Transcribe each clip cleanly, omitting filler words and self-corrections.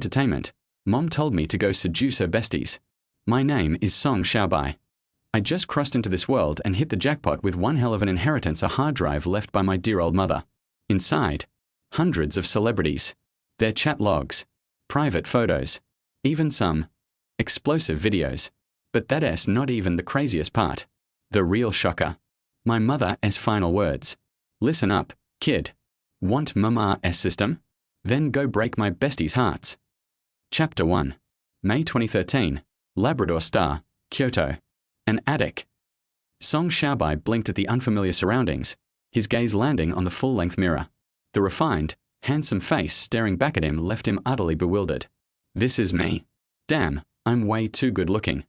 Entertainment. Mom told me to go seduce her besties. My name is Song Xiaobai. I just crossed into this world and hit the jackpot with one hell of an inheritance, a hard drive left by my dear old mother. Inside, hundreds of celebrities, their chat logs, private photos, even some explosive videos. But that's not even the craziest part. The real shocker. My mother's final words. Listen up, kid. Want mama's system? Then go break my besties' hearts. Chapter 1. May 2013. Labrador Star, Kyoto. An attic. Song Xiaobai blinked at the unfamiliar surroundings, his gaze landing on the full-length mirror. The refined, handsome face staring back at him left him utterly bewildered. This is me. Damn, I'm way too good-looking.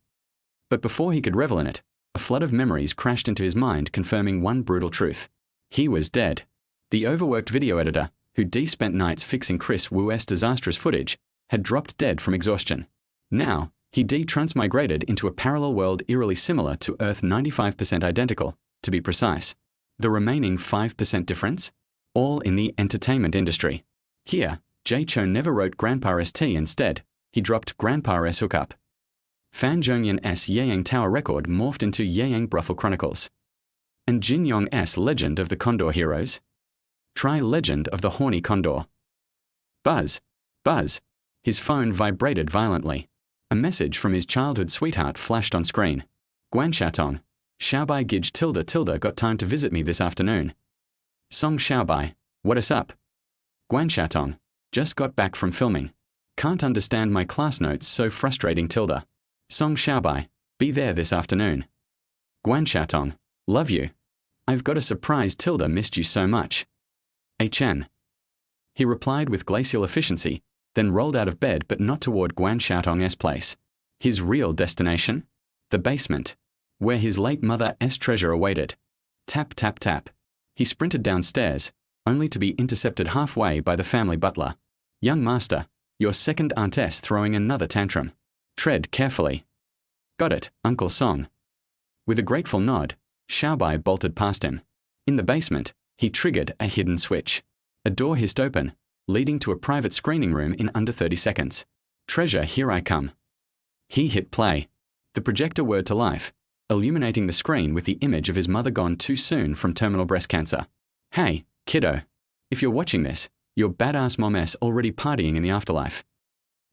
But before he could revel in it, a flood of memories crashed into his mind, confirming one brutal truth. He was dead. The overworked video editor, who spent nights fixing Chris Wu's disastrous footage, had dropped dead from exhaustion. Now, he transmigrated into a parallel world eerily similar to Earth, 95% identical, to be precise. The remaining 5% difference? All in the entertainment industry. Here, Jay Cho never wrote Grandpa ST, instead, he dropped Grandpa S Hookup. Fan Zhongyan's Yeyang Tower record morphed into Yeyang Brothel Chronicles. And Jin Yong's Legend of the Condor Heroes? Try Legend of the Horny Condor. Buzz. Buzz. His phone vibrated violently. A message from his childhood sweetheart flashed on screen. Guanshatong. Xiaobai Gij got time to visit me this afternoon. Song Xiaobai. What's up? Guanshatong. Just got back from filming. Can't understand my class notes, so frustrating. Song Xiaobai. Be there this afternoon. Guanshatong. Love you. I've got a surprise. Missed you so much. HN. He replied with glacial efficiency, then rolled out of bed, but not toward Guanshatong's place. His real destination? The basement, where his late mother's treasure awaited. Tap, tap, tap. He sprinted downstairs, only to be intercepted halfway by the family butler. Young master, your second auntess throwing another tantrum. Tread carefully. Got it, Uncle Song. With a grateful nod, Xiaobai bolted past him. In the basement, he triggered a hidden switch. A door hissed open, leading to a private screening room in under 30 seconds. Treasure, here I come. He hit play. The projector whirred to life, illuminating the screen with the image of his mother gone too soon from terminal breast cancer. Hey, kiddo. If you're watching this, your badass mom's already partying in the afterlife.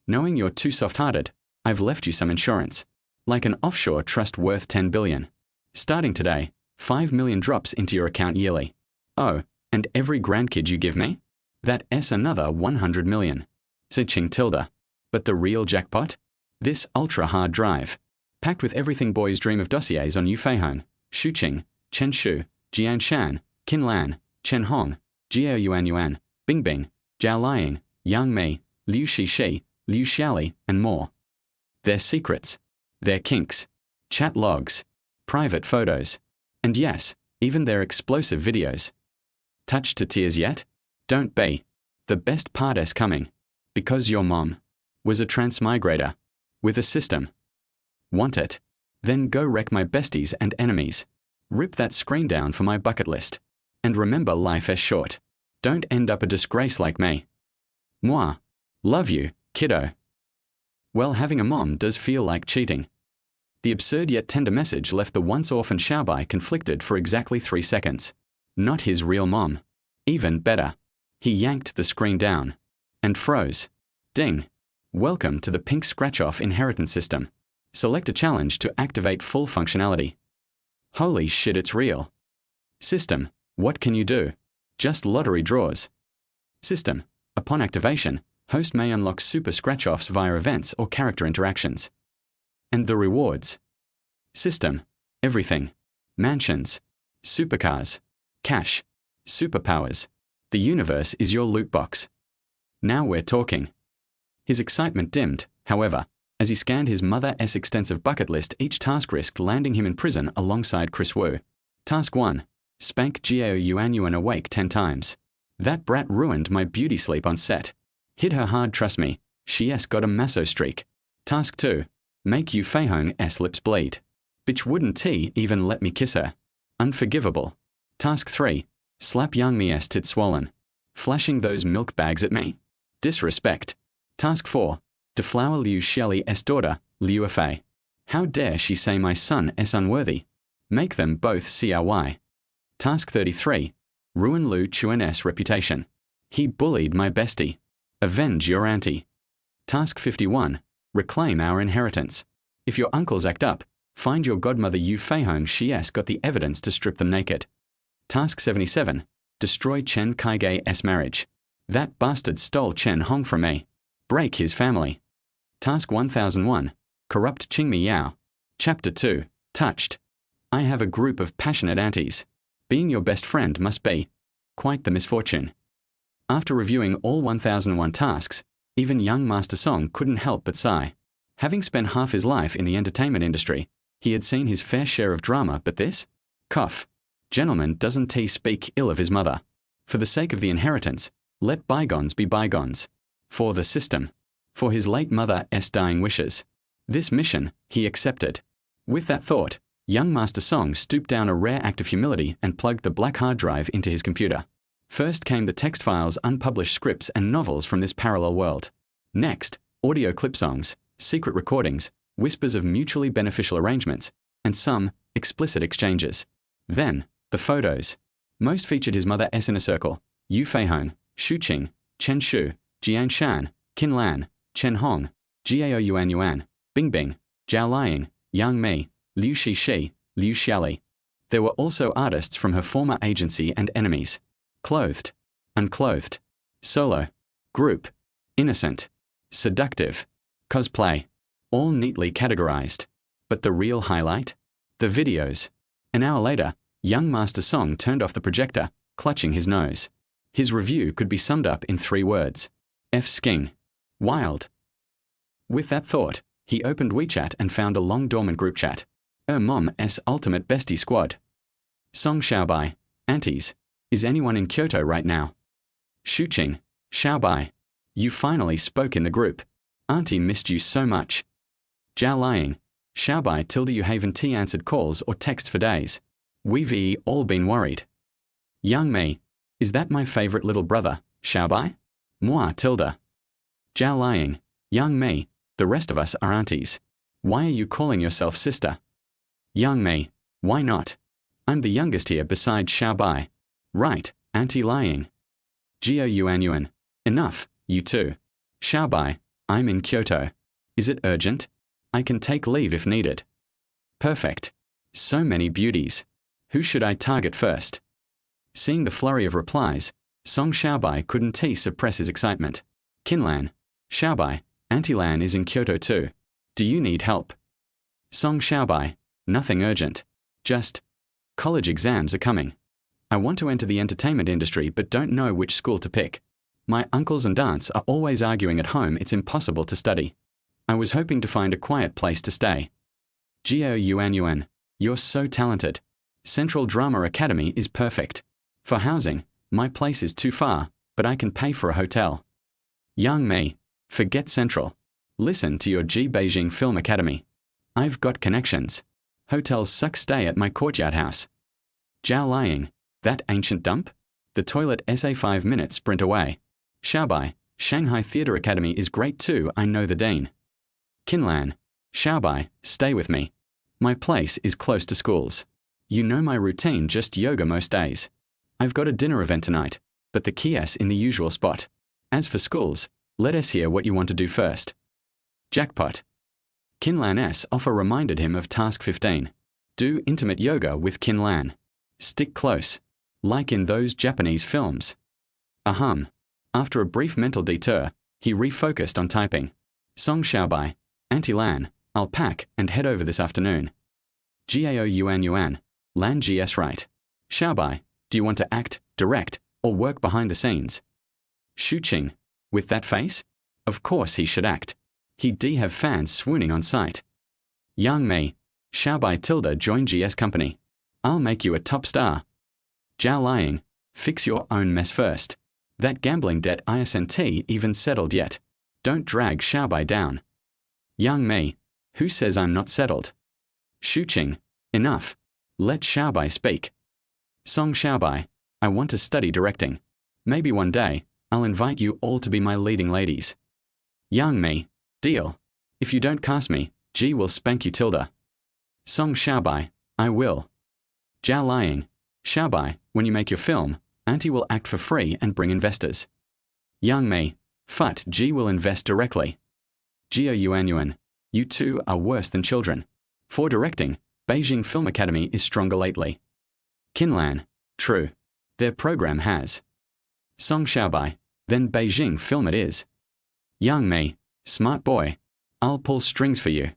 Knowing you're too soft-hearted, I've left you some insurance. Like an offshore trust worth 10 billion. Starting today, 5 million drops into your account yearly. Oh, and every grandkid you give me? That's another 100 million. Ching tilde. But the real jackpot? This ultra-hard drive. Packed with everything boys dream of: dossiers on Yu Feihong, Shuqing, Chen Shu, Jian Shan, Qin Lan, Chen Hong, Jiao Yuan Yuan, Bing Bing, Zhao Liang, Yang Mi, Liu Shi, Liu Xiaoli, and more. Their secrets. Their kinks. Chat logs. Private photos. And yes, even their explosive videos. Touched to tears yet? Don't be. The best part's coming. Because your mom was a transmigrator. With a system. Want it? Then go wreck my besties and enemies. Rip that screen down for my bucket list. And remember, life is short. Don't end up a disgrace like me. Moi. Love you, kiddo. Well, having a mom does feel like cheating. The absurd yet tender message left the once orphan Xiaobai conflicted for exactly 3 seconds. Not his real mom. Even better. He yanked the screen down. And froze. Ding. Welcome to the pink scratch-off inheritance system. Select a challenge to activate full functionality. Holy shit, it's real. System. What can you do? Just lottery draws. System. Upon activation, host may unlock super scratch-offs via events or character interactions. And the rewards. System. Everything. Mansions. Supercars. Cash. Superpowers. The universe is your loot box. Now we're talking. His excitement dimmed, however, as he scanned his mother's extensive bucket list. Each task risked landing him in prison alongside Chris Wu. Task 1. Spank Jiao Yuan Yuan awake 10 times. That brat ruined my beauty sleep on set. Hit her hard, trust me. She's got a masso streak. Task 2. Make Yu Feihong's lips bleed. Bitch wouldn't even let me kiss her. Unforgivable. Task 3. Slap Yang Mi's tits swollen. Flashing those milk bags at me. Disrespect. Task 4. Deflower Liu Xiali's daughter, Liu Fei. How dare she say my son is unworthy? Make them both Xiaowai. Task 33. Ruin Lu Chuan's reputation. He bullied my bestie. Avenge your auntie. Task 51. Reclaim our inheritance. If your uncles act up, find your godmother Yu Feihong. She's got the evidence to strip them naked. Task 77. Destroy Chen Kaigei's marriage. That bastard stole Chen Hong from me. Break his family. Task 1001. Corrupt Qingmi Yao. Chapter 2. Touched. I have a group of passionate aunties. Being your best friend must be quite the misfortune. After reviewing all 1001 tasks, even young Master Song couldn't help but sigh. Having spent half his life in the entertainment industry, he had seen his fair share of drama, but this? Cough. Gentleman, doesn't he speak ill of his mother? For the sake of the inheritance, let bygones be bygones. For the system. For his late mother's dying wishes. This mission, he accepted. With that thought, young Master Song stooped down a rare act of humility and plugged the black hard drive into his computer. First came the text files, unpublished scripts and novels from this parallel world. Next, audio clip songs, secret recordings, whispers of mutually beneficial arrangements, and some explicit exchanges. Then, the photos. Most featured his mother's inner circle, Yu Feihong, Shu Qing, Chen Shu, Jian Shan, Qin Lan, Chen Hong, Jiao Yuan Yuan, Bing Bing, Zhao Liang, Yang Mi, Liu Shi, Liu Xiali. There were also artists from her former agency and enemies. Clothed, unclothed, solo, group, innocent, seductive, cosplay, all neatly categorized. But the real highlight? The videos. An hour later, young Master Song turned off the projector, clutching his nose. His review could be summed up in 3 words. F-sking. Wild. With that thought, he opened WeChat and found a long dormant group chat. Mom's ultimate bestie squad. Song Xiaobai, aunties. Is anyone in Kyoto right now? Shu Qing, Xiaobai. You finally spoke in the group. Auntie missed you so much. Zhao Liang, Xiaobai tilde you haven't answered calls or texts for days. We've all been worried. Young Mi, is that my favorite little brother, Xiaobai? Moi tilde. Zhao Liang, Young Mi, the rest of us are aunties. Why are you calling yourself sister? Young Mi, why not? I'm the youngest here besides Xiaobai. Right, Auntie Liang. Jiao Yuan Yuan. Enough, you two. Xiaobai, I'm in Kyoto. Is it urgent? I can take leave if needed. Perfect. So many beauties. Who should I target first? Seeing the flurry of replies, Song Xiaobai couldn't suppress his excitement. Qin Lan. Xiaobai, Auntie Lan is in Kyoto too. Do you need help? Song Xiaobai, nothing urgent. Just, college exams are coming. I want to enter the entertainment industry but don't know which school to pick. My uncles and aunts are always arguing at home it's impossible to study. I was hoping to find a quiet place to stay. Jiao Yuan Yuan, you're so talented. Central Drama Academy is perfect. For housing, my place is too far, but I can pay for a hotel. Young Mi, forget Central. Listen to your Beijing Film Academy. I've got connections. Hotels suck, stay at my courtyard house. Zhao Liang, that ancient dump? The toilet SA 5-minute sprint away. Xiaobai, Shanghai Theatre Academy is great too, I know the dean. Qin Lan, Xiaobai, stay with me. My place is close to schools. You know my routine, just yoga most days. I've got a dinner event tonight, but the key's in the usual spot. As for schools, let us hear what you want to do first. Jackpot. Qin Lan's offer reminded him of task 15. Do intimate yoga with Qin Lan. Stick close. Like in those Japanese films. Ahem. After a brief mental detour, he refocused on typing. Song Xiaobai, Auntie Lan, I'll pack and head over this afternoon. Jiao Yuan Yuan, Lan GS right. Xiaobai, do you want to act, direct, or work behind the scenes? Shu Qing, with that face? Of course he should act. He'd have fans swooning on sight. Young Mi, Xiaobai tilde join GS company. I'll make you a top star. Zhao Liang, fix your own mess first. That gambling debt isn't even settled yet. Don't drag Xiaobai down. Young Mi, who says I'm not settled? Shu Qing, enough. Let Xiaobai speak. Song Xiaobai, I want to study directing. Maybe one day, I'll invite you all to be my leading ladies. Yang me. Deal. If you don't cast me, G will spank you tilde. Song Xiaobai, I will. Zhao lying. Xiaobai, when you make your film, Auntie will act for free and bring investors. Yang me. Phut, G will invest directly. Jio Yuan, you two are worse than children. For directing, Beijing Film Academy is stronger lately. Kinlan, true. Their program has. Song Xiaobai, then Beijing Film it is. Yang me, smart boy. I'll pull strings for you.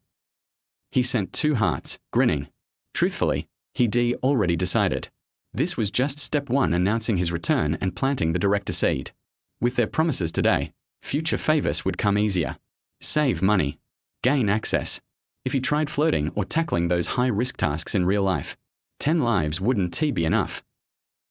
He sent 2 hearts, grinning. Truthfully, he'd already decided. This was just step 1 announcing his return and planting the director seed. With their promises today, future favors would come easier. Save money. Gain access. If he tried flirting or tackling those high-risk tasks in real life, 10 lives wouldn't be enough.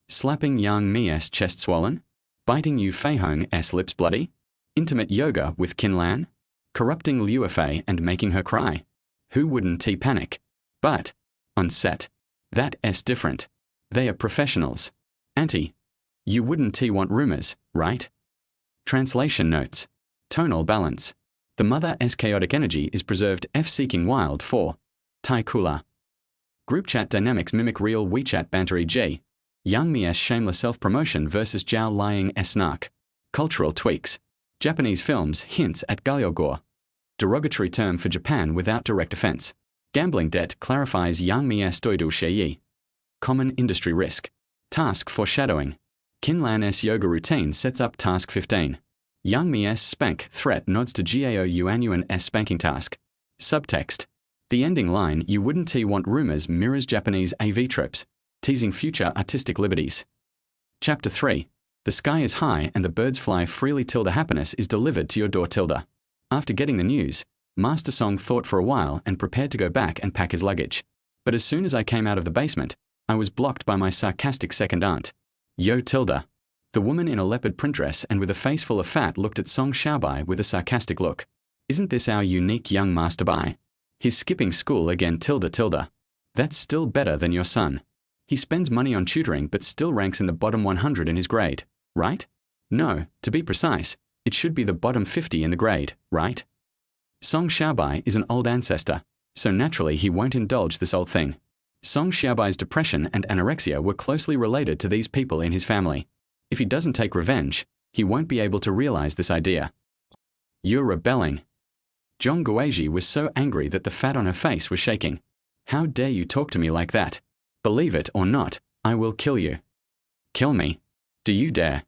Slapping Yang Mi's chest swollen? Biting Yu Feihong's lips bloody? Intimate yoga with Kinlan? Corrupting Liu Fei and making her cry? Who wouldn't panic? But, on set, that's different. They are professionals. Auntie, you wouldn't want rumors, right? Translation notes. Tonal balance. The mother's chaotic energy is preserved seeking wild for Tai Kula. Group chat dynamics mimic real WeChat banter e.g. Yang Mi's shameless self-promotion versus Zhao lying snark. Cultural tweaks. Japanese films hints at galyogor. Derogatory term for Japan without direct offense. Gambling debt clarifies Yang Mi's doidu sheyi. Common industry risk. Task foreshadowing. Kinlan's yoga routine sets up task 15. Yang Mi's spank threat nods to Gao Yuan's spanking task. Subtext. The ending line, you wouldn't want rumors, mirrors Japanese AV tropes, teasing future artistic liberties. Chapter 3. The sky is high and the birds fly freely tilde happiness is delivered to your door tilde. After getting the news, Master Song thought for a while and prepared to go back and pack his luggage. But as soon as I came out of the basement, I was blocked by my sarcastic second aunt. Yo tilde. The woman in a leopard print dress and with a face full of fat looked at Song Xiaobai with a sarcastic look. Isn't this our unique young master Bai? He's skipping school again tilde. That's still better than your son. He spends money on tutoring but still ranks in the bottom 100 in his grade, right? No, to be precise, it should be the bottom 50 in the grade, right? Song Xiaobai is an old ancestor, so naturally he won't indulge this old thing. Song Xiaobai's depression and anorexia were closely related to these people in his family. If he doesn't take revenge, he won't be able to realize this idea. You're rebelling. Zhong Guoji was so angry that the fat on her face was shaking. How dare you talk to me like that? Believe it or not, I will kill you. Kill me? Do you dare?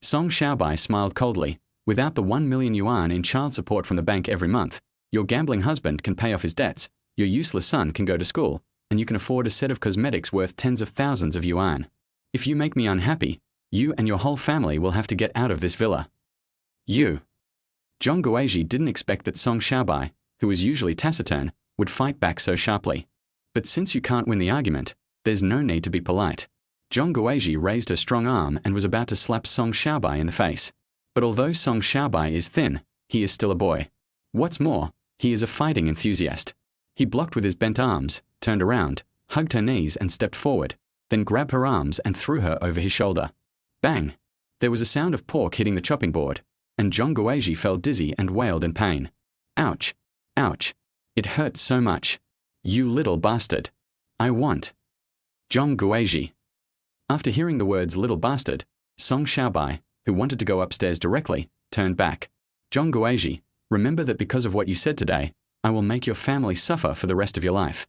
Song Xiaobai smiled coldly. Without the 1 million yuan in child support from the bank every month, your gambling husband can pay off his debts, your useless son can go to school, and you can afford a set of cosmetics worth tens of thousands of yuan. If you make me unhappy, you and your whole family will have to get out of this villa. You. Zhong Guoji didn't expect that Song Xiaobai, who was usually taciturn, would fight back so sharply. But since you can't win the argument, there's no need to be polite. Zhong Guoji raised her strong arm and was about to slap Song Xiaobai in the face. But although Song Xiaobai is thin, he is still a boy. What's more, he is a fighting enthusiast. He blocked with his bent arms, turned around, hugged her knees and stepped forward, then grabbed her arms and threw her over his shoulder. Bang! There was a sound of pork hitting the chopping board, and Zhong Guoji fell dizzy and wailed in pain. Ouch! Ouch! It hurts so much. You little bastard. I want. Zhong Guoji. After hearing the words little bastard, Song Xiaobai, who wanted to go upstairs directly, turned back. Zhong Guoji, remember that because of what you said today, I will make your family suffer for the rest of your life.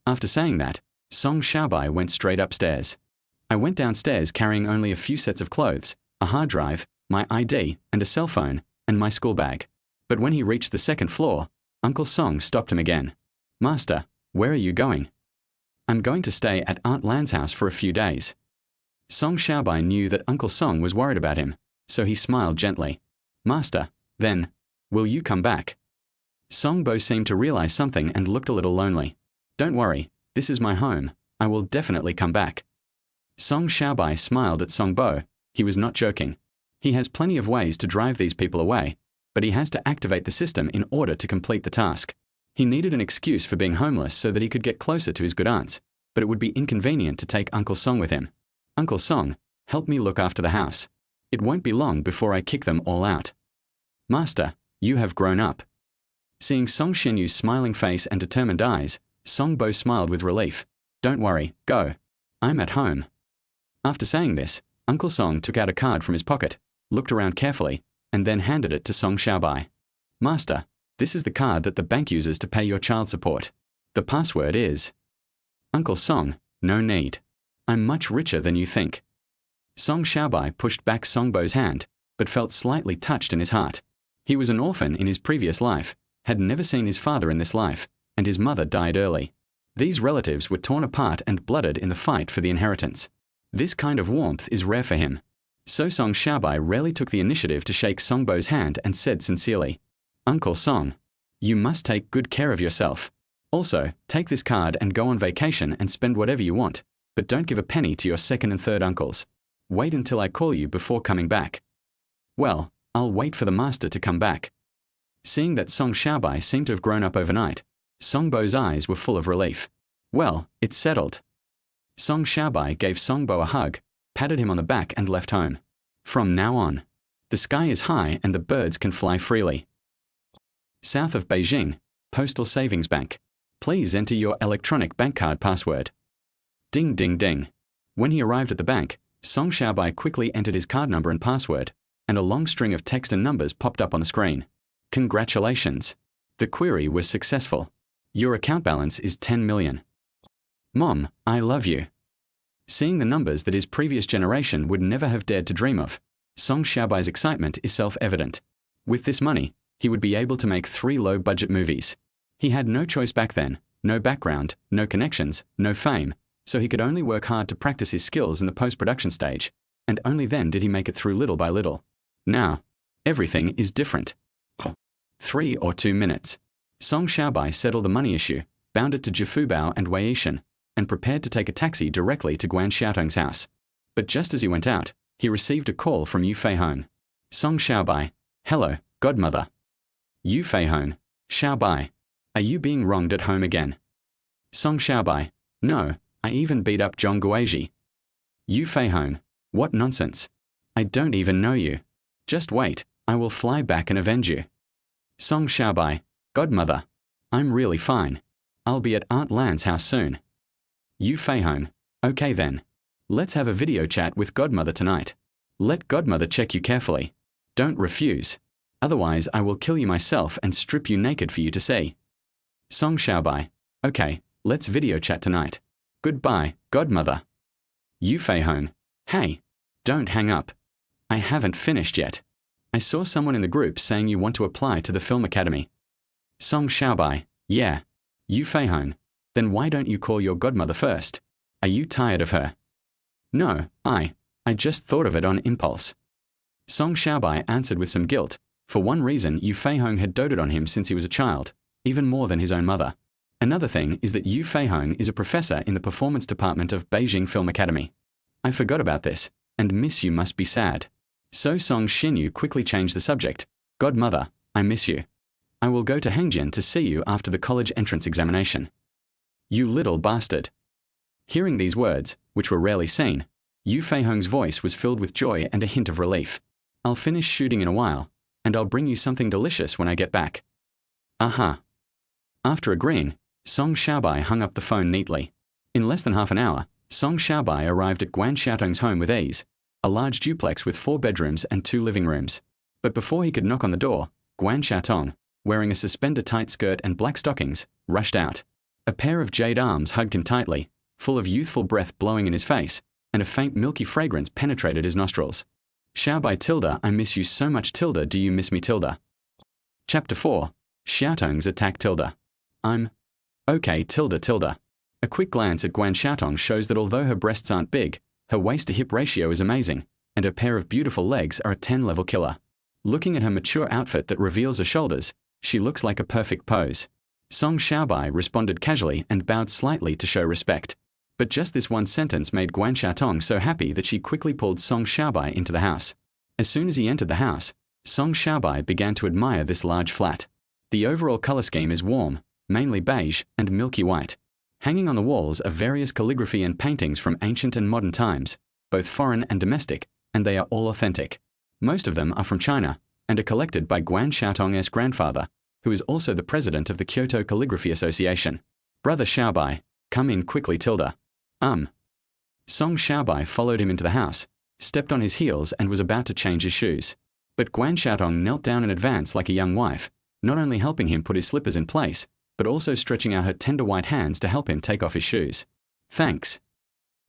After saying that, Song Xiaobai went straight upstairs. I went downstairs carrying only a few sets of clothes, a hard drive, my ID, and a cell phone, and my school bag. But when he reached the second floor, Uncle Song stopped him again. Master, where are you going? I'm going to stay at Aunt Lan's house for a few days. Song Xiaobai knew that Uncle Song was worried about him, so he smiled gently. Master, then, will you come back? Song Bo seemed to realize something and looked a little lonely. Don't worry, this is my home, I will definitely come back. Song Xiaobai smiled at Song Bo. He was not joking. He has plenty of ways to drive these people away, but he has to activate the system in order to complete the task. He needed an excuse for being homeless so that he could get closer to his good aunts, but it would be inconvenient to take Uncle Song with him. Uncle Song, help me look after the house. It won't be long before I kick them all out. Master, You have grown up. Seeing Song Xianyu's smiling face and determined eyes, Song Bo smiled with relief. Don't worry, go. I'm at home. After saying this, Uncle Song took out a card from his pocket, looked around carefully, and then handed it to Song Xiaobai. Master, this is the card that the bank uses to pay your child support. The password is... Uncle Song, no need. I'm much richer than you think. Song Xiaobai pushed back Song Bo's hand, but felt slightly touched in his heart. He was an orphan in his previous life, had never seen his father in this life, and his mother died early. These relatives were torn apart and blooded in the fight for the inheritance. This kind of warmth is rare for him. So Song Xiaobai rarely took the initiative to shake Song Bo's hand and said sincerely, Uncle Song, you must take good care of yourself. Also, take this card and go on vacation and spend whatever you want, but don't give a penny to your second and third uncles. Wait until I call you before coming back. Well, I'll wait for the master to come back. Seeing that Song Xiaobai seemed to have grown up overnight, Song Bo's eyes were full of relief. Well, it's settled. Song Xiaobai gave Song Bo a hug, patted him on the back and left home. From now on, the sky is high and the birds can fly freely. South of Beijing, Postal Savings Bank. Please enter your electronic bank card password. Ding ding ding. When he arrived at the bank, Song Xiaobai quickly entered his card number and password, and a long string of text and numbers popped up on the screen. Congratulations. The query was successful. Your account balance is 10 million. Mom, I love you. Seeing the numbers that his previous generation would never have dared to dream of, Song Xiaobai's excitement is self-evident. With this money, he would be able to make 3 low-budget movies. He had no choice back then, no background, no connections, no fame, so he could only work hard to practice his skills in the post-production stage, and only then did he make it through little by little. Now, everything is different. 3 or 2 minutes. Song Xiaobai settled the money issue, bounded to Jifubao and Weishan, and prepared to take a taxi directly to Guan Xiaotong's house. But just as he went out, he received a call from Yu Feihong. Song Xiaobai, hello, godmother. Yu Feihong, Xiaobai, are you being wronged at home again? Song Xiaobai, no, I even beat up Zhong Guizhi. Yu Feihong, what nonsense. I don't even know you. Just wait, I will fly back and avenge you. Song Xiaobai, godmother, I'm really fine. I'll be at Aunt Lan's house soon. Yu Feihong, okay then. Let's have a video chat with godmother tonight. Let godmother check you carefully. Don't refuse. Otherwise I will kill you myself and strip you naked for you to see. Song Xiaobai, okay, let's video chat tonight. Goodbye, godmother. Yu Feihong, hey, don't hang up. I haven't finished yet. I saw someone in the group saying you want to apply to the Film Academy. Song Xiaobai, yeah. Yu Feihong, then why don't you call your godmother first? Are you tired of her? No, I just thought of it on impulse. Song Xiaobai answered with some guilt. For one reason, Yu Feihong had doted on him since he was a child, even more than his own mother. Another thing is that Yu Feihong is a professor in the performance department of Beijing Film Academy. I forgot about this, and miss you must be sad. So Song Xianyu quickly changed the subject. Godmother, I miss you. I will go to Hengjian to see you after the college entrance examination. You little bastard. Hearing these words, which were rarely seen, Yu Feihong's voice was filled with joy and a hint of relief. I'll finish shooting in a while, and I'll bring you something delicious when I get back. Aha. After agreeing, Song Xiaobai hung up the phone neatly. In less than half an hour, Song Xiaobai arrived at Guan Xiaotong's home with ease, a large duplex with 4 bedrooms and 2 living rooms. But before he could knock on the door, Guan Xiaotong, wearing a suspender-tight skirt and black stockings, rushed out. A pair of jade arms hugged him tightly, full of youthful breath blowing in his face, and a faint milky fragrance penetrated his nostrils. Xiaobai Tilda, I miss you so much Tilda, do you miss me Tilda? Chapter 4. Xiaotong's attack Tilda. I'm okay Tilda Tilda. A quick glance at Guan Xiaotong shows that although her breasts aren't big, her waist-to-hip ratio is amazing, and her pair of beautiful legs are a 10-level killer. Looking at her mature outfit that reveals her shoulders, she looks like a perfect pose. Song Xiaobai responded casually and bowed slightly to show respect. But just this one sentence made Guan Xiaotong so happy that she quickly pulled Song Xiaobai into the house. As soon as he entered the house, Song Xiaobai began to admire this large flat. The overall color scheme is warm, mainly beige and milky white. Hanging on the walls are various calligraphy and paintings from ancient and modern times, both foreign and domestic, and they are all authentic. Most of them are from China, and are collected by Guan Xiaotong's grandfather, who is also the president of the Kyoto Calligraphy Association. Brother Xiaobai, come in quickly, Tilda. Song Xiaobai followed him into the house, stepped on his heels and was about to change his shoes. But Guan Xiaotong knelt down in advance like a young wife, not only helping him put his slippers in place, but also stretching out her tender white hands to help him take off his shoes. Thanks.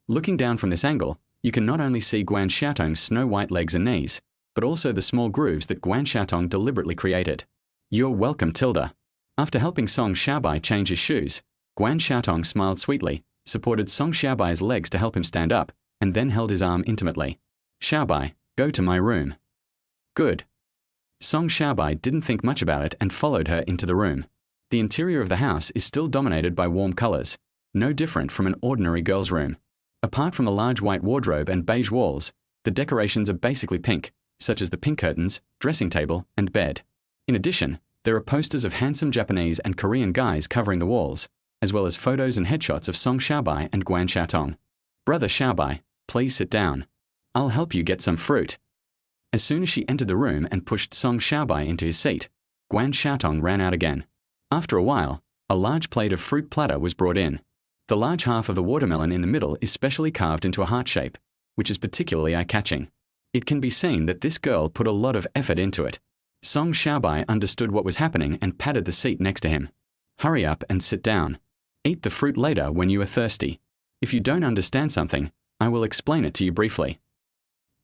Looking down from this angle, you can not only see Guan Xiaotong's snow-white legs and knees, but also the small grooves that Guan Xiaotong deliberately created. You're welcome, Tilda. After helping Song Xiaobai change his shoes, Guan Xiaotong smiled sweetly, supported Song Xiaobai's legs to help him stand up, and then held his arm intimately. Xiaobai, go to my room. Good. Song Xiaobai didn't think much about it and followed her into the room. The interior of the house is still dominated by warm colors, no different from an ordinary girl's room. Apart from the large white wardrobe and beige walls, the decorations are basically pink, such as the pink curtains, dressing table, and bed. In addition, there are posters of handsome Japanese and Korean guys covering the walls, as well as photos and headshots of Song Xiaobai and Guan Xiaotong. Brother Xiaobai, please sit down. I'll help you get some fruit. As soon as she entered the room and pushed Song Xiaobai into his seat, Guan Xiaotong ran out again. After a while, a large plate of fruit platter was brought in. The large half of the watermelon in the middle is specially carved into a heart shape, which is particularly eye-catching. It can be seen that this girl put a lot of effort into it. Song Xiaobai understood what was happening and patted the seat next to him. Hurry up and sit down. Eat the fruit later when you are thirsty. If you don't understand something, I will explain it to you briefly.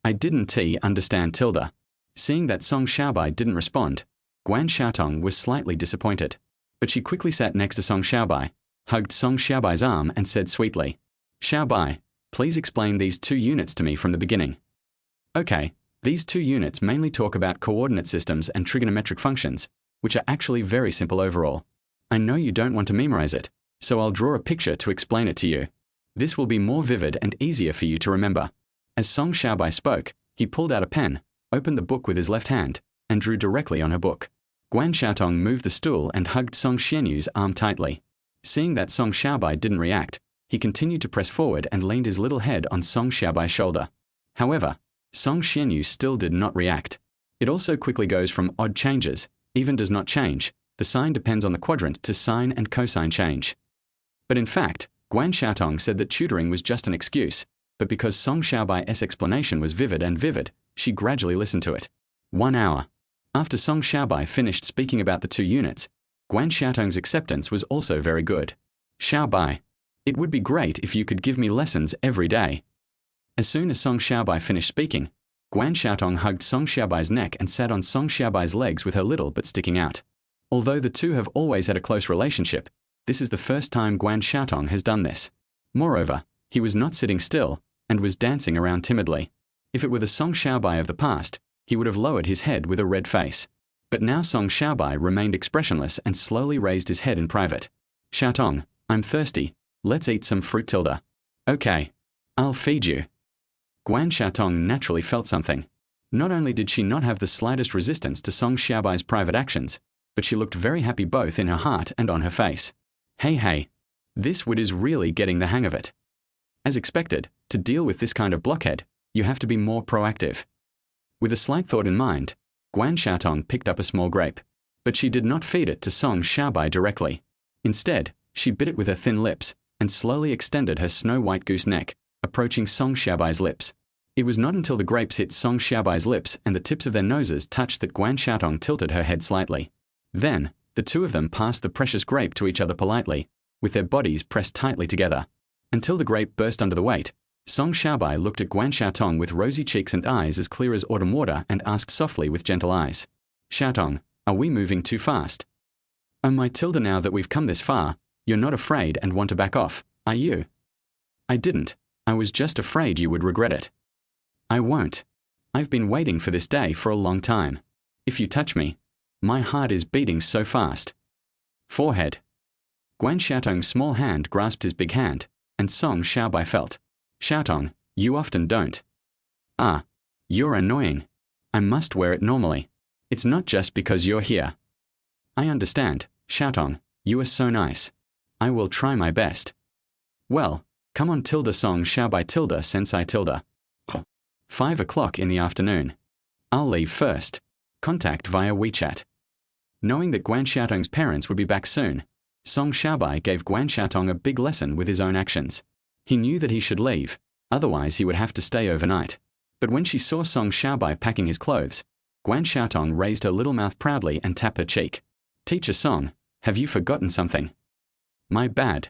I didn't understand, Tilda. Seeing that Song Xiaobai didn't respond, Guan Xiaotong was slightly disappointed. But she quickly sat next to Song Xiaobai, hugged Song Xiaobai's arm and said sweetly, Xiaobai, please explain these 2 units to me from the beginning. Okay, these 2 units mainly talk about coordinate systems and trigonometric functions, which are actually very simple overall. I know you don't want to memorize it, so I'll draw a picture to explain it to you. This will be more vivid and easier for you to remember. As Song Xiaobai spoke, he pulled out a pen, opened the book with his left hand, and drew directly on her book. Guan Xiaotong moved the stool and hugged Song Xianyu's arm tightly. Seeing that Song Xiaobai didn't react, he continued to press forward and leaned his little head on Song Xiaobai's shoulder. However, Song Xianyu still did not react. It also quickly goes from odd changes, even does not change, the sign depends on the quadrant, to sine and cosine change. But in fact, Guan Xiaotong said that tutoring was just an excuse, but because Song Xiaobai's explanation was vivid, she gradually listened to it. 1 hour. After Song Xiaobai finished speaking about the 2 units, Guan Xiaotong's acceptance was also very good. Xiaobai, it would be great if you could give me lessons every day. As soon as Song Xiaobai finished speaking, Guan Xiaotong hugged Song Xiaobai's neck and sat on Song Xiaobai's legs with her little but sticking out. Although the two have always had a close relationship, this is the first time Guan Xiaotong has done this. Moreover, he was not sitting still, and was dancing around timidly. If it were the Song Xiaobai of the past, he would have lowered his head with a red face. But now Song Xiaobai remained expressionless and slowly raised his head in private. Xiaotong, I'm thirsty. Let's eat some fruit, Tilda. Okay. I'll feed you. Guan Xiaotong naturally felt something. Not only did she not have the slightest resistance to Song Xiaobai's private actions, but she looked very happy both in her heart and on her face. Hey, this wit is really getting the hang of it. As expected, to deal with this kind of blockhead, you have to be more proactive. With a slight thought in mind, Guan Xiaotong picked up a small grape, but she did not feed it to Song Xiaobai directly. Instead, she bit it with her thin lips and slowly extended her snow-white goose neck, approaching Song Xiaobai's lips. It was not until the grapes hit Song Xiaobai's lips and the tips of their noses touched that Guan Xiaotong tilted her head slightly. Then, the two of them passed the precious grape to each other politely, with their bodies pressed tightly together. Until the grape burst under the weight, Song Xiaobai looked at Guan Xiaotong with rosy cheeks and eyes as clear as autumn water and asked softly with gentle eyes, Xiaotong, are we moving too fast? Oh my Tilda, now that we've come this far, you're not afraid and want to back off, are you? I didn't. I was just afraid you would regret it. I won't. I've been waiting for this day for a long time. If you touch me, my heart is beating so fast. Forehead. Guan Xiaotong's small hand grasped his big hand, and Song Xiaobai felt. Xiaotong, you often don't. Ah, you're annoying. I must wear it normally. It's not just because you're here. I understand, Xiaotong, you are so nice. I will try my best. Well, come on Tilda. Song Xiaobai tilde sensei tilde. 5 o'clock in the afternoon. I'll leave first. Contact via WeChat. Knowing that Guan Xiaotong's parents would be back soon, Song Xiaobai gave Guan Xiaotong a big lesson with his own actions. He knew that he should leave, otherwise he would have to stay overnight. But when she saw Song Xiaobai packing his clothes, Guan Xiaotong raised her little mouth proudly and tapped her cheek. "Teacher Song, have you forgotten something?" "My bad."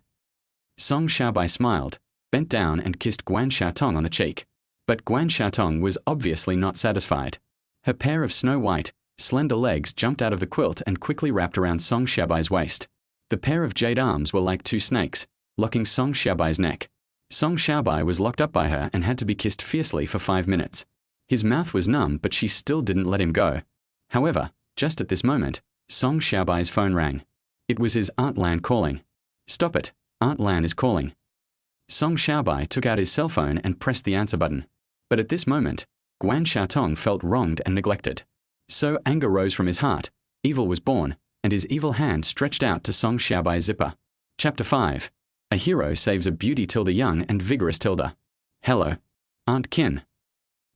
Song Xiaobai smiled, bent down and kissed Guan Xiaotong on the cheek. But Guan Xiaotong was obviously not satisfied. Her pair of snow-white, slender legs jumped out of the quilt and quickly wrapped around Song Xiaobai's waist. The pair of jade arms were like two snakes, locking Song Xiaobai's neck. Song Xiaobai was locked up by her and had to be kissed fiercely for 5 minutes. His mouth was numb, but she still didn't let him go. However, just at this moment, Song Xiaobai's phone rang. It was his Aunt Lan calling. "Stop it, Aunt Lan is calling." Song Xiaobai took out his cell phone and pressed the answer button. But at this moment, Guan Xiaotong felt wronged and neglected. So anger rose from his heart, evil was born, and his evil hand stretched out to Song Xiaobai's zipper. Chapter 5. A hero saves a beauty Tilda young and vigorous Tilda. "Hello, Aunt Qin."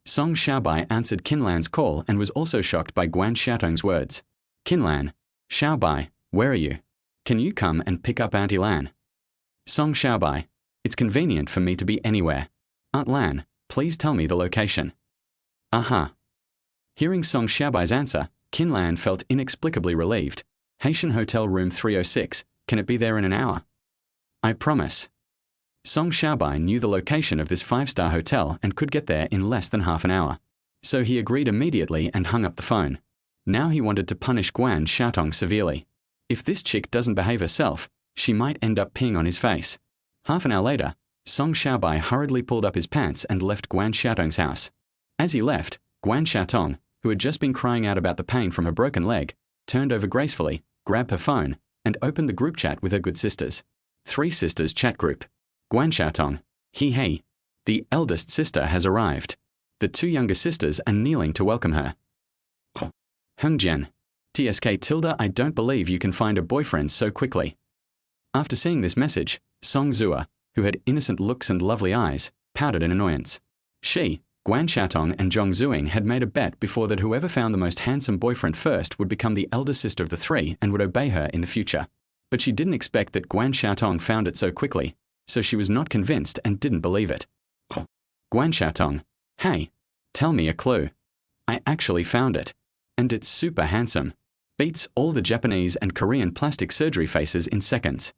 Song Xiaobai answered Qinlan's call and was also shocked by Guan Xiaotong's words. "Qinlan, Xiaobai, where are you? Can you come and pick up Auntie Lan?" Song Xiaobai, "It's convenient for me to be anywhere. Aunt Lan, please tell me the location." "Aha." Hearing Song Xiaobai's answer, Qinlan felt inexplicably relieved. "Haitian Hotel Room 306, can it be there in an hour?" "I promise." Song Xiaobai knew the location of this 5-star hotel and could get there in less than half an hour. So he agreed immediately and hung up the phone. Now he wanted to punish Guan Xiaotong severely. If this chick doesn't behave herself, she might end up peeing on his face. Half an hour later, Song Xiaobai hurriedly pulled up his pants and left Guan Xiaotong's house. As he left, Guan Xiaotong, who had just been crying out about the pain from her broken leg, turned over gracefully, grabbed her phone, and opened the group chat with her good sisters. 3 sisters chat group. Guan Xiaotong, "Hey, the eldest sister has arrived. The 2 younger sisters are kneeling to welcome her." Hengjian, "TSK Tilda, I don't believe you can find a boyfriend so quickly." After seeing this message, Song Zua, who had innocent looks and lovely eyes, pouted in annoyance. She, Guan Xiaotong and Zhong Zuing had made a bet before that whoever found the most handsome boyfriend first would become the elder sister of the 3 and would obey her in the future. But she didn't expect that Guan Xiaotong found it so quickly, so she was not convinced and didn't believe it. Guan Xiaotong, "Hey, tell me a clue. I actually found it. And it's super handsome. Beats all the Japanese and Korean plastic surgery faces in seconds."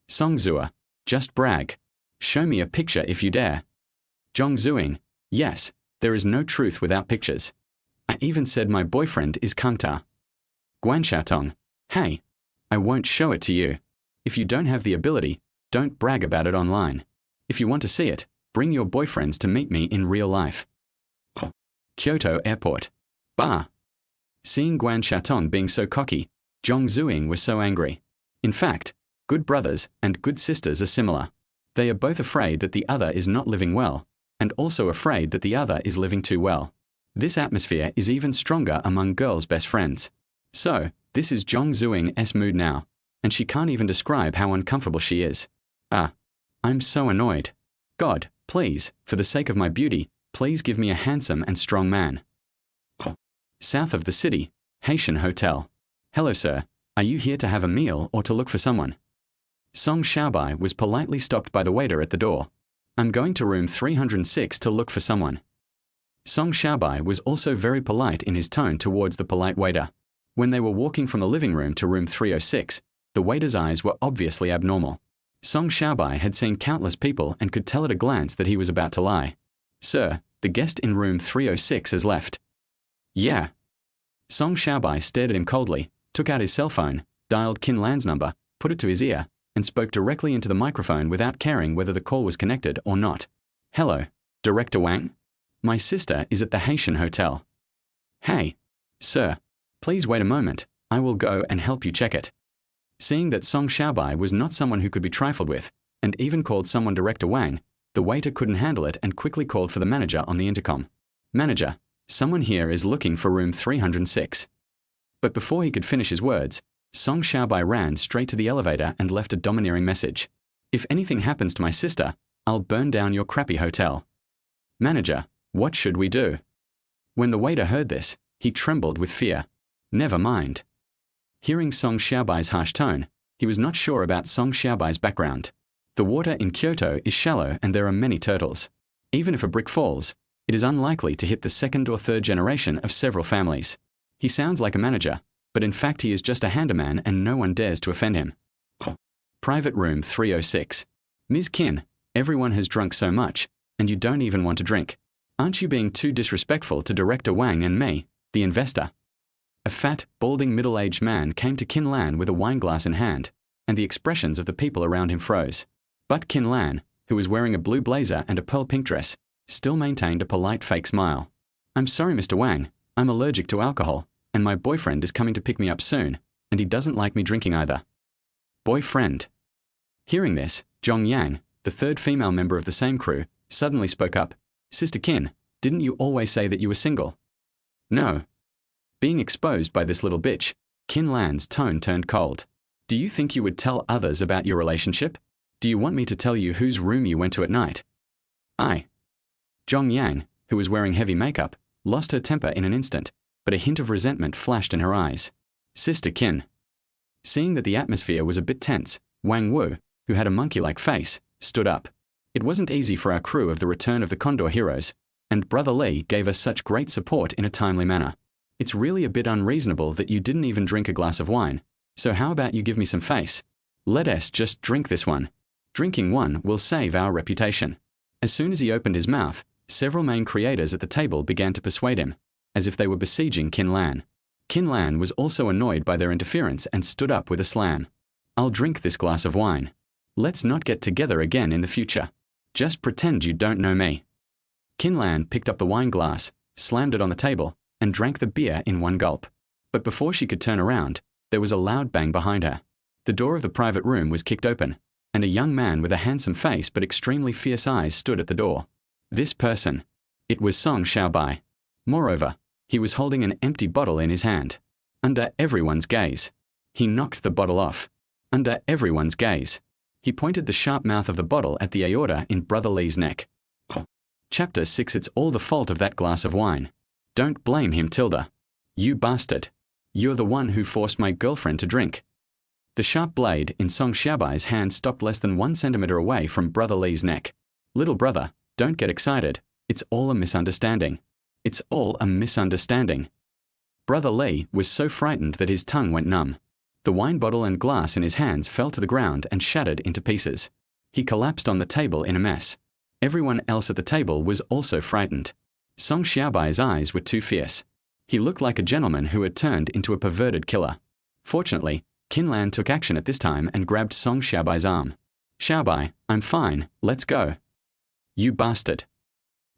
Song Zua, "Just brag. Show me a picture if you dare." Zhong Zuing, "Yes, there is no truth without pictures. I even said my boyfriend is Kangta." Guan Xiaotong, "Hey, I won't show it to you. If you don't have the ability, don't brag about it online. If you want to see it, bring your boyfriends to meet me in real life." Kyoto Airport. Bah. Seeing Guan Xiaotong being so cocky, Zhong Zuing was so angry. In fact, good brothers and good sisters are similar. They are both afraid that the other is not living well, and also afraid that the other is living too well. This atmosphere is even stronger among girls' best friends. So, this is Zhong Zuing's mood now, and she can't even describe how uncomfortable she is. I'm so annoyed. God, please, for the sake of my beauty, please give me a handsome and strong man. South of the city, Haitian Hotel. "Hello sir, are you here to have a meal or to look for someone?" Song Xiaobai was politely stopped by the waiter at the door. "I'm going to room 306 to look for someone." Song Xiaobai was also very polite in his tone towards the polite waiter. When they were walking from the living room to room 306, the waiter's eyes were obviously abnormal. Song Xiaobai had seen countless people and could tell at a glance that he was about to lie. "Sir, the guest in room 306 has left." "Yeah." Song Xiaobai stared at him coldly, took out his cell phone, dialed Qin Lan's number, put it to his ear, and spoke directly into the microphone without caring whether the call was connected or not. "Hello, Director Wang? My sister is at the Haitian Hotel." "Hey, sir, please wait a moment, I will go and help you check it." Seeing that Song Xiaobai was not someone who could be trifled with, and even called someone Director Wang, the waiter couldn't handle it and quickly called for the manager on the intercom. "Manager, someone here is looking for room 306. But before he could finish his words, Song Xiaobai ran straight to the elevator and left a domineering message. "If anything happens to my sister, I'll burn down your crappy hotel." "Manager, what should we do?" When the waiter heard this, He trembled with fear. Never mind. Hearing Song Xiaobai's harsh tone, he was not sure about Song Xiaobai's background. The water in Kyoto is shallow and there are many turtles. Even if a brick falls, it is unlikely to hit the second or third generation of several families. He sounds like a manager, but in fact he is just a handyman and no one dares to offend him. Private room 306. Ms. Qin, everyone has drunk so much, and you don't even want to drink. Aren't you being too disrespectful to Director Wang and me, the investor? A fat, balding middle-aged man came to Qin Lan with a wineglass in hand, and the expressions of the people around him froze. But Qin Lan, who was wearing a blue blazer and a pearl pink dress, still maintained a polite fake smile. I'm sorry, Mr. Wang, I'm allergic to alcohol, and my boyfriend is coming to pick me up soon, and he doesn't like me drinking either. Boyfriend. Hearing this, Zhong Yang, the third female member of the same crew, suddenly spoke up. Sister Qin, didn't you always say that you were single? No. Being exposed by this little bitch, Qin Lan's tone turned cold. Do you think you would tell others about your relationship? Do you want me to tell you whose room you went to at night? Zhong Yang, who was wearing heavy makeup, lost her temper in an instant, but a hint of resentment flashed in her eyes. Sister Qin. Seeing that the atmosphere was a bit tense, Wang Wu, who had a monkey-like face, stood up. It wasn't easy for our crew of the Return of the Condor heroes, and Brother Li gave us such great support in a timely manner. It's really a bit unreasonable that you didn't even drink a glass of wine, so how about you give me some face? Let us just drink this one. Drinking one will save our reputation. As soon as he opened his mouth, several main creators at the table began to persuade him, as if they were besieging Qin Lan. Qin Lan was also annoyed by their interference and stood up with a slam. I'll drink this glass of wine. Let's not get together again in the future. Just pretend you don't know me. Qin Lan picked up the wine glass, slammed it on the table, and drank the beer in one gulp. But before she could turn around, there was a loud bang behind her. The door of the private room was kicked open, and a young man with a handsome face but extremely fierce eyes stood at the door. This person. It was Song Xiaobai. Moreover, he was holding an empty bottle in his hand. Under everyone's gaze. He knocked the bottle off. Under everyone's gaze. He pointed the sharp mouth of the bottle at the aorta in Brother Li's neck. Chapter 6. It's all the fault of that glass of wine. Don't blame him, Tilda. You bastard. You're the one who forced my girlfriend to drink. The sharp blade in Song Xiaobai's hand stopped less than 1 centimeter away from Brother Li's neck. Little brother, don't get excited. It's all a misunderstanding. It's all a misunderstanding. Brother Li was so frightened that his tongue went numb. The wine bottle and glass in his hands fell to the ground and shattered into pieces. He collapsed on the table in a mess. Everyone else at the table was also frightened. Song Xiaobai's eyes were too fierce. He looked like a gentleman who had turned into a perverted killer. Fortunately, Qin Lan took action at this time and grabbed Song Xiaobai's arm. Xiaobai, I'm fine, let's go. You bastard.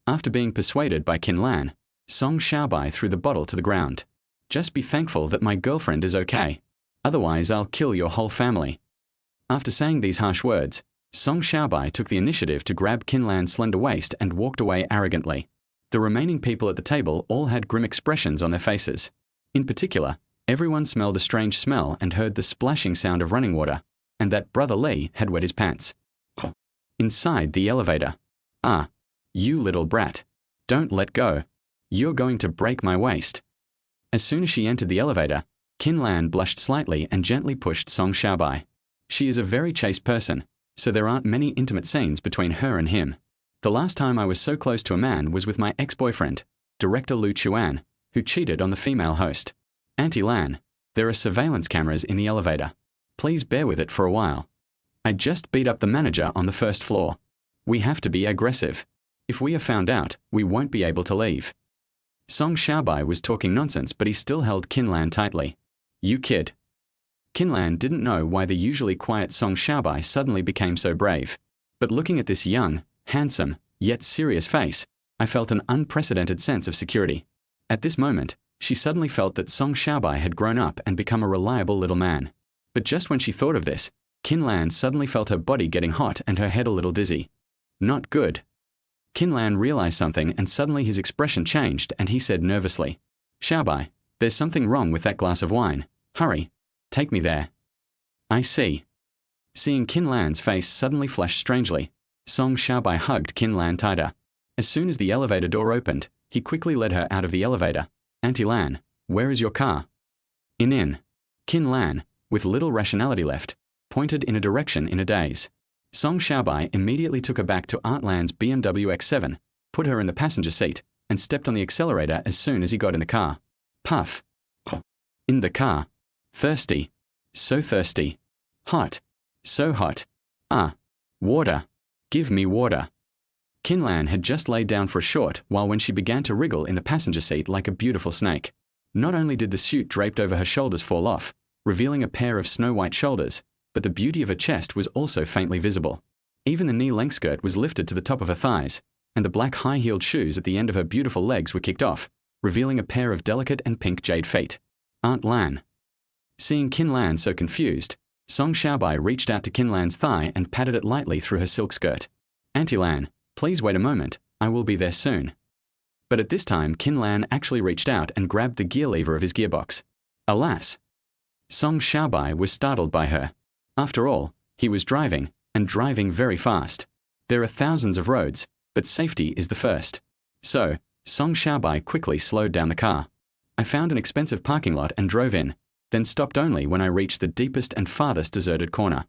After being persuaded by Qin Lan, Song Xiaobai threw the bottle to the ground. Just be thankful that my girlfriend is okay. Otherwise I'll kill your whole family. After saying these harsh words, Song Xiaobai took the initiative to grab Qin Lan's slender waist and walked away arrogantly. The remaining people at the table all had grim expressions on their faces. In particular, everyone smelled a strange smell and heard the splashing sound of running water, and that Brother Li had wet his pants. Inside the elevator. Ah, you little brat. Don't let go. You're going to break my waist. As soon as she entered the elevator, Qin Lan blushed slightly and gently pushed Song Xiaobai. She is a very chaste person, so there aren't many intimate scenes between her and him. The last time I was so close to a man was with my ex-boyfriend, Director Lu Chuan, who cheated on the female host. Auntie Lan, there are surveillance cameras in the elevator. Please bear with it for a while. I just beat up the manager on the first floor. We have to be aggressive. If we are found out, we won't be able to leave. Song Xiaobai was talking nonsense, but he still held Qin Lan tightly. You kid. Qin Lan didn't know why the usually quiet Song Xiaobai suddenly became so brave. But looking at this young, handsome, yet serious face, I felt an unprecedented sense of security. At this moment, she suddenly felt that Song Xiaobai had grown up and become a reliable little man. But just when she thought of this, Qin Lan suddenly felt her body getting hot and her head a little dizzy. Not good. Qin Lan realized something and suddenly his expression changed and he said nervously, Xiaobai, there's something wrong with that glass of wine. Hurry. Take me there. I see. Seeing Qin Lan's face suddenly flash strangely, Song Xiaobai hugged Qin Lan tighter. As soon as the elevator door opened, he quickly led her out of the elevator, Auntie Lan, where is your car? In. Kin Lan, with little rationality left, pointed in a direction in a daze. Song Xiaobai immediately took her back to Aunt Lan's BMW X7, put her in the passenger seat, and stepped on the accelerator as soon as he got in the car. Puff. In the car. Thirsty. So thirsty. Hot. So hot. Water. Give me water. Kin Lan had just laid down for a short while when she began to wriggle in the passenger seat like a beautiful snake. Not only did the suit draped over her shoulders fall off, revealing a pair of snow-white shoulders, but the beauty of her chest was also faintly visible. Even the knee-length skirt was lifted to the top of her thighs, and the black high-heeled shoes at the end of her beautiful legs were kicked off, revealing a pair of delicate and pink jade feet. Aunt Lan. Seeing Kin Lan so confused, Song Xiaobai reached out to Kin Lan's thigh and patted it lightly through her silk skirt. Auntie Lan, please wait a moment, I will be there soon. But at this time, Kin Lan actually reached out and grabbed the gear lever of his gearbox. Alas! Song Xiaobai was startled by her. After all, he was driving, and driving very fast. There are thousands of roads, but safety is the first. So, Song Xiaobai quickly slowed down the car. I found an expensive parking lot and drove in, then stopped only when I reached the deepest and farthest deserted corner.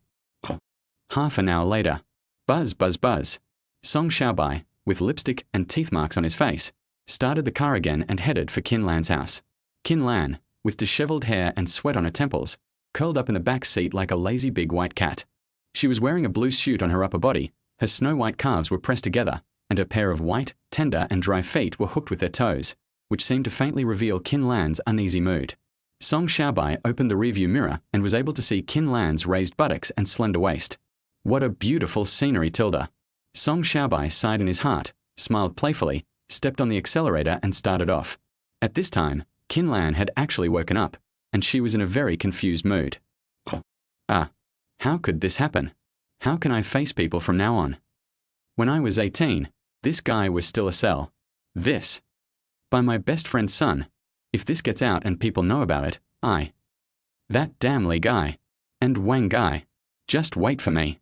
Half an hour later. Buzz, buzz, buzz. Song Xiaobai, with lipstick and teeth marks on his face, started the car again and headed for Kin Lan's house. Kin Lan, with disheveled hair and sweat on her temples, curled up in the back seat like a lazy big white cat. She was wearing a blue suit on her upper body, her snow-white calves were pressed together, and her pair of white, tender and dry feet were hooked with their toes, which seemed to faintly reveal Kin Lan's uneasy mood. Song Xiaobai opened the rearview mirror and was able to see Kin Lan's raised buttocks and slender waist. What a beautiful scenery, Tilda. Song Xiaobai sighed in his heart, smiled playfully, stepped on the accelerator and started off. At this time, Kin Lan had actually woken up, and she was in a very confused mood. How could this happen? How can I face people from now on? When I was 18, this guy was still a cell. This. By my best friend's son. If this gets out and people know about it, that damn Li guy. And Wang guy. Just wait for me.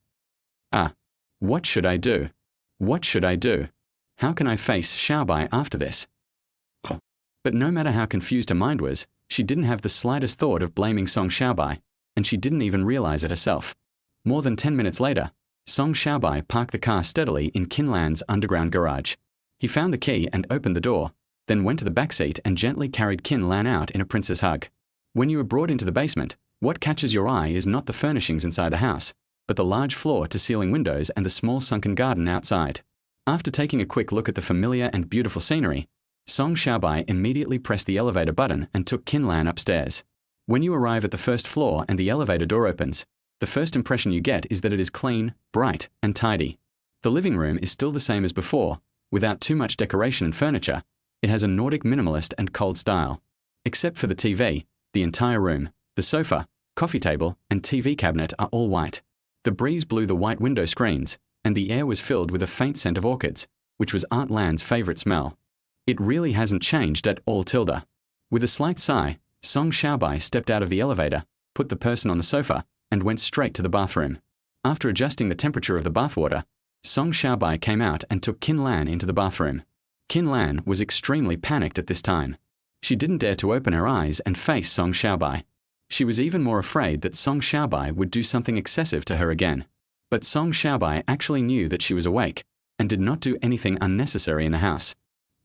What should I do? What should I do? How can I face Xiaobai after this? But no matter how confused her mind was, she didn't have the slightest thought of blaming Song Xiaobai, and she didn't even realize it herself. More than 10 minutes later, Song Xiaobai parked the car steadily in Kin Lan's underground garage. He found the key and opened the door, then went to the back seat and gently carried Kin Lan out in a princess hug. When you are brought into the basement, what catches your eye is not the furnishings inside the house, but the large floor-to-ceiling windows and the small sunken garden outside. After taking a quick look at the familiar and beautiful scenery, Song Xiaobai immediately pressed the elevator button and took Kin Lan upstairs. When you arrive at the first floor and the elevator door opens, the first impression you get is that it is clean, bright, and tidy. The living room is still the same as before, without too much decoration and furniture. It has a Nordic minimalist and cold style. Except for the TV, the entire room, the sofa, coffee table, and TV cabinet are all white. The breeze blew the white window screens, and the air was filled with a faint scent of orchids, which was Aunt Lan's favorite smell. It really hasn't changed at all, Tilda. With a slight sigh, Song Xiaobai stepped out of the elevator, put the person on the sofa, and went straight to the bathroom. After adjusting the temperature of the bathwater, Song Xiaobai came out and took Kin Lan into the bathroom. Kin Lan was extremely panicked at this time. She didn't dare to open her eyes and face Song Xiaobai. She was even more afraid that Song Xiaobai would do something excessive to her again. But Song Xiaobai actually knew that she was awake, and did not do anything unnecessary in the house.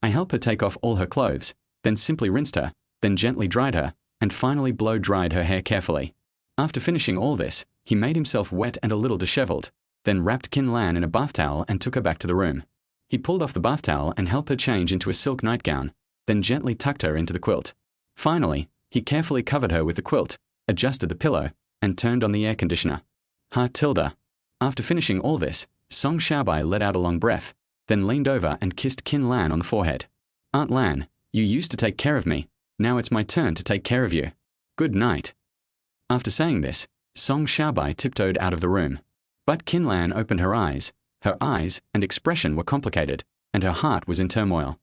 I helped her take off all her clothes, then simply rinsed her, then gently dried her, and finally blow-dried her hair carefully. After finishing all this, he made himself wet and a little disheveled, then wrapped Kin Lan in a bath towel and took her back to the room. He pulled off the bath towel and helped her change into a silk nightgown, then gently tucked her into the quilt. Finally, he carefully covered her with the quilt, adjusted the pillow, and turned on the air conditioner. Tilda. After finishing all this, Song Xiaobai let out a long breath, then leaned over and kissed Kin Lan on the forehead. Aunt Lan, you used to take care of me. Now it's my turn to take care of you. Good night. After saying this, Song Xiaobai tiptoed out of the room. But Kin Lan opened her eyes. Her eyes and expression were complicated, and her heart was in turmoil.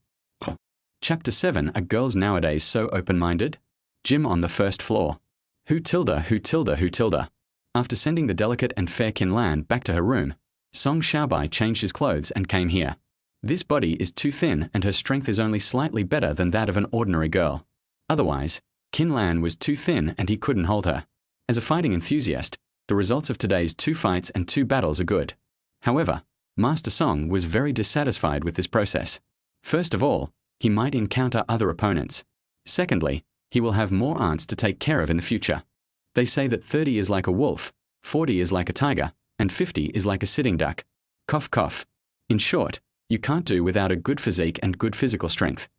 Chapter 7. Are girls nowadays so open-minded? Gym on the first floor. Who Tilda, who Tilda, who Tilda. After sending the delicate and fair Kin Lan back to her room, Song Xiaobai changed his clothes and came here. This body is too thin and her strength is only slightly better than that of an ordinary girl. Otherwise, Qin Lan was too thin and he couldn't hold her. As a fighting enthusiast, the results of today's 2 fights and 2 battles are good. However, Master Song was very dissatisfied with this process. First of all, he might encounter other opponents. Secondly, he will have more aunts to take care of in the future. They say that 30 is like a wolf, 40 is like a tiger, and 50 is like a sitting duck. Cough cough. In short, you can't do without a good physique and good physical strength.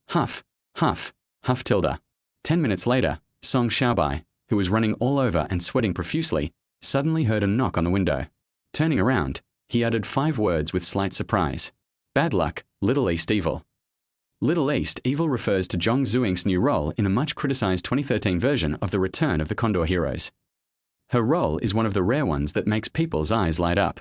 Huff, huff, huff tilde. 10 minutes later, Song Xiaobai, who was running all over and sweating profusely, suddenly heard a knock on the window. Turning around, he uttered 5 words with slight surprise. Bad luck, Little East Evil. Little East Evil refers to Zhong Zuing's new role in a much criticized 2013 version of The Return of the Condor Heroes. Her role is one of the rare ones that makes people's eyes light up.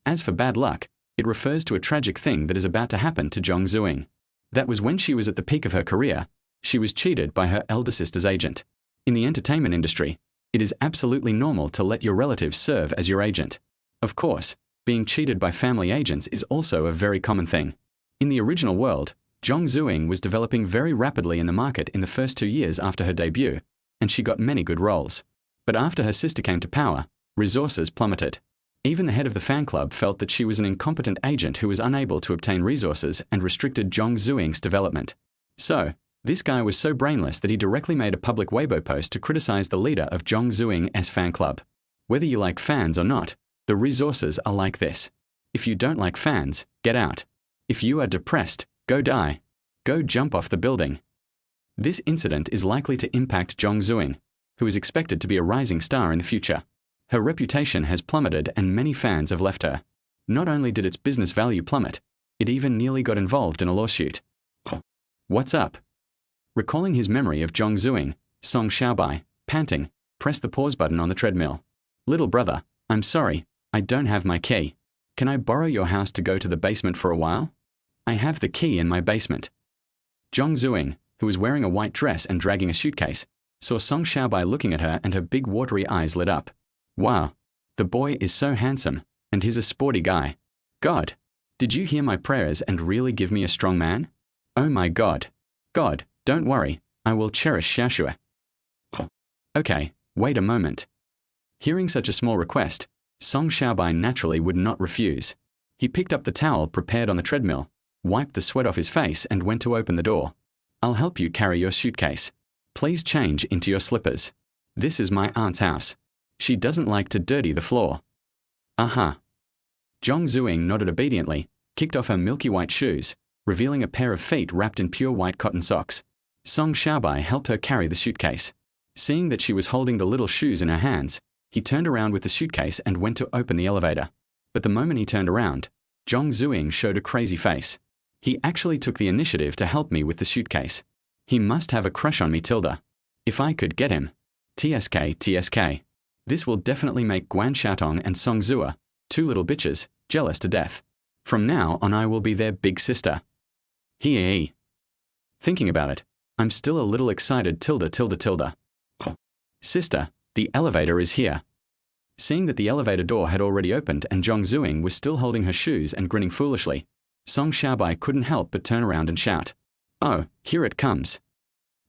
As for bad luck, it refers to a tragic thing that is about to happen to Zhong Zuing. That was when she was at the peak of her career, she was cheated by her elder sister's agent. In the entertainment industry, it is absolutely normal to let your relatives serve as your agent. Of course, being cheated by family agents is also a very common thing. In the original world, Zhong Zuing was developing very rapidly in the market in the first 2 years after her debut, and she got many good roles. But after her sister came to power, resources plummeted. Even the head of the fan club felt that she was an incompetent agent who was unable to obtain resources and restricted Zhong Zuing's development. So, this guy was so brainless that he directly made a public Weibo post to criticize the leader of Zhong Zuing's fan club. Whether you like fans or not, the resources are like this. If you don't like fans, get out. If you are depressed, go die. Go jump off the building. This incident is likely to impact Zhong Zuing, who is expected to be a rising star in the future. Her reputation has plummeted and many fans have left her. Not only did its business value plummet, it even nearly got involved in a lawsuit. What's up? Recalling his memory of Zhong Zuing, Song Xiaobai, panting, pressed the pause button on the treadmill. Little brother, I'm sorry, I don't have my key. Can I borrow your house to go to the basement for a while? I have the key in my basement. Zhong Zuing, who was wearing a white dress and dragging a suitcase, saw Song Xiaobai looking at her and her big watery eyes lit up. Wow, the boy is so handsome, and he's a sporty guy. God, did you hear my prayers and really give me a strong man? Oh my God. God, don't worry, I will cherish Xiaoxue. Okay, wait a moment. Hearing such a small request, Song Xiaobai naturally would not refuse. He picked up the towel prepared on the treadmill, wiped the sweat off his face and went to open the door. I'll help you carry your suitcase. Please change into your slippers. This is my aunt's house. She doesn't like to dirty the floor. Aha. Zhong Zuing nodded obediently, kicked off her milky white shoes, revealing a pair of feet wrapped in pure white cotton socks. Song Xiaobai helped her carry the suitcase. Seeing that she was holding the little shoes in her hands, he turned around with the suitcase and went to open the elevator. But the moment he turned around, Zhong Zuing showed a crazy face. He actually took the initiative to help me with the suitcase. He must have a crush on me tilde. If I could get him. TSK, TSK. This will definitely make Guan Xiaotong and Song Zua, 2 little bitches, jealous to death. From now on I will be their big sister. Hee. Thinking about it, I'm still a little excited tilde. Sister, the elevator is here. Seeing that the elevator door had already opened and Zhong Zuing was still holding her shoes and grinning foolishly, Song Xiaobai couldn't help but turn around and shout. Oh, here it comes.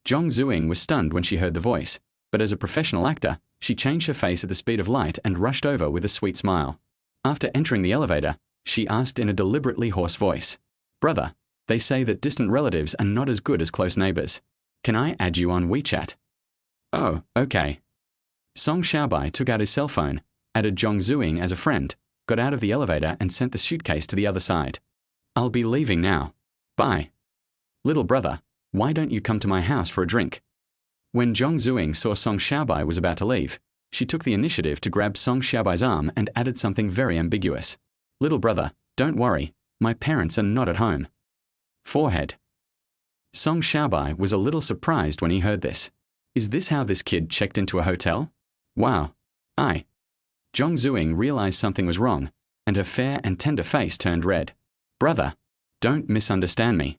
Zhong Zuing was stunned when she heard the voice, but as a professional actor, she changed her face at the speed of light and rushed over with a sweet smile. After entering the elevator, she asked in a deliberately hoarse voice, Brother, they say that distant relatives are not as good as close neighbors. Can I add you on WeChat? Oh, okay. Song Xiaobai took out his cell phone, added Zhong Zuing as a friend, got out of the elevator and sent the suitcase to the other side. I'll be leaving now. Bye. Little brother, why don't you come to my house for a drink? When Zhong Zuing saw Song Xiaobai was about to leave, she took the initiative to grab Song Xiaobai's arm and added something very ambiguous. Little brother, don't worry, my parents are not at home. Forehead. Song Xiaobai was a little surprised when he heard this. Is this how this kid checked into a hotel? Wow. Zhong Zuing realized something was wrong, and her fair and tender face turned red. Brother, don't misunderstand me.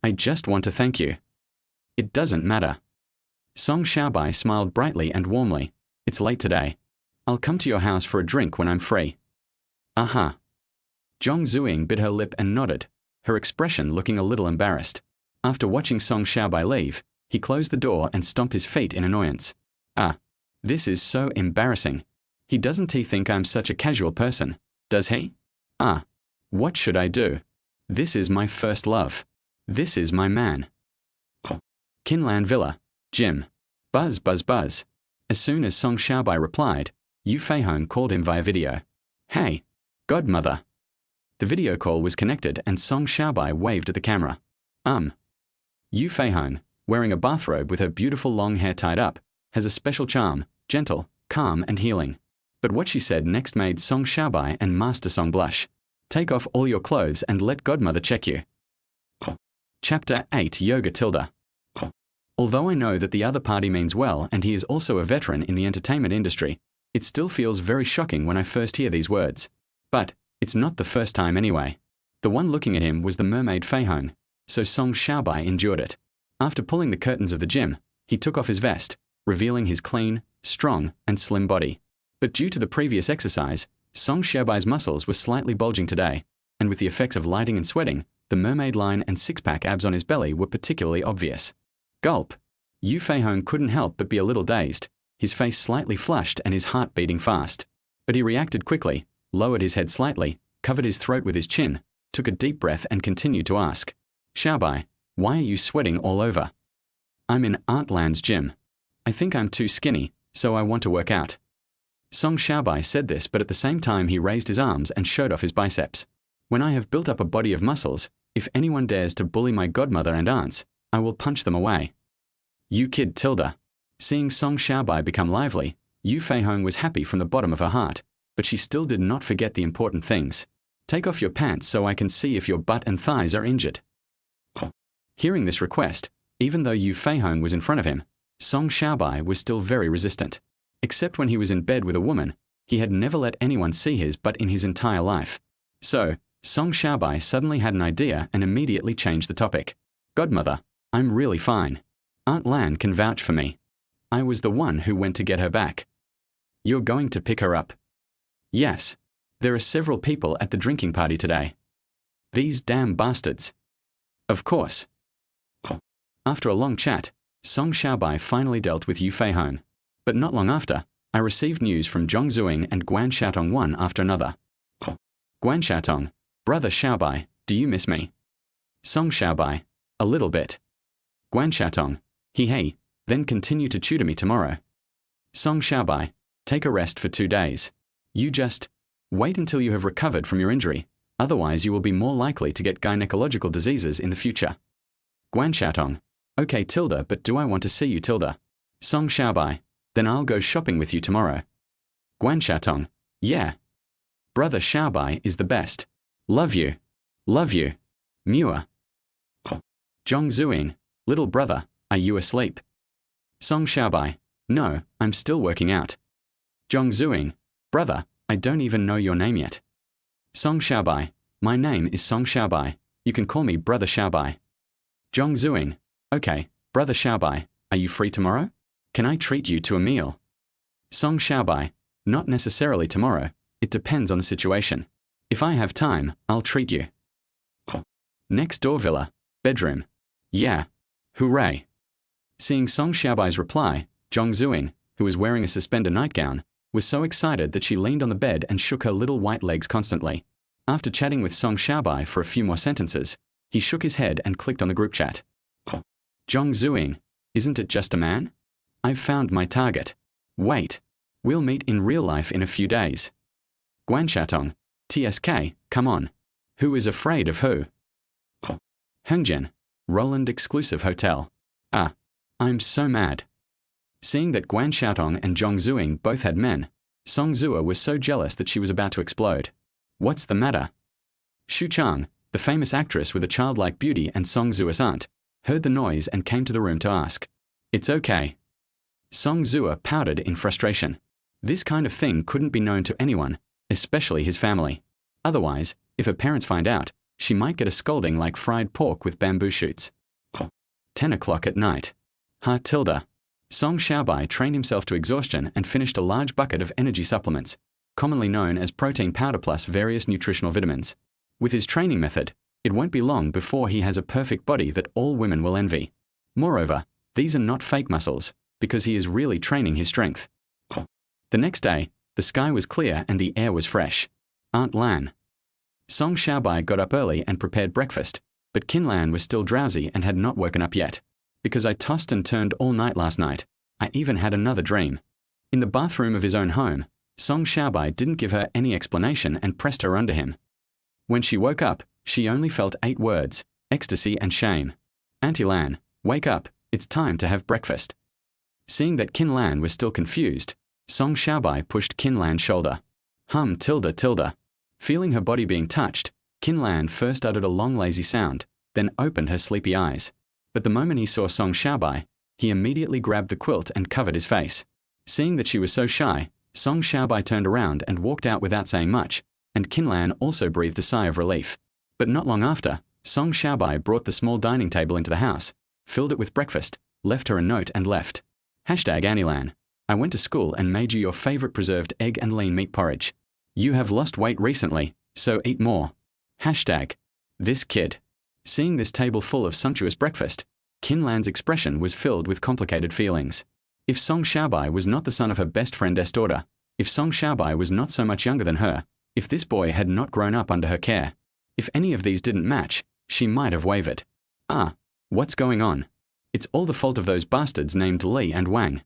I just want to thank you. It doesn't matter. Song Xiaobai smiled brightly and warmly. It's late today. I'll come to your house for a drink when I'm free. Aha. Zhong Zuing bit her lip and nodded, her expression looking a little embarrassed. After watching Song Xiaobai leave, He closed the door and stomped his feet in annoyance. Ah, this is so embarrassing. Doesn't he think I'm such a casual person, does he? Ah, what should I do? This is my first love. This is my man. Kinlan Villa, Jim. Buzz, buzz, buzz. As soon as Song Xiaobai replied, Yu Feihong called him via video. Hey, godmother. The video call was connected and Song Xiaobai waved at the camera. Yu Feihong, wearing a bathrobe with her beautiful long hair tied up, has a special charm, gentle, calm and healing. But what she said next made Song Xiaobai and Master Song blush. Take off all your clothes and let godmother check you. Chapter 8 Yoga Tilda. Although I know that the other party means well and he is also a veteran in the entertainment industry, it still feels very shocking when I first hear these words. But it's not the first time anyway. The one looking at him was the mermaid Feihong, so Song Xiaobai endured it. After pulling the curtains of the gym, he took off his vest, revealing his clean, strong, and slim body. But due to the previous exercise, Song Xiaobai's muscles were slightly bulging today, and with the effects of lighting and sweating, the mermaid line and six-pack abs on his belly were particularly obvious. Gulp. Yu Feihong couldn't help but be a little dazed, his face slightly flushed and his heart beating fast. But he reacted quickly, lowered his head slightly, covered his throat with his chin, took a deep breath and continued to ask, Xiaobai, why are you sweating all over? I'm in Aunt Lan's gym. I think I'm too skinny, so I want to work out. Song Xiaobai said this, but at the same time he raised his arms and showed off his biceps. When I have built up a body of muscles, if anyone dares to bully my godmother and aunts, I will punch them away. You kid Tilda. Seeing Song Xiaobai become lively, Yu Feihong was happy from the bottom of her heart, but she still did not forget the important things. Take off your pants so I can see if your butt and thighs are injured. Hearing this request, even though Yu Feihong was in front of him, Song Xiaobai was still very resistant. Except when he was in bed with a woman, he had never let anyone see his butt in his entire life. So, Song Xiaobai suddenly had an idea and immediately changed the topic. Godmother, I'm really fine. Aunt Lan can vouch for me. I was the one who went to get her back. You're going to pick her up? Yes. There are several people at the drinking party today. These damn bastards. Of course. After a long chat, Song Xiaobai finally dealt with Yu Feihong. But not long after, I received news from Zhong Zuing and Guan Xiaotong one after another. Guan Xiaotong, brother Xiaobai, do you miss me? Song Xiaobai, a little bit. Guan Xiaotong, hey, then continue to tutor me tomorrow. Song Xiaobai, take a rest for 2 days. You just wait until you have recovered from your injury, otherwise you will be more likely to get gynecological diseases in the future. Guan Xiaotong, okay Tilda, but do I want to see you Tilda? Song Xiaobai, then I'll go shopping with you tomorrow. Guan Xiaotong, yeah. Brother Xiaobai is the best. Love you. Love you. Mua. Zhong Zuing, little brother, are you asleep? Song Xiaobai, no, I'm still working out. Zhong Zuing, brother, I don't even know your name yet. Song Xiaobai, my name is Song Xiaobai. You can call me brother Xiaobai. Zhong Zuing, okay, brother Xiaobai, are you free tomorrow? Can I treat you to a meal? Song Xiaobai, not necessarily tomorrow, it depends on the situation. If I have time, I'll treat you. Next door villa, bedroom. Yeah. Hooray. Seeing Song Xiaobai's reply, Zhong Zuing, who was wearing a suspender nightgown, was so excited that she leaned on the bed and shook her little white legs constantly. After chatting with Song Xiaobai for a few more sentences, he shook his head and clicked on the group chat. Zhong Zuing, isn't it just a man? I've found my target. Wait. We'll meet in real life in a few days. Guan Xiaotong, TSK, come on. Who is afraid of who? Hengjian, Roland Exclusive Hotel. Ah, I'm so mad. Seeing that Guan Xiaotong and Zhong Zuing both had men, Song Zua was so jealous that she was about to explode. What's the matter? Xu Chang, the famous actress with a childlike beauty and Song Zua's aunt, heard the noise and came to the room to ask. It's okay. Song Zua pouted in frustration. This kind of thing couldn't be known to anyone, especially his family. Otherwise, if her parents find out, she might get a scolding like fried pork with bamboo shoots. 10 o'clock at night. Ha Tilda. Song Xiaobai trained himself to exhaustion and finished a large bucket of energy supplements, commonly known as protein powder plus various nutritional vitamins. With his training method, it won't be long before he has a perfect body that all women will envy. Moreover, These are not fake muscles, because he is really training his strength. The next day, the sky was clear and the air was fresh. Aunt Lan. Song Xiaobai got up early and prepared breakfast, but Qin Lan was still drowsy and had not woken up yet. Because I tossed and turned all night last night, I even had another dream. In the bathroom of his own home, Song Xiaobai didn't give her any explanation and pressed her under him. When she woke up, she only felt 8 words: ecstasy and shame. Auntie Lan, wake up, it's time to have breakfast. Seeing that Qin Lan was still confused, Song Xiaobai pushed Qin Lan's shoulder. Tilda. Feeling her body being touched, Qin Lan first uttered a long lazy sound, then opened her sleepy eyes. But the moment he saw Song Xiaobai, he immediately grabbed the quilt and covered his face. Seeing that she was so shy, Song Xiaobai turned around and walked out without saying much, and Qin Lan also breathed a sigh of relief. But not long after, Song Xiaobai brought the small dining table into the house, filled it with breakfast, left her a note and left. Annie Lan, I went to school and made you your favorite preserved egg and lean meat porridge. You have lost weight recently, so eat more. This kid. Seeing this table full of sumptuous breakfast, Qin Lan's expression was filled with complicated feelings. If Song Xiaobai was not the son of her best friend's daughter, if Song Xiaobai was not so much younger than her, if this boy had not grown up under her care, if any of these didn't match, she might have wavered. What's going on? It's all the fault of those bastards named Li and Wang.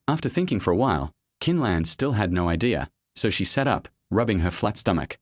After thinking for a while, Qin Lan still had no idea, so she sat up, rubbing her flat stomach.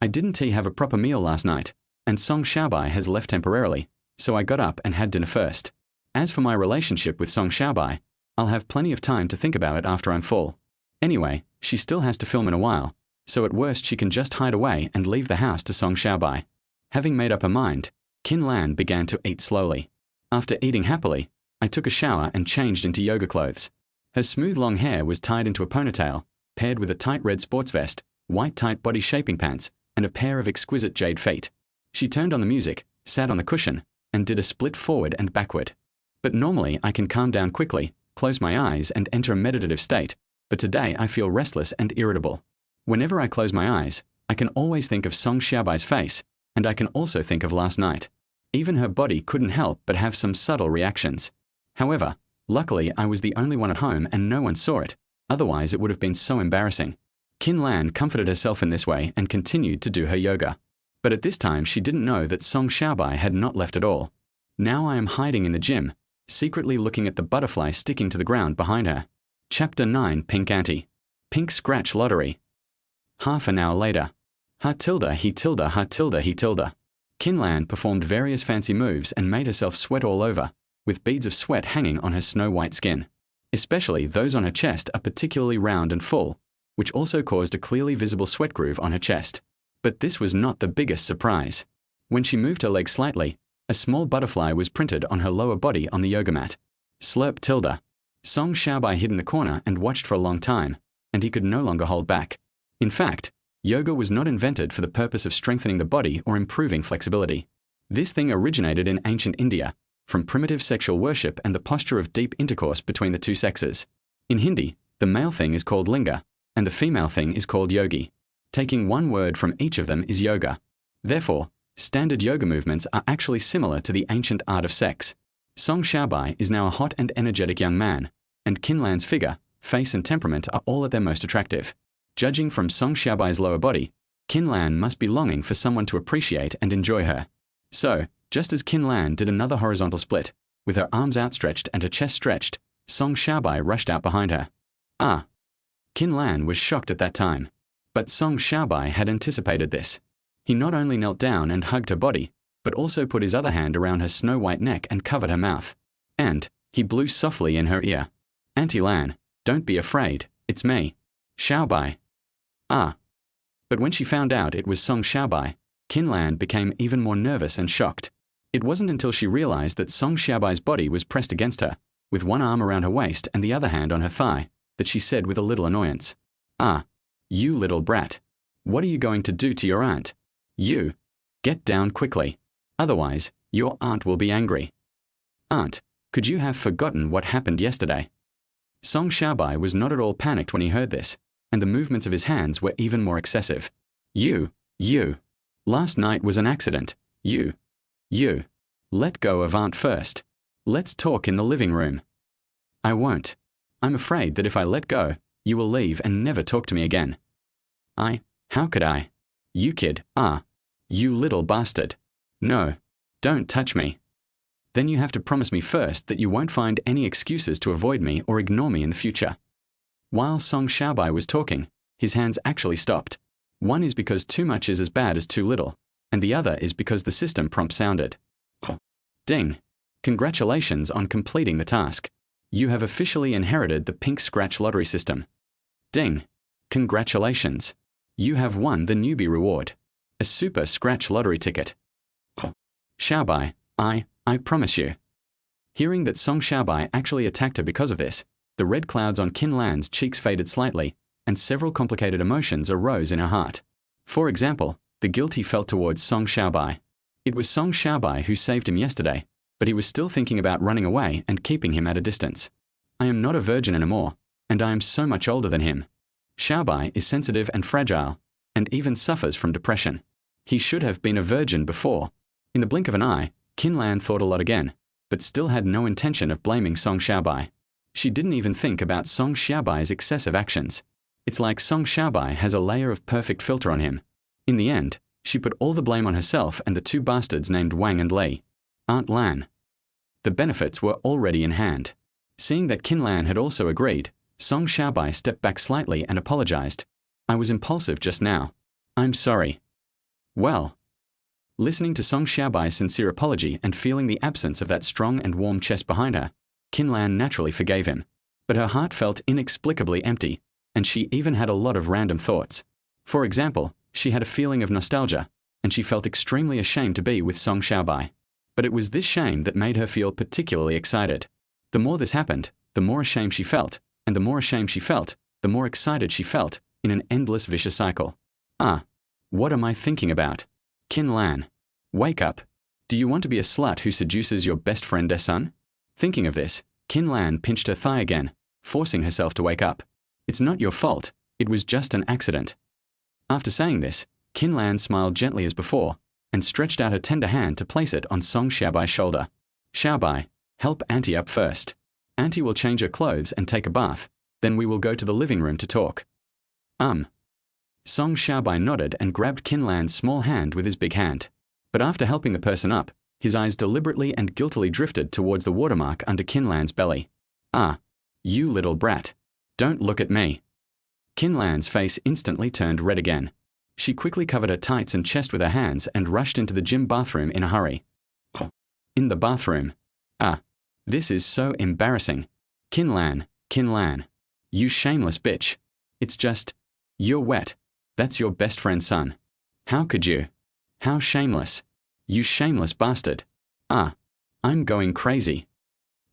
I didn't have a proper meal last night, and Song Xiaobai has left temporarily, so I got up and had dinner first. As for my relationship with Song Xiaobai, I'll have plenty of time to think about it after I'm full. Anyway, she still has to film in a while, so at worst she can just hide away and leave the house to Song Xiaobai. Having made up her mind, Qin Lan began to eat slowly. After eating happily, I took a shower and changed into yoga clothes. Her smooth long hair was tied into a ponytail, paired with a tight red sports vest, white tight body shaping pants, and a pair of exquisite jade feet. She turned on the music, sat on the cushion, and did a split forward and backward. But normally I can calm down quickly, close my eyes and enter a meditative state, but today I feel restless and irritable. Whenever I close my eyes, I can always think of Song Xiaobai's face, and I can also think of last night. Even her body couldn't help but have some subtle reactions. However, luckily I was the only one at home and no one saw it, otherwise it would have been so embarrassing. Qin Lan comforted herself in this way and continued to do her yoga. But at this time she didn't know that Song Xiaobai had not left at all. Now I am hiding in the gym, secretly looking at the butterfly sticking to the ground behind her. Chapter 9 Pink Ante. Pink Scratch Lottery. Half an hour later. Ha tilde he tilde ha tilde he tilde. Qin Lan performed various fancy moves and made herself sweat all over, with beads of sweat hanging on her snow-white skin. Especially those on her chest are particularly round and full, which also caused a clearly visible sweat groove on her chest. But this was not the biggest surprise. When she moved her leg slightly, a small butterfly was printed on her lower body on the yoga mat. Slurp tilde. Song Xiaobai hid in the corner and watched for a long time, and he could no longer hold back. In fact, yoga was not invented for the purpose of strengthening the body or improving flexibility. This thing originated in ancient India, from primitive sexual worship and the posture of deep intercourse between the two sexes. In Hindi, the male thing is called linga, and the female thing is called yogi. Taking one word from each of them is yoga. Therefore, standard yoga movements are actually similar to the ancient art of sex. Song Xiaobai is now a hot and energetic young man, and Qin Lan's figure, face and temperament are all at their most attractive. Judging from Song Xiaobai's lower body, Qin Lan must be longing for someone to appreciate and enjoy her. So, just as Qin Lan did another horizontal split, with her arms outstretched and her chest stretched, Song Xiaobai rushed out behind her. Qin Lan was shocked at that time. But Song Xiaobai had anticipated this. He not only knelt down and hugged her body, but also put his other hand around her snow-white neck and covered her mouth. And he blew softly in her ear. Auntie Lan, don't be afraid, it's me. Xiaobai. But when she found out it was Song Xiaobai, Qin Lan became even more nervous and shocked. It wasn't until she realized that Song Xiaobai's body was pressed against her, with one arm around her waist and the other hand on her thigh, that she said with a little annoyance, You little brat. What are you going to do to your aunt? You. Get down quickly. Otherwise, your aunt will be angry. Aunt, could you have forgotten what happened yesterday? Song Xiaobai was not at all panicked when he heard this, and the movements of his hands were even more excessive. You. Last night was an accident. You. Let go of aunt first. Let's talk in the living room. I won't. I'm afraid that if I let go, you will leave and never talk to me again. How could I? You kid, you little bastard. No, don't touch me. Then you have to promise me first that you won't find any excuses to avoid me or ignore me in the future. While Song Xiaobai was talking, his hands actually stopped. One is because too much is as bad as too little, and the other is because the system prompt sounded. Ding. Congratulations on completing the task. You have officially inherited the pink scratch lottery system. Ding. Congratulations. You have won the newbie reward. A super scratch lottery ticket. Xiaobai, I promise you. Hearing that Song Xiaobai actually attacked her because of this, the red clouds on Qin Lan's cheeks faded slightly, and several complicated emotions arose in her heart. For example, the guilt he felt towards Song Xiaobai. It was Song Xiaobai who saved him yesterday, but he was still thinking about running away and keeping him at a distance. I am not a virgin anymore, and I am so much older than him. Xiaobai is sensitive and fragile, and even suffers from depression. He should have been a virgin before. In the blink of an eye, Qin Lan thought a lot again, but still had no intention of blaming Song Xiaobai. She didn't even think about Song Xiaobai's excessive actions. It's like Song Xiaobai has a layer of perfect filter on him. In the end, she put all the blame on herself and the two bastards named Wang and Li. Aunt Lan. The benefits were already in hand. Seeing that Qin Lan had also agreed, Song Xiaobai stepped back slightly and apologized. I was impulsive just now. I'm sorry. Well. Listening to Song Xiaobai's sincere apology and feeling the absence of that strong and warm chest behind her, Qin Lan naturally forgave him. But her heart felt inexplicably empty, and she even had a lot of random thoughts. For example, she had a feeling of nostalgia, and she felt extremely ashamed to be with Song Xiaobai. But it was this shame that made her feel particularly excited. The more this happened, the more ashamed she felt, and the more ashamed she felt, the more excited she felt, in an endless vicious cycle. What am I thinking about? Qin Lan. Wake up. Do you want to be a slut who seduces your best friend son? Thinking of this, Qin Lan pinched her thigh again, forcing herself to wake up. It's not your fault, it was just an accident. After saying this, Qin Lan smiled gently as before, and stretched out her tender hand to place it on Song Xiaobai's shoulder. Xiaobai, help Auntie up first. Auntie will change her clothes and take a bath, then we will go to the living room to talk. Song Xiaobai nodded and grabbed Qin Lan's small hand with his big hand. But after helping the person up, his eyes deliberately and guiltily drifted towards the watermark under Qin Lan's belly. You little brat. Don't look at me. Qin Lan's face instantly turned red again. She quickly covered her tights and chest with her hands and rushed into the gym bathroom in a hurry. In the bathroom. This is so embarrassing. Qin Lan. You shameless bitch. It's just, you're wet. That's your best friend's son. How could you? How shameless. You shameless bastard. I'm going crazy.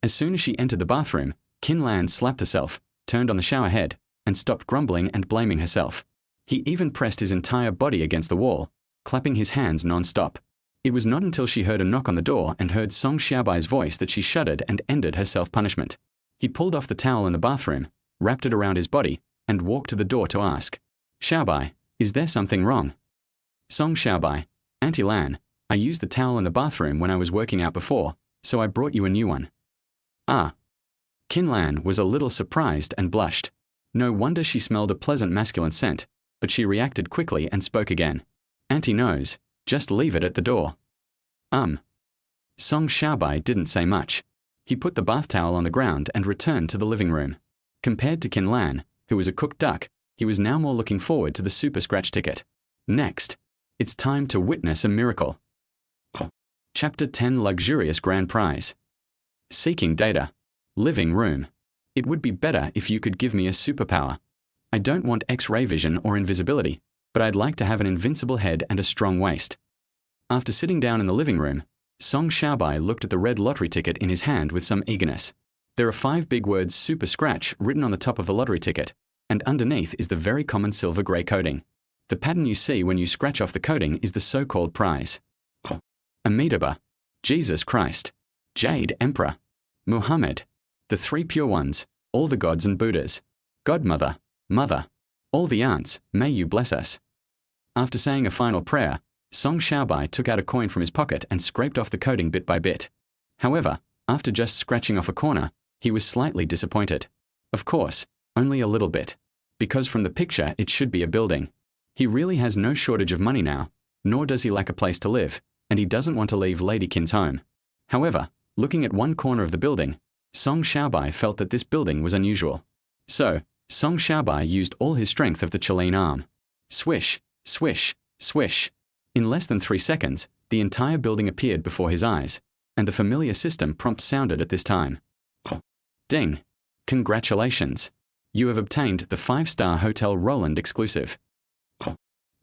As soon as she entered the bathroom, Qin Lan slapped herself, turned on the shower head, and stopped grumbling and blaming herself. He even pressed his entire body against the wall, clapping his hands non-stop. It was not until she heard a knock on the door and heard Song Xiaobai's voice that she shuddered and ended her self-punishment. He pulled off the towel in the bathroom, wrapped it around his body, and walked to the door to ask, Xiaobai, is there something wrong? Song Xiaobai, Auntie Lan, I used the towel in the bathroom when I was working out before, so I brought you a new one. Qin Lan was a little surprised and blushed. No wonder she smelled a pleasant masculine scent, but she reacted quickly and spoke again. Auntie knows, just leave it at the door. Song Xiaobai didn't say much. He put the bath towel on the ground and returned to the living room. Compared to Qin Lan, who was a cooked duck, he was now more looking forward to the super scratch ticket. Next, it's time to witness a miracle. Chapter 10 Luxurious Grand Prize. Seeking data. Living room. It would be better if you could give me a superpower. I don't want X-ray vision or invisibility, but I'd like to have an invincible head and a strong waist. After sitting down in the living room, Song Xiaobai looked at the red lottery ticket in his hand with some eagerness. There are 5 big words Super Scratch written on the top of the lottery ticket, and underneath is the very common silver grey coating. The pattern you see when you scratch off the coating is the so-called prize. Amitabha, Jesus Christ, Jade Emperor, Muhammad, the 3 pure ones, all the gods and Buddhas, Godmother, Mother, all the aunts, may you bless us. After saying a final prayer, Song Xiaobai took out a coin from his pocket and scraped off the coating bit by bit. However, After just scratching off a corner, he was slightly disappointed. Of course, only a little bit. Because from the picture it should be a building. He really has no shortage of money now, nor does he lack a place to live, and he doesn't want to leave Lady Qin's home. However, looking at one corner of the building, Song Xiaobai felt that this building was unusual. So, Song Xiaobai used all his strength of the Chilean arm. Swish, swish, swish. In less than 3 seconds, the entire building appeared before his eyes, and the familiar system prompt sounded at this time. Ding! Congratulations! You have obtained the 5-star Hotel Roland exclusive.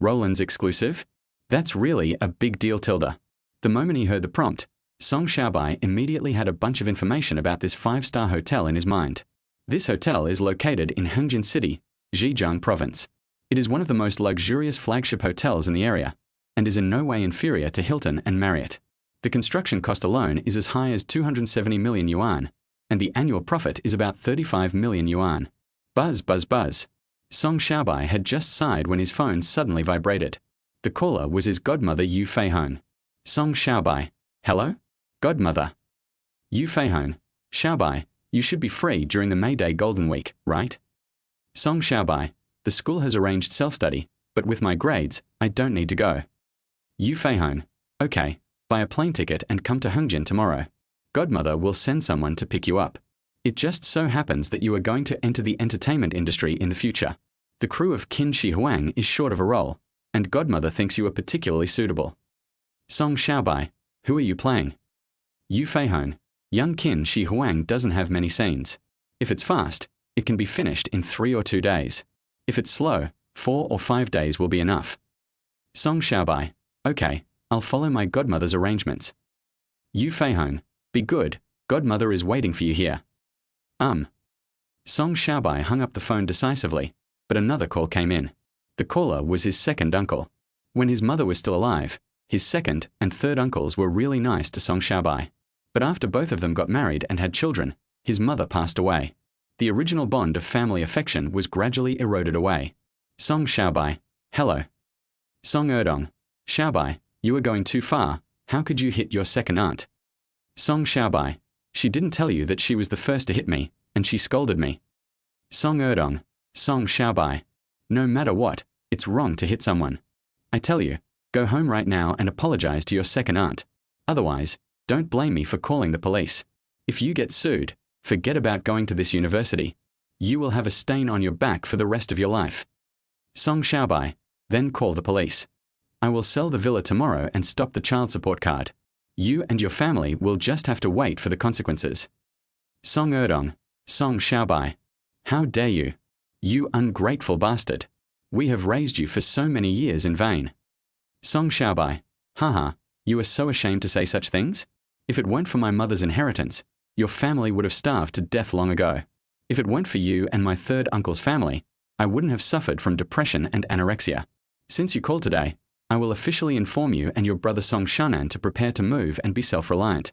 Roland's exclusive? That's really a big deal, Tilda. The moment he heard the prompt, Song Xiaobai immediately had a bunch of information about this 5-star hotel in his mind. This hotel is located in Hengjin City, Zhejiang Province. It is one of the most luxurious flagship hotels in the area, and is in no way inferior to Hilton and Marriott. The construction cost alone is as high as 270 million yuan, and the annual profit is about 35 million yuan. Buzz, buzz, buzz. Song Xiaobai had just sighed when his phone suddenly vibrated. The caller was his godmother Yu Feihong. Song Xiaobai. Hello? Godmother. Yu Feihong. Xiaobai, you should be free during the May Day Golden Week, right? Song Xiaobai. The school has arranged self-study, but with my grades, I don't need to go. Yu Feihong. Okay, buy a plane ticket and come to Hengjin tomorrow. Godmother will send someone to pick you up. It just so happens that you are going to enter the entertainment industry in the future. The crew of Qin Shi Huang is short of a role, and Godmother thinks you are particularly suitable. Song Xiaobai. Who are you playing? Yu Feihong. Young Qin Shi Huang doesn't have many scenes. If it's fast, it can be finished in 3 or 2 days. If it's slow, 4 or 5 days will be enough. Song Xiaobai. Okay, I'll follow my godmother's arrangements. Yu Feihong. Be good, Godmother is waiting for you here. Song Xiaobai hung up the phone decisively, but another call came in. The caller was his second uncle. When his mother was still alive, his second and third uncles were really nice to Song Xiaobai. But after both of them got married and had children, his mother passed away. The original bond of family affection was gradually eroded away. Song Xiaobai. Hello. Song Erdong. Xiaobai, you are going too far. How could you hit your second aunt? Song Xiaobai. She didn't tell you that she was the first to hit me, and she scolded me. Song Erdong. Song Xiaobai. No matter what, it's wrong to hit someone. I tell you, go home right now and apologize to your second aunt. Otherwise, don't blame me for calling the police. If you get sued, forget about going to this university. You will have a stain on your back for the rest of your life. Song Xiaobai. Then call the police. I will sell the villa tomorrow and stop the child support card. You and your family will just have to wait for the consequences. Song Erdong. Song Xiaobai. How dare you? You ungrateful bastard. We have raised you for so many years in vain. Song Xiaobai. Haha, you are so ashamed to say such things? If it weren't for my mother's inheritance, your family would have starved to death long ago. If it weren't for you and my third uncle's family, I wouldn't have suffered from depression and anorexia. Since you called today, I will officially inform you and your brother Song Shanan to prepare to move and be self-reliant.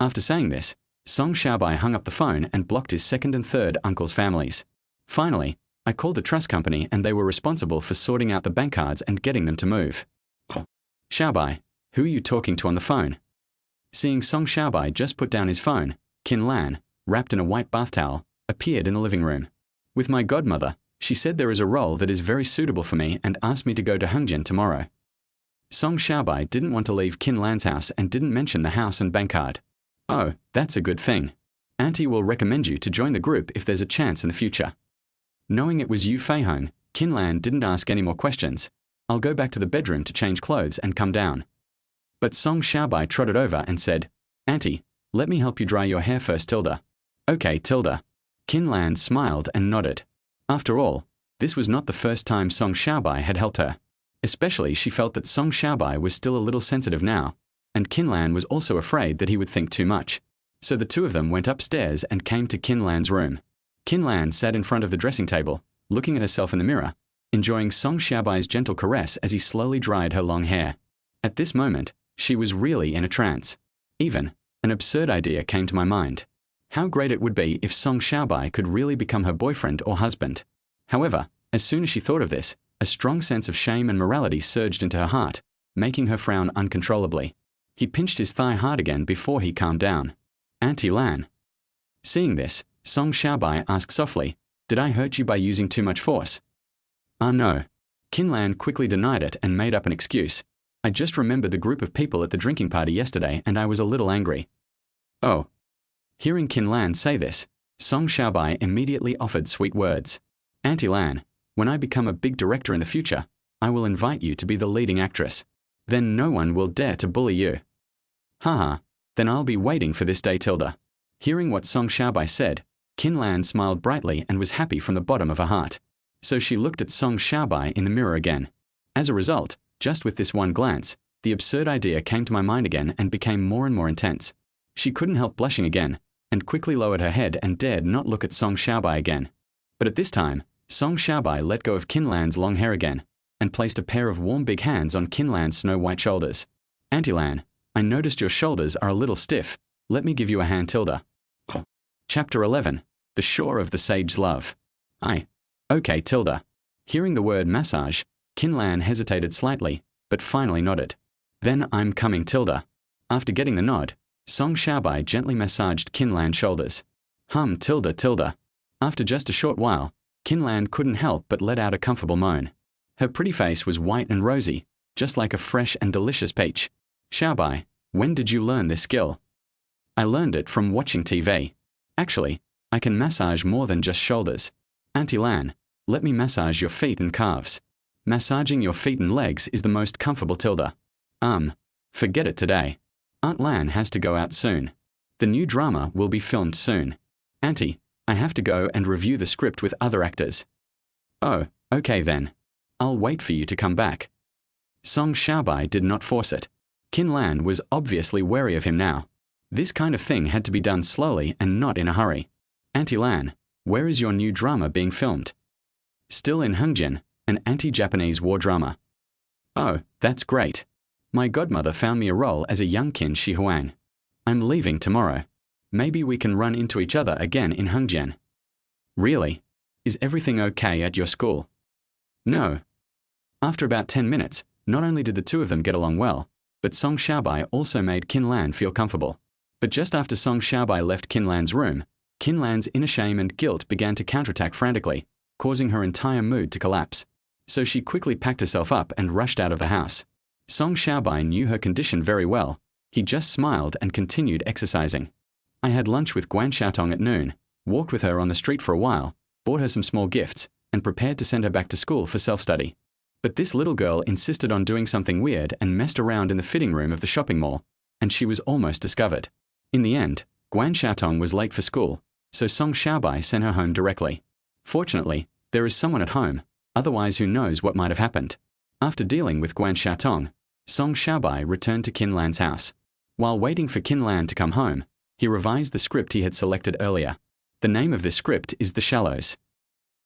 After saying this, Song Xiaobai hung up the phone and blocked his second and third uncle's families. Finally, I called the trust company and they were responsible for sorting out the bank cards and getting them to move. Xiaobai, who are you talking to on the phone? Seeing Song Xiaobai just put down his phone, Qin Lan, wrapped in a white bath towel, appeared in the living room. With my godmother, she said there is a role that is very suitable for me and asked me to go to Hengjin tomorrow. Song Xiaobai didn't want to leave Qin Lan's house and didn't mention the house and bank card. Oh, that's a good thing. Auntie will recommend you to join the group if there's a chance in the future. Knowing it was Yu Feihong, Qin Lan didn't ask any more questions. I'll go back to the bedroom to change clothes and come down. But Song Xiaobai trotted over and said, Auntie, let me help you dry your hair first, Tilda. Okay, Tilda. Qin Lan smiled and nodded. After all, this was not the first time Song Xiaobai had helped her. Especially she felt that Song Xiaobai was still a little sensitive now, and Qin Lan was also afraid that he would think too much. So the two of them went upstairs and came to Qin Lan's room. Qin Lan sat in front of the dressing table, looking at herself in the mirror, enjoying Song Xiaobai's gentle caress as he slowly dried her long hair. At this moment, she was really in a trance. Even, an absurd idea came to my mind. How great it would be if Song Xiaobai could really become her boyfriend or husband. However, as soon as she thought of this, a strong sense of shame and morality surged into her heart, making her frown uncontrollably. He pinched his thigh hard again before he calmed down. Auntie Lan. Seeing this, Song Xiaobai asked softly, "Did I hurt you by using too much force?" "Ah, no." Qin Lan quickly denied it and made up an excuse. "I just remembered the group of people at the drinking party yesterday and I was a little angry." "Oh." Hearing Qin Lan say this, Song Xiaobai immediately offered sweet words. "Auntie Lan, when I become a big director in the future, I will invite you to be the leading actress. Then no one will dare to bully you." "Haha, then I'll be waiting for this day, Tilda." Hearing what Song Xiaobai said, Qin Lan smiled brightly and was happy from the bottom of her heart. So she looked at Song Xiaobai in the mirror again. As a result, just with this one glance, the absurd idea came to my mind again and became more and more intense. She couldn't help blushing again, and quickly lowered her head and dared not look at Song Xiaobai again. But at this time, Song Xiaobai let go of Qin Lan's long hair again, and placed a pair of warm big hands on Qin Lan's snow-white shoulders. "Auntie Lan, I noticed your shoulders are a little stiff. Let me give you a hand, Tilda." Chapter 11. The Shore of the Sage's Love. Okay, Tilda." Hearing the word massage, Qin Lan hesitated slightly, but finally nodded. "Then I'm coming, Tilda." After getting the nod, Song Xiaobai gently massaged Qin Lan's shoulders. Tilda. After just a short while, Qin Lan couldn't help but let out a comfortable moan. Her pretty face was white and rosy, just like a fresh and delicious peach. "Xiaobai, when did you learn this skill?" "I learned it from watching TV. Actually, I can massage more than just shoulders. Auntie Lan, let me massage your feet and calves." "Massaging your feet and legs is the most comfortable, Tilda." Forget it today. Aunt Lan has to go out soon. The new drama will be filmed soon. Auntie, I have to go and review the script with other actors." "Oh, okay then. I'll wait for you to come back." Song Xiaobai did not force it. Qin Lan was obviously wary of him now. This kind of thing had to be done slowly and not in a hurry. "Auntie Lan, where is your new drama being filmed?" "Still in Hengjian, an anti-Japanese war drama." "Oh, that's great. My godmother found me a role as a young Qin Shi Huang. I'm leaving tomorrow. Maybe we can run into each other again in Hengjian." "Really? Is everything okay at your school?" "No." After about 10 minutes, not only did the two of them get along well, but Song Xiaobai also made Qin Lan feel comfortable. But just after Song Xiaobai left Qin Lan's room, Qin Lan's inner shame and guilt began to counterattack frantically, causing her entire mood to collapse. So she quickly packed herself up and rushed out of the house. Song Xiaobai knew her condition very well. He just smiled and continued exercising. "I had lunch with Guan Xiaotong at noon, walked with her on the street for a while, bought her some small gifts, and prepared to send her back to school for self-study. But this little girl insisted on doing something weird and messed around in the fitting room of the shopping mall, and she was almost discovered. In the end, Guan Xiaotong was late for school, so Song Xiaobai sent her home directly. Fortunately, there is someone at home, otherwise who knows what might have happened." After dealing with Guan Xiaotong, Song Xiaobai returned to Qin Lan's house. While waiting for Qin Lan to come home, he revised the script he had selected earlier. The name of this script is The Shallows.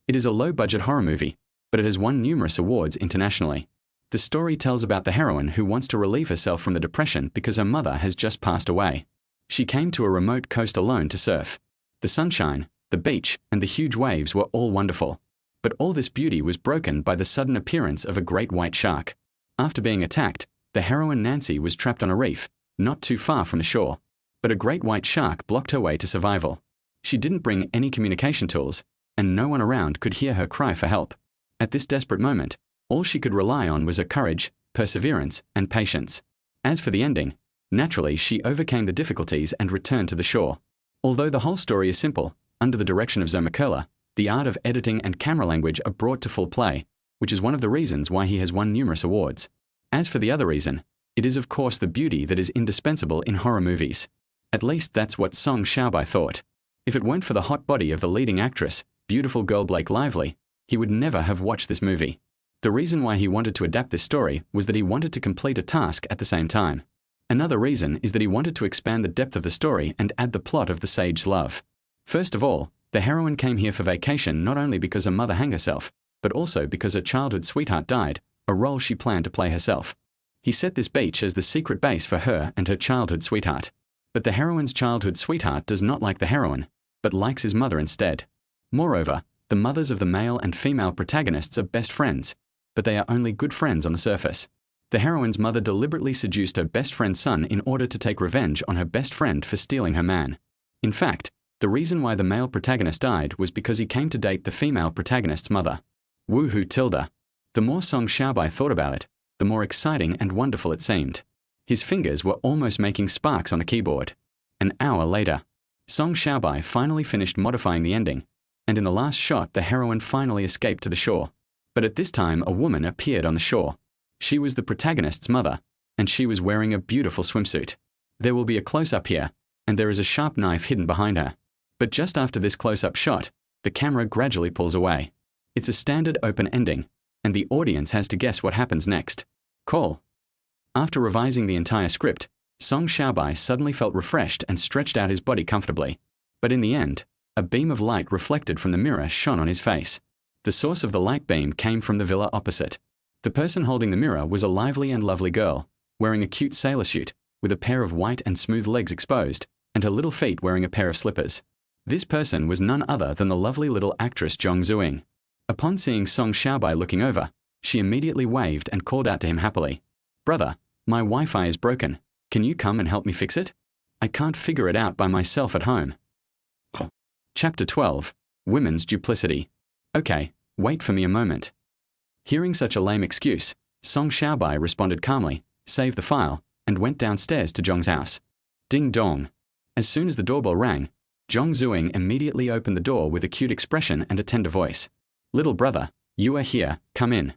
It is a low-budget horror movie, but it has won numerous awards internationally. The story tells about the heroine who wants to relieve herself from the depression because her mother has just passed away. She came to a remote coast alone to surf. The sunshine, the beach, and the huge waves were all wonderful. But all this beauty was broken by the sudden appearance of a great white shark. After being attacked, the heroine Nancy was trapped on a reef, not too far from the shore. But a great white shark blocked her way to survival. She didn't bring any communication tools, and no one around could hear her cry for help. At this desperate moment, all she could rely on was her courage, perseverance, and patience. As for the ending, naturally she overcame the difficulties and returned to the shore. Although the whole story is simple, under the direction of Zomacola, the art of editing and camera language are brought to full play, which is one of the reasons why he has won numerous awards. As for the other reason, it is of course the beauty that is indispensable in horror movies. At least that's what Song Xiaobai thought. If it weren't for the hot body of the leading actress, beautiful girl Blake Lively, he would never have watched this movie. The reason why he wanted to adapt this story was that he wanted to complete a task at the same time. Another reason is that he wanted to expand the depth of the story and add the plot of the sage's love. First of all, the heroine came here for vacation not only because her mother hung herself, but also because her childhood sweetheart died, a role she planned to play herself. He set this beach as the secret base for her and her childhood sweetheart. But the heroine's childhood sweetheart does not like the heroine, but likes his mother instead. Moreover, the mothers of the male and female protagonists are best friends, but they are only good friends on the surface. The heroine's mother deliberately seduced her best friend's son in order to take revenge on her best friend for stealing her man. In fact, the reason why the male protagonist died was because he came to date the female protagonist's mother. Woohoo tilde. The more Song Xiaobai thought about it, the more exciting and wonderful it seemed. His fingers were almost making sparks on the keyboard. An hour later, Song Xiaobai finally finished modifying the ending, and in the last shot the heroine finally escaped to the shore. But at this time a woman appeared on the shore. She was the protagonist's mother, and she was wearing a beautiful swimsuit. There will be a close-up here, and there is a sharp knife hidden behind her. But just after this close-up shot, the camera gradually pulls away. It's a standard open ending, and the audience has to guess what happens next. Call. After revising the entire script, Song Xiaobai suddenly felt refreshed and stretched out his body comfortably. But in the end, a beam of light reflected from the mirror shone on his face. The source of the light beam came from the villa opposite. The person holding the mirror was a lively and lovely girl, wearing a cute sailor suit, with a pair of white and smooth legs exposed, and her little feet wearing a pair of slippers. This person was none other than the lovely little actress Zhong Zuing. Upon seeing Song Xiaobai looking over, she immediately waved and called out to him happily. "Brother, my Wi-Fi is broken. Can you come and help me fix it? I can't figure it out by myself at home." Chapter 12. Women's Duplicity. Okay, wait for me a moment. Hearing such a lame excuse, Song Xiaobai responded calmly, saved the file, and went downstairs to Zhong's house. Ding dong. As soon as the doorbell rang, Zhong Zuing immediately opened the door with a cute expression and a tender voice. "Little brother, you are here, come in."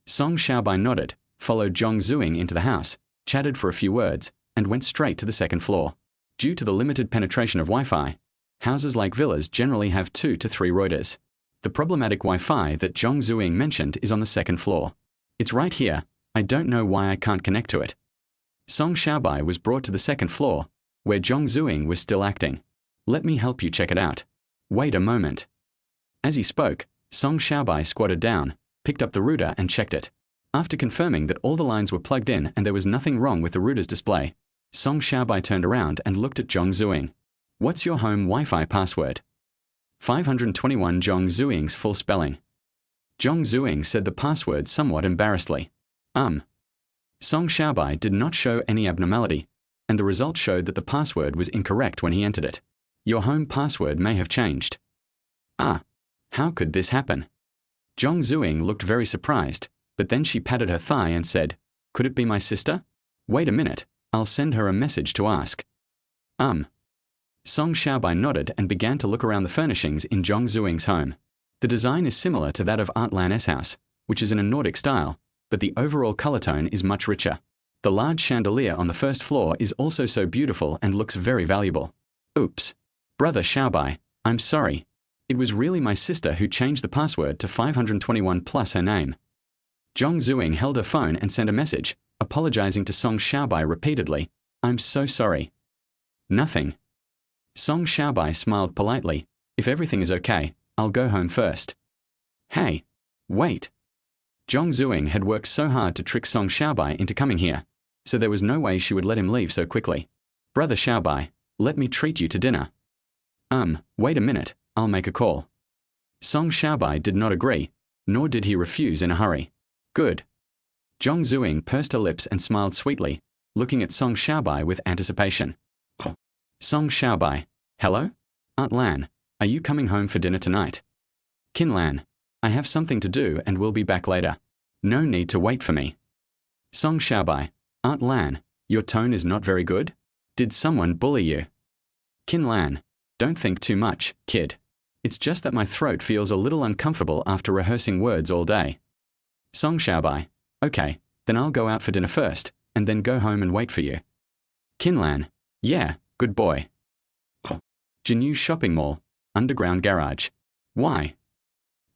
Song Xiaobai nodded, followed Zhong Zuing into the house, chatted for a few words, and went straight to the second floor. Due to the limited penetration of Wi-Fi, houses like villas generally have 2 to 3 routers. The problematic Wi-Fi that Zhong Zuing mentioned is on the second floor. "It's right here, I don't know why I can't connect to it." Song Xiaobai was brought to the second floor, where Zhong Zuing was still acting. "Let me help you check it out. Wait a moment." As he spoke, Song Xiaobai squatted down, picked up the router and checked it. After confirming that all the lines were plugged in and there was nothing wrong with the router's display, Song Xiaobai turned around and looked at Zhong Zuing. "What's your home Wi-Fi password?" 521 Zhong Zuing's full spelling. Zhong Zuing said the password somewhat embarrassedly. Song Xiaobai did not show any abnormality, and the result showed that the password was incorrect when he entered it. "Your home password may have changed." How could this happen? Zhong Zuing looked very surprised, but then she patted her thigh and said, "Could it be my sister? Wait a minute, I'll send her a message to ask." Song Xiaobai nodded and began to look around the furnishings in Zhong Zuing's home. The design is similar to that of Aunt Lan's house, which is in a Nordic style, but the overall color tone is much richer. The large chandelier on the first floor is also so beautiful and looks very valuable. "Oops. Brother Xiaobai, I'm sorry. It was really my sister who changed the password to 521 plus her name." Zhong Zuing held her phone and sent a message, apologizing to Song Xiaobai repeatedly. "I'm so sorry." "Nothing." Song Xiaobai smiled politely. "If everything is okay, I'll go home first." "Hey, wait." Zhong Zuing had worked so hard to trick Song Xiaobai into coming here, so there was no way she would let him leave so quickly. "Brother Xiaobai, let me treat you to dinner." Wait a minute, I'll make a call." Song Xiaobai did not agree, nor did he refuse in a hurry. "Good." Zhong Zuing pursed her lips and smiled sweetly, looking at Song Xiaobai with anticipation. Song Xiaobai, "Hello? Aunt Lan, are you coming home for dinner tonight?" "Kin Lan, I have something to do and will be back later. No need to wait for me." Song Xiaobai, "Aunt Lan, your tone is not very good. Did someone bully you?" "Kin Lan, don't think too much, kid. It's just that my throat feels a little uncomfortable after rehearsing words all day." Song Xiaobai, "Okay, then I'll go out for dinner first, and then go home and wait for you." Kin Lan, "Yeah, good boy." Jinyu Shopping Mall, Underground Garage. Why?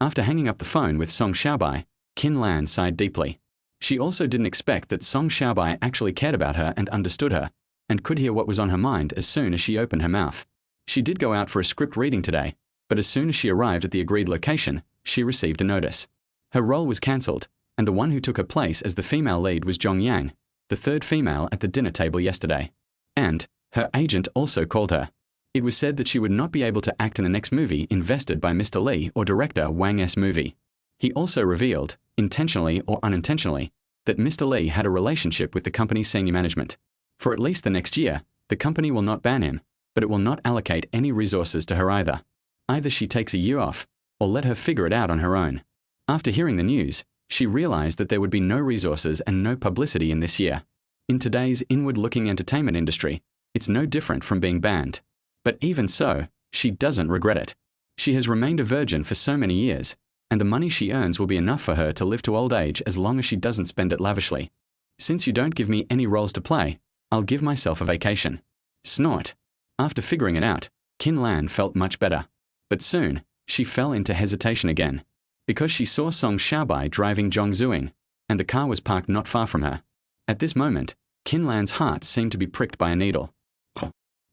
After hanging up the phone with Song Xiaobai, Kin Lan sighed deeply. She also didn't expect that Song Xiaobai actually cared about her and understood her, and could hear what was on her mind as soon as she opened her mouth. She did go out for a script reading today, but as soon as she arrived at the agreed location, she received a notice. Her role was cancelled, and the one who took her place as the female lead was Zhong Yang, the third female at the dinner table yesterday. And her agent also called her. It was said that she would not be able to act in the next movie invested by Mr. Lee or director Wang's movie. He also revealed, intentionally or unintentionally, that Mr. Lee had a relationship with the company's senior management. For at least the next year, The company will not ban him, but it will not allocate any resources to her either. Either she takes a year off, or let her figure it out on her own. After hearing the news, she realized that there would be no resources and no publicity in this year. In today's inward-looking entertainment industry, it's no different from being banned. But even so, she doesn't regret it. She has remained a virgin for so many years, and the money she earns will be enough for her to live to old age as long as she doesn't spend it lavishly. Since you don't give me any roles to play, I'll give myself a vacation. Snort. After figuring it out, Qin Lan felt much better. But soon, she fell into hesitation again, because she saw Song Xiaobai driving Zhong Zuing, and the car was parked not far from her. At this moment, Qin Lan's heart seemed to be pricked by a needle.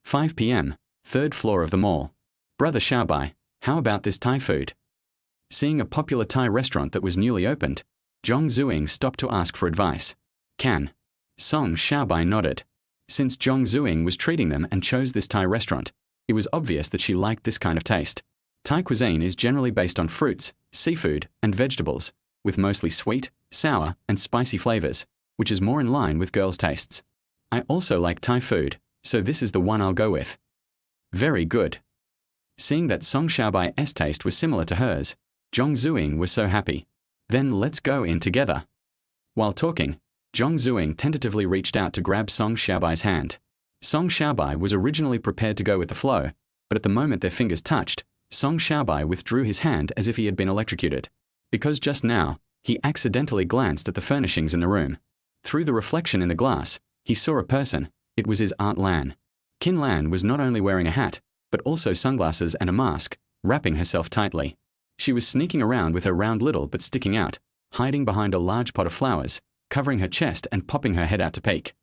5 p.m., third floor of the mall. Brother Xiaobai, how about this Thai food? Seeing a popular Thai restaurant that was newly opened, Zhong Zuing stopped to ask for advice. Can? Song Xiaobai nodded. Since Zhong Zuing was treating them and chose this Thai restaurant, it was obvious that she liked this kind of taste. Thai cuisine is generally based on fruits, seafood, and vegetables, with mostly sweet, sour, and spicy flavors, which is more in line with girls' tastes. I also like Thai food, so this is the one I'll go with. Very good. Seeing that Song Xiaobai's taste was similar to hers, Zhong Zuing was so happy. Then let's go in together. While talking, Zhong Zuing tentatively reached out to grab Song Xiaobai's hand. Song Xiaobai was originally prepared to go with the flow, but at the moment their fingers touched, Song Xiaobai withdrew his hand as if he had been electrocuted. Because just now, he accidentally glanced at the furnishings in the room. Through the reflection in the glass, he saw a person. It was his Aunt Lan. Qin Lan was not only wearing a hat, but also sunglasses and a mask, wrapping herself tightly. She was sneaking around with her round little but sticking out, hiding behind a large pot of flowers, covering her chest and popping her head out to peek.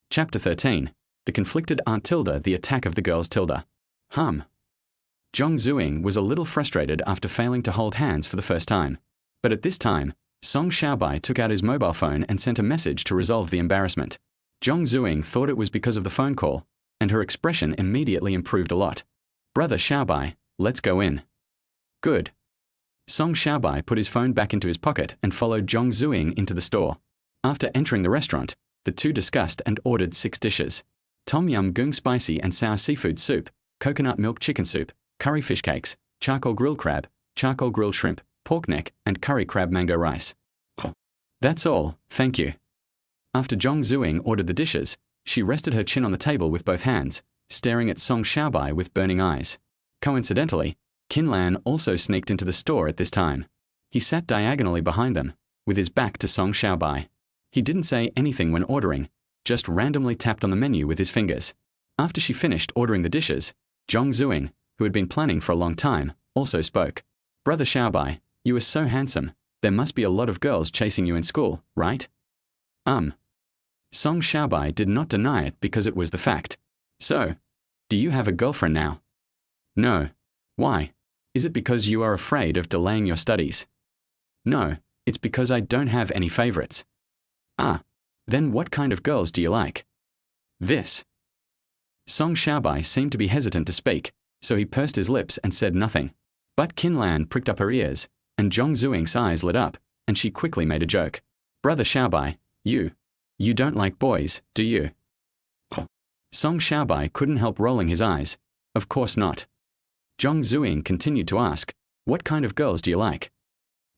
Chapter 13. The conflicted Aunt Tilda, the attack of the girls Tilda. Zhong Zuing was a little frustrated after failing to hold hands for the first time. But at this time, Song Xiaobai took out his mobile phone and sent a message to resolve the embarrassment. Zhong Zuing thought it was because of the phone call, and her expression immediately improved a lot. Brother Xiaobai, let's go in. Good. Song Xiaobai put his phone back into his pocket and followed Zhong Zuing into the store. After entering the restaurant, the two discussed and ordered 6 dishes. Tom yum goong spicy and sour seafood soup, coconut milk chicken soup, curry fish cakes, charcoal grilled crab, charcoal grilled shrimp, pork neck, and curry crab mango rice. That's all, thank you. After Zhong Zuing ordered the dishes, she rested her chin on the table with both hands, staring at Song Xiaobai with burning eyes. Coincidentally, Qin Lan also sneaked into the store at this time. He sat diagonally behind them, with his back to Song Xiaobai. He didn't say anything when ordering, just randomly tapped on the menu with his fingers. After she finished ordering the dishes, Zhong Zuing, who had been planning for a long time, also spoke. Brother Xiaobai, you are so handsome. There must be a lot of girls chasing you in school, right? Song Xiaobai did not deny it because it was the fact. So, do you have a girlfriend now? No. Why? Is it because you are afraid of delaying your studies? No, it's because I don't have any favorites. Then what kind of girls do you like? This. Song Xiaobai seemed to be hesitant to speak, so he pursed his lips and said nothing. But Qin Lan pricked up her ears, and Zhong Zuing's eyes lit up, and she quickly made a joke. Brother Xiaobai, you don't like boys, do you? Song Xiaobai couldn't help rolling his eyes. Of course not. Zhong Zuing continued to ask, what kind of girls do you like?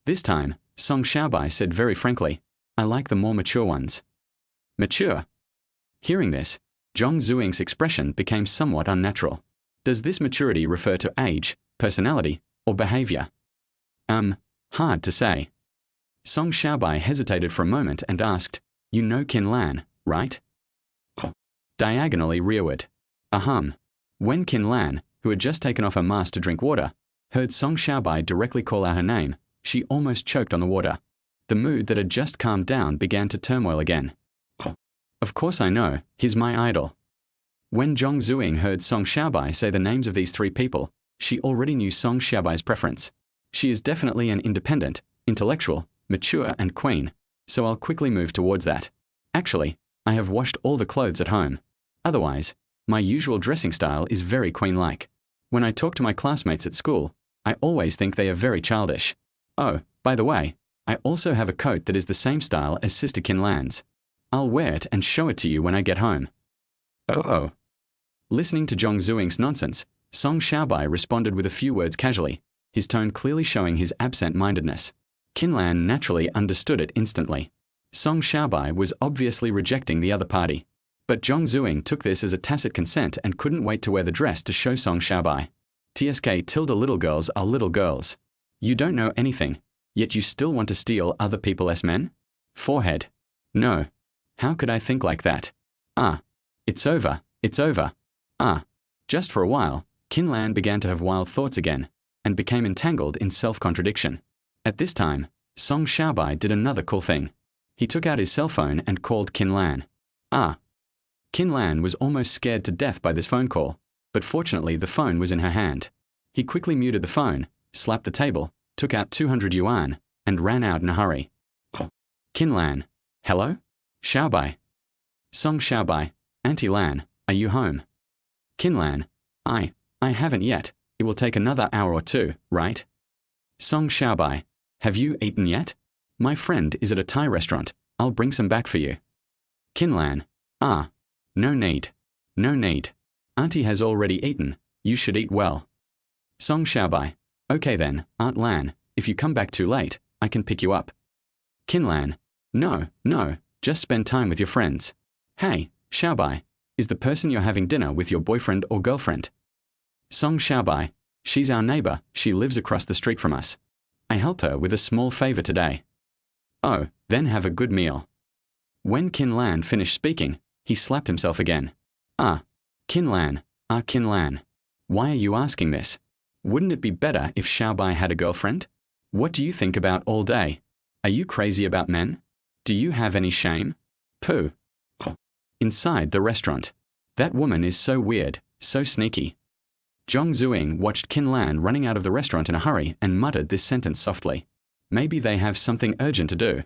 This time, Song Xiaobai said very frankly, I like the more mature ones. Mature? Hearing this, Zhong Zuing's expression became somewhat unnatural. Does this maturity refer to age, personality, or behavior? Hard to say. Song Xiaobai hesitated for a moment and asked, you know Qin Lan, right? Diagonally rearward. When Qin Lan, who had just taken off her mask to drink water, heard Song Xiaobai directly call out her name, she almost choked on the water. The mood that had just calmed down began to turmoil again. Of course I know, he's my idol. When Zhong Zuing heard Song Xiaobai say the names of these 3 people, she already knew Song Xiaobai's preference. She is definitely an independent, intellectual, mature and queen, so I'll quickly move towards that. Actually, I have washed all the clothes at home. Otherwise, my usual dressing style is very queen-like. When I talk to my classmates at school, I always think they are very childish. Oh, by the way, I also have a coat that is the same style as Sister Qin Lan's. I'll wear it and show it to you when I get home. Oh oh. Listening to Zhong Zuing's nonsense, Song Xiaobai responded with a few words casually, his tone clearly showing his absent-mindedness. Qinlan naturally understood it instantly. Song Xiaobai was obviously rejecting the other party. But Zhong Zuing took this as a tacit consent and couldn't wait to wear the dress to show Song Xiaobai. TSK tilde little girls are little girls. You don't know anything, yet you still want to steal other people's men? Forehead. No. How could I think like that? Ah. It's over, it's over. Ah. Just for a while, Qinlan began to have wild thoughts again, and became entangled in self-contradiction. At this time, Song Xiaobai did another cool thing. He took out his cell phone and called Qinlan. Ah. Qinlan was almost scared to death by this phone call, but fortunately the phone was in her hand. He quickly muted the phone, slapped the table, took out 200 yuan, and ran out in a hurry. Qinlan. Hello? Xiaobai. Song Xiaobai. Auntie Lan, are you home? Qinlan. I haven't yet. It will take another hour or two, right? Song Xiaobai. Have you eaten yet? My friend is at a Thai restaurant. I'll bring some back for you. Qinlan. Ah. No need. No need. Auntie has already eaten. You should eat well. Song Xiaobai. Okay then, Aunt Lan, if you come back too late, I can pick you up. Qinlan. No, just spend time with your friends. Hey, Xiaobai, is the person you're having dinner with your boyfriend or girlfriend? Song Xiaobai. She's our neighbor. She lives across the street from us. I help her with a small favor today. Oh, then have a good meal. When Qinlan finished speaking, he slapped himself again. Ah, Qinlan. Why are you asking this? Wouldn't it be better if Xiaobai had a girlfriend? What do you think about all day? Are you crazy about men? Do you have any shame? Pooh. Inside the restaurant. That woman is so weird, so sneaky. Zhong Zuing watched Qinlan running out of the restaurant in a hurry and muttered this sentence softly. Maybe they have something urgent to do.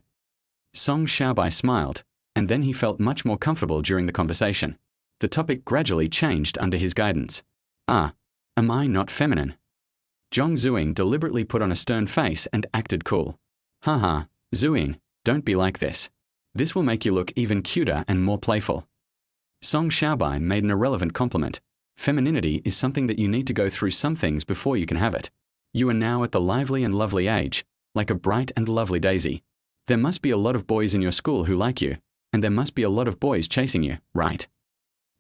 Song Xiaobai smiled, and then he felt much more comfortable during the conversation. The topic gradually changed under his guidance. Ah, am I not feminine? Zhong Zuing deliberately put on a stern face and acted cool. Haha, Zuing, don't be like this. This will make you look even cuter and more playful. Song Xiaobai made an irrelevant compliment. Femininity is something that you need to go through some things before you can have it. You are now at the lively and lovely age, like a bright and lovely daisy. There must be a lot of boys in your school who like you, and there must be a lot of boys chasing you, right?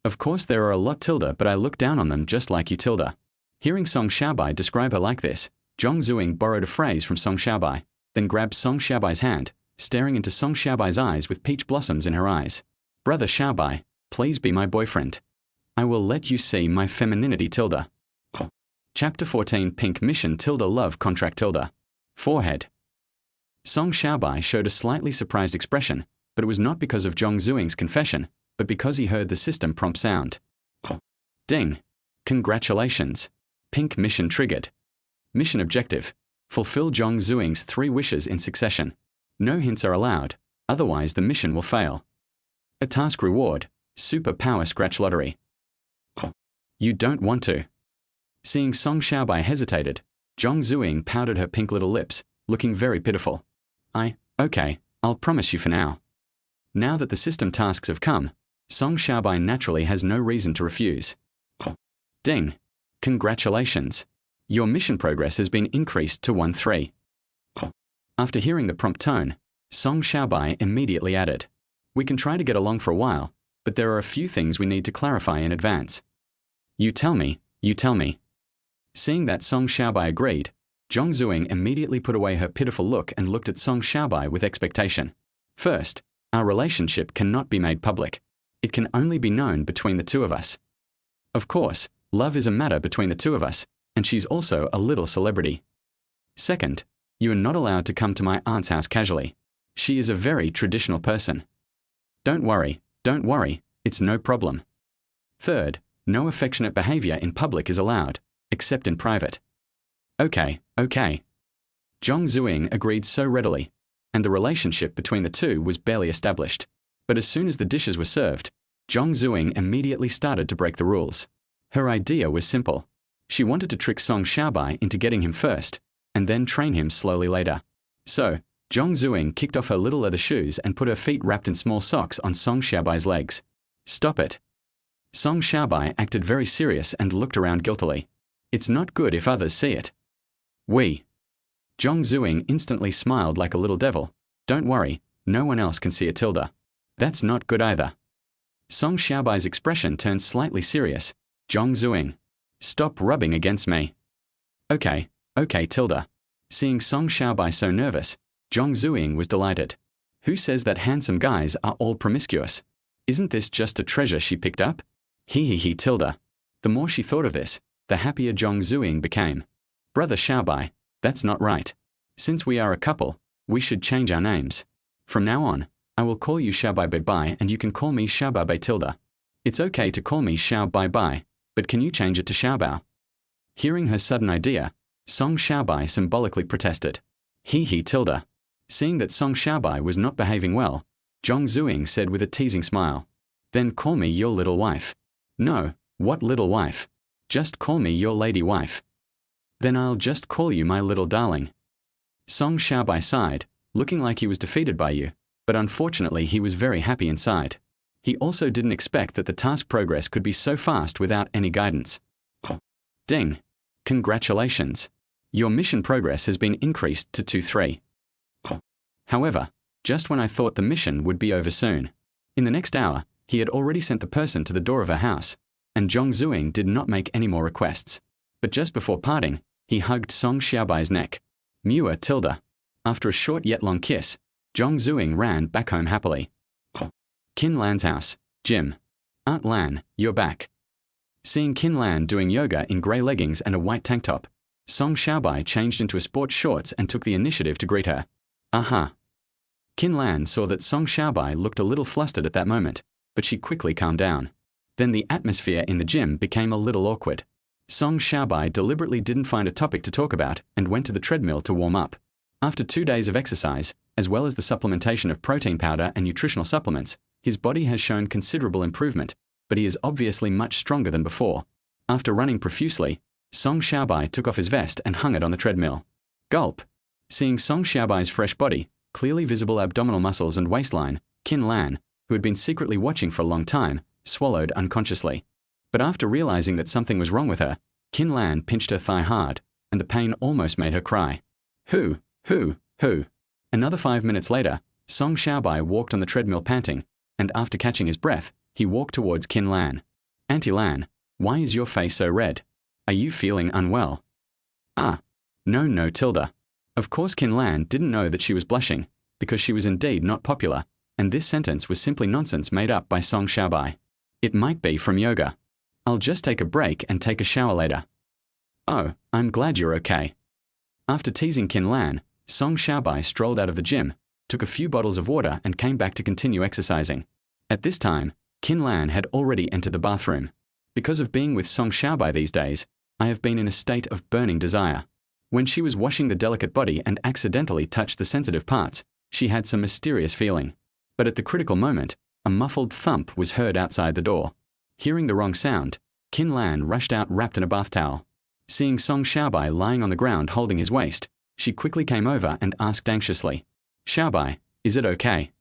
Of course there are a lot tilde, but I look down on them just like you tilde. Hearing Song Xiaobai describe her like this, Zhong Zuing borrowed a phrase from Song Xiaobai, then grabbed Song Xiaobai's hand, staring into Song Xiaobai's eyes with peach blossoms in her eyes. Brother Xiaobai, please be my boyfriend. I will let you see my femininity tilde. Chapter 14 Pink Mission tilde Love Contract tilde. Forehead. Song Xiaobai showed a slightly surprised expression, but it was not because of Zhong Zuing's confession, but because he heard the system prompt sound. Ding. Congratulations. Pink mission triggered. Mission objective. Fulfill Zhong Zuing's 3 wishes in succession. No hints are allowed, otherwise the mission will fail. A task reward. Super Power Scratch Lottery. You don't want to. Seeing Song Xiaobai hesitated, Zhong Zuing pouted her pink little lips, looking very pitiful. Okay, I'll promise you for now. Now that the system tasks have come, Song Xiaobai naturally has no reason to refuse. Ding. Congratulations. Your mission progress has been increased to 1-3. After hearing the prompt tone, Song Xiaobai immediately added, We can try to get along for a while, but there are a few things we need to clarify in advance. You tell me. Seeing that Song Xiaobai agreed, Zhong Zuing immediately put away her pitiful look and looked at Song Xiaobai with expectation. First, our relationship cannot be made public. It can only be known between the two of us. Of course, love is a matter between the two of us, and she's also a little celebrity. Second, you are not allowed to come to my aunt's house casually. She is a very traditional person. Don't worry, it's no problem. Third, no affectionate behavior in public is allowed, except in private. Okay. Zhong Zuing agreed so readily, and the relationship between the two was barely established. But as soon as the dishes were served, Zhong Zuing immediately started to break the rules. Her idea was simple. She wanted to trick Song Xiaobai into getting him first, and then train him slowly later. So, Zhong Zuing kicked off her little leather shoes and put her feet wrapped in small socks on Song Xiaobai's legs. Stop it. Song Xiaobai acted very serious and looked around guiltily. It's not good if others see it. Zhong Zuing instantly smiled like a little devil. Don't worry, no one else can see it, Tilda. That's not good either. Song Xiaobai's expression turned slightly serious. Zhong Zuing, stop rubbing against me. Okay, Tilda. Seeing Song Xiaobai so nervous, Zhong Zuing was delighted. Who says that handsome guys are all promiscuous? Isn't this just a treasure she picked up? He, Tilda. The more she thought of this, the happier Zhong Zuing became. Brother Xiaobai, that's not right. Since we are a couple, we should change our names. From now on, I will call you Xiaobai Bai and you can call me Xiaobai Tilda. It's okay to call me Xiaobai Bai, but can you change it to Xiaobao? Hearing her sudden idea, Song Xiaobai symbolically protested. He, Tilda. Seeing that Song Xiaobai was not behaving well, Zhong Zuing said with a teasing smile. Then call me your little wife. No, what little wife? Just call me your lady wife. Then I'll just call you my little darling. Song Xiaobai sighed, looking like he was defeated by you, but unfortunately he was very happy inside. He also didn't expect that the task progress could be so fast without any guidance. Ding! Congratulations! Your mission progress has been increased to 2-3. However, just when I thought the mission would be over soon, in the next hour, he had already sent the person to the door of her house, and Zhong Zuing did not make any more requests. But just before parting, he hugged Song Xiaobai's neck. Mua Tilda. After a short yet long kiss, Zhong Zuing ran back home happily. Qin Lan's house, gym. Aunt Lan, you're back. Seeing Qin Lan doing yoga in grey leggings and a white tank top, Song Xiaobai changed into a sports shorts and took the initiative to greet her. Aha. Qin Lan saw that Song Xiaobai looked a little flustered at that moment, but she quickly calmed down. Then the atmosphere in the gym became a little awkward. Song Xiaobai deliberately didn't find a topic to talk about and went to the treadmill to warm up. After 2 days of exercise, as well as the supplementation of protein powder and nutritional supplements, his body has shown considerable improvement, but he is obviously much stronger than before. After running profusely, Song Xiaobai took off his vest and hung it on the treadmill. Gulp! Seeing Song Xiaobai's fresh body, clearly visible abdominal muscles and waistline, Qin Lan, who had been secretly watching for a long time, swallowed unconsciously. But after realizing that something was wrong with her, Qin Lan pinched her thigh hard, and the pain almost made her cry. Who? Another 5 minutes later, Song Xiaobai walked on the treadmill panting, and after catching his breath, he walked towards Qin Lan. Auntie Lan, why is your face so red? Are you feeling unwell? No, Tilda. Of course Qin Lan didn't know that she was blushing, because she was indeed not popular, and this sentence was simply nonsense made up by Song Xiaobai. It might be from yoga. I'll just take a break and take a shower later. Oh, I'm glad you're okay. After teasing Qin Lan, Song Xiaobai strolled out of the gym, took a few bottles of water and came back to continue exercising. At this time, Qin Lan had already entered the bathroom. Because of being with Song Xiaobai these days, I have been in a state of burning desire. When she was washing the delicate body and accidentally touched the sensitive parts, she had some mysterious feeling. But at the critical moment, a muffled thump was heard outside the door. Hearing the wrong sound, Qin Lan rushed out wrapped in a bath towel. Seeing Song Xiaobai lying on the ground holding his waist, she quickly came over and asked anxiously, Xiaobai, is it okay?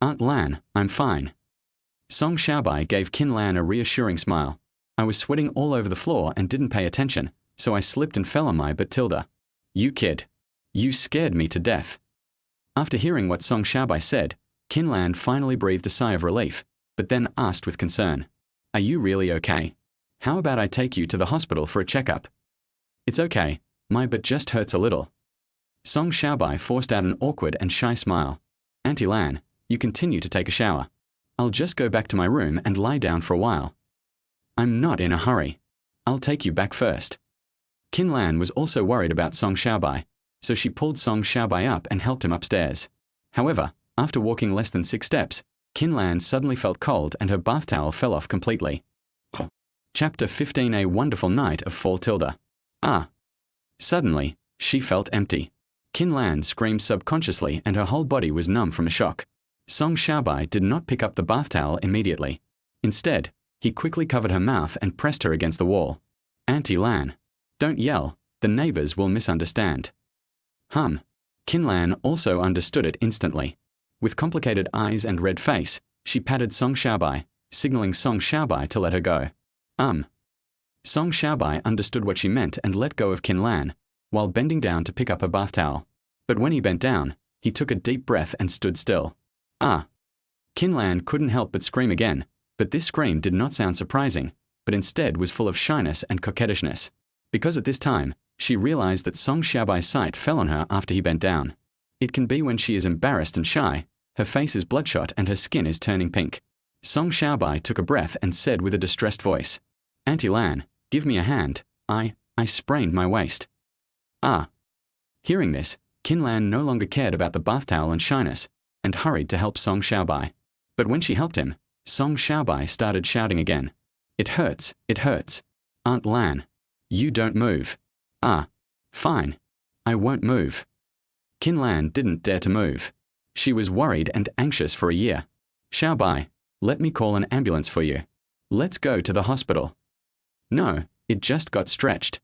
Aunt Lan, I'm fine. Song Xiaobai gave Qin Lan a reassuring smile. I was sweating all over the floor and didn't pay attention, so I slipped and fell on my butt. Tilda. You kid. You scared me to death. After hearing what Song Xiaobai said, Qin Lan finally breathed a sigh of relief, but then asked with concern, Are you really okay? How about I take you to the hospital for a checkup? It's okay, my butt just hurts a little. Song Xiaobai forced out an awkward and shy smile. Auntie Lan, you continue to take a shower. I'll just go back to my room and lie down for a while. I'm not in a hurry. I'll take you back first. Qin Lan was also worried about Song Xiaobai, so she pulled Song Xiaobai up and helped him upstairs. However, after walking less than 6 steps, Qin Lan suddenly felt cold and her bath towel fell off completely. Chapter 15. A wonderful night of fall. Tilda. Suddenly, she felt empty. Qin Lan screamed subconsciously and her whole body was numb from a shock. Song Xiaobai did not pick up the bath towel immediately. Instead, he quickly covered her mouth and pressed her against the wall. Auntie Lan, don't yell, the neighbors will misunderstand. Qin Lan also understood it instantly. With complicated eyes and red face, she patted Song Xiaobai, signaling Song Xiaobai to let her go. Song Xiaobai understood what she meant and let go of Qin Lan, while bending down to pick up a bath towel. But when he bent down, he took a deep breath and stood still. Qin Lan couldn't help but scream again, but this scream did not sound surprising, but instead was full of shyness and coquettishness. Because at this time, she realized that Song Xiaobai's sight fell on her after he bent down. It can be when she is embarrassed and shy, her face is bloodshot and her skin is turning pink. Song Xiaobai took a breath and said with a distressed voice, "Auntie Lan, give me a hand. I sprained my waist." Hearing this, Qin Lan no longer cared about the bath towel and shyness, and hurried to help Song Xiaobai. But when she helped him, Song Xiaobai started shouting again. It hurts, Aunt Lan. You don't move." Fine. I won't move." Qin Lan didn't dare to move. She was worried and anxious for a year. "Xiaobai, let me call an ambulance for you. Let's go to the hospital." "No, it just got stretched."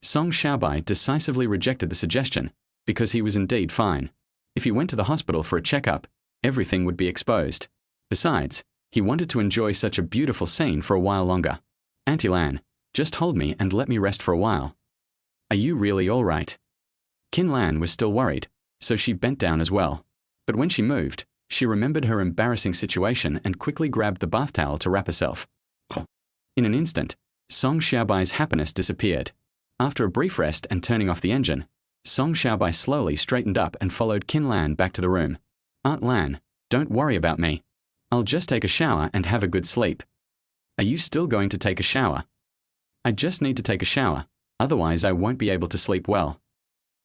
Song Xiaobai decisively rejected the suggestion, because he was indeed fine. If he went to the hospital for a checkup, everything would be exposed. Besides, he wanted to enjoy such a beautiful scene for a while longer. "Auntie Lan, just hold me and let me rest for a while." "Are you really all right?" Qin Lan was still worried, so she bent down as well. But when she moved, she remembered her embarrassing situation and quickly grabbed the bath towel to wrap herself. In an instant, Song Xiaobai's happiness disappeared. After a brief rest and turning off the engine, Song Xiaobai slowly straightened up and followed Qin Lan back to the room. "Aunt Lan, don't worry about me. I'll just take a shower and have a good sleep." "Are you still going to take a shower?" "I just need to take a shower, otherwise I won't be able to sleep well."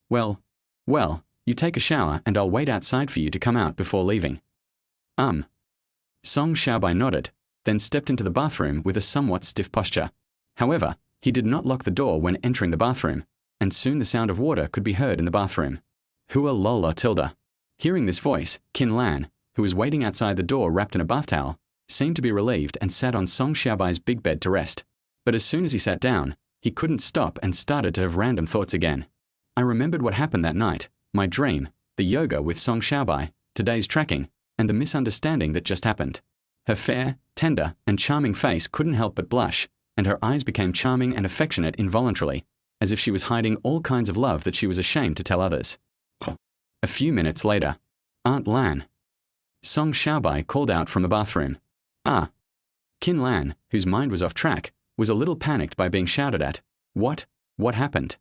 Well, you take a shower and I'll wait outside for you to come out before leaving." Song Xiaobai nodded, then stepped into the bathroom with a somewhat stiff posture. However, he did not lock the door when entering the bathroom, and soon the sound of water could be heard in the bathroom. "Hua lola tilda." Hearing this voice, Qin Lan, who was waiting outside the door wrapped in a bath towel, seemed to be relieved and sat on Song Xiaobai's big bed to rest. But as soon as he sat down, he couldn't stop and started to have random thoughts again. I remembered what happened that night, my dream, the yoga with Song Xiaobai, today's tracking, and the misunderstanding that just happened. Her fair, tender, and charming face couldn't help but blush, and her eyes became charming and affectionate involuntarily, as if she was hiding all kinds of love that she was ashamed to tell others. A few minutes later, "Aunt Lan." Song Xiaobai called out from the bathroom. Qin Lan, whose mind was off track, was a little panicked by being shouted at. What happened?"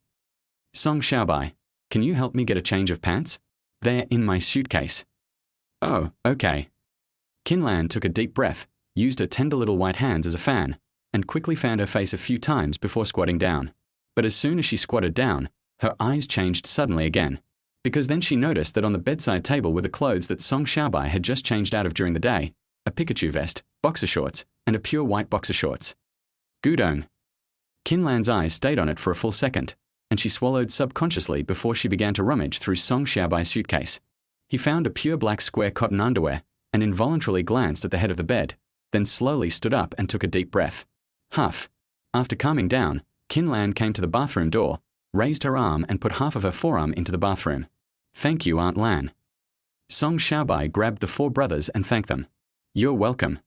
"Song Xiaobai, can you help me get a change of pants? They're in my suitcase." "Oh, okay." Qin Lan took a deep breath, used her tender little white hands as a fan, and quickly fanned her face a few times before squatting down. But as soon as she squatted down, her eyes changed suddenly again, because then she noticed that on the bedside table were the clothes that Song Xiaobai had just changed out of during the day, a Pikachu vest, boxer shorts, and a pure white boxer shorts. "Gudong." Qin Lan's eyes stayed on it for a full second, and she swallowed subconsciously before she began to rummage through Song Xiaobai's suitcase. He found a pure black square cotton underwear, and involuntarily glanced at the head of the bed, then slowly stood up and took a deep breath. Huff. After calming down, Qin Lan came to the bathroom door, raised her arm and put half of her forearm into the bathroom. "Thank you, Aunt Lan." Song Xiaobai grabbed the four brothers and thanked them. "You're welcome."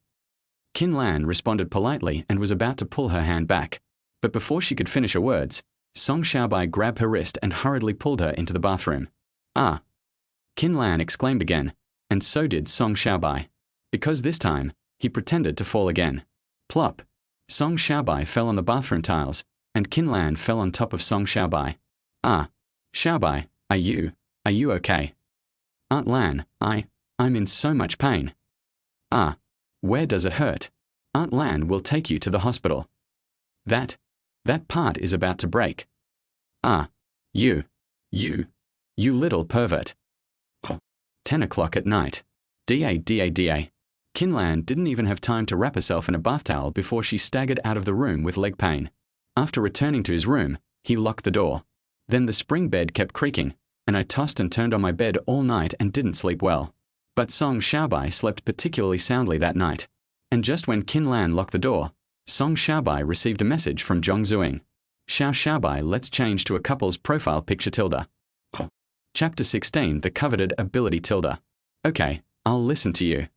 Qin Lan responded politely and was about to pull her hand back. But before she could finish her words, Song Xiaobai grabbed her wrist and hurriedly pulled her into the bathroom. Qin Lan exclaimed again, and so did Song Xiaobai. Because this time, he pretended to fall again. Plop. Song Xiaobai fell on the bathroom tiles, and Qin Lan fell on top of Song Xiaobai. Xiaobai, are you okay?" "Aunt Lan, I'm in so much pain." Where does it hurt?" "Aunt Lan will take you to the hospital." That part is about to break." You little pervert." 10 o'clock at night. Da. Qin Lan didn't even have time to wrap herself in a bath towel before she staggered out of the room with leg pain. After returning to his room, he locked the door. Then the spring bed kept creaking, and I tossed and turned on my bed all night and didn't sleep well. But Song Xiaobai slept particularly soundly that night. And just when Qin Lan locked the door, Song Xiaobai received a message from Zhong Zuing. Xiaobai, let's change to a couple's profile picture tilde. Chapter 16, the coveted ability tilde. Okay, I'll listen to you.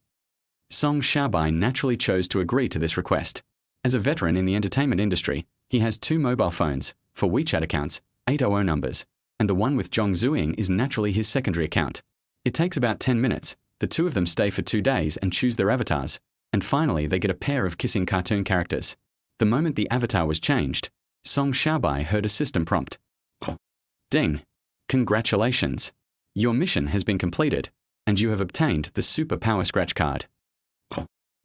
Song Xiaobai naturally chose to agree to this request. As a veteran in the entertainment industry, he has 2 mobile phones, for WeChat accounts, 800 numbers, and the one with Zhong Zuing is naturally his secondary account. It takes about 10 minutes, the 2 of them stay for 2 days and choose their avatars, and finally they get a pair of kissing cartoon characters. The moment the avatar was changed, Song Xiaobai heard a system prompt. Ding! Congratulations! Your mission has been completed, and you have obtained the Super Power Scratch card.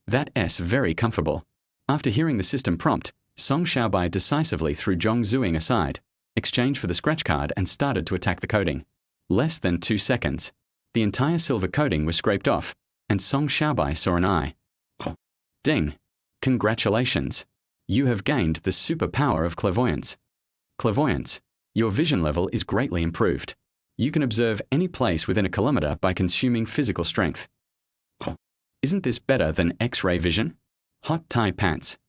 That's very comfortable. After hearing the system prompt, Song Xiaobai decisively threw Zhong Zuing aside, exchanged for the scratch card and started to attack the coating. Less than 2 seconds. The entire silver coating was scraped off, and Song Xiaobai saw an eye. Ding! Congratulations! You have gained the super power of clairvoyance. Clairvoyance. Your vision level is greatly improved. You can observe any place within a kilometer by consuming physical strength. Isn't this better than X-ray vision? Hot tie pants.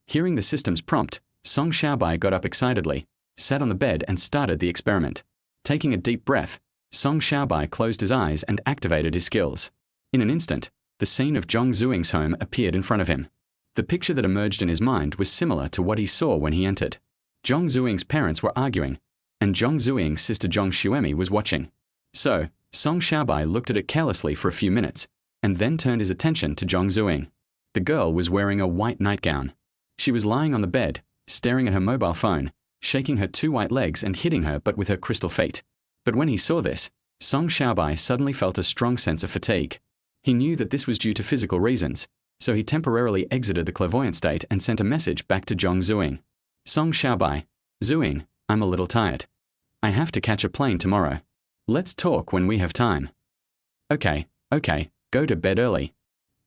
Hearing the system's prompt, Song Xiaobai got up excitedly, sat on the bed and started the experiment. Taking a deep breath, Song Xiaobai closed his eyes and activated his skills. In an instant, the scene of Zhong Zuing's home appeared in front of him. The picture that emerged in his mind was similar to what he saw when he entered. Zhong Zuing's parents were arguing, and Zhong Zuing's sister Zhong Xuemi was watching. So, Song Xiaobai looked at it carelessly for a few minutes, and then turned his attention to Zhong Zuing. The girl was wearing a white nightgown. She was lying on the bed, staring at her mobile phone, shaking her 2 white legs and hitting her but with her crystal feet. But when he saw this, Song Xiaobai suddenly felt a strong sense of fatigue. He knew that this was due to physical reasons, so he temporarily exited the clairvoyant state and sent a message back to Zhong Zuing. Song Xiaobai, Zuing, I'm a little tired. I have to catch a plane tomorrow. Let's talk when we have time. Okay, go to bed early.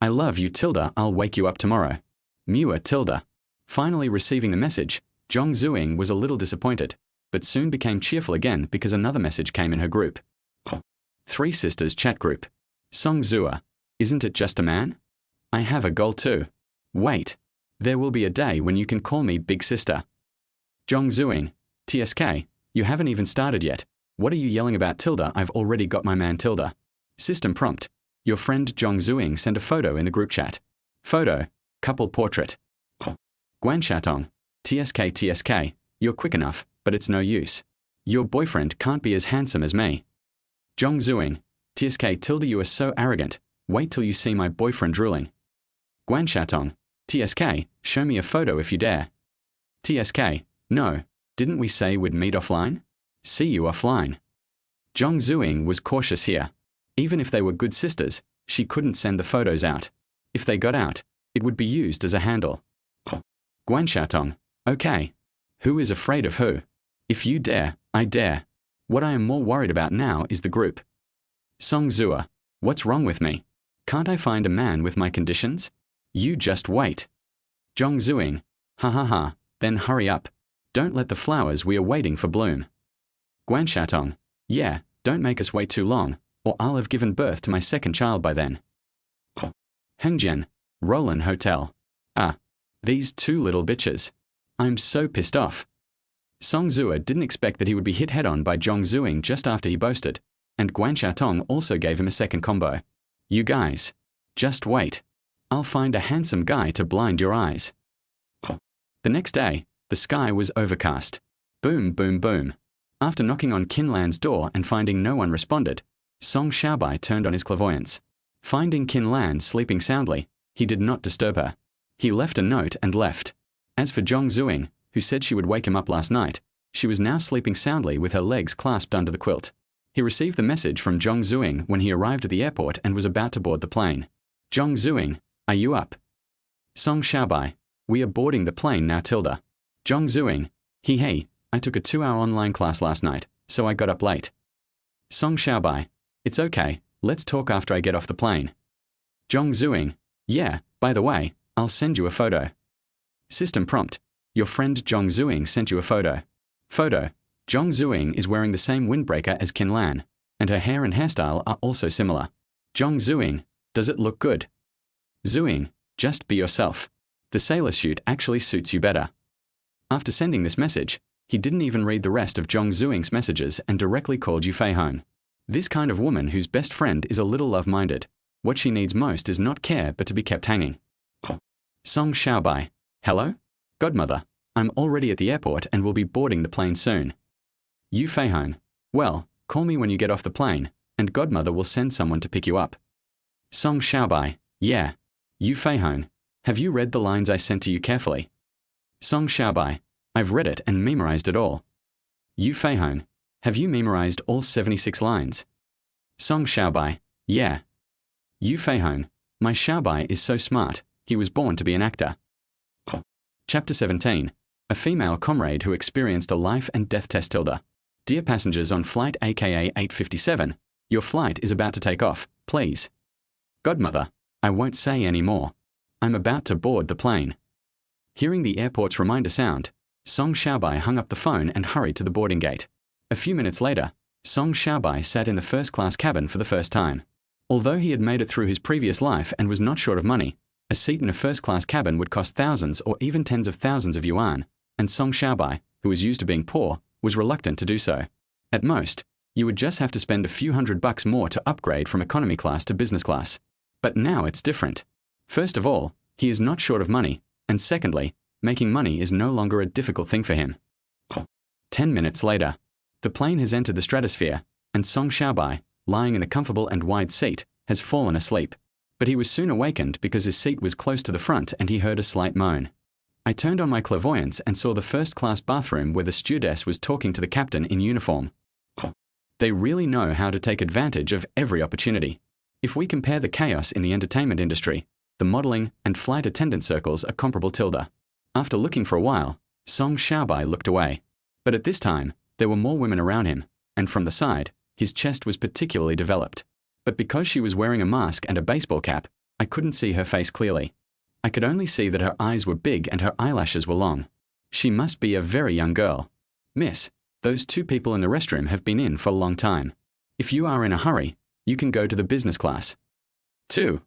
I love you Tilda, I'll wake you up tomorrow. Mewa Tilda. Finally receiving the message, Zhong Zuing was a little disappointed, but soon became cheerful again because another message came in her group. 3 sisters chat group. Song Zua, isn't it just a man? I have a goal too. Wait. There will be a day when you can call me big sister. Zhong Zuing, TSK, you haven't even started yet. What are you yelling about Tilda? I've already got my man Tilda. System prompt. Your friend Zhong Zuing sent a photo in the group chat. Photo, couple portrait. Guan Shatong, TSK, you're quick enough, but it's no use. Your boyfriend can't be as handsome as me. Zhong Zuing, TSK Tilda, you are so arrogant. Wait till you see my boyfriend drooling. Guan Shatong, TSK, show me a photo if you dare. TSK, no, didn't we say we'd meet offline? See you offline. Zhong Zuing was cautious here. Even if they were good sisters, she couldn't send the photos out. If they got out, it would be used as a handle. Guan Shatong, okay. Who is afraid of who? If you dare, I dare. What I am more worried about now is the group. Song Zua, what's wrong with me? Can't I find a man with my conditions? You just wait. Zhong Zuing, ha, then hurry up. Don't let the flowers we are waiting for bloom. Guan Shatong, yeah, don't make us wait too long, or I'll have given birth to my second child by then. Hengjian, Roland Hotel. Ah, these 2 little bitches. I'm so pissed off. Song Zua didn't expect that he would be hit head-on by Zhong Zuing just after he boasted, and Guan Shatong also gave him a second combo. You guys, just wait. I'll find a handsome guy to blind your eyes. The next day, the sky was overcast. Boom, boom, boom. After knocking on Qin Lan's door and finding no one responded, Song Xiaobai turned on his clairvoyance. Finding Qin Lan sleeping soundly, he did not disturb her. He left a note and left. As for Zhong Zuing, who said she would wake him up last night, she was now sleeping soundly with her legs clasped under the quilt. He received the message from Zhong Zuing when he arrived at the airport and was about to board the plane. Zhong Zuing, are you up? Song Xiaobai, we are boarding the plane now Tilda. Zhong Zuing, hey, I took a 2-hour online class last night, so I got up late. Song Xiaobai, it's okay, let's talk after I get off the plane. Zhong Zuing, yeah, by the way, I'll send you a photo. System prompt, your friend Zhong Zuing sent you a photo. Photo, Zhong Zuing is wearing the same windbreaker as Qin Lan, and her hair and hairstyle are also similar. Zhong Zuing, does it look good? Zuing, just be yourself. The sailor suit actually suits you better. After sending this message, he didn't even read the rest of Zhong Zuing's messages and directly called Yufei home. This kind of woman whose best friend is a little love-minded, What she needs most is not care but to be kept hanging. Song Xiaobai. Hello? Godmother, I'm already at the airport and will be boarding the plane soon. Yu Feihong. Well, call me when you get off the plane, and Godmother will send someone to pick you up. Song Xiaobai. Yeah. Yu Feihong. Have you read the lines I sent to you carefully? Song Xiaobai. I've read it and memorized it all. Yu Feihong. Have you memorized all 76 lines? Song Xiaobai. Yeah. Yu Feihong. My Xiaobai is so smart, he was born to be an actor. Chapter 17. A female comrade who experienced a life and death test. Dear passengers on flight aka 857, your flight is about to take off, please. Godmother, I won't say any more. I'm about to board the plane. Hearing the airport's reminder sound, Song Xiaobai hung up the phone and hurried to the boarding gate. A few minutes later, Song Xiaobai sat in the first-class cabin for the first time. Although he had made it through his previous life and was not short of money, a seat in a first-class cabin would cost thousands or even tens of thousands of yuan, and Song Xiaobai, who was used to being poor, was reluctant to do so. At most, you would just have to spend a few $100 more to upgrade from economy class to business class. But now it's different. First of all, he is not short of money, and secondly, making money is no longer a difficult thing for him. 10 minutes later, the plane has entered the stratosphere, and Song Xiaobai, lying in a comfortable and wide seat, has fallen asleep. But he was soon awakened because his seat was close to the front and he heard a slight moan. I turned on my clairvoyance and saw the first-class bathroom where the stewardess was talking to the captain in uniform. They really know how to take advantage of every opportunity. If we compare the chaos in the entertainment industry, the modeling and flight attendant circles are comparable. After looking for a while, Song Xiaobai looked away. But at this time, there were more women around him, and from the side, his chest was particularly developed. But because she was wearing a mask and a baseball cap, I couldn't see her face clearly. I could only see that her eyes were big and her eyelashes were long. She must be a very young girl. Miss, those two people in the restroom have been in for a long time. If you are in a hurry, you can go to the business class. 2.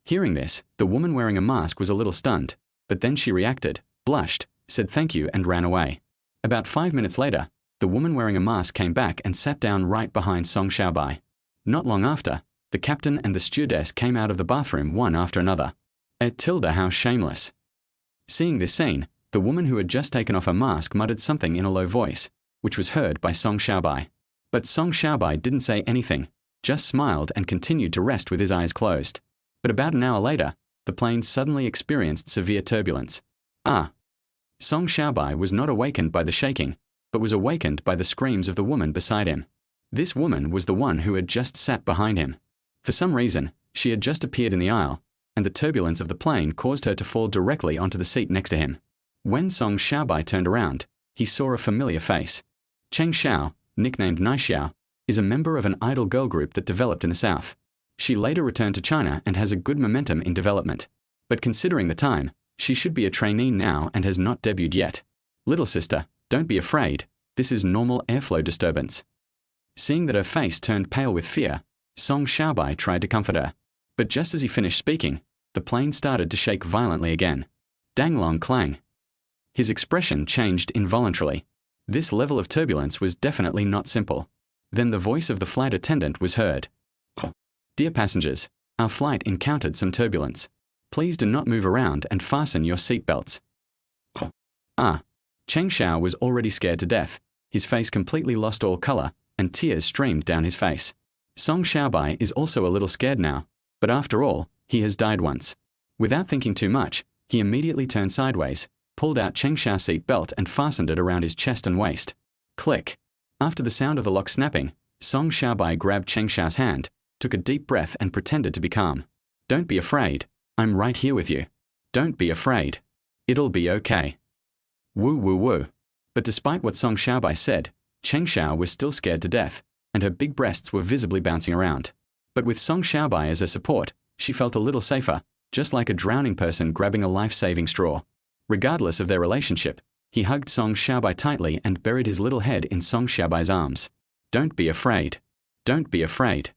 Hearing this, the woman wearing a mask was a little stunned, but then she reacted, blushed, said thank you and ran away. About 5 minutes later, the woman wearing a mask came back and sat down right behind Song Xiaobai. Not long after, the captain and the stewardess came out of the bathroom one after another. How shameless. Seeing this scene, the woman who had just taken off her mask muttered something in a low voice, which was heard by Song Xiaobai. But Song Xiaobai didn't say anything, just smiled and continued to rest with his eyes closed. But about an hour later, the plane suddenly experienced severe turbulence. Song Xiaobai was not awakened by the shaking, but was awakened by the screams of the woman beside him. This woman was the one who had just sat behind him. For some reason, she had just appeared in the aisle, and the turbulence of the plane caused her to fall directly onto the seat next to him. When Song Xiaobai turned around, he saw a familiar face. Cheng Xiao, nicknamed Nai Xiao, is a member of an idol girl group that developed in the South. She later returned to China and has a good momentum in development. But considering the time, she should be a trainee now and has not debuted yet. Little sister, don't be afraid, this is normal airflow disturbance. Seeing that her face turned pale with fear, Song Xiaobai tried to comfort her. But just as he finished speaking, the plane started to shake violently again. Dang long clang. His expression changed involuntarily. This level of turbulence was definitely not simple. Then the voice of the flight attendant was heard. Dear passengers, our flight encountered some turbulence. Please do not move around and fasten your seat belts. Cheng Xiao was already scared to death. His face completely lost all color, and tears streamed down his face. Song Xiaobai is also a little scared now, but after all, he has died once. Without thinking too much, he immediately turned sideways, pulled out Cheng Xiao's seat belt and fastened it around his chest and waist. Click. After the sound of the lock snapping, Song Xiaobai grabbed Cheng Xiao's hand, took a deep breath and pretended to be calm. Don't be afraid. I'm right here with you. Don't be afraid. It'll be okay. Woo woo woo. But despite what Song Xiaobai said, Cheng Xiao was still scared to death, and her big breasts were visibly bouncing around. But with Song Xiaobai as her support, she felt a little safer, just like a drowning person grabbing a life-saving straw. Regardless of their relationship, he hugged Song Xiaobai tightly and buried his little head in Song Xiaobai's arms. Don't be afraid. Don't be afraid.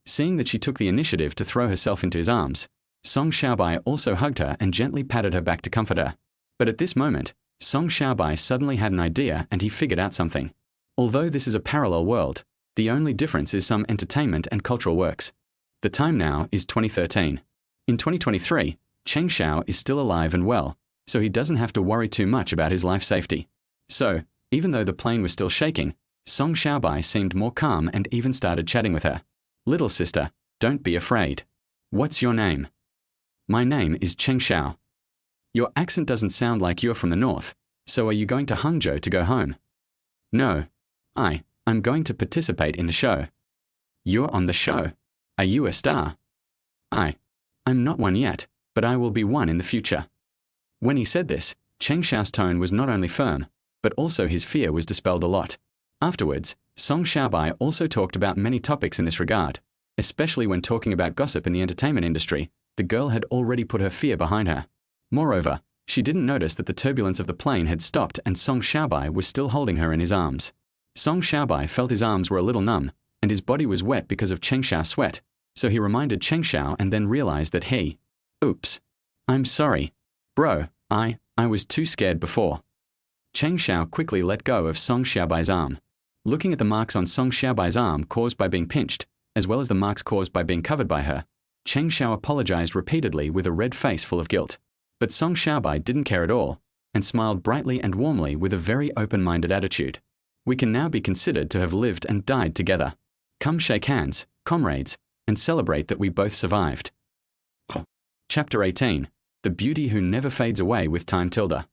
Seeing that she took the initiative to throw herself into his arms, Song Xiaobai also hugged her and gently patted her back to comfort her. But at this moment, Song Xiaobai suddenly had an idea and he figured out something. Although this is a parallel world, the only difference is some entertainment and cultural works. The time now is 2013. In 2023, Cheng Xiao is still alive and well, so he doesn't have to worry too much about his life safety. So, even though the plane was still shaking, Song Xiaobai seemed more calm and even started chatting with her. Little sister, don't be afraid. What's your name? My name is Cheng Xiao. Your accent doesn't sound like you're from the north, so are you going to Hangzhou to go home? No. I'm going to participate in the show. You're on the show. Are you a star? I'm not one yet, but I will be one in the future. When he said this, Cheng Xiao's tone was not only firm, but also his fear was dispelled a lot. Afterwards, Song Xiaobai also talked about many topics in this regard, especially when talking about gossip in the entertainment industry. The girl had already put her fear behind her. Moreover, she didn't notice that the turbulence of the plane had stopped and Song Xiaobai was still holding her in his arms. Song Xiaobai felt his arms were a little numb, and his body was wet because of Cheng Xiao's sweat, so he reminded Cheng Xiao and then realized that oops. I'm sorry. Bro, I was too scared before. Cheng Xiao quickly let go of Song Xiaobai's arm. Looking at the marks on Song Xiaobai's arm caused by being pinched, as well as the marks caused by being covered by her, Cheng Xiao apologized repeatedly with a red face full of guilt. But Song Xiaobai didn't care at all, and smiled brightly and warmly with a very open-minded attitude. We can now be considered to have lived and died together. Come shake hands, comrades, and celebrate that we both survived. Chapter 18. The Beauty Who Never Fades Away with Time tilde.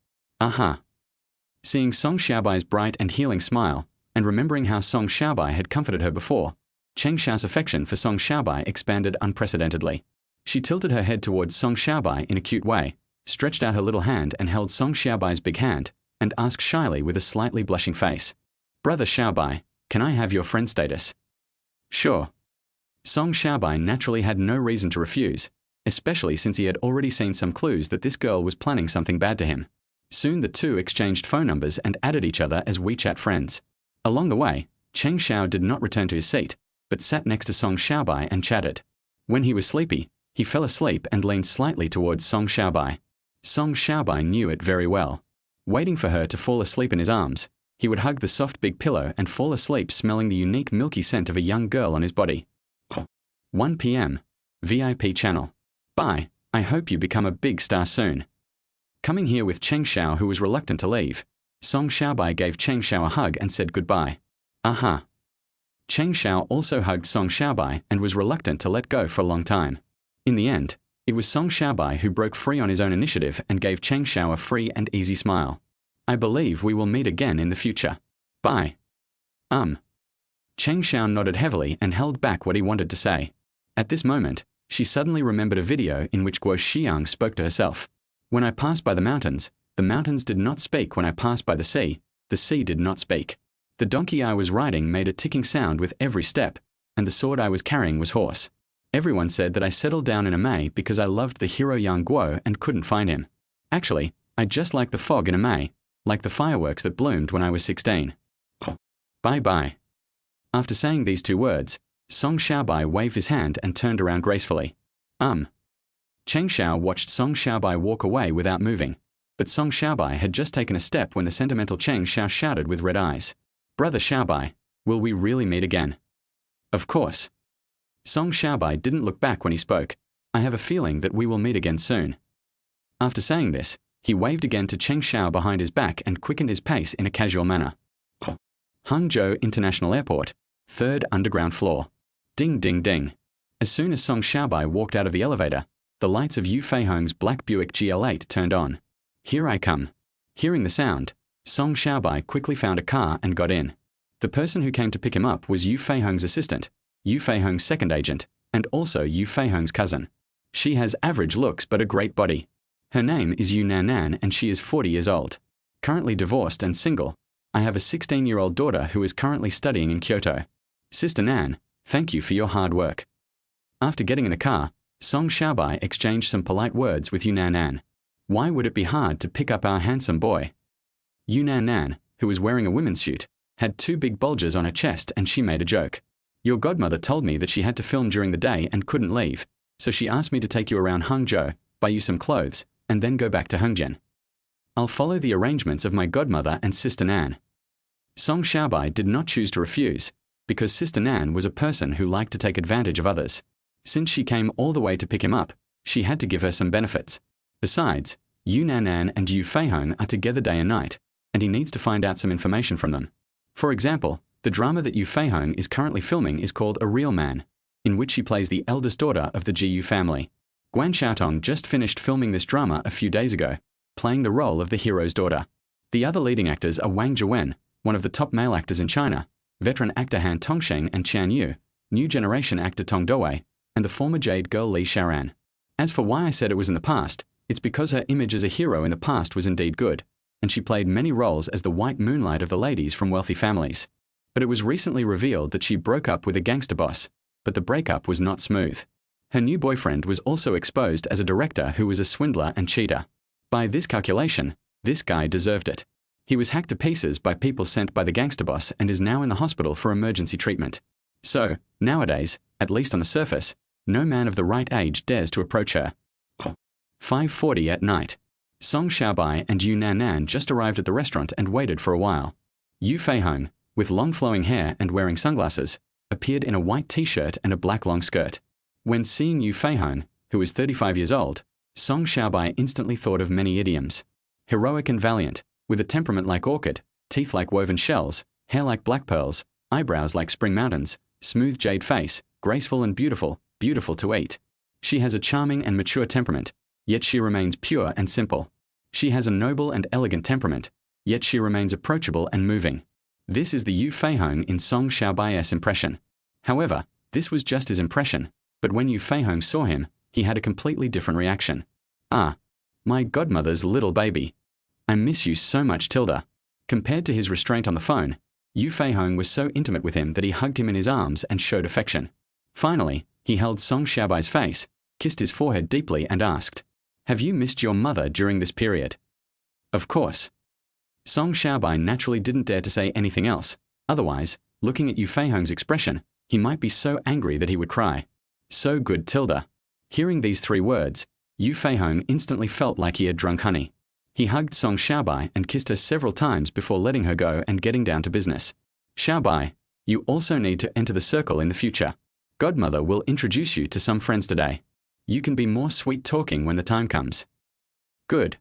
Aha. Seeing Song Xiaobai's bright and healing smile, and remembering how Song Xiaobai had comforted her before, Cheng Xiao's affection for Song Xiaobai expanded unprecedentedly. She tilted her head towards Song Xiaobai in a cute way, stretched out her little hand and held Song Xiaobai's big hand, and asked shyly with a slightly blushing face, Brother Xiaobai, can I have your friend status? Sure. Song Xiaobai naturally had no reason to refuse, especially since he had already seen some clues that this girl was planning something bad to him. Soon the two exchanged phone numbers and added each other as WeChat friends. Along the way, Cheng Xiao did not return to his seat, but sat next to Song Xiaobai and chatted. When he was sleepy, he fell asleep and leaned slightly towards Song Xiaobai. Song Xiaobai knew it very well. Waiting for her to fall asleep in his arms, he would hug the soft big pillow and fall asleep smelling the unique milky scent of a young girl on his body. 1 p.m. VIP channel. Bye, I hope you become a big star soon. Coming here with Cheng Xiao, who was reluctant to leave, Song Xiaobai gave Cheng Xiao a hug and said goodbye. Aha. Cheng Xiao also hugged Song Xiaobai and was reluctant to let go for a long time. In the end, it was Song Xiaobai who broke free on his own initiative and gave Cheng Xiao a free and easy smile. I believe we will meet again in the future. Bye. Cheng Xiao nodded heavily and held back what he wanted to say. At this moment, she suddenly remembered a video in which Guo Xiang spoke to herself. When I passed by the mountains did not speak. When I passed by the sea did not speak. The donkey I was riding made a ticking sound with every step, and the sword I was carrying was hoarse. Everyone said that I settled down in a May because I loved the hero Yang Guo and couldn't find him. Actually, I just like the fog in a May, like the fireworks that bloomed when I was 16. Bye-bye. After saying these two words, Song Xiaobai waved his hand and turned around gracefully. Cheng Xiao watched Song Xiaobai walk away without moving, but Song Xiaobai had just taken a step when the sentimental Cheng Xiao shouted with red eyes, Brother Xiaobai, will we really meet again? Of course. Song Xiaobai didn't look back when he spoke. I have a feeling that we will meet again soon. After saying this, he waved again to Cheng Xiao behind his back and quickened his pace in a casual manner. Hangzhou International Airport, 3rd underground floor. Ding ding ding. As soon as Song Xiaobai walked out of the elevator, the lights of Yu Feihong's black Buick GL8 turned on. Here I come. Hearing the sound, Song Xiaobai quickly found a car and got in. The person who came to pick him up was Yu Feihong's assistant, Yu Feihong's second agent, and also Yu Feihong's cousin. She has average looks but a great body. Her name is Yu Nan and she is 40 years old. Currently divorced and single. I have a 16-year-old daughter who is currently studying in Kyoto. Sister Nan, thank you for your hard work. After getting in the car, Song Xiaobai exchanged some polite words with Yu Nan. Why would it be hard to pick up our handsome boy? Yu Nan, who was wearing a women's suit, had 2 big bulges on her chest and she made a joke. Your godmother told me that she had to film during the day and couldn't leave, so she asked me to take you around Hangzhou, buy you some clothes, and then go back to Hengjian. I'll follow the arrangements of my godmother and Sister Nan. Song Xiaobai did not choose to refuse, because Sister Nan was a person who liked to take advantage of others. Since she came all the way to pick him up, she had to give her some benefits. Besides, Yu Nanan and Yu Feihong are together day and night, and he needs to find out some information from them. For example, the drama that Yu Feihong is currently filming is called A Real Man, in which she plays the eldest daughter of the Jiyu family. Guan Xiaotong just finished filming this drama a few days ago, playing the role of the hero's daughter. The other leading actors are Wang Zhiwen, one of the top male actors in China, veteran actor Han Tongsheng and Qian Yu, new generation actor Tong Dowei, and the former Jade girl Li Xiaoran. As for why I said it was in the past, it's because her image as a hero in the past was indeed good, and she played many roles as the white moonlight of the ladies from wealthy families. But it was recently revealed that she broke up with a gangster boss, but the breakup was not smooth. Her new boyfriend was also exposed as a director who was a swindler and cheater. By this calculation, this guy deserved it. He was hacked to pieces by people sent by the gangster boss and is now in the hospital for emergency treatment. So, nowadays, at least on the surface, no man of the right age dares to approach her. 5:40 at night. Song Xiaobai and Yu Nanan just arrived at the restaurant and waited for a while. Yu Feihong, with long flowing hair and wearing sunglasses, appeared in a white t-shirt and a black long skirt. When seeing Yu Feihong, who is 35 years old, Song Xiaobai instantly thought of many idioms. Heroic and valiant, with a temperament like orchid, teeth like woven shells, hair like black pearls, eyebrows like spring mountains, smooth jade face, graceful and beautiful, beautiful to eat. She has a charming and mature temperament, yet she remains pure and simple. She has a noble and elegant temperament, yet she remains approachable and moving. This is the Yu Feihong in Song Xiaobai's impression. However, this was just his impression, but when Yu Feihong saw him, he had a completely different reaction. Ah, my godmother's little baby. I miss you so much, Tilda. Compared to his restraint on the phone, Yu Feihong was so intimate with him that he hugged him in his arms and showed affection. Finally, he held Song Xiaobai's face, kissed his forehead deeply and asked, "Have you missed your mother during this period?" Of course. Song Xiaobai naturally didn't dare to say anything else. Otherwise, looking at Yu Feihong's expression, he might be so angry that he would cry. So good, Tilda. Hearing these three words, Yu Feihong instantly felt like he had drunk honey. He hugged Song Xiaobai and kissed her several times before letting her go and getting down to business. Xiaobai, you also need to enter the circle in the future. Godmother will introduce you to some friends today. You can be more sweet-talking when the time comes. Good.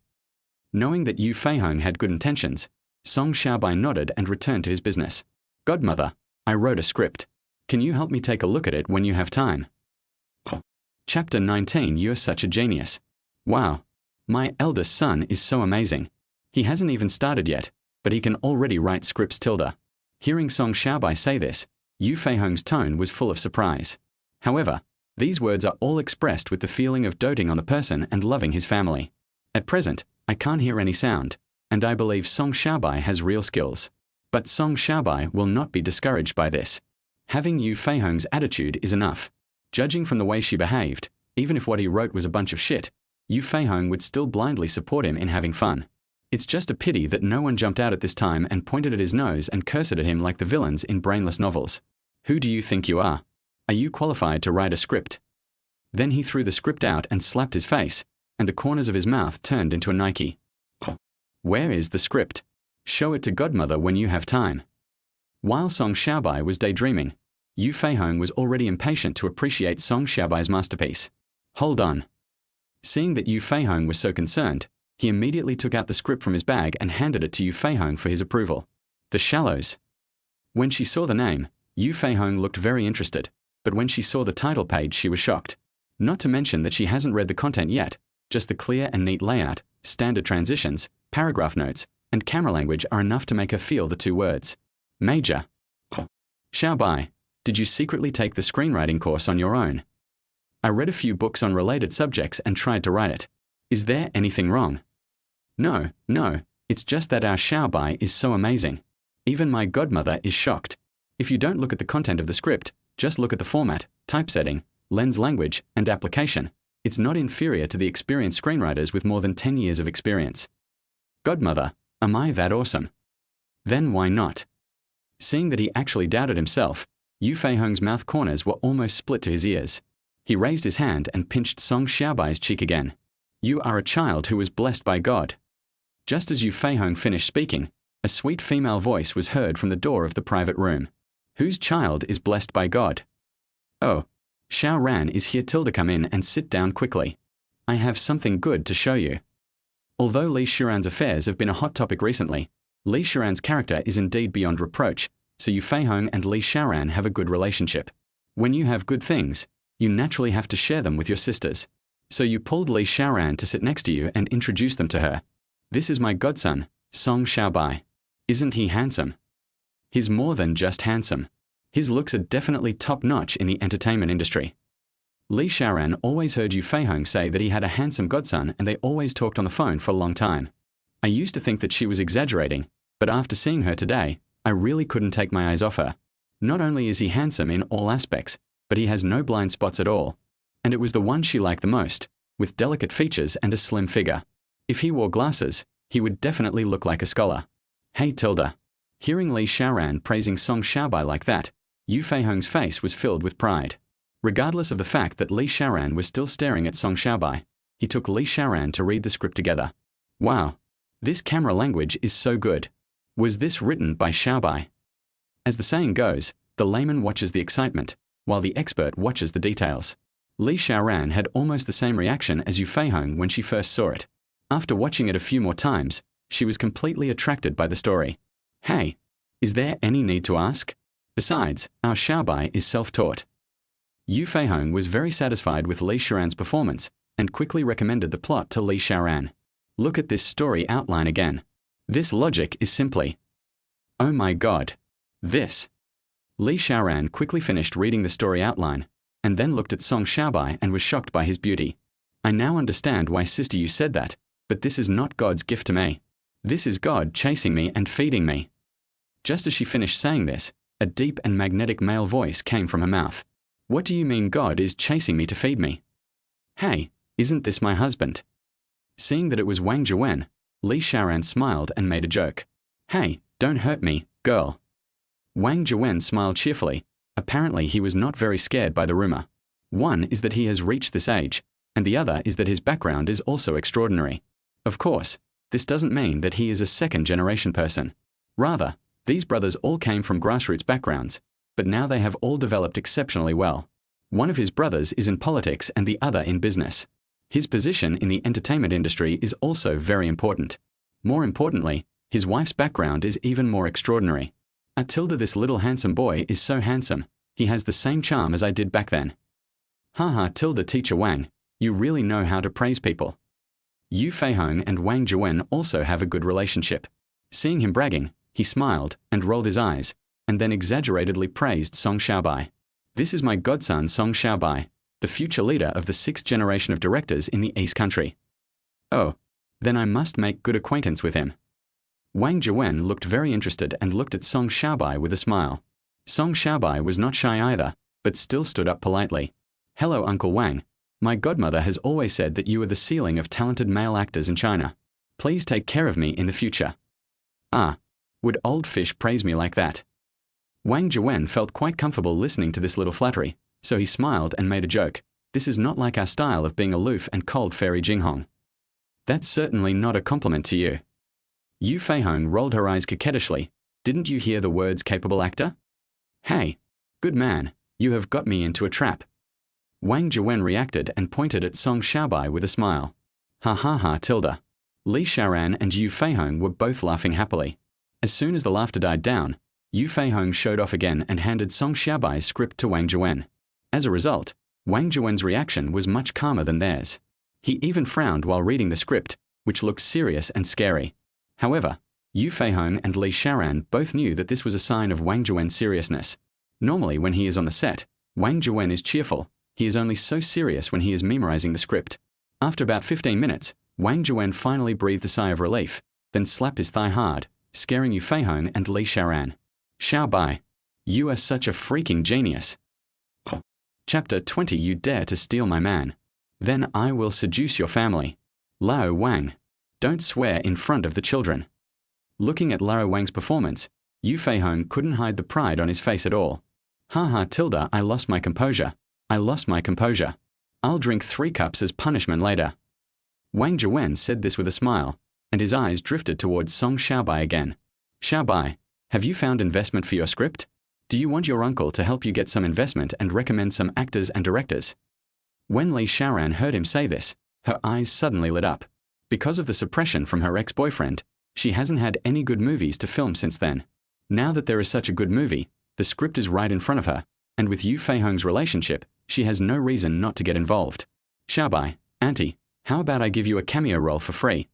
Knowing that Yu Feihong had good intentions, Song Xiaobai nodded and returned to his business. Godmother, I wrote a script. Can you help me take a look at it when you have time? Chapter 19. You're such a genius. Wow. My eldest son is so amazing. He hasn't even started yet, but he can already write scripts, Tilda. Hearing Song Xiaobai say this, Yu Feihong's tone was full of surprise. However, these words are all expressed with the feeling of doting on the person and loving his family. At present, I can't hear any sound, and I believe Song Xiaobai has real skills. But Song Xiaobai will not be discouraged by this. Having Yu Feihong's attitude is enough. Judging from the way she behaved, even if what he wrote was a bunch of shit, Yu Feihong would still blindly support him in having fun. It's just a pity that no one jumped out at this time and pointed at his nose and cursed at him like the villains in brainless novels. Who do you think you are? Are you qualified to write a script? Then he threw the script out and slapped his face, and the corners of his mouth turned into a Nike. Where is the script? Show it to Godmother when you have time. While Song Xiaobai was daydreaming, Yu Feihong was already impatient to appreciate Song Xiaobai's masterpiece. Hold on. Seeing that Yu Feihong was so concerned, he immediately took out the script from his bag and handed it to Yu Feihong for his approval. The Shallows. When she saw the name, Yu Feihong looked very interested, but when she saw the title page she was shocked. Not to mention that she hasn't read the content yet, just the clear and neat layout, standard transitions, paragraph notes, and camera language are enough to make her feel the two words. Major. Xiaobai, did you secretly take the screenwriting course on your own? I read a few books on related subjects and tried to write it. Is there anything wrong? No, it's just that our Xiaobai is so amazing. Even my godmother is shocked. If you don't look at the content of the script, just look at the format, typesetting, lens language, and application. It's not inferior to the experienced screenwriters with more than 10 years of experience. Godmother, am I that awesome? Then why not? Seeing that he actually doubted himself, Yu Feihong's mouth corners were almost split to his ears. He raised his hand and pinched Song Xiaobai's cheek again. You are a child who was blessed by God. Just as Yu Feihong finished speaking, a sweet female voice was heard from the door of the private room. Whose child is blessed by God? Oh, Xiao Ran is here. Come in and sit down quickly. I have something good to show you. Although Li Shiran's affairs have been a hot topic recently, Li Shiran's character is indeed beyond reproach, so Yu Feihong and Li Xiaoran have a good relationship. When you have good things, you naturally have to share them with your sisters. So you pulled Li Xiaoran to sit next to you and introduce them to her. This is my godson, Song Xiaobai. Isn't he handsome? He's more than just handsome. His looks are definitely top-notch in the entertainment industry. Li Xiaoran always heard Yu Feihong say that he had a handsome godson, and they always talked on the phone for a long time. I used to think that she was exaggerating, but after seeing her today, I really couldn't take my eyes off her. Not only is he handsome in all aspects, but he has no blind spots at all. And it was the one she liked the most, with delicate features and a slim figure. If he wore glasses, he would definitely look like a scholar. Hey Tilda. Hearing Li Xiaoran praising Song Xiaobai like that, Yu Feihong's face was filled with pride. Regardless of the fact that Li Xiaoran was still staring at Song Xiaobai, he took Li Xiaoran to read the script together. Wow. This camera language is so good. Was this written by Xiaobai? As the saying goes, the layman watches the excitement, while the expert watches the details. Li Xiaoran had almost the same reaction as Yu Feihong when she first saw it. After watching it a few more times, she was completely attracted by the story. Hey, is there any need to ask? Besides, our Xiaobai is self-taught. Yu Feihong was very satisfied with Li Xiaoran's performance and quickly recommended the plot to Li Xiaoran. Look at this story outline again. This logic is simply... Oh my god. This. Li Xiaoran quickly finished reading the story outline, and then looked at Song Xiaobai and was shocked by his beauty. I now understand why Sister Yu said that, but this is not God's gift to me. This is God chasing me and feeding me. Just as she finished saying this, a deep and magnetic male voice came from her mouth. What do you mean God is chasing me to feed me? Hey, isn't this my husband? Seeing that it was Wang Zhiwen, Li Xiaoran smiled and made a joke. Hey, don't hurt me, girl. Wang Zhiwen smiled cheerfully. Apparently he was not very scared by the rumor. One is that he has reached this age, and the other is that his background is also extraordinary. Of course, this doesn't mean that he is a second-generation person. Rather, these brothers all came from grassroots backgrounds, but now they have all developed exceptionally well. One of his brothers is in politics and the other in business. His position in the entertainment industry is also very important. More importantly, his wife's background is even more extraordinary. Tilda, this little handsome boy is so handsome. He has the same charm as I did back then. Haha, Tilda, Teacher Wang, you really know how to praise people. Yu Feihong and Wang Zhiwen also have a good relationship. Seeing him bragging, he smiled and rolled his eyes, and then exaggeratedly praised Song Xiaobai. This is my godson Song Xiaobai, the future leader of the 6th generation of directors in the East Country. Oh, then I must make good acquaintance with him. Wang Zhiwen looked very interested and looked at Song Xiaobai with a smile. Song Xiaobai was not shy either, but still stood up politely. Hello, Uncle Wang. My godmother has always said that you are the ceiling of talented male actors in China. Please take care of me in the future. Ah, would old fish praise me like that? Wang Zhiwen felt quite comfortable listening to this little flattery, so he smiled and made a joke. This is not like our style of being aloof and cold, Fairy Jinghong. That's certainly not a compliment to you. Yu Feihong rolled her eyes coquettishly. Didn't you hear the words capable actor? Hey, good man, you have got me into a trap. Wang Zhiwen reacted and pointed at Song Xiaobai with a smile. Ha ha ha, Tilda. Li Xiaoran and Yu Feihong were both laughing happily. As soon as the laughter died down, Yu Feihong showed off again and handed Song Xiaobai's script to Wang Zhiwen. As a result, Wang Zhiwen's reaction was much calmer than theirs. He even frowned while reading the script, which looked serious and scary. However, Yu Feihong and Li Xiaoran both knew that this was a sign of Wang Zhiwen's seriousness. Normally when he is on the set, Wang Zhiwen is cheerful. He is only so serious when he is memorizing the script. After about 15 minutes, Wang Zhiwen finally breathed a sigh of relief, then slapped his thigh hard, scaring Yu Feihong and Li Xiaoran. Xiaobai, you are such a freaking genius. Chapter 20. You dare to steal my man. Then I will seduce your family. Lao Wang. Don't swear in front of the children. Looking at Lao Wang's performance, Yu Feihong couldn't hide the pride on his face at all. Haha, Tilda, I lost my composure. I lost my composure. I'll drink 3 cups as punishment later. Wang Zhiwen said this with a smile, and his eyes drifted towards Song Xiaobai again. Xiaobai, have you found investment for your script? Do you want your uncle to help you get some investment and recommend some actors and directors? When Li Xiaoran heard him say this, her eyes suddenly lit up. Because of the suppression from her ex-boyfriend, she hasn't had any good movies to film since then. Now that there is such a good movie, the script is right in front of her, and with Yu Feihong's relationship, she has no reason not to get involved. Xiaobai, auntie, how about I give you a cameo role for free?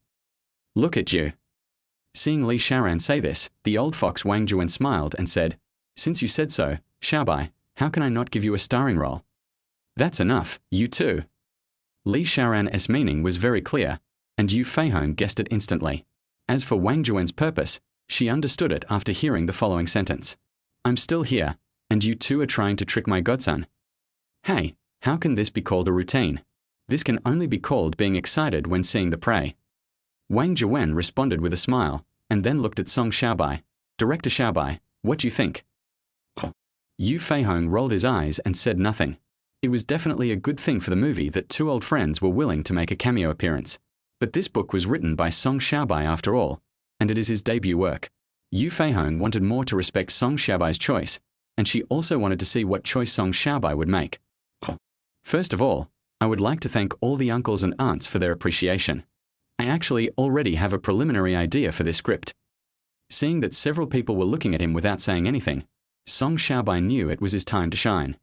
Look at you. Seeing Li Xiaoran say this, the old fox Wang Juwen smiled and said, since you said so, Xiaobai, how can I not give you a starring role? That's enough, you too. Li Xiaoran's meaning was very clear, and Yu Feihong guessed it instantly. As for Wang Juwen's purpose, she understood it after hearing the following sentence. I'm still here, and you two are trying to trick my godson. Hey, how can this be called a routine? This can only be called being excited when seeing the prey. Wang Juwen responded with a smile, and then looked at Song Xiaobai. Director Xiaobai, what do you think? Yu Feihong rolled his eyes and said nothing. It was definitely a good thing for the movie that two old friends were willing to make a cameo appearance. But this book was written by Song Xiaobai after all, and it is his debut work. Yu Feihong wanted more to respect Song Xiaobai's choice, and she also wanted to see what choice Song Xiaobai would make. First of all, I would like to thank all the uncles and aunts for their appreciation. I actually already have a preliminary idea for this script. Seeing that several people were looking at him without saying anything, Song Xiaobai knew it was his time to shine.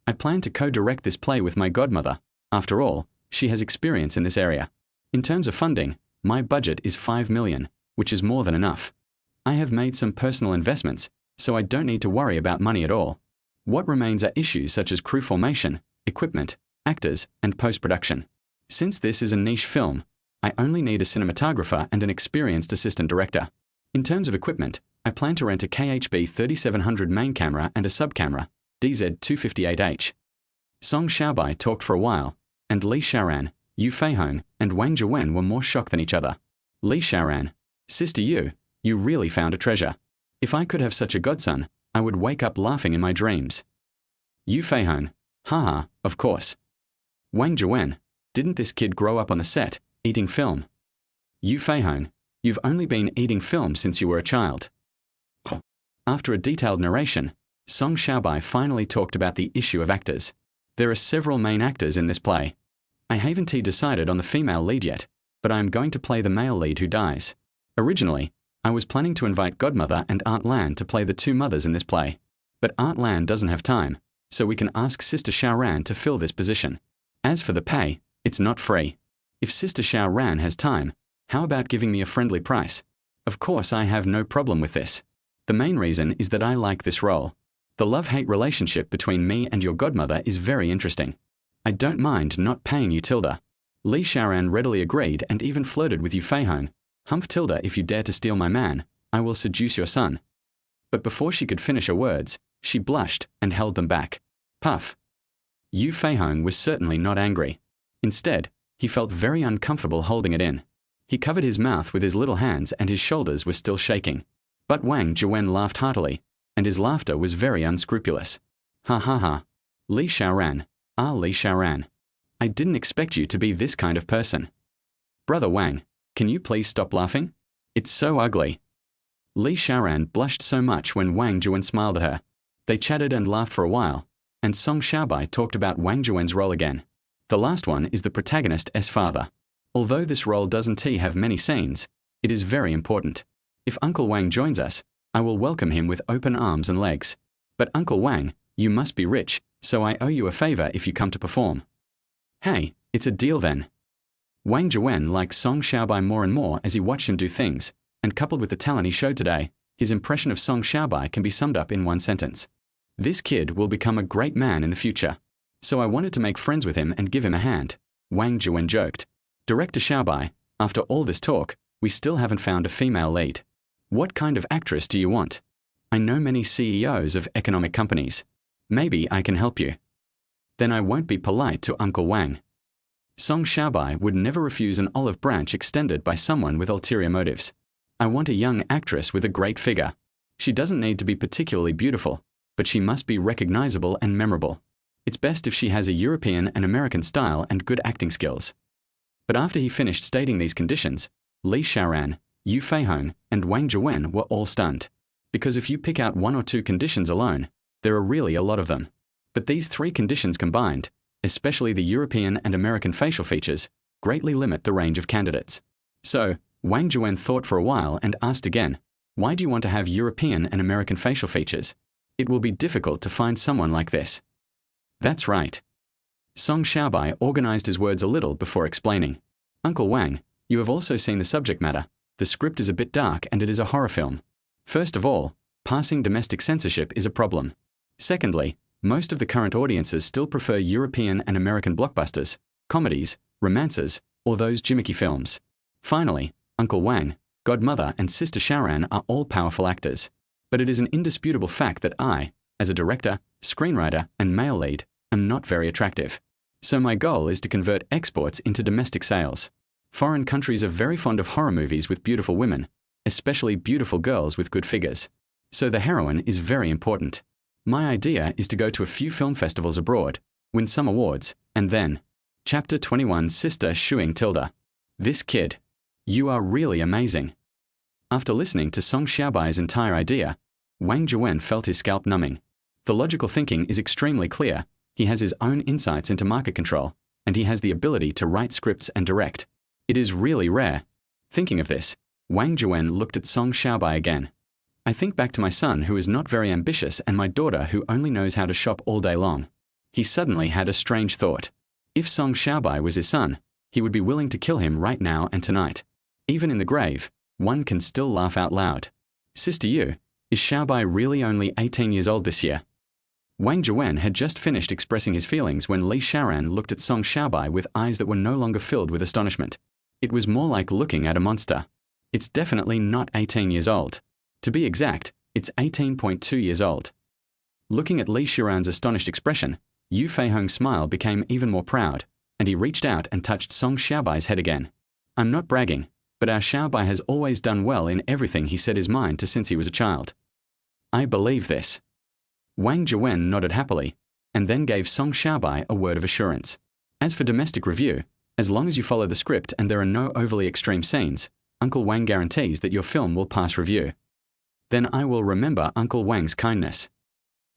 I plan to co-direct this play with my godmother. After all, she has experience in this area. In terms of funding, my budget is 5 million, which is more than enough. I have made some personal investments, so I don't need to worry about money at all. What remains are issues such as crew formation, equipment, actors, and post-production. Since this is a niche film, I only need a cinematographer and an experienced assistant director. In terms of equipment, I plan to rent a KHB 3700 main camera and a sub-camera, DZ258H. Song Xiaobai talked for a while, and Li Xiaoran, Yu Feihong, and Wang Juwen were more shocked than each other. Li Xiaoran, Sister Yu, you really found a treasure. If I could have such a godson, I would wake up laughing in my dreams. Yu Feihong, haha, of course. Wang Juwen, didn't this kid grow up on the set, eating film? Yu Feihong, you've only been eating film since you were a child. After a detailed narration, Song Xiaobai finally talked about the issue of actors. There are several main actors in this play. I haven't decided on the female lead yet, but I am going to play the male lead who dies. Originally, I was planning to invite Godmother and Aunt Lan to play the two mothers in this play. But Aunt Lan doesn't have time, so we can ask Sister Xiaoran to fill this position. As for the pay, it's not free. If Sister Xiaoran has time, how about giving me a friendly price? Of course I have no problem with this. The main reason is that I like this role. The love-hate relationship between me and your godmother is very interesting. I don't mind not paying you Tilda. Li Xiaoran readily agreed and even flirted with Yu Feihong. Humph Tilda, if you dare to steal my man, I will seduce your son. But before she could finish her words, she blushed and held them back. Puff. Yu Feihong was certainly not angry. Instead, he felt very uncomfortable holding it in. He covered his mouth with his little hands and his shoulders were still shaking. But Wang Juwen laughed heartily, and his laughter was very unscrupulous. Ha ha ha. Li Xiaoran, Li Xiaoran. I didn't expect you to be this kind of person. Brother Wang, can you please stop laughing? It's so ugly. Li Xiaoran blushed so much when Wang Juwen smiled at her. They chatted and laughed for a while, and Song Xiaobai talked about Wang Juwen's role again. The last one is the protagonist's father. Although this role doesn't have many scenes, it is very important. If Uncle Wang joins us, I will welcome him with open arms and legs. But Uncle Wang, you must be rich, so I owe you a favor if you come to perform. Hey, it's a deal then. Wang Juwen liked Song Xiaobai more and more as he watched him do things, and coupled with the talent he showed today, his impression of Song Xiaobai can be summed up in one sentence. This kid will become a great man in the future. So I wanted to make friends with him and give him a hand, Wang Juwen joked. Director Xiaobai, after all this talk, we still haven't found a female lead. What kind of actress do you want? I know many CEOs of economic companies. Maybe I can help you. Then I won't be polite to Uncle Wang. Song Xiaobai would never refuse an olive branch extended by someone with ulterior motives. I want a young actress with a great figure. She doesn't need to be particularly beautiful, but she must be recognizable and memorable. It's best if she has a European and American style and good acting skills. But after he finished stating these conditions, Li Xiaoran, Yu Feihong, and Wang Juwen were all stunned. Because if you pick out one or two conditions alone, There are really a lot of them. But these three conditions combined, especially the European and American facial features, greatly limit the range of candidates. So, Wang Zhuwen thought for a while and asked again, why do you want to have European and American facial features? It will be difficult to find someone like this. That's right. Song Xiaobai organized his words a little before explaining. Uncle Wang, you have also seen the subject matter. The script is a bit dark and it is a horror film. First of all, passing domestic censorship is a problem. Secondly, most of the current audiences still prefer European and American blockbusters, comedies, romances, or those gimmicky films. Finally, Uncle Wang, Godmother and Sister Shaoran are all powerful actors. But it is an indisputable fact that I, as a director, screenwriter, and male lead, am not very attractive. So my goal is to convert exports into domestic sales. Foreign countries are very fond of horror movies with beautiful women, especially beautiful girls with good figures. So the heroine is very important. My idea is to go to a few film festivals abroad, win some awards, and then... Chapter 21 Sister Shuing Tilda. This kid. You are really amazing. After listening to Song Xiaobai's entire idea, Wang Zhuwen felt his scalp numbing. The logical thinking is extremely clear. He has his own insights into market control, and he has the ability to write scripts and direct. It is really rare. Thinking of this, Wang Zhuwen looked at Song Xiaobai again. I think back to my son who is not very ambitious and my daughter who only knows how to shop all day long. He suddenly had a strange thought. If Song Xiaobai was his son, he would be willing to kill him right now and tonight. Even in the grave, one can still laugh out loud. Sister Yu, is Xiaobai really only 18 years old this year? Wang Zhuwen had just finished expressing his feelings when Li Shaoran looked at Song Xiaobai with eyes that were no longer filled with astonishment. It was more like looking at a monster. It's definitely not 18 years old. To be exact, it's 18.2 years old. Looking at Li Shaoran's astonished expression, Yu Feihong's smile became even more proud, and he reached out and touched Song Xiaobai's head again. I'm not bragging, but our Xiaobai has always done well in everything he set his mind to since he was a child. I believe this. Wang Zhuwen nodded happily, and then gave Song Xiaobai a word of assurance. As for domestic review, as long as you follow the script and there are no overly extreme scenes, Uncle Wang guarantees that your film will pass review. Then I will remember Uncle Wang's kindness.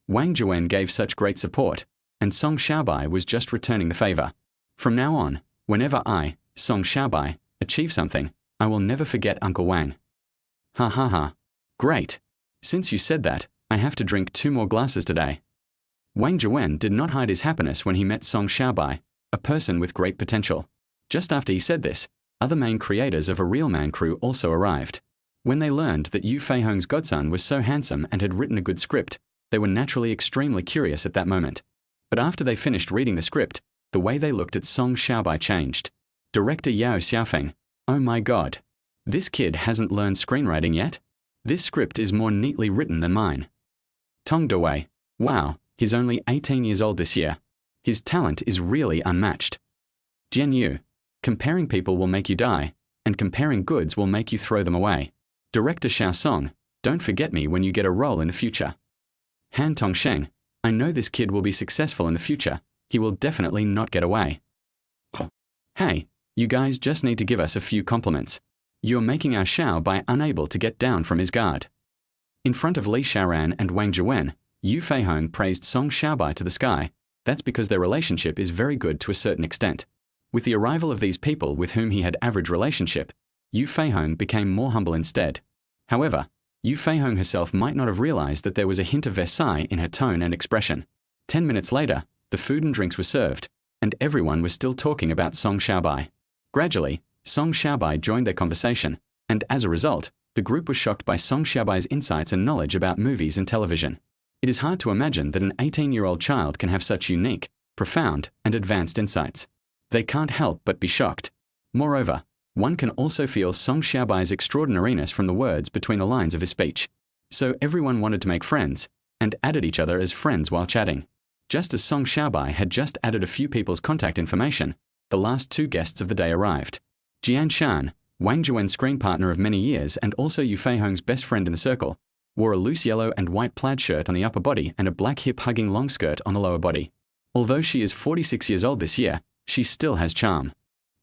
Wang Zhuwen gave such great support, and Song Xiaobai was just returning the favor. From now on, whenever I, Song Xiaobai, achieve something, I will never forget Uncle Wang. Ha ha ha. Great. Since you said that, I have to drink 2 more glasses today. Wang Zhuwen did not hide his happiness when he met Song Xiaobai, a person with great potential. Just after he said this, other main creators of A Real Man crew also arrived. When they learned that Yu Feihong's godson was so handsome and had written a good script, they were naturally extremely curious at that moment. But after they finished reading the script, the way they looked at Song Xiaobai changed. Director Yao Xiaofeng, oh my god. This kid hasn't learned screenwriting yet? This script is more neatly written than mine. Tong Dewei, wow, he's only 18 years old this year. His talent is really unmatched. Jian Yu, comparing people will make you die, and comparing goods will make you throw them away. Director Xiao Song, don't forget me when you get a role in the future. Han Tongsheng, I know this kid will be successful in the future. He will definitely not get away. Hey, you guys just need to give us a few compliments. You're making our Xiaobai unable to get down from his guard. In front of Li Shaoran and Wang Zhuwen, Yu Feihong praised Song Xiaobai to the sky. That's because their relationship is very good to a certain extent. With the arrival of these people with whom he had average relationship, Yu Feihong became more humble instead. However, Yu Feihong herself might not have realized that there was a hint of Versailles in her tone and expression. 10 minutes later, the food and drinks were served, and everyone was still talking about Song Xiaobai. Gradually, Song Xiaobai joined their conversation, and as a result, the group was shocked by Song Xiaobai's insights and knowledge about movies and television. It is hard to imagine that an 18-year-old child can have such unique, profound, and advanced insights. They can't help but be shocked. Moreover, one can also feel Song Xiaobai's extraordinariness from the words between the lines of his speech. So everyone wanted to make friends, and added each other as friends while chatting. Just as Song Xiaobai had just added a few people's contact information, the last 2 guests of the day arrived. Jian Shan, Wang Zhuwen's screen partner of many years and also Yu Feihong's best friend in the circle, wore a loose yellow and white plaid shirt on the upper body and a black hip-hugging long skirt on the lower body. Although she is 46 years old this year, she still has charm.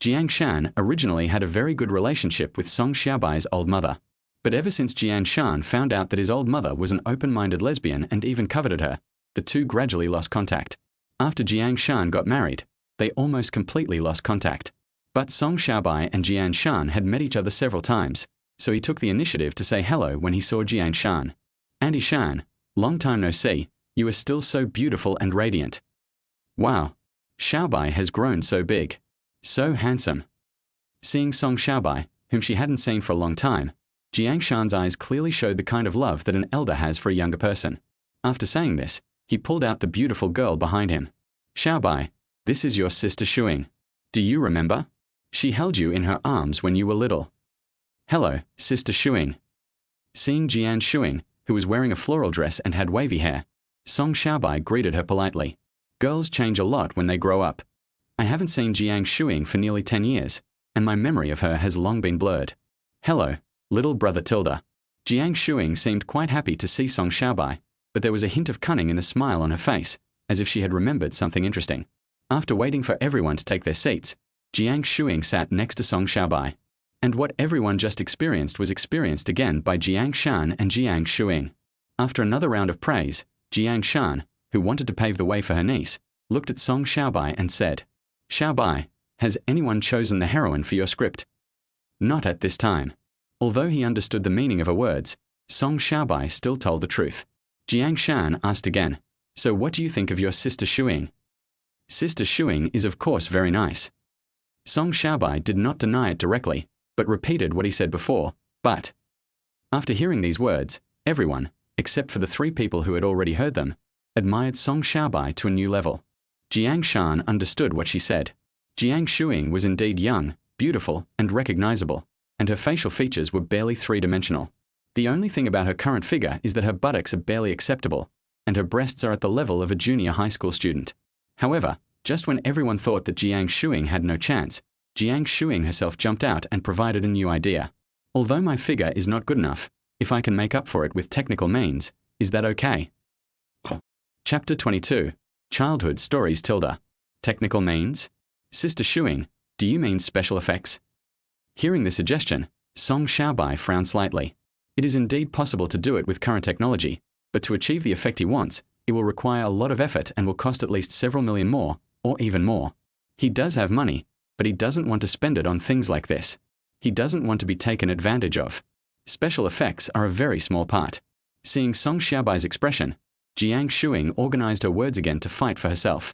Jiang Shan originally had a very good relationship with Song Xiaobai's old mother. But ever since Jian Shan found out that his old mother was an open-minded lesbian and even coveted her, The two gradually lost contact. After Jiang Shan got married, they almost completely lost contact. But Song Xiaobai and Jiang Shan had met each other several times, so he took the initiative to say hello when he saw Jiang Shan. "Auntie Shan, long time no see, you are still so beautiful and radiant. Wow, Xiaobai has grown so big. So handsome." Seeing Song Xiaobai, whom she hadn't seen for a long time, Jiang Shan's eyes clearly showed the kind of love that an elder has for a younger person. After saying this, he pulled out the beautiful girl behind him. "Xiaobai, this is your sister Shuing. Do you remember? She held you in her arms when you were little." "Hello, sister Shuing." Seeing Jiang Shuing, who was wearing a floral dress and had wavy hair, Song Xiaobai greeted her politely. Girls change a lot when they grow up. I haven't seen Jiang Shuing for nearly 10 years, and my memory of her has long been blurred. "Hello, little brother Tilda." Jiang Shuing seemed quite happy to see Song Xiaobai, but there was a hint of cunning in the smile on her face, as if she had remembered something interesting. After waiting for everyone to take their seats, Jiang Shuing sat next to Song Xiaobai. And what everyone just experienced was experienced again by Jiang Shan and Jiang Shuing. After another round of praise, Jiang Shan, who wanted to pave the way for her niece, looked at Song Xiaobai and said, "Xiaobai, has anyone chosen the heroine for your script?" "Not at this time." Although he understood the meaning of her words, Song Xiaobai still told the truth. Jiang Shan asked again, "So what do you think of your sister Shuing?" "Sister Shuing is of course very nice." Song Xiaobai did not deny it directly, but repeated what he said before, but. After hearing these words, everyone, except for the three people who had already heard them, admired Song Xiaobai to a new level. Jiang Shan understood what she said. Jiang Shuing was indeed young, beautiful, and recognizable, and her facial features were barely three-dimensional. The only thing about her current figure is that her buttocks are barely acceptable, and her breasts are at the level of a junior high school student. However, just when everyone thought that Jiang Shuing had no chance, Jiang Shuing herself jumped out and provided a new idea. "Although my figure is not good enough, if I can make up for it with technical means, is that okay?" Chapter 22. Childhood Stories Tilda. Technical means? Sister Shuing, do you mean special effects? Hearing the suggestion, Song Xiaobai frowned slightly. It is indeed possible to do it with current technology, but to achieve the effect he wants, it will require a lot of effort and will cost at least several million more, or even more. He does have money, but he doesn't want to spend it on things like this. He doesn't want to be taken advantage of. Special effects are a very small part. Seeing Song Xiaobai's expression, Jiang Shuing organized her words again to fight for herself.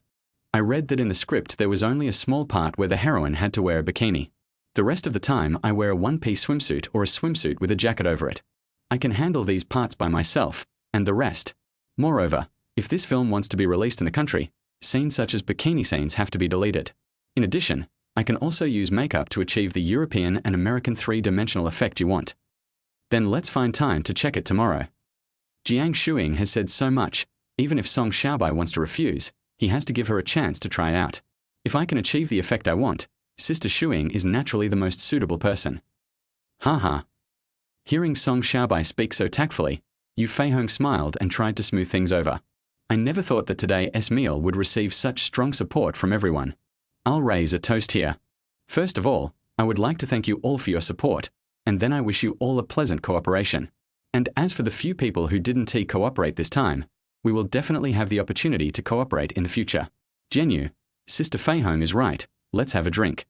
"I read that in the script there was only a small part where the heroine had to wear a bikini. The rest of the time I wear a one-piece swimsuit or a swimsuit with a jacket over it. I can handle these parts by myself, and the rest. Moreover, if this film wants to be released in the country, scenes such as bikini scenes have to be deleted. In addition, I can also use makeup to achieve the European and American three-dimensional effect you want. Then let's find time to check it tomorrow." Jiang Shuing has said so much, even if Song Xiaobai wants to refuse, he has to give her a chance to try it out. If I can achieve the effect I want, Sister Shuing is naturally the most suitable person. Haha. Hearing Song Xiaobai speak so tactfully, Yu Feihong smiled and tried to smooth things over. "I never thought that today's meal would receive such strong support from everyone. I'll raise a toast here. First of all, I would like to thank you all for your support, and then I wish you all a pleasant cooperation. And as for the few people who didn't cooperate this time, we will definitely have the opportunity to cooperate in the future. Jianyu, Sister Feihong is right, let's have a drink.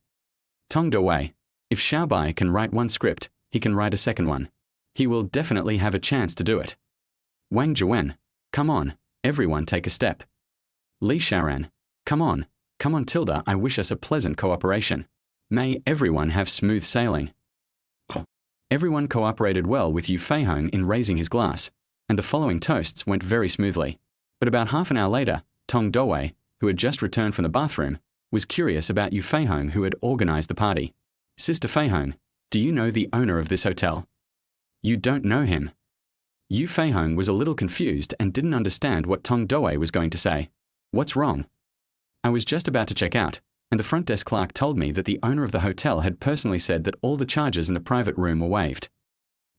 Tong Dowei, if Xiaobai can write one script, he can write a second one. He will definitely have a chance to do it. Wang Zhuwen, come on, everyone take a step. Li Shaoran, come on Tilda, I wish us a pleasant cooperation. May everyone have smooth sailing." Everyone cooperated well with Yu Feihong in raising his glass, and the following toasts went very smoothly. But about half an hour later, Tong Dowei, who had just returned from the bathroom, was curious about Yu Feihong, who had organized the party. "Sister Feihong, do you know the owner of this hotel?" "You don't know him." Yu Feihong was a little confused and didn't understand what Tong Dowei was going to say. "What's wrong?" "I was just about to check out, and the front desk clerk told me that the owner of the hotel had personally said that all the charges in the private room were waived."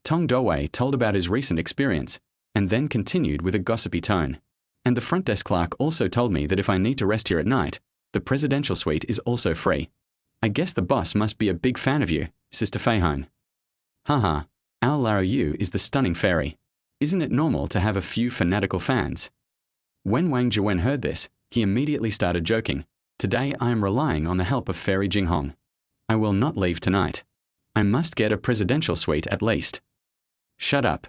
Tong Dowei told about his recent experience, and then continued with a gossipy tone. "And the front desk clerk also told me that if I need to rest here at night, the presidential suite is also free. I guess the boss must be a big fan of you, Sister Feihong." "Haha, our Lao Yu is the stunning fairy. Isn't it normal to have a few fanatical fans?" When Wang Zhiwen heard this, he immediately started joking. Today I am relying on the help of Fairy Jinghong. I will not leave tonight. I must get a presidential suite at least. Shut up.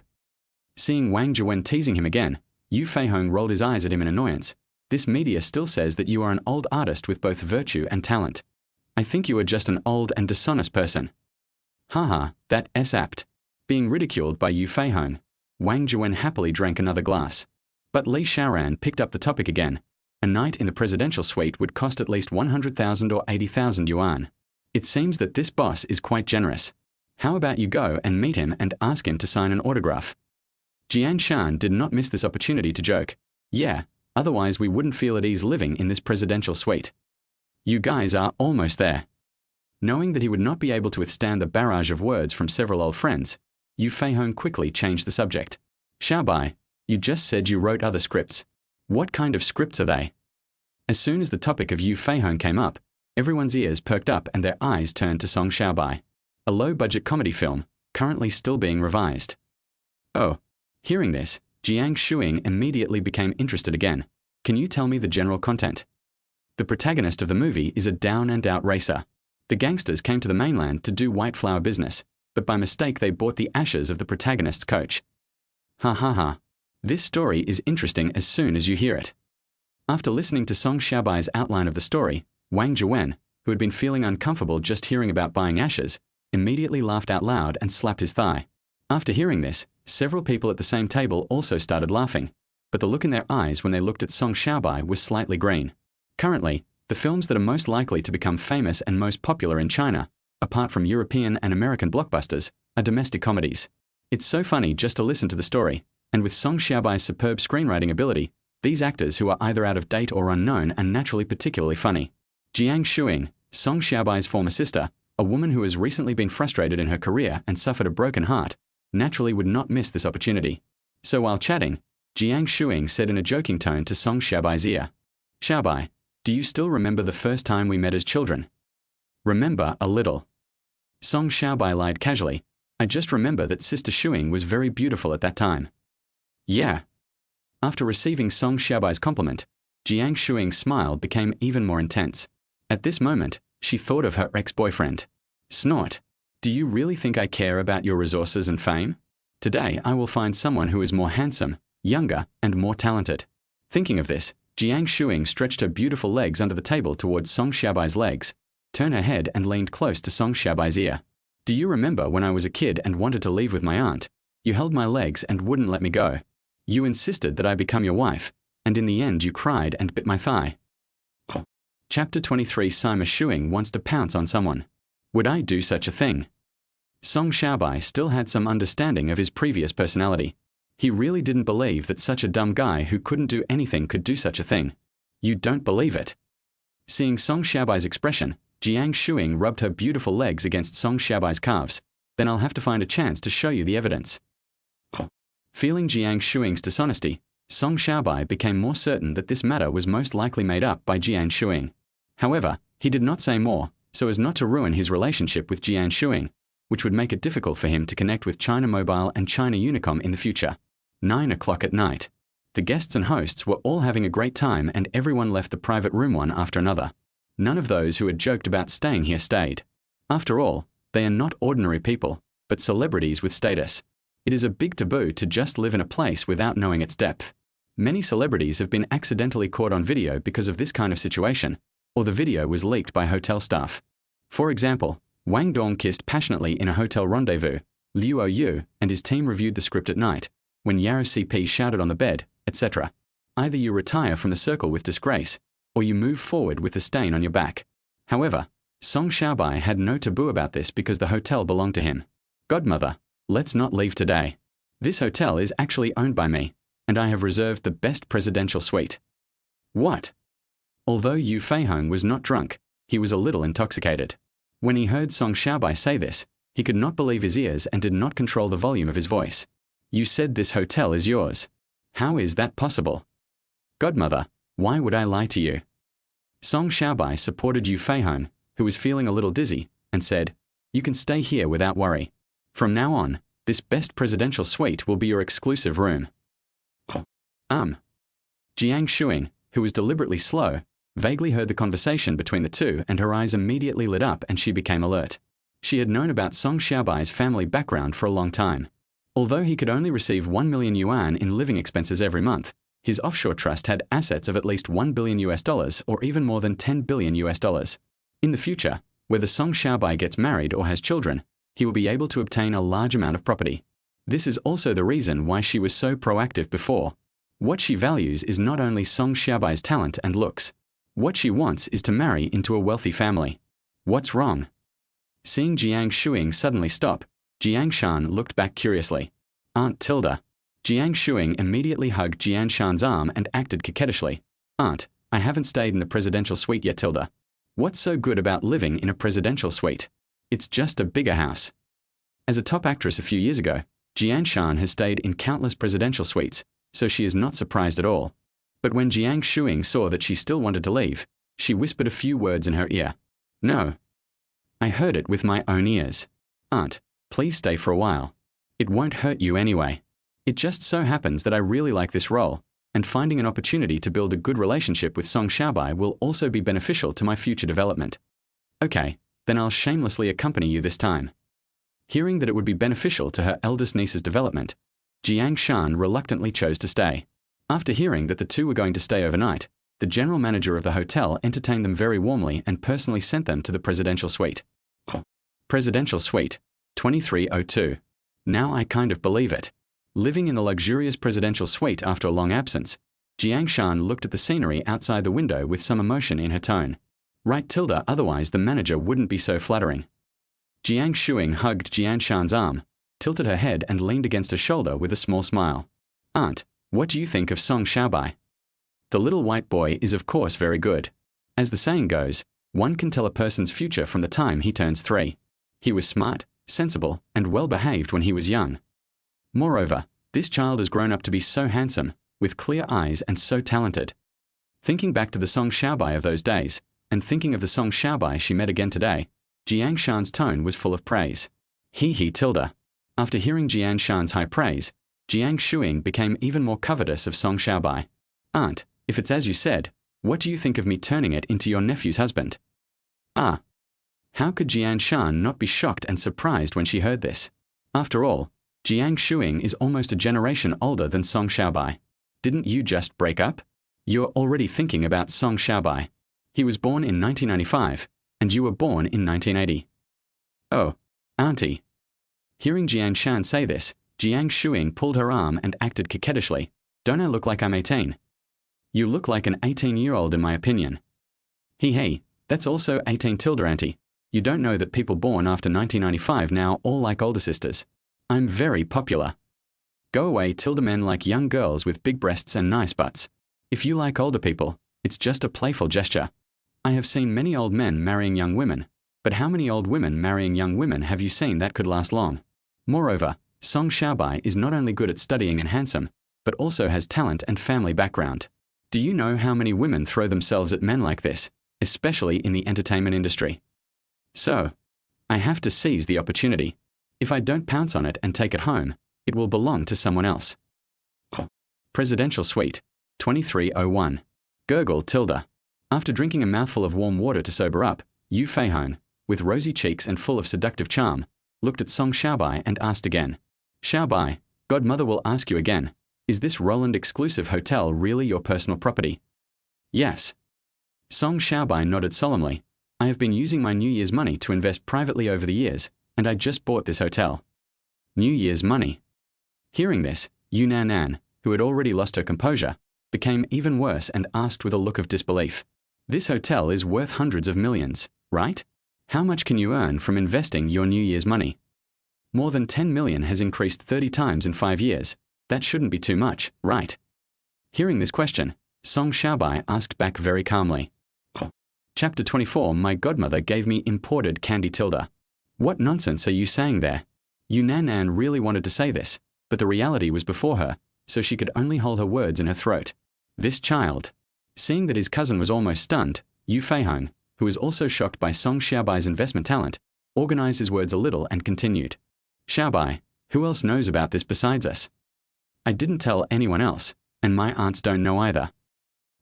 Seeing Wang Zhiwen teasing him again, Yu Feihong rolled his eyes at him in annoyance. This media still says that you are an old artist with both virtue and talent. I think you are just an old and dishonest person. Haha, that's apt. Being ridiculed by Yu Feihong, Wang Zhiwen happily drank another glass. But Li Xiaoran picked up the topic again. A night in the presidential suite would cost at least 100,000 or 80,000 yuan. It seems that this boss is quite generous. How about you go and meet him and ask him to sign an autograph? Jian Shan did not miss this opportunity to joke. Yeah, otherwise we wouldn't feel at ease living in this presidential suite. You guys are almost there. Knowing that he would not be able to withstand the barrage of words from several old friends, Yu Feihong quickly changed the subject. Xiaobai, you just said you wrote other scripts. What kind of scripts are they? As soon as the topic of Yu Feihong came up, everyone's ears perked up and their eyes turned to Song Xiaobai, a low-budget comedy film, currently still being revised. Oh. Hearing this, Jiang Shuing immediately became interested again. Can you tell me the general content? The protagonist of the movie is a down-and-out racer. The gangsters came to the mainland to do white flower business, but by mistake they bought the ashes of the protagonist's coach. Ha ha ha. This story is interesting as soon as you hear it. After listening to Song Xiaobai's outline of the story, Wang Zhiwen, who had been feeling uncomfortable just hearing about buying ashes, immediately laughed out loud and slapped his thigh. After hearing this, several people at the same table also started laughing, but the look in their eyes when they looked at Song Xiaobai was slightly green. Currently, the films that are most likely to become famous and most popular in China, apart from European and American blockbusters, are domestic comedies. It's so funny just to listen to the story, and with Song Xiaobai's superb screenwriting ability, these actors who are either out of date or unknown are naturally particularly funny. Jiang Shuing, Song Xiaobai's former sister, a woman who has recently been frustrated in her career and suffered a broken heart, naturally would not miss this opportunity. So while chatting, Jiang Shuing said in a joking tone to Song Xiaobai's ear, Xiaobai, do you still remember the first time we met as children? Remember a little. Song Xiaobai lied casually, I just remember that Sister Shuing was very beautiful at that time. Yeah. After receiving Song Xiaobai's compliment, Jiang Shuing's smile became even more intense. At this moment, she thought of her ex-boyfriend. Snort. Do you really think I care about your resources and fame? Today I will find someone who is more handsome, younger, and more talented. Thinking of this, Jiang Shuing stretched her beautiful legs under the table towards Song Xiaobai's legs, turned her head and leaned close to Song Xiaobai's ear. Do you remember when I was a kid and wanted to leave with my aunt? You held my legs and wouldn't let me go. You insisted that I become your wife, and in the end you cried and bit my thigh. Chapter 23. Sima Shuing wants to pounce on someone. Would I do such a thing? Song Xiaobai still had some understanding of his previous personality. He really didn't believe that such a dumb guy who couldn't do anything could do such a thing. You don't believe it? Seeing Song Xiaobai's expression, Jiang Shuing rubbed her beautiful legs against Song Xiaobai's calves. Then I'll have to find a chance to show you the evidence. Feeling Jiang Shuing's dishonesty, Song Xiaobai became more certain that this matter was most likely made up by Jiang Shuing. However, he did not say more, so as not to ruin his relationship with Jiang Shuing, which would make it difficult for him to connect with China Mobile and China Unicom in the future. 9 o'clock at night. The guests and hosts were all having a great time and everyone left the private room one after another. None of those who had joked about staying here stayed. After all, they are not ordinary people, but celebrities with status. It is a big taboo to just live in a place without knowing its depth. Many celebrities have been accidentally caught on video because of this kind of situation, or the video was leaked by hotel staff. For example, Wang Dong kissed passionately in a hotel rendezvous, Liu Oyu and his team reviewed the script at night, when Yao CP shouted on the bed, etc. Either you retire from the circle with disgrace, or you move forward with a stain on your back. However, Song Xiaobai had no taboo about this because the hotel belonged to him. Godmother, let's not leave today. This hotel is actually owned by me, and I have reserved the best presidential suite. What? Although Yu Feihong was not drunk, he was a little intoxicated. When he heard Song Xiaobai say this, he could not believe his ears and did not control the volume of his voice. You said this hotel is yours. How is that possible? Godmother, why would I lie to you? Song Xiaobai supported Yu Feihong, who was feeling a little dizzy, and said, You can stay here without worry. From now on, this best presidential suite will be your exclusive room. Jiang Shuing, who was deliberately slow, vaguely heard the conversation between the two, and her eyes immediately lit up and she became alert. She had known about Song Xiaobai's family background for a long time. Although he could only receive 1 million yuan in living expenses every month, his offshore trust had assets of at least $1 billion or even more than $10 billion. In the future, whether Song Xiaobai gets married or has children, he will be able to obtain a large amount of property. This is also the reason why she was so proactive before. What she values is not only Song Xiaobai's talent and looks. What she wants is to marry into a wealthy family. What's wrong? Seeing Jiang Shuing suddenly stop, Jiang Shan looked back curiously. Aunt Tilda. Jiang Shuing immediately hugged Jiang Shan's arm and acted coquettishly. Aunt, I haven't stayed in the presidential suite yet, Tilda. What's so good about living in a presidential suite? It's just a bigger house. As a top actress a few years ago, Jiang Shan has stayed in countless presidential suites, so she is not surprised at all. But when Jiang Shuing saw that she still wanted to leave, she whispered a few words in her ear. No. I heard it with my own ears. Aunt, please stay for a while. It won't hurt you anyway. It just so happens that I really like this role, and finding an opportunity to build a good relationship with Song Xiaobai will also be beneficial to my future development. Okay, then I'll shamelessly accompany you this time. Hearing that it would be beneficial to her eldest niece's development, Jiang Shan reluctantly chose to stay. After hearing that the two were going to stay overnight, the general manager of the hotel entertained them very warmly and personally sent them to the presidential suite. Presidential Suite, 2302. Now I kind of believe it. Living in the luxurious presidential suite after a long absence, Jiang Shan looked at the scenery outside the window with some emotion in her tone. Right, Tilda, otherwise the manager wouldn't be so flattering. Jiang Shuing hugged Jiang Shan's arm, tilted her head and leaned against her shoulder with a small smile. Aunt, what do you think of Song Xiaobai? The little white boy is of course very good. As the saying goes, one can tell a person's future from the time he turns 3. He was smart, sensible, and well-behaved when he was young. Moreover, this child has grown up to be so handsome, with clear eyes and so talented. Thinking back to the Song Xiaobai of those days, and thinking of the Song Xiaobai she met again today, Jiang Shan's tone was full of praise. He Tilda. After hearing Jiang Shan's high praise, Jiang Shuing became even more covetous of Song Xiaobai. Aunt, if it's as you said, what do you think of me turning it into your nephew's husband? Ah. How could Jiang Shan not be shocked and surprised when she heard this? After all, Jiang Shuing is almost a generation older than Song Xiaobai. Didn't you just break up? You're already thinking about Song Xiaobai. He was born in 1995, and you were born in 1980. Oh, Auntie. Hearing Jiang Shan say this, Jiang Shuing pulled her arm and acted coquettishly. Don't I look like I'm 18? You look like an 18-year-old in my opinion. He, that's also 18 Tilda, Auntie. You don't know that people born after 1995 now all like older sisters. I'm very popular. Go away, Tilda. Men like young girls with big breasts and nice butts. If you like older people, it's just a playful gesture. I have seen many old men marrying young women, but how many old women marrying young women have you seen that could last long? Moreover, Song Xiaobai is not only good at studying and handsome, but also has talent and family background. Do you know how many women throw themselves at men like this, especially in the entertainment industry? So, I have to seize the opportunity. If I don't pounce on it and take it home, it will belong to someone else. Presidential Suite, 2301. Gurgle Tilda. After drinking a mouthful of warm water to sober up, Yu Feihong, with rosy cheeks and full of seductive charm, looked at Song Xiaobai and asked again. Xiaobai, Godmother will ask you again, is this Roland exclusive hotel really your personal property? Yes. Song Xiaobai nodded solemnly. I have been using my New Year's money to invest privately over the years, and I just bought this hotel. New Year's money. Hearing this, Yu Nan, who had already lost her composure, became even worse and asked with a look of disbelief. This hotel is worth hundreds of millions, right? How much can you earn from investing your New Year's money? More than 10 million has increased 30 times in 5 years. That shouldn't be too much, right? Hearing this question, Song Xiaobai asked back very calmly. Chapter 24. My godmother gave me imported candy Tilda. What nonsense are you saying there? Yu Nan really wanted to say this, but the reality was before her, so she could only hold her words in her throat. This child. Seeing that his cousin was almost stunned, Yu Feihong, who was also shocked by Song Xiaobai's investment talent, organized his words a little and continued. Xiaobai, who else knows about this besides us? I didn't tell anyone else, and my aunts don't know either.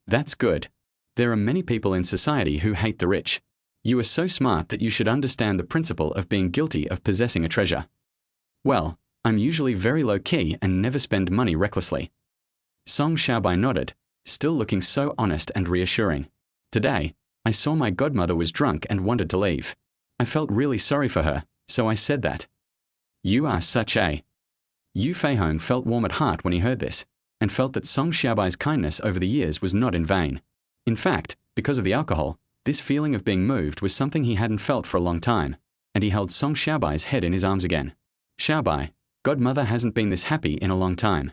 That's good. There are many people in society who hate the rich. You are so smart that you should understand the principle of being guilty of possessing a treasure. Well, I'm usually very low-key and never spend money recklessly. Song Xiaobai nodded, still looking so honest and reassuring. Today, I saw my godmother was drunk and wanted to leave. I felt really sorry for her, so I said that. You are such a... Yu Feihong felt warm at heart when he heard this, and felt that Song Xiaobai's kindness over the years was not in vain. In fact, because of the alcohol, this feeling of being moved was something he hadn't felt for a long time, and he held Song Xiaobai's head in his arms again. Xiaobai, godmother hasn't been this happy in a long time.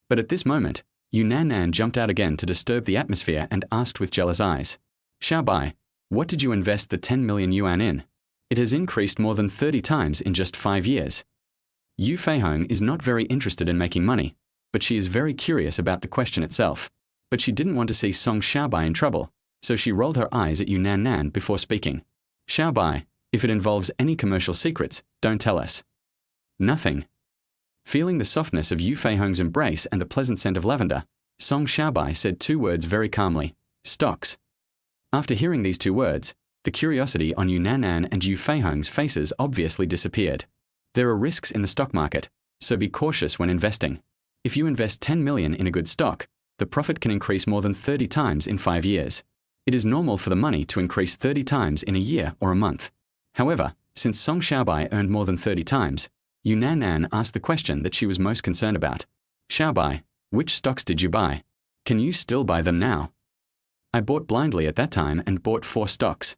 But at this moment, Yu Nan jumped out again to disturb the atmosphere and asked with jealous eyes. Xiaobai, what did you invest the 10 million yuan in? It has increased more than 30 times in just 5 years. Yu Feihong is not very interested in making money, but she is very curious about the question itself. But she didn't want to see Song Xiaobai in trouble, so she rolled her eyes at Yu Nan before speaking. Xiaobai, if it involves any commercial secrets, don't tell us. Nothing. Feeling the softness of Yu Feihong's embrace and the pleasant scent of lavender, Song Xiaobai said 2 words very calmly, stocks. After hearing these 2 words, the curiosity on Yu Nan and Yu Feihong's faces obviously disappeared. There are risks in the stock market, so be cautious when investing. If you invest 10 million in a good stock, the profit can increase more than 30 times in 5 years. It is normal for the money to increase 30 times in a year or a month. However, since Song Xiaobai earned more than 30 times, Yu Nan asked the question that she was most concerned about. Xiaobai, which stocks did you buy? Can you still buy them now? I bought blindly at that time and bought 4 stocks.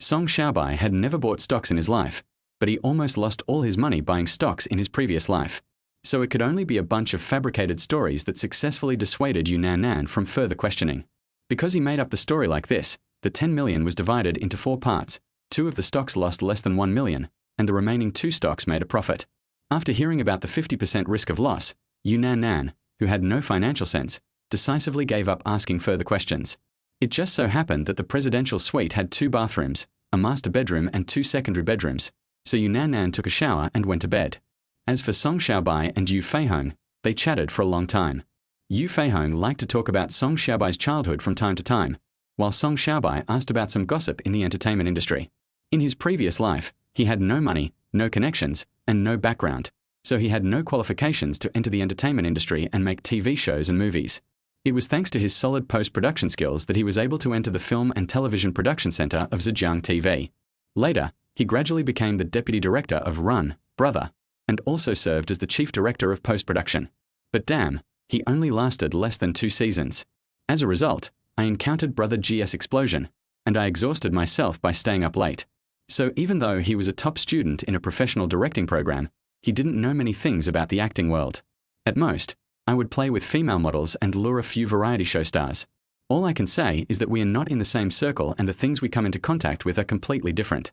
Song Xiaobai had never bought stocks in his life, but he almost lost all his money buying stocks in his previous life. So it could only be a bunch of fabricated stories that successfully dissuaded Yu Nan from further questioning. Because he made up the story like this, the 10 million was divided into 4 parts. 2 of the stocks lost less than 1 million, and the remaining 2 stocks made a profit. After hearing about the 50% risk of loss, Yu Nan, who had no financial sense, decisively gave up asking further questions. It just so happened that the presidential suite had 2 bathrooms, a master bedroom and 2 secondary bedrooms, so Yu Nan took a shower and went to bed. As for Song Xiaobai and Yu Feihong, they chatted for a long time. Yu Feihong liked to talk about Song Xiaobai's childhood from time to time, while Song Xiaobai asked about some gossip in the entertainment industry. In his previous life, he had no money, no connections, and no background, so he had no qualifications to enter the entertainment industry and make TV shows and movies. It was thanks to his solid post-production skills that he was able to enter the film and television production center of Zhejiang TV. Later, he gradually became the deputy director of Run, Brother, and also served as the chief director of post-production. But damn, he only lasted less than 2 seasons. As a result, I encountered Brother GS Explosion, and I exhausted myself by staying up late. So even though he was a top student in a professional directing program, he didn't know many things about the acting world. At most, I would play with female models and lure a few variety show stars. All I can say is that we are not in the same circle and the things we come into contact with are completely different.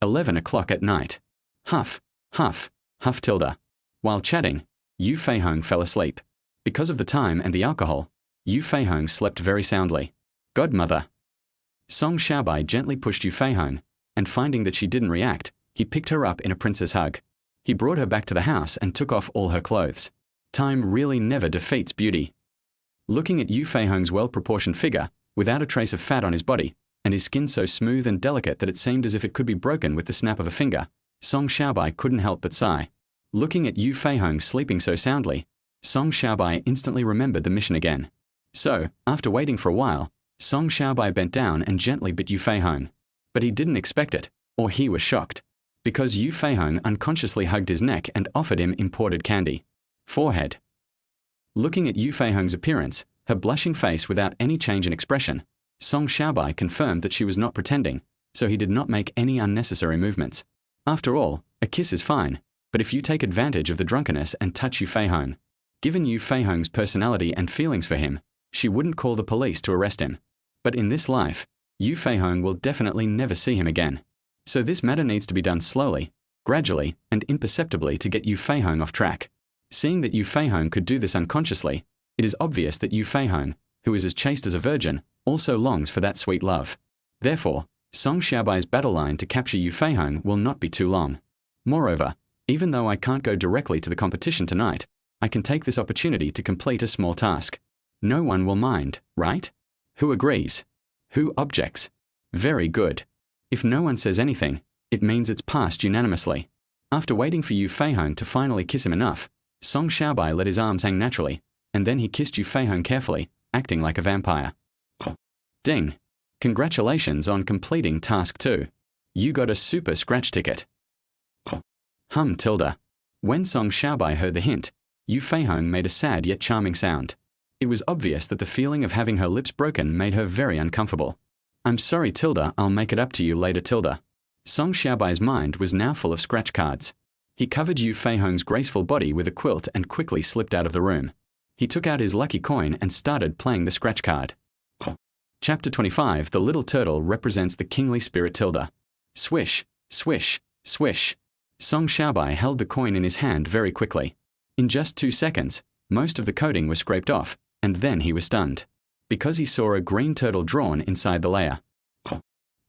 11 o'clock at night. Huff, huff, huff tilde. While chatting, Yu Feihong fell asleep. Because of the time and the alcohol, Yu Feihong slept very soundly. Godmother. Song Xiaobai gently pushed Yu Feihong, and finding that she didn't react, he picked her up in a princess hug. He brought her back to the house and took off all her clothes. Time really never defeats beauty. Looking at Yu Feihong's well-proportioned figure, without a trace of fat on his body, and his skin so smooth and delicate that it seemed as if it could be broken with the snap of a finger, Song Xiaobai couldn't help but sigh. Looking at Yu Feihong sleeping so soundly, Song Xiaobai instantly remembered the mission again. So, after waiting for a while, Song Xiaobai bent down and gently bit Yu Feihong. But he didn't expect it, or he was shocked, because Yu Feihong unconsciously hugged his neck and offered him imported candy. Forehead. Looking at Yu Feihong's appearance, her blushing face without any change in expression, Song Xiaobai confirmed that she was not pretending, so he did not make any unnecessary movements. After all, a kiss is fine, but if you take advantage of the drunkenness and touch Yu Feihong, given Yu Feihong's personality and feelings for him, she wouldn't call the police to arrest him. But in this life, Yu Feihong will definitely never see him again. So this matter needs to be done slowly, gradually, and imperceptibly to get Yu Feihong off track. Seeing that Yu Feihong could do this unconsciously, it is obvious that Yu Feihong, who is as chaste as a virgin, also longs for that sweet love. Therefore, Song Xiaobai's battle line to capture Yu Feihong will not be too long. Moreover, even though I can't go directly to the competition tonight, I can take this opportunity to complete a small task. No one will mind, right? Who agrees? Who objects? Very good. If no one says anything, it means it's passed unanimously. After waiting for Yu Feihong to finally kiss him enough, Song Xiaobai let his arms hang naturally, and then he kissed Yu Feihong carefully, acting like a vampire. Ding! Congratulations on completing task 2. You got a super scratch ticket. Tilde. When Song Xiaobai heard the hint, Yu Feihong made a sad yet charming sound. It was obvious that the feeling of having her lips broken made her very uncomfortable. I'm sorry Tilde, I'll make it up to you later Tilde. Song Xiaobai's mind was now full of scratch cards. He covered Yu Feihong's graceful body with a quilt and quickly slipped out of the room. He took out his lucky coin and started playing the scratch card. Chapter 25. The little turtle represents the kingly spirit Tilde. Swish, swish, swish. Song Xiaobai held the coin in his hand very quickly. In just 2 seconds, most of the coating was scraped off, and then he was stunned, because he saw a green turtle drawn inside the layer.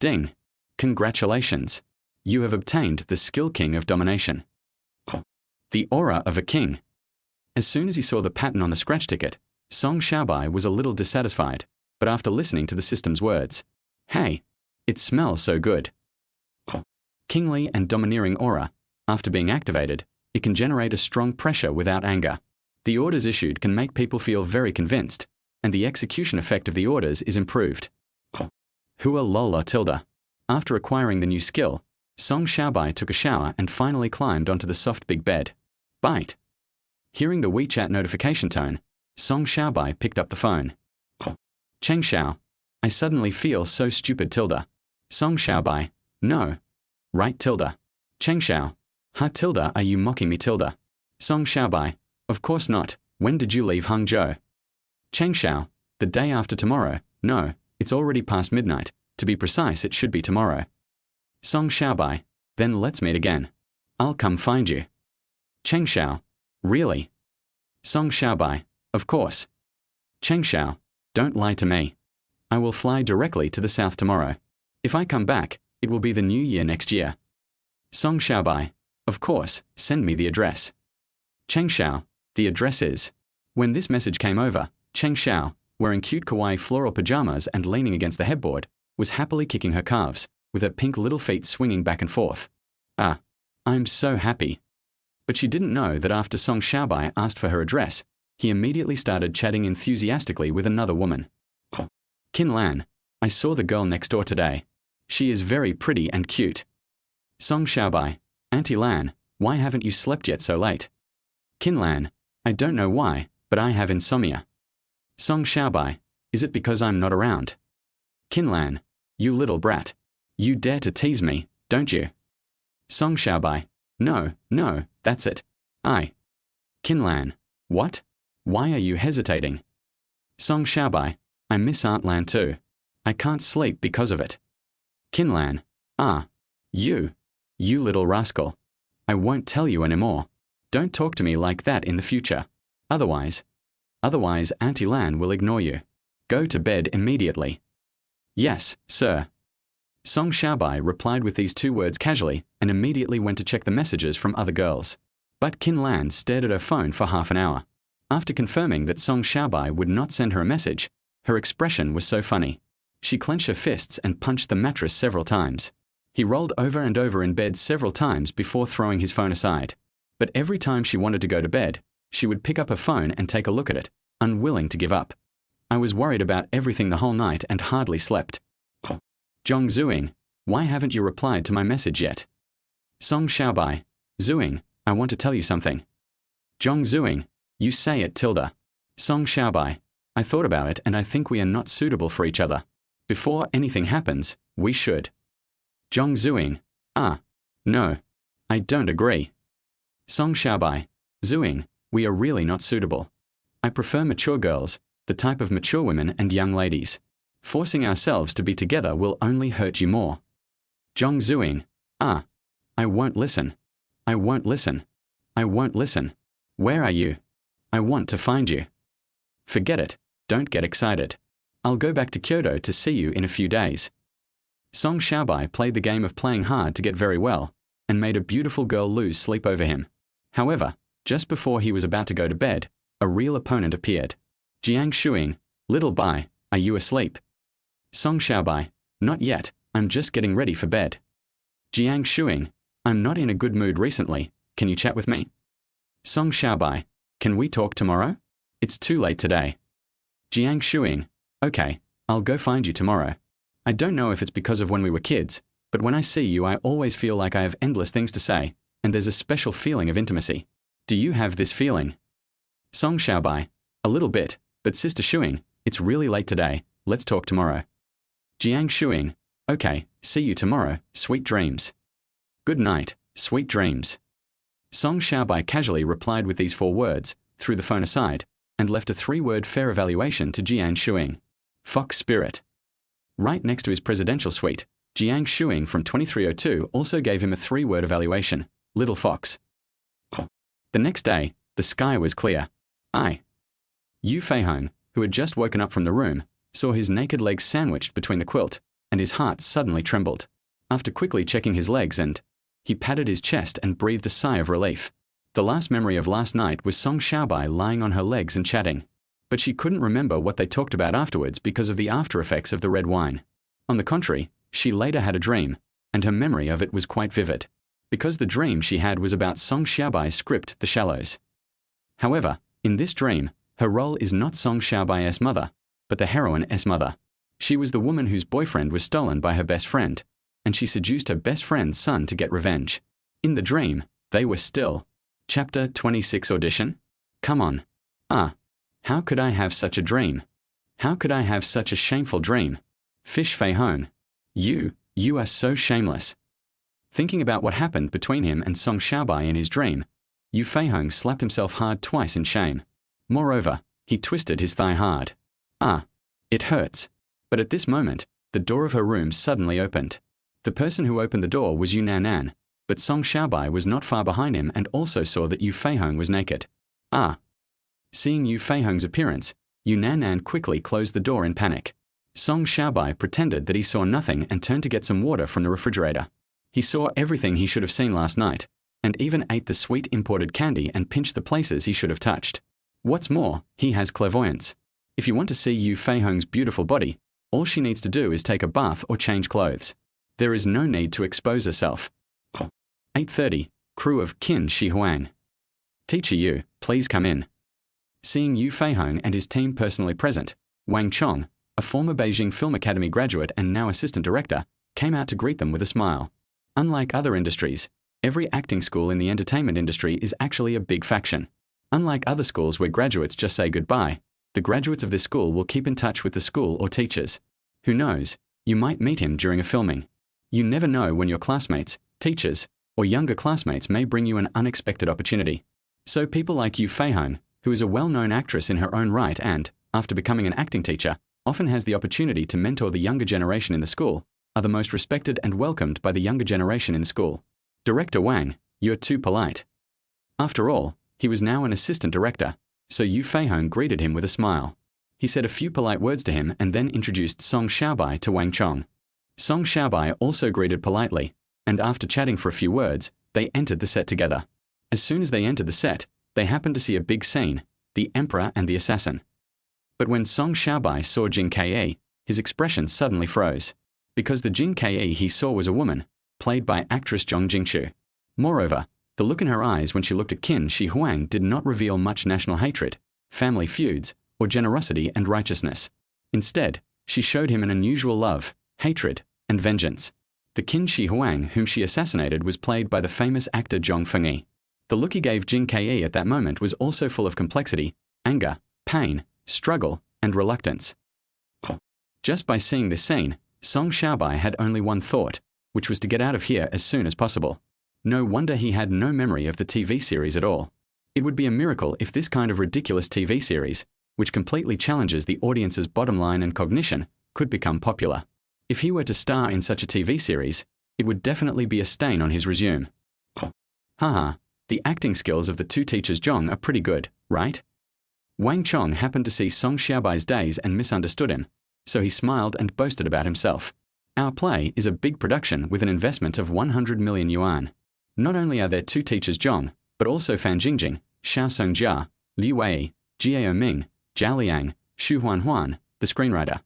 Ding! Congratulations! You have obtained the Skill King of Domination. The aura of a king. As soon as he saw the pattern on the scratch ticket, Song Xiaobai was a little dissatisfied, but after listening to the system's words, hey, it smells so good. Kingly and domineering aura. After being activated, it can generate a strong pressure without anger. The orders issued can make people feel very convinced, and the execution effect of the orders is improved. Hua Lola Tilde. After acquiring the new skill, Song Xiaobai took a shower and finally climbed onto the soft big bed. Bite. Hearing the WeChat notification tone, Song Xiaobai picked up the phone. Cheng Xiao. I suddenly feel so stupid Tilde. Song Xiaobai. No. Right Tilde. Cheng Xiao. Ha Tilde, are you mocking me Tilde? Song Xiaobai. Of course not. When did you leave Hangzhou? Cheng Xiao. The day after tomorrow. No, it's already past midnight. To be precise, it should be tomorrow. Song Xiaobai. Then let's meet again. I'll come find you. Cheng Xiao. Really? Song Xiaobai. Of course. Cheng Xiao. Don't lie to me. I will fly directly to the south tomorrow. If I come back, it will be the new year next year. Song Xiaobai. Of course, send me the address. Cheng Xiao. The address is. When this message came over, Cheng Xiao, wearing cute kawaii floral pajamas and leaning against the headboard, was happily kicking her calves, with her pink little feet swinging back and forth. Ah, I'm so happy. But she didn't know that after Song Xiaobai asked for her address, he immediately started chatting enthusiastically with another woman. Qin Lan, I saw the girl next door today. She is very pretty and cute. Song Xiaobai, Auntie Lan, why haven't you slept yet so late? Qin Lan, I don't know why, but I have insomnia. Song Xiaobai, is it because I'm not around? Qin Lan, you little brat. You dare to tease me, don't you? Song Xiaobai, no, that's it. Qin Lan, what? Why are you hesitating? Song Xiaobai, I miss Aunt Lan too. I can't sleep because of it. Qin Lan, you little rascal. I won't tell you anymore. Don't talk to me like that in the future. Otherwise Auntie Lan will ignore you. Go to bed immediately. Yes, sir. Song Xiaobai replied with these 2 words casually and immediately went to check the messages from other girls. But Qin Lan stared at her phone for half an hour. After confirming that Song Xiaobai would not send her a message, her expression was so funny. She clenched her fists and punched the mattress several times. He rolled over and over in bed several times before throwing his phone aside. But every time she wanted to go to bed, she would pick up her phone and take a look at it, unwilling to give up. I was worried about everything the whole night and hardly slept. Zhong Zuing, why haven't you replied to my message yet? Song Xiaobai, Zuing, I want to tell you something. Zhong Zuing, you say it Tilde. Song Xiaobai, I thought about it and I think we are not suitable for each other. Before anything happens, we should. Zhong Zuing, no, I don't agree. Song Xiaobai, Zuing, we are really not suitable. I prefer mature girls, the type of mature women and young ladies. Forcing ourselves to be together will only hurt you more. Zhong Zuing, I won't listen. I won't listen. I won't listen. Where are you? I want to find you. Forget it, don't get excited. I'll go back to Kyoto to see you in a few days. Song Xiaobai played the game of playing hard to get very well, and made a beautiful girl lose sleep over him. However, just before he was about to go to bed, a real opponent appeared. Jiang Shuing, little Bai, are you asleep? Song Xiaobai, not yet, I'm just getting ready for bed. Jiang Shuing, I'm not in a good mood recently, can you chat with me? Song Xiaobai, can we talk tomorrow? It's too late today. Jiang Shuing, okay, I'll go find you tomorrow. I don't know if it's because of when we were kids, but when I see you I always feel like I have endless things to say, and there's a special feeling of intimacy. Do you have this feeling? Song Xiaobai, a little bit, but Sister Shuing, it's really late today, let's talk tomorrow. Jiang Shuing, okay, see you tomorrow, sweet dreams. Good night, sweet dreams. Song Xiaobai casually replied with these 4 words, threw the phone aside, and left a 3-word fair evaluation to Jiang Shuing. Fox spirit. Right next to his presidential suite, Jiang Shuing from 2302 also gave him a 3-word evaluation, little fox. The next day, the sky was clear. Yu Feihong, who had just woken up from the room, saw his naked legs sandwiched between the quilt, and his heart suddenly trembled. After quickly checking his legs he patted his chest and breathed a sigh of relief. The last memory of last night was Song Xiaobai lying on her legs and chatting. But she couldn't remember what they talked about afterwards because of the after effects of the red wine. On the contrary, she later had a dream, and her memory of it was quite vivid. Because the dream she had was about Song Xiaobai's script, The Shallows. However, in this dream, her role is not Song Xiaobai's mother, but the heroine's mother. She was the woman whose boyfriend was stolen by her best friend, and she seduced her best friend's son to get revenge. In the dream, they were still. Chapter 26 Audition? Come on. How could I have such a dream? How could I have such a shameful dream? Fish Feihong. You are so shameless. Thinking about what happened between him and Song Xiaobai in his dream, Yu Feihong slapped himself hard twice in shame. Moreover, he twisted his thigh hard. It hurts. But at this moment, the door of her room suddenly opened. The person who opened the door was Yu Nanan, but Song Xiaobai was not far behind him and also saw that Yu Feihong was naked. Seeing Yu Feihong's appearance, Yu Nanan quickly closed the door in panic. Song Xiaobai pretended that he saw nothing and turned to get some water from the refrigerator. He saw everything he should have seen last night, and even ate the sweet imported candy and pinched the places he should have touched. What's more, he has clairvoyance. If you want to see Yu Feihong's beautiful body, all she needs to do is take a bath or change clothes. There is no need to expose herself. 8:30, crew of Qin Shi Huang. Teacher Yu, please come in. Seeing Yu Feihong and his team personally present, Wang Chong, a former Beijing Film Academy graduate and now assistant director, came out to greet them with a smile. Unlike other industries, every acting school in the entertainment industry is actually a big faction. Unlike other schools where graduates just say goodbye, the graduates of this school will keep in touch with the school or teachers. Who knows, you might meet him during a filming. You never know when your classmates, teachers, or younger classmates may bring you an unexpected opportunity. So people like Yu Feihong, who is a well-known actress in her own right and, after becoming an acting teacher, often has the opportunity to mentor the younger generation in the school, are the most respected and welcomed by the younger generation in the school. Director Wang, you're too polite. After all, he was now an assistant director, so Yu Feihong greeted him with a smile. He said a few polite words to him and then introduced Song Xiaobai to Wang Chong. Song Xiaobai also greeted politely, and after chatting for a few words, they entered the set together. As soon as they entered the set, they happened to see a big scene, the Emperor and the Assassin. But when Song Xiaobai saw Jin Ke, his expression suddenly froze, because the Jin Ke he saw was a woman, played by actress Zhong Jingchu. Moreover, the look in her eyes when she looked at Qin Shi Huang did not reveal much national hatred, family feuds, or generosity and righteousness. Instead, she showed him an unusual love, hatred, and vengeance. The Qin Shi Huang whom she assassinated was played by the famous actor Zhong Fengyi. The look he gave Jin Ke at that moment was also full of complexity, anger, pain, struggle, and reluctance. Just by seeing this scene, Song Xiaobai had only one thought, which was to get out of here as soon as possible. No wonder he had no memory of the TV series at all. It would be a miracle if this kind of ridiculous TV series, which completely challenges the audience's bottom line and cognition, could become popular. If he were to star in such a TV series, it would definitely be a stain on his resume. Haha, the acting skills of the two teachers Zhong are pretty good, right? Wang Chong happened to see Song Xiaobai's days and misunderstood him, so he smiled and boasted about himself. Our play is a big production with an investment of 100 million yuan. Not only are there two teachers Zhong, but also Fan Jingjing, Xiao Songjia, Liu Wei, Jiao Ming, Zhao Liang, Xu Huanhuan, the screenwriter.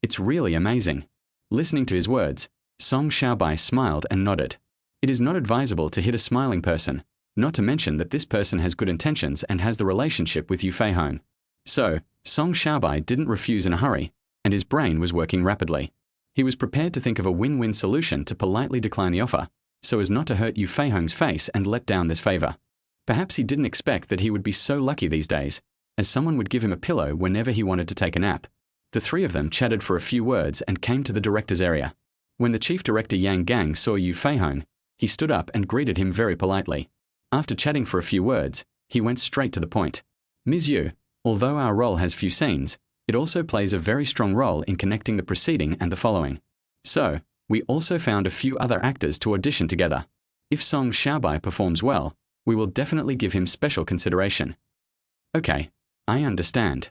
It's really amazing. Listening to his words, Song Xiaobai smiled and nodded. It is not advisable to hit a smiling person, not to mention that this person has good intentions and has the relationship with Yu Feihong. So, Song Xiaobai didn't refuse in a hurry, and his brain was working rapidly. He was prepared to think of a win-win solution to politely decline the offer, so as not to hurt Yu Feihong's face and let down this favor. Perhaps he didn't expect that he would be so lucky these days, as someone would give him a pillow whenever he wanted to take a nap. The three of them chatted for a few words and came to the director's area. When the chief director Yang Gang saw Yu Feihong, he stood up and greeted him very politely. After chatting for a few words, he went straight to the point. Ms. Yu, although our role has few scenes, it also plays a very strong role in connecting the preceding and the following. So, we also found a few other actors to audition together. If Song Xiaobai performs well, we will definitely give him special consideration. Okay, I understand.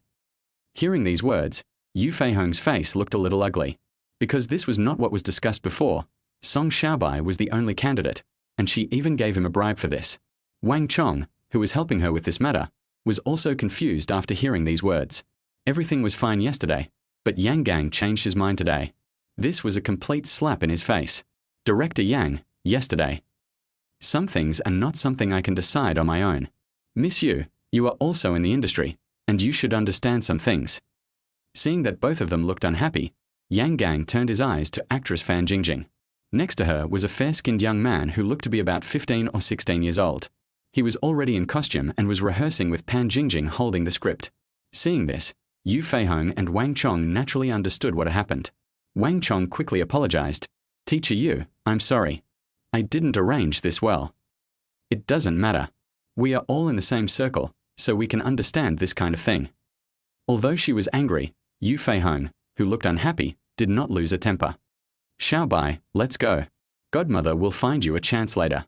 Hearing these words, Yu Feihong's face looked a little ugly. Because this was not what was discussed before, Song Xiaobai was the only candidate, and she even gave him a bribe for this. Wang Chong, who was helping her with this matter, was also confused after hearing these words. Everything was fine yesterday, but Yang Gang changed his mind today. This was a complete slap in his face. Director Yang, yesterday. Some things are not something I can decide on my own. Miss Yu, you are also in the industry, and you should understand some things. Seeing that both of them looked unhappy, Yang Gang turned his eyes to actress Fan Jingjing. Next to her was a fair-skinned young man who looked to be about 15 or 16 years old. He was already in costume and was rehearsing with Pan Jingjing holding the script. Seeing this, Yu Feihong and Wang Chong naturally understood what had happened. Wang Chong quickly apologized. Teacher Yu, I'm sorry. I didn't arrange this well. It doesn't matter. We are all in the same circle, so we can understand this kind of thing. Although she was angry, Yu Feihong, who looked unhappy, did not lose her temper. Xiaobai, let's go. Godmother will find you a chance later.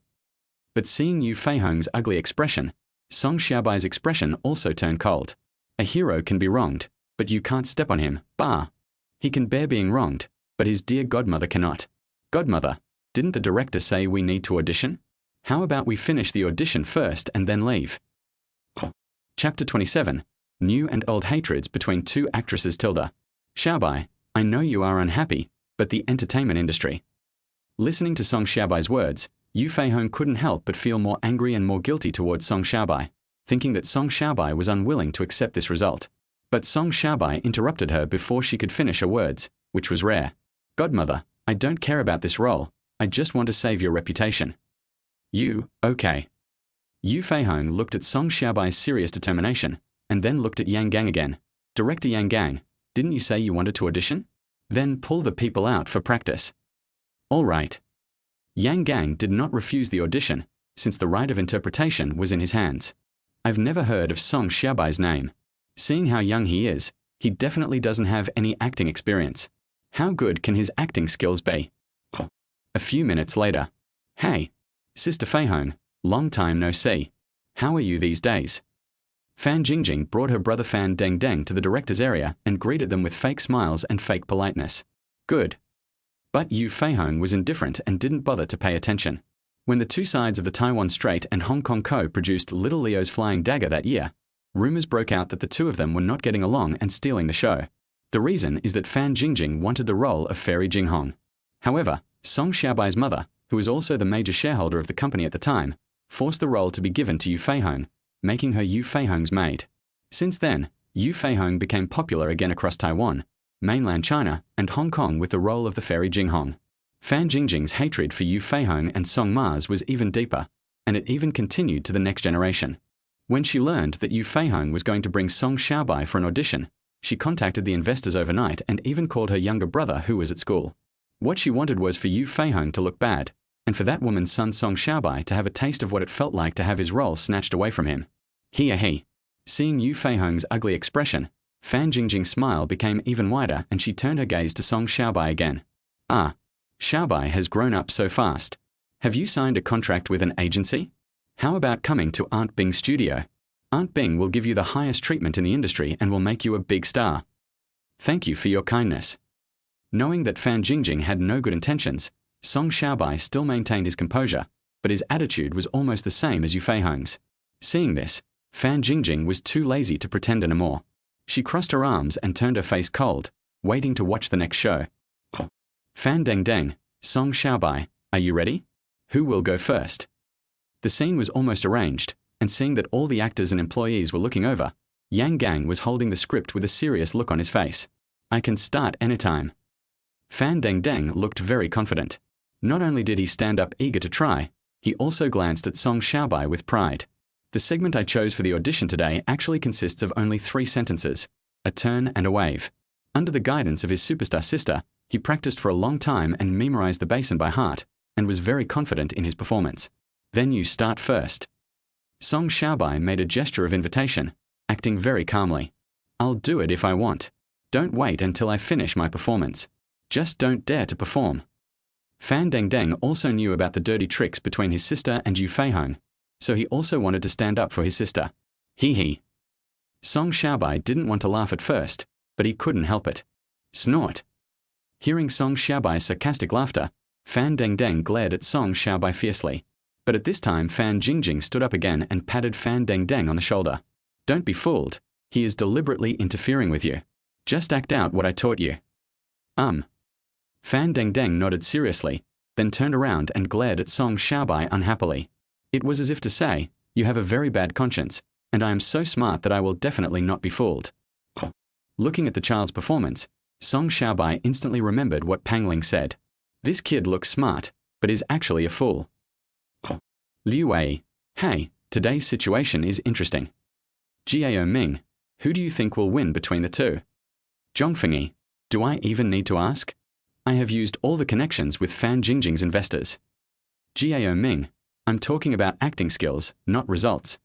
But seeing Yu Feihong's ugly expression, Song Xiaobai's expression also turned cold. A hero can be wronged, but you can't step on him, bah. He can bear being wronged, but his dear godmother cannot. Godmother, didn't the director say we need to audition? How about we finish the audition first and then leave? Chapter 27, New and Old Hatreds Between Two Actresses Tilda. Xiaobai, I know you are unhappy, but the entertainment industry. Listening to Song Xiaobai's words, Yu Feihong couldn't help but feel more angry and more guilty towards Song Xiaobai, thinking that Song Xiaobai was unwilling to accept this result. But Song Xiaobai interrupted her before she could finish her words, which was rare. Godmother, I don't care about this role, I just want to save your reputation. You, okay. Yu Feihong looked at Song Xiaobai's serious determination, and then looked at Yang Gang again. Director Yang Gang, didn't you say you wanted to audition? Then pull the people out for practice. All right. Yang Gang did not refuse the audition, since the right of interpretation was in his hands. I've never heard of Song Xiaobai's name. Seeing how young he is, he definitely doesn't have any acting experience. How good can his acting skills be? A few minutes later. Hey, Sister Feihong, long time no see. How are you these days? Fan Jingjing brought her brother Fan Deng Deng to the director's area and greeted them with fake smiles and fake politeness. Good. But Yu Feihong was indifferent and didn't bother to pay attention. When the two sides of the Taiwan Strait and Hong Kong co-produced Little Leo's Flying Dagger that year, rumors broke out that the two of them were not getting along and stealing the show. The reason is that Fan Jingjing wanted the role of Fairy Jinghong. However, Song Xiaobai's mother, who was also the major shareholder of the company at the time, forced the role to be given to Yu Feihong, making her Yu Feihong's maid. Since then, Yu Feihong became popular again across Taiwan, mainland China, and Hong Kong with the role of the Fairy Jinghong. Fan Jingjing's hatred for Yu Feihong and Song Ma's was even deeper, and it even continued to the next generation. When she learned that Yu Feihong was going to bring Song Xiaobai for an audition, she contacted the investors overnight and even called her younger brother who was at school. What she wanted was for Yu Feihong to look bad, and for that woman's son Song Xiaobai to have a taste of what it felt like to have his role snatched away from him. He. Seeing Yu Feihong's ugly expression, Fan Jingjing's smile became even wider and she turned her gaze to Song Xiaobai again. Ah, Xiaobai has grown up so fast. Have you signed a contract with an agency? How about coming to Aunt Bing's studio? Aunt Bing will give you the highest treatment in the industry and will make you a big star. Thank you for your kindness. Knowing that Fan Jingjing had no good intentions, Song Xiaobai still maintained his composure, but his attitude was almost the same as Yu Feihong's. Seeing this, Fan Jingjing was too lazy to pretend anymore. She crossed her arms and turned her face cold, waiting to watch the next show. Fan Deng Deng, Song Xiaobai, are you ready? Who will go first? The scene was almost arranged, and seeing that all the actors and employees were looking over, Yang Gang was holding the script with a serious look on his face. I can start anytime. Fan Deng Deng looked very confident. Not only did he stand up eager to try, he also glanced at Song Xiaobai with pride. The segment I chose for the audition today actually consists of only 3 sentences, a turn and a wave. Under the guidance of his superstar sister, he practiced for a long time and memorized the basin by heart, and was very confident in his performance. Then you start first. Song Xiaobai made a gesture of invitation, acting very calmly. I'll do it if I want. Don't wait until I finish my performance. Just don't dare to perform. Fan Deng Deng also knew about the dirty tricks between his sister and Yu Feihong, so he also wanted to stand up for his sister. Hee. Song Xiaobai didn't want to laugh at first, but he couldn't help it. Snort. Hearing Song Xiaobai's sarcastic laughter, Fan Deng Deng glared at Song Xiaobai fiercely. But at this time Fan Jingjing stood up again and patted Fan Deng Deng on the shoulder. Don't be fooled. He is deliberately interfering with you. Just act out what I taught you. Fan Deng Deng nodded seriously, then turned around and glared at Song Xiaobai unhappily. It was as if to say, you have a very bad conscience, and I am so smart that I will definitely not be fooled. Looking at the child's performance, Song Xiaobai instantly remembered what Pang Ling said. This kid looks smart, but is actually a fool. Liu Wei, hey, today's situation is interesting. Jiao Ming, who do you think will win between the two? Zhong Fengyi, do I even need to ask? I have used all the connections with Fan Jingjing's investors. Jiao Ming, I'm talking about acting skills, not results.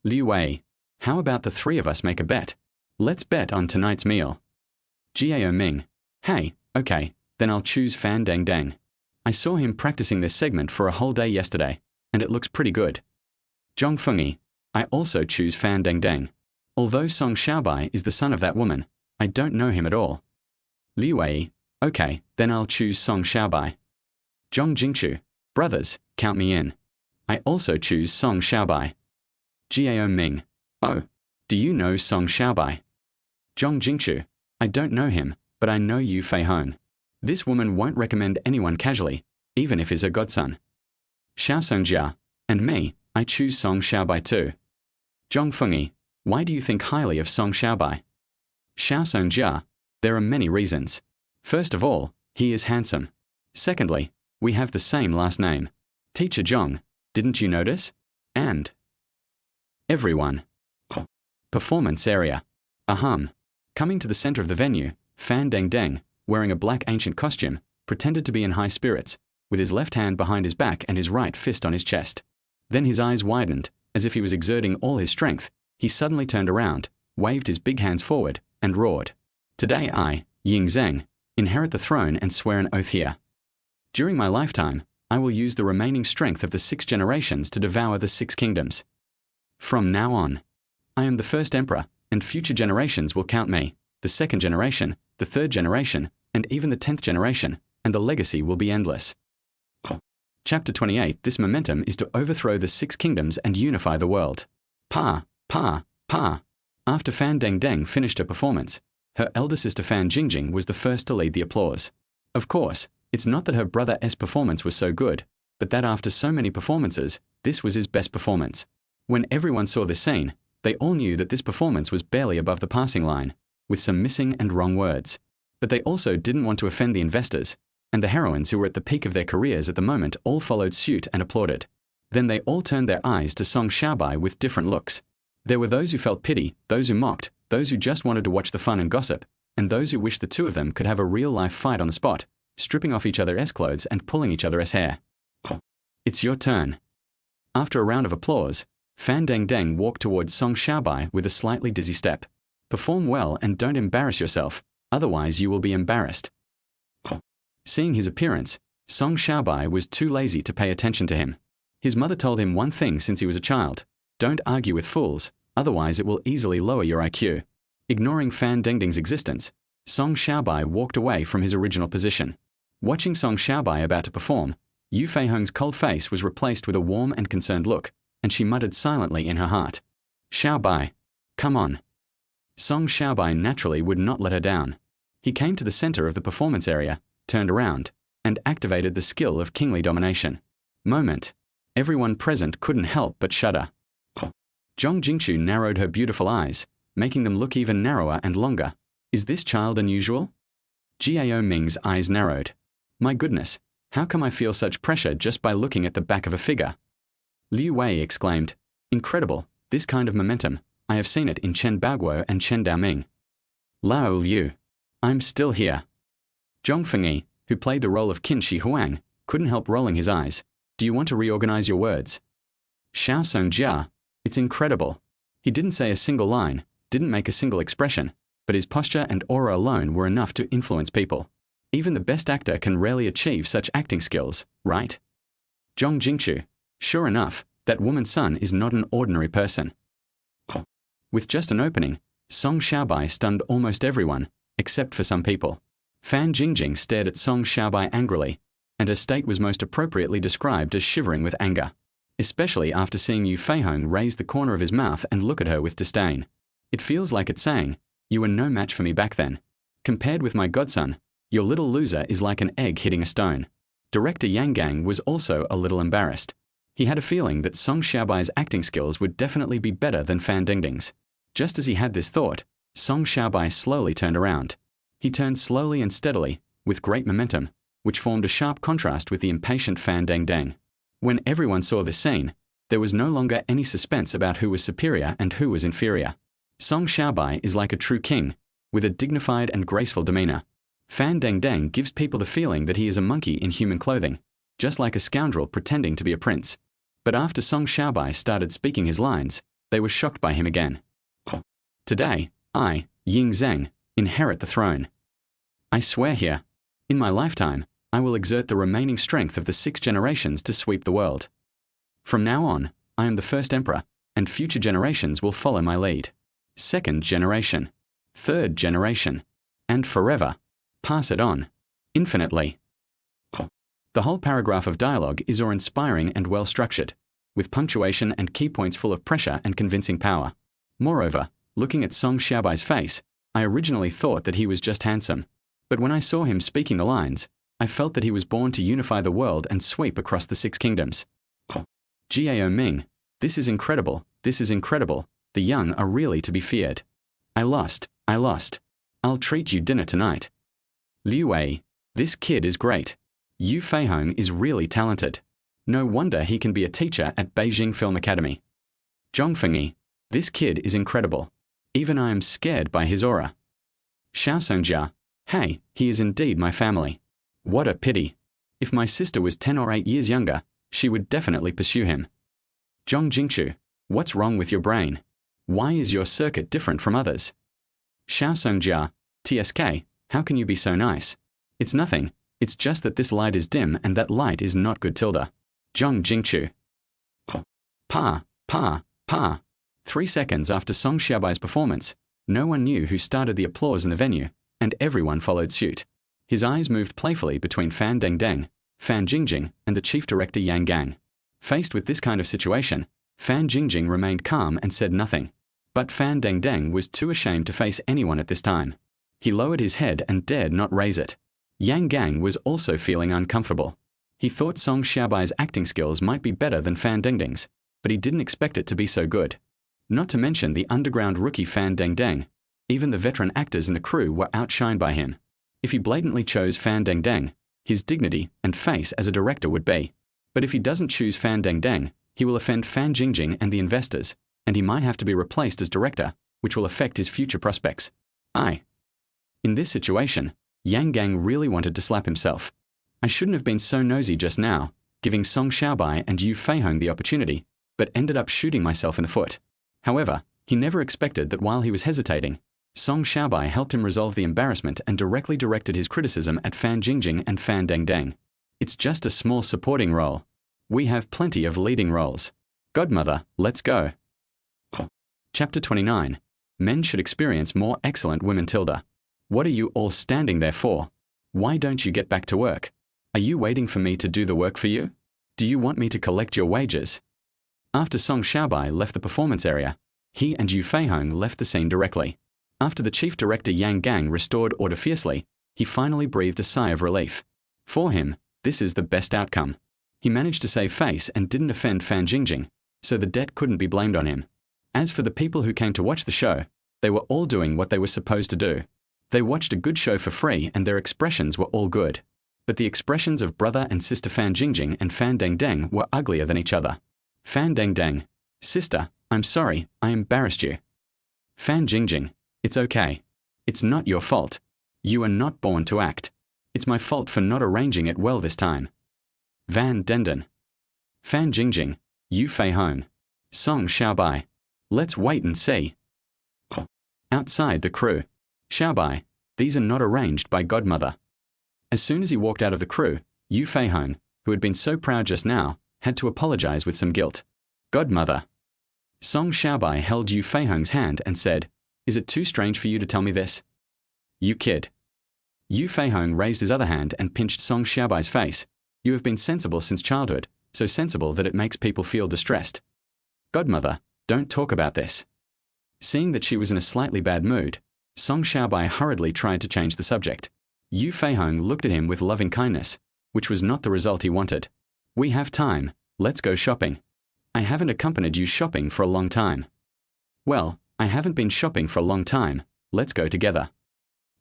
Liu Wei, how about the 3 of us make a bet? Let's bet on tonight's meal. Jiao Ming, hey, okay, then I'll choose Fan Deng Deng. I saw him practicing this segment for a whole day yesterday, and it looks pretty good. Zhong Fengyi, I also choose Fan Deng Deng. Although Song Xiaobai is the son of that woman, I don't know him at all. Liu Wei, okay, then I'll choose Song Xiaobai. Zhong Jingchu, brothers, count me in. I also choose Song Xiaobai. Jiao Ming, oh, do you know Song Xiaobai? Zhong Jingchu, I don't know him, but I know Yu Feihong. This woman won't recommend anyone casually, even if he's her godson. Xiao Songjia, and me, I choose Song Xiaobai too. Zhong Fengyi, why do you think highly of Song Xiaobai? Xiao Songjia, there are many reasons. First of all, he is handsome. Secondly, we have the same last name. Teacher Zhong, didn't you notice? And everyone. Performance area. Coming to the center of the venue, Fan Deng Deng, wearing a black ancient costume, pretended to be in high spirits, with his left hand behind his back and his right fist on his chest. Then his eyes widened, as if he was exerting all his strength. He suddenly turned around, waved his big hands forward, and roared. Today I, Ying Zheng, inherit the throne and swear an oath here. During my lifetime, I will use the remaining strength of the 6 generations to devour the 6 kingdoms. From now on, I am the first emperor, and future generations will count me, the 2nd generation, the 3rd generation, and even the 10th generation, and the legacy will be endless. Chapter 28. This momentum is to overthrow the 6 kingdoms and unify the world. Pa. After Fan Deng Deng finished her performance, her elder sister Fan Jingjing was the first to lead the applause. Of course, it's not that her brother's performance was so good, but that after so many performances, this was his best performance. When everyone saw this scene, they all knew that this performance was barely above the passing line, with some missing and wrong words. But they also didn't want to offend the investors, and the heroines who were at the peak of their careers at the moment all followed suit and applauded. Then they all turned their eyes to Song Xiaobai with different looks. There were those who felt pity, those who mocked, those who just wanted to watch the fun and gossip, and those who wished the 2 of them could have a real-life fight on the spot, stripping off each other's clothes and pulling each other's hair. It's your turn. After a round of applause, Fan Deng Deng walked towards Song Xiaobai with a slightly dizzy step. Perform well and don't embarrass yourself, otherwise you will be embarrassed. Seeing his appearance, Song Xiaobai was too lazy to pay attention to him. His mother told him one thing since he was a child: don't argue with fools, otherwise it will easily lower your IQ. Ignoring Fan Deng Deng's existence, Song Xiaobai walked away from his original position. Watching Song Xiaobai about to perform, Yu Feihong's cold face was replaced with a warm and concerned look, and she muttered silently in her heart, Xiaobai, come on. Song Xiaobai naturally would not let her down. He came to the center of the performance area, turned around, and activated the skill of kingly domination. Moment. Everyone present couldn't help but shudder. Zhong Jingchu narrowed her beautiful eyes, making them look even narrower and longer. Is this child unusual? Jiao Ming's eyes narrowed. My goodness, how come I feel such pressure just by looking at the back of a figure? Liu Wei exclaimed, incredible, this kind of momentum, I have seen it in Chen Baoguo and Chen Daoming. Lao Liu. I'm still here. Zhong Fengyi, who played the role of Qin Shi Huang, couldn't help rolling his eyes. Do you want to reorganize your words? Xiao Songjia. It's incredible. He didn't say a single line, didn't make a single expression, but his posture and aura alone were enough to influence people. Even the best actor can rarely achieve such acting skills, right? Zhong Jingchu. Sure enough, that woman's son is not an ordinary person. With just an opening, Song Xiaobai stunned almost everyone, except for some people. Fan Jingjing stared at Song Xiaobai angrily, and her state was most appropriately described as shivering with anger, especially after seeing Yu Feihong raise the corner of his mouth and look at her with disdain. It feels like it's saying, you were no match for me back then. Compared with my godson, your little loser is like an egg hitting a stone. Director Yang Gang was also a little embarrassed. He had a feeling that Song Xiaobai's acting skills would definitely be better than Fan Dingding's. Just as he had this thought, Song Xiaobai slowly turned around. He turned slowly and steadily, with great momentum, which formed a sharp contrast with the impatient Fan Dingding. When everyone saw this scene, there was no longer any suspense about who was superior and who was inferior. Song Xiaobai is like a true king, with a dignified and graceful demeanor. Fan Dingding gives people the feeling that he is a monkey in human clothing, just like a scoundrel pretending to be a prince. But after Song Xiaobai started speaking his lines, they were shocked by him again. Today, I, Ying Zheng, inherit the throne. I swear here, in my lifetime, I will exert the remaining strength of the 6 generations to sweep the world. From now on, I am the first emperor, and future generations will follow my lead. 2nd generation, 3rd generation, and forever. Pass it on. Infinitely. The whole paragraph of dialogue is awe-inspiring and well-structured, with punctuation and key points full of pressure and convincing power. Moreover, looking at Song Xiaobai's face, I originally thought that he was just handsome. But when I saw him speaking the lines, I felt that he was born to unify the world and sweep across the 6 kingdoms. Jiao Ming. This is incredible, this is incredible. The young are really to be feared. I lost. I'll treat you dinner tonight. Liu Wei. This kid is great. Yu Feihong is really talented. No wonder he can be a teacher at Beijing Film Academy. Zhong Fengyi. This kid is incredible. Even I am scared by his aura. Xiao Songjia. Hey, he is indeed my family. What a pity. If my sister was 10 or 8 years younger, she would definitely pursue him. Zhong Jingchu. What's wrong with your brain? Why is your circuit different from others? Xiao Songjia. TSK, how can you be so nice? It's nothing. It's just that this light is dim and that light is not good. Tilda. Zhong Jingchu. Pa. 3 seconds after Song Xiaobai's performance, no one knew who started the applause in the venue, and everyone followed suit. His eyes moved playfully between Fan Dingding, Fan Jingjing, and the chief director Yang Gang. Faced with this kind of situation, Fan Jingjing remained calm and said nothing. But Fan Dingding was too ashamed to face anyone at this time. He lowered his head and dared not raise it. Yang Gang was also feeling uncomfortable. He thought Song Xiaobai's acting skills might be better than Fan Dingding's, but he didn't expect it to be so good. Not to mention the underground rookie Fan Dingding. Even the veteran actors in the crew were outshined by him. If he blatantly chose Fan Dingding, his dignity and face as a director would be. But if he doesn't choose Fan Dingding, he will offend Fan Jingjing and the investors, and he might have to be replaced as director, which will affect his future prospects. In this situation, Yang Gang really wanted to slap himself. I shouldn't have been so nosy just now, giving Song Xiaobai and Yu Feihong the opportunity, but ended up shooting myself in the foot. However, he never expected that while he was hesitating, Song Xiaobai helped him resolve the embarrassment and directly directed his criticism at Fan Jingjing and Fan Dingding. It's just a small supporting role. We have plenty of leading roles. Godmother, let's go. Chapter 29. Men should experience more excellent women. Tilda. What are you all standing there for? Why don't you get back to work? Are you waiting for me to do the work for you? Do you want me to collect your wages? After Song Xiaobai left the performance area, he and Yu Feihong left the scene directly. After the chief director Yang Gang restored order fiercely, he finally breathed a sigh of relief. For him, this is the best outcome. He managed to save face and didn't offend Fan Jingjing, so the debt couldn't be blamed on him. As for the people who came to watch the show, they were all doing what they were supposed to do. They watched a good show for free and their expressions were all good. But the expressions of brother and sister Fan Jingjing and Fan Deng Deng were uglier than each other. Fan Deng Deng: "Sister, I'm sorry, I embarrassed you." Fan Jingjing: "It's okay. It's not your fault. You are not born to act. It's my fault for not arranging it well this time." Van Denden: "Fan Jingjing, you Fei Hong. Song Xiaobai. Let's wait and see." Outside the crew: "Xiaobai, these are not arranged by godmother." As soon as he walked out of the crew, Yu Fei Hong, who had been so proud just now, had to apologize with some guilt. "Godmother." Song Xiaobai held Yu Fei Hong's hand and said, "Is it too strange for you to tell me this?" "You kid." Yu Fei Hong raised his other hand and pinched Song Xiaobai's face. "You have been sensible since childhood, so sensible that it makes people feel distressed." "Godmother, don't talk about this." Seeing that she was in a slightly bad mood, Song Xiaobai hurriedly tried to change the subject. Yu Fei Hong looked at him with loving kindness, which was not the result he wanted. "We have time, let's go shopping. I haven't accompanied you shopping for a long time." "Well, I haven't been shopping for a long time, let's go together."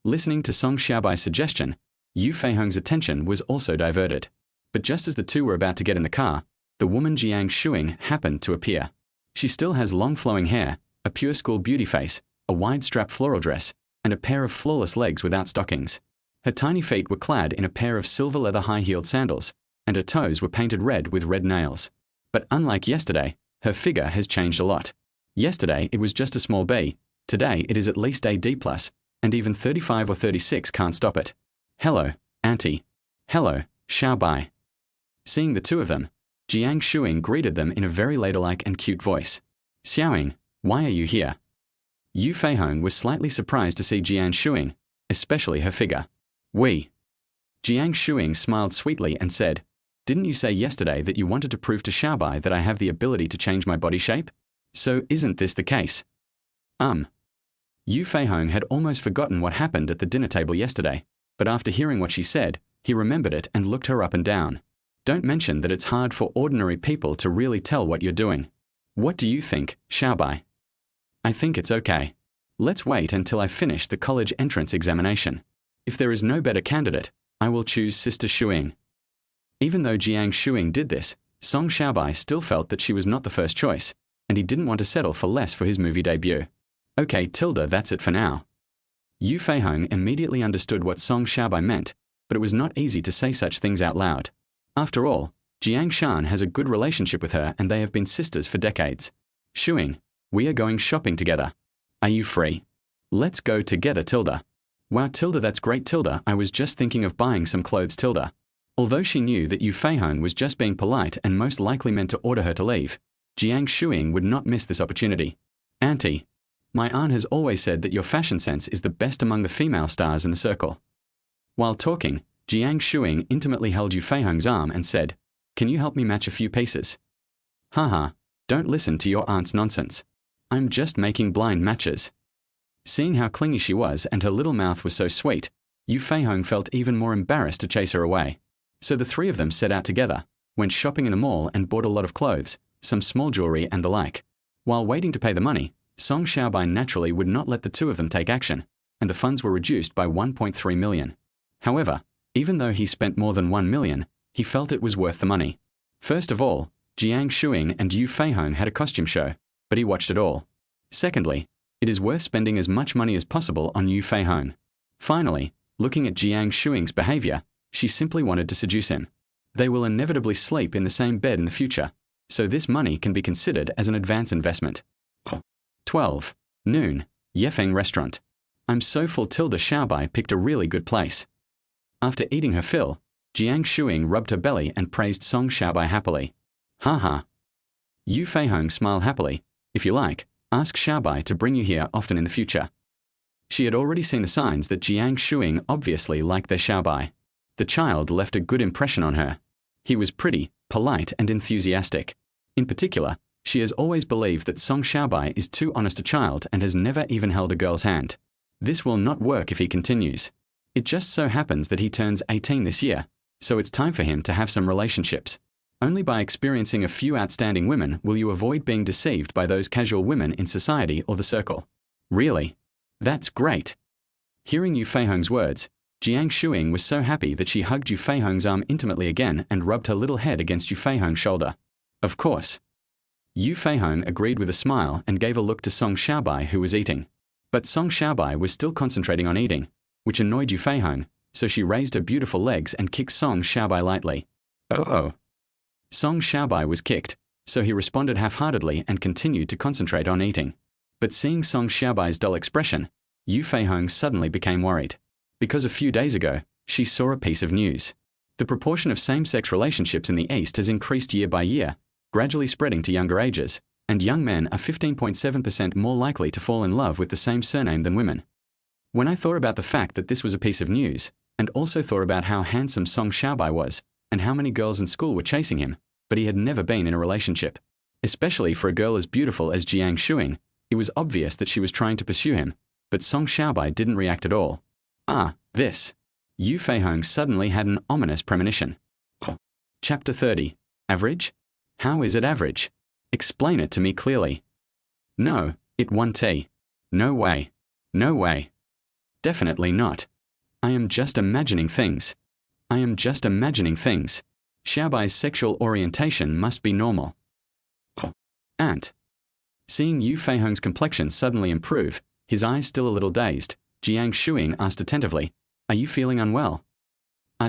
Listening to Song Xiaobai's suggestion, Yu Fei Hong's attention was also diverted. But just as the two were about to get in the car, the woman Jiang Shuing happened to appear. She still has long flowing hair, a pure school beauty face, a wide-strap floral dress, and a pair of flawless legs without stockings. Her tiny feet were clad in a pair of silver leather high-heeled sandals, and her toes were painted red with red nails. But unlike yesterday, her figure has changed a lot. Yesterday it was just a small B, today it is at least a D+, and even 35 or 36 can't stop it. "Hello, Auntie." "Hello, Xiaobai." Seeing the two of them, Jiang Shuing greeted them in a very ladylike and cute voice. "Xiaoying, why are you here?" Yu Fei Hong was slightly surprised to see Jiang Shuing, especially her figure. "We." Jiang Shuing smiled sweetly and said, "Didn't you say yesterday that you wanted to prove to Xiaobai that I have the ability to change my body shape? So isn't this the case?" Yu Fei Hong had almost forgotten what happened at the dinner table yesterday, but after hearing what she said, he remembered it and looked her up and down. "Don't mention that it's hard for ordinary people to really tell what you're doing. What do you think, Xiaobai?" "I think it's okay. Let's wait until I finish the college entrance examination. If there is no better candidate, I will choose Sister Shuing." Even though Jiang Shuing did this, Song Xiaobai still felt that she was not the first choice, and he didn't want to settle for less for his movie debut. "Okay, Tilda, that's it for now." Yu Fei Hong immediately understood what Song Xiaobai meant, but it was not easy to say such things out loud. After all, Jiang Shan has a good relationship with her and they have been sisters for decades. "Shuing, we are going shopping together. Are you free? Let's go together, Tilda." "Wow, Tilda, that's great, Tilda. I was just thinking of buying some clothes, Tilda." Although she knew that Yu Fei Hong was just being polite and most likely meant to order her to leave, Jiang Shuing would not miss this opportunity. "Auntie, my aunt has always said that your fashion sense is the best among the female stars in the circle." While talking, Jiang Shuing intimately held Yu Fei Hong's arm and said, "Can you help me match a few pieces?" "Haha, don't listen to your aunt's nonsense. I'm just making blind matches." Seeing how clingy she was and her little mouth was so sweet, Yu Fei Hong felt even more embarrassed to chase her away. So the three of them set out together, went shopping in the mall and bought a lot of clothes, some small jewelry and the like. While waiting to pay the money, Song Xiaobai naturally would not let the two of them take action, and the funds were reduced by 1.3 million. However, even though he spent more than 1 million, he felt it was worth the money. First of all, Jiang Shuing and Yu Fei Hong had a costume show, but he watched it all. Secondly, it is worth spending as much money as possible on Yu Fei Hong. Finally, looking at Jiang Shuing's behavior, she simply wanted to seduce him. They will inevitably sleep in the same bed in the future, so this money can be considered as an advance investment. 12. Noon, Yefeng Restaurant. I'm so full. Tilda Xiaobai picked a really good place. After eating her fill, Jiang Shuing rubbed her belly and praised Song Xiaobai happily. "Haha." Yu Fei Hong smiled happily. "If you like, ask Xiaobai to bring you here often in the future." She had already seen the signs that Jiang Shuing obviously liked their Xiaobai. The child left a good impression on her. He was pretty, polite, and enthusiastic. In particular, she has always believed that Song Xiaobai is too honest a child and has never even held a girl's hand. This will not work if he continues. It just so happens that he turns 18 this year, so it's time for him to have some relationships. Only by experiencing a few outstanding women will you avoid being deceived by those casual women in society or the circle. Really? That's great. Hearing Yu Feihong's words, Jiang Shuing was so happy that she hugged Yu Feihong's arm intimately again and rubbed her little head against Yu Feihong's shoulder. Of course. Yu Feihong agreed with a smile and gave a look to Song Xiaobai, who was eating. But Song Xiaobai was still concentrating on eating, which annoyed Yu Feihong, so she raised her beautiful legs and kicked Song Xiaobai lightly. Oh. Song Xiaobai was kicked, so he responded half-heartedly and continued to concentrate on eating. But seeing Song Xiaobai's dull expression, Yu Feihong suddenly became worried. Because a few days ago, she saw a piece of news. The proportion of same-sex relationships in the East has increased year by year, gradually spreading to younger ages, and young men are 15.7% more likely to fall in love with the same surname than women. When I thought about the fact that this was a piece of news, and also thought about how handsome Song Xiaobai was, and how many girls in school were chasing him, but he had never been in a relationship. Especially for a girl as beautiful as Jiang Shuing, it was obvious that she was trying to pursue him, but Song Xiaobai didn't react at all. This. Yu Feihong suddenly had an ominous premonition. Chapter 30. Average? How is it average? Explain it to me clearly. No, it won't. No way. No way. Definitely not. I am just imagining things. Xiaobai's sexual orientation must be normal. Ant. Seeing Yu Feihong's complexion suddenly improve, his eyes still a little dazed, Jiang Shuing asked attentively, "Are you feeling unwell?" No.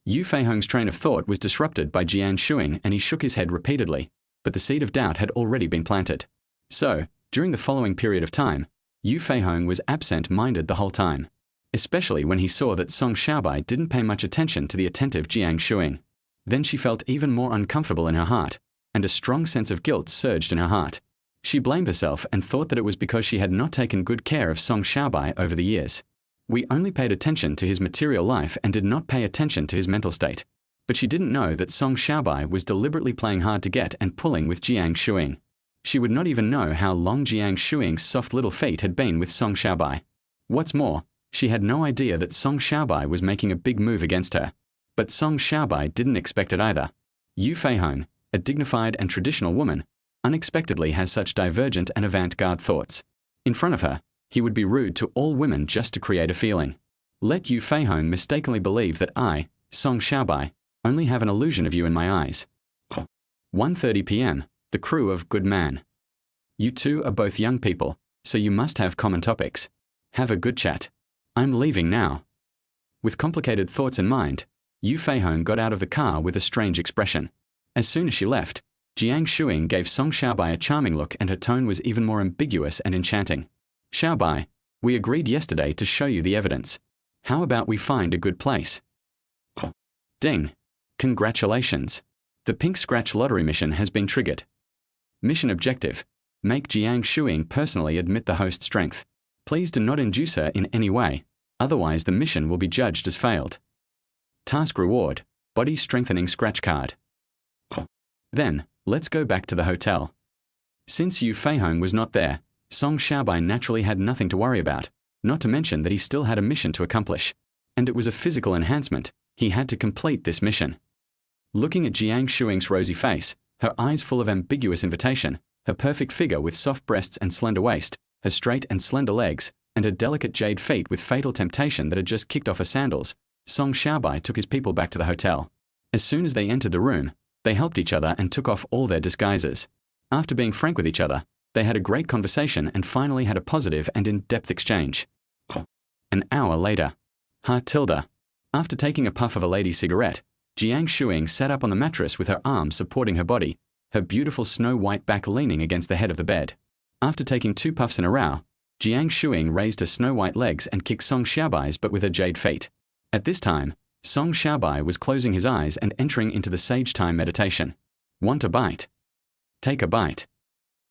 Yu Feihong's train of thought was disrupted by Jiang Shuing and he shook his head repeatedly, but the seed of doubt had already been planted. So, during the following period of time, Yu Feihong was absent-minded the whole time, especially when he saw that Song Xiaobai didn't pay much attention to the attentive Jiang Shuing. Then she felt even more uncomfortable in her heart, and a strong sense of guilt surged in her heart. She blamed herself and thought that it was because she had not taken good care of Song Xiaobai over the years. We only paid attention to his material life and did not pay attention to his mental state. But she didn't know that Song Xiaobai was deliberately playing hard to get and pulling with Jiang Shuing. She would not even know how long Jiang Shuing's soft little feet had been with Song Xiaobai. What's more, she had no idea that Song Xiaobai was making a big move against her. But Song Xiaobai didn't expect it either. Yu Feihong, a dignified and traditional woman, unexpectedly has such divergent and avant-garde thoughts. In front of her, he would be rude to all women just to create a feeling. Let Yu Feihong mistakenly believe that I, Song Xiaobai, only have an illusion of you in my eyes. 1:30 p.m., the crew of Good Man. You two are both young people, so you must have common topics. Have a good chat. I'm leaving now. With complicated thoughts in mind, Yu Feihong got out of the car with a strange expression. As soon as she left, Jiang Shuing gave Song Xiaobai a charming look and her tone was even more ambiguous and enchanting. Xiaobai, we agreed yesterday to show you the evidence. How about we find a good place? Ding. Congratulations. The Pink Scratch Lottery mission has been triggered. Mission objective. Make Jiang Shuing personally admit the host's strength. Please do not induce her in any way, otherwise the mission will be judged as failed. Task reward. Body strengthening scratch card. Then, let's go back to the hotel. Since Yu Feihong was not there, Song Xiaobai naturally had nothing to worry about, not to mention that he still had a mission to accomplish. And it was a physical enhancement. He had to complete this mission. Looking at Jiang Shuing's rosy face, her eyes full of ambiguous invitation, her perfect figure with soft breasts and slender waist, her straight and slender legs, and her delicate jade feet with fatal temptation that had just kicked off her sandals, Song Xiaobai took his people back to the hotel. As soon as they entered the room, they helped each other and took off all their disguises. After being frank with each other, they had a great conversation and finally had a positive and in-depth exchange. An hour later. After taking a puff of a lady's cigarette, Jiang Shuing sat up on the mattress with her arms supporting her body, her beautiful snow-white back leaning against the head of the bed. After taking 2 puffs in a row, Jiang Shuing raised her snow-white legs and kicked Song Xiaobai's but with her jade feet. At this time, Song Xiaobai was closing his eyes and entering into the sage time meditation. Want a bite? Take a bite.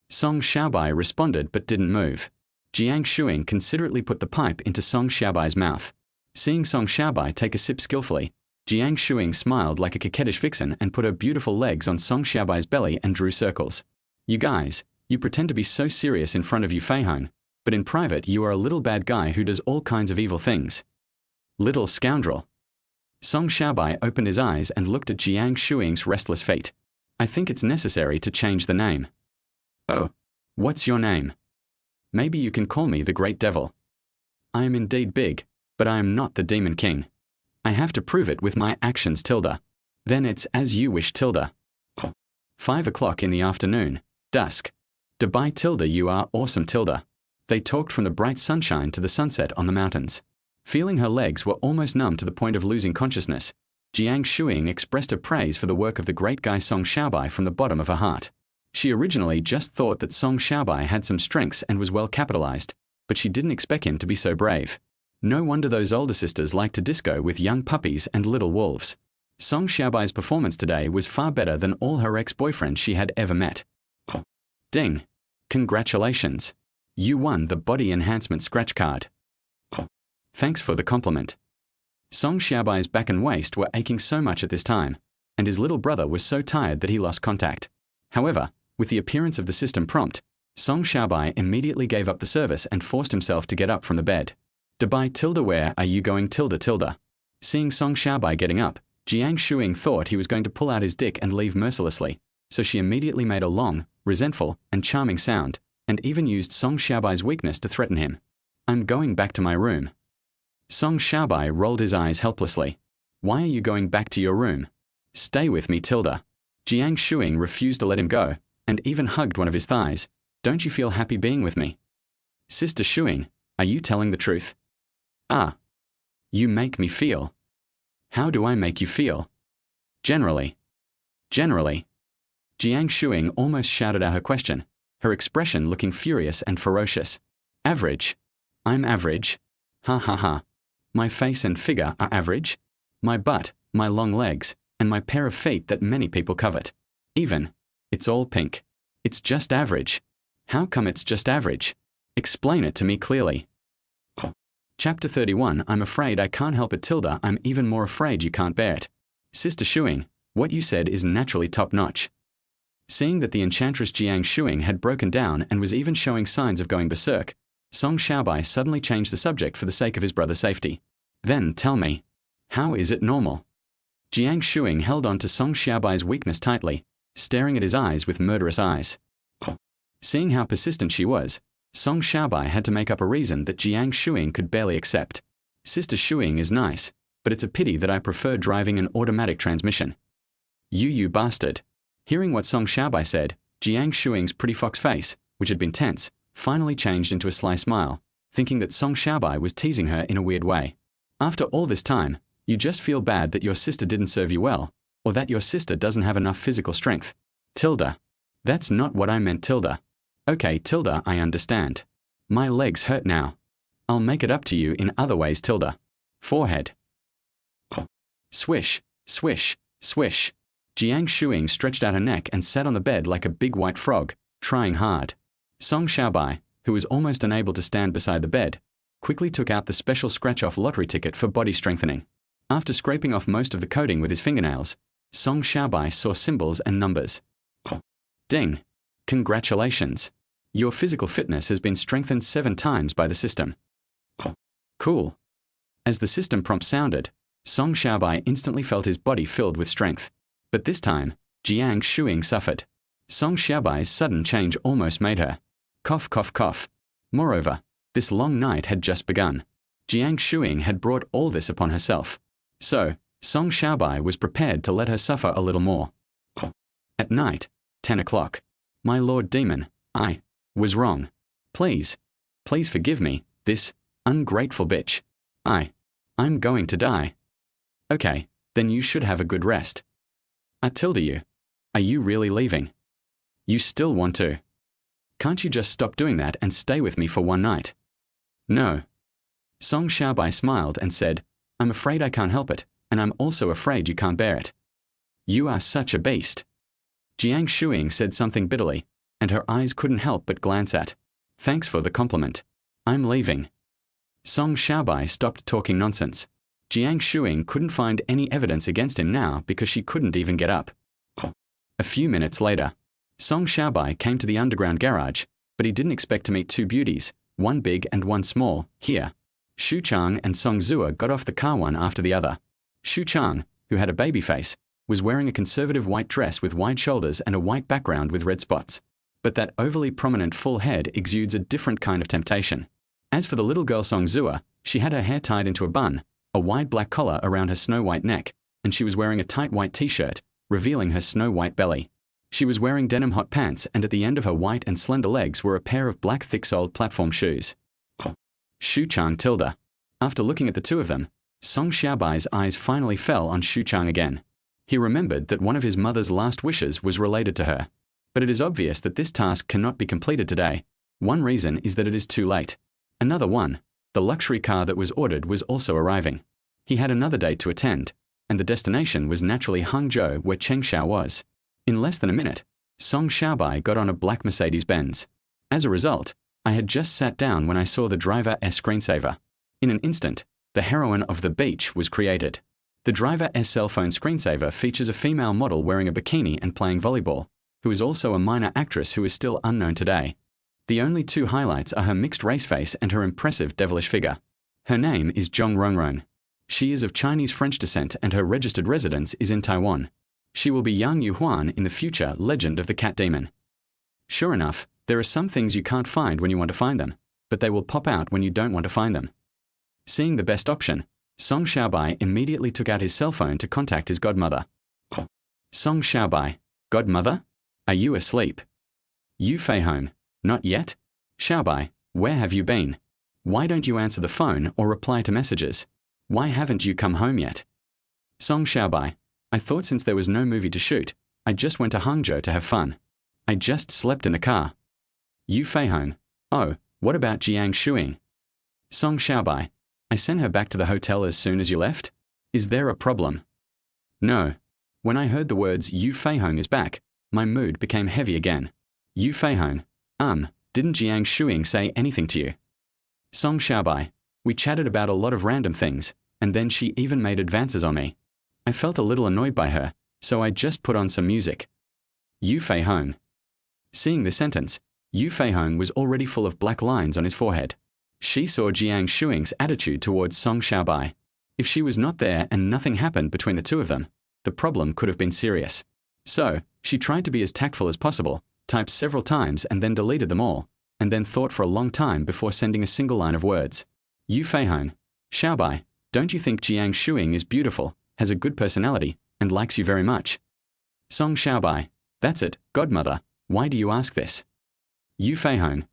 Song Xiaobai responded but didn't move. Jiang Shuing considerately put the pipe into Song Xiaobai's mouth. Seeing Song Xiaobai take a sip skillfully, Jiang Shuing smiled like a coquettish vixen and put her beautiful legs on Song Xiaobai's belly and drew circles. You guys, You pretend to be so serious in front of Yu Feihong, but in private you are a little bad guy who does all kinds of evil things. Little scoundrel. Song Xiaobai opened his eyes and looked at Jiang Shuing's restless fate. I think it's necessary to change the name. Oh. What's your name? Maybe you can call me the Great Devil. I am indeed big, but I am not the Demon King. I have to prove it with my actions, tilde. Then it's as you wish, tilde. 5 o'clock in the afternoon, dusk. Dubai, tilde, you are awesome, tilde. They talked from the bright sunshine to the sunset on the mountains. Feeling her legs were almost numb to the point of losing consciousness, Jiang Shuing expressed her praise for the work of the great guy Song Xiaobai from the bottom of her heart. She originally just thought that Song Xiaobai had some strengths and was well capitalized, but she didn't expect him to be so brave. No wonder those older sisters like to disco with young puppies and little wolves. Song Xiaobai's performance today was far better than all her ex-boyfriends she had ever met. Ding! Congratulations! You won the body enhancement scratch card. Thanks for the compliment. Song Xiaobai's back and waist were aching so much at this time, and his little brother was so tired that he lost contact. However, with the appearance of the system prompt, Song Xiaobai immediately gave up the service and forced himself to get up from the bed. Dubai, tilde, where are you going, tilde, tilde? Seeing Song Xiaobai getting up, Jiang Shuing thought he was going to pull out his dick and leave mercilessly, so she immediately made a long, resentful, and charming sound, and even used Song Xiaobai's weakness to threaten him. I'm going back to my room. Song Xiaobai rolled his eyes helplessly. Why are you going back to your room? Stay with me, tilde. Jiang Shuing refused to let him go, and even hugged one of his thighs. Don't you feel happy being with me? Sister Shuing, are you telling the truth? Ah. You make me feel. How do I make you feel? Generally. Generally. Jiang Shuing almost shouted out her question, her expression looking furious and ferocious. Average. I'm average. Ha ha ha. My face and figure are average. My butt, my long legs, and my pair of feet that many people covet. Even. It's all pink. It's just average. How come it's just average? Explain it to me clearly. Chapter 31. I'm afraid I can't help it, tilde. I'm even more afraid you can't bear it. Sister Shuing, what you said is naturally top-notch. Seeing that the enchantress Jiang Shuing had broken down and was even showing signs of going berserk, Song Xiaobai suddenly changed the subject for the sake of his brother's safety. Then tell me, how is it normal? Jiang Shuing held on to Song Xiaobai's weakness tightly, staring at his eyes with murderous eyes. Seeing how persistent she was, Song Xiaobai had to make up a reason that Jiang Shuing could barely accept. Sister Shuing is nice, but it's a pity that I prefer driving an automatic transmission. You bastard. Hearing what Song Xiaobai said, Jiang Shuing's pretty fox face, which had been tense, finally changed into a sly smile, thinking that Song Xiaobai was teasing her in a weird way. After all this time, you just feel bad that your sister didn't serve you well, or that your sister doesn't have enough physical strength. Tilde. That's not what I meant, tilde. Okay, tilde, I understand. My legs hurt now. I'll make it up to you in other ways, tilde. Forehead. Swish, swish, swish. Jiang Shuing stretched out her neck and sat on the bed like a big white frog, trying hard. Song Xiaobai, who was almost unable to stand beside the bed, quickly took out the special scratch-off lottery ticket for body strengthening. After scraping off most of the coating with his fingernails, Song Xiaobai saw symbols and numbers. Ding! Congratulations! Your physical fitness has been strengthened 7 times by the system. Cool. As the system prompt sounded, Song Xiaobai instantly felt his body filled with strength. But this time, Jiang Shuing suffered. Song Xiaobai's sudden change almost made her cough, cough, cough. Moreover, this long night had just begun. Jiang Shuing had brought all this upon herself. So, Song Xiaobai was prepared to let her suffer a little more. At night, 10 o'clock. My Lord Demon, I was wrong. Please forgive me, this ungrateful bitch. I'm going to die. Okay, then you should have a good rest. I tilde you. Are you really leaving? You still want to? Can't you just stop doing that and stay with me for one night? No. Song Xiaobai smiled and said, I'm afraid I can't help it, and I'm also afraid you can't bear it. You are such a beast. Jiang Shuing said something bitterly, and her eyes couldn't help but glance at. Thanks for the compliment. I'm leaving. Song Xiaobai stopped talking nonsense. Jiang Shuing couldn't find any evidence against him now because she couldn't even get up. A few minutes later, Song Xiaobai came to the underground garage, but he didn't expect to meet two beauties, one big and one small, here. Shu Chang and Song Zua got off the car one after the other. Shu Chang, who had a baby face, was wearing a conservative white dress with wide shoulders and a white background with red spots. But that overly prominent full head exudes a different kind of temptation. As for the little girl Song Zua, she had her hair tied into a bun, a wide black collar around her snow-white neck, and she was wearing a tight white t-shirt, revealing her snow-white belly. She was wearing denim hot pants, and at the end of her white and slender legs were a pair of black thick-soled platform shoes. Shu Chang tilde. After looking at the two of them, Song Xiaobai's eyes finally fell on Shu Chang again. He remembered that one of his mother's last wishes was related to her. But it is obvious that this task cannot be completed today. One reason is that it is too late. Another one, the luxury car that was ordered was also arriving. He had another date to attend, and the destination was naturally Hangzhou, where Cheng Xiao was. In less than a minute, Song Xiaobai got on a black Mercedes-Benz. As a result, I had just sat down when I saw the driver's screensaver. In an instant, the heroine of The Beach was created. The driver's cell phone screensaver features a female model wearing a bikini and playing volleyball, who is also a minor actress who is still unknown today. The only two highlights are her mixed race face and her impressive devilish figure. Her name is Zhong Rongrong. She is of Chinese-French descent and her registered residence is in Taiwan. She will be Yang Yuhuan in the future Legend of the Cat Demon. Sure enough, there are some things you can't find when you want to find them, but they will pop out when you don't want to find them. Seeing the best option, Song Xiaobai immediately took out his cell phone to contact his godmother. Song Xiaobai, godmother? Are you asleep? You Fei home? Not yet? Xiaobai, where have you been? Why don't you answer the phone or reply to messages? Why haven't you come home yet? Song Xiaobai, I thought since there was no movie to shoot, I just went to Hangzhou to have fun. I just slept in the car. You Fei home? Oh, what about Jiang Shuing? Song Xiaobai, I sent her back to the hotel as soon as you left. Is there a problem? No. When I heard the words Yu Feihong is back, my mood became heavy again. Yu Feihong, didn't Jiang Shuing say anything to you? Song Xiaobai, we chatted about a lot of random things, and then she even made advances on me. I felt a little annoyed by her, so I just put on some music. Yu Feihong. Seeing the sentence, Yu Feihong was already full of black lines on his forehead. She saw Jiang Shuing's attitude towards Song Xiaobai. If she was not there and nothing happened between the two of them, the problem could have been serious. So, she tried to be as tactful as possible, typed several times and then deleted them all, and then thought for a long time before sending a single line of words. Yu Feihong, Xiaobai, don't you think Jiang Shuing is beautiful, has a good personality, and likes you very much? Song Xiaobai, that's it, godmother, why do you ask this? Yu Feihong,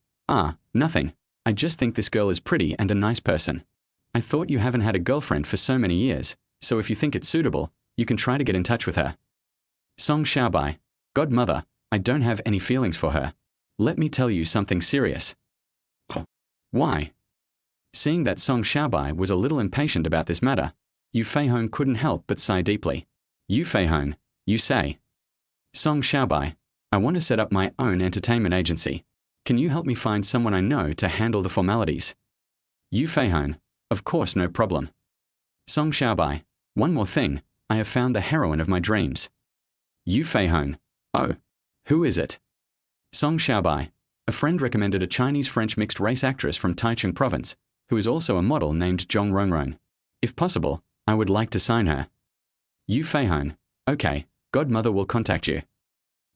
nothing. I just think this girl is pretty and a nice person. I thought you haven't had a girlfriend for so many years, so if you think it's suitable, you can try to get in touch with her. Song Xiaobai, godmother, I don't have any feelings for her. Let me tell you something serious. Why? Seeing that Song Xiaobai was a little impatient about this matter, Yu Feihong couldn't help but sigh deeply. Yu Feihong, you say. Song Xiaobai, I want to set up my own entertainment agency. Can you help me find someone I know to handle the formalities? Yu Feihong, of course, no problem. Song Xiaobai, one more thing, I have found the heroine of my dreams. Yu Feihong, oh, who is it? Song Xiaobai, a friend recommended a Chinese-French mixed-race actress from Taichung province, who is also a model named Zhong Rongrong. If possible, I would like to sign her. Yu Feihong, okay, godmother will contact you.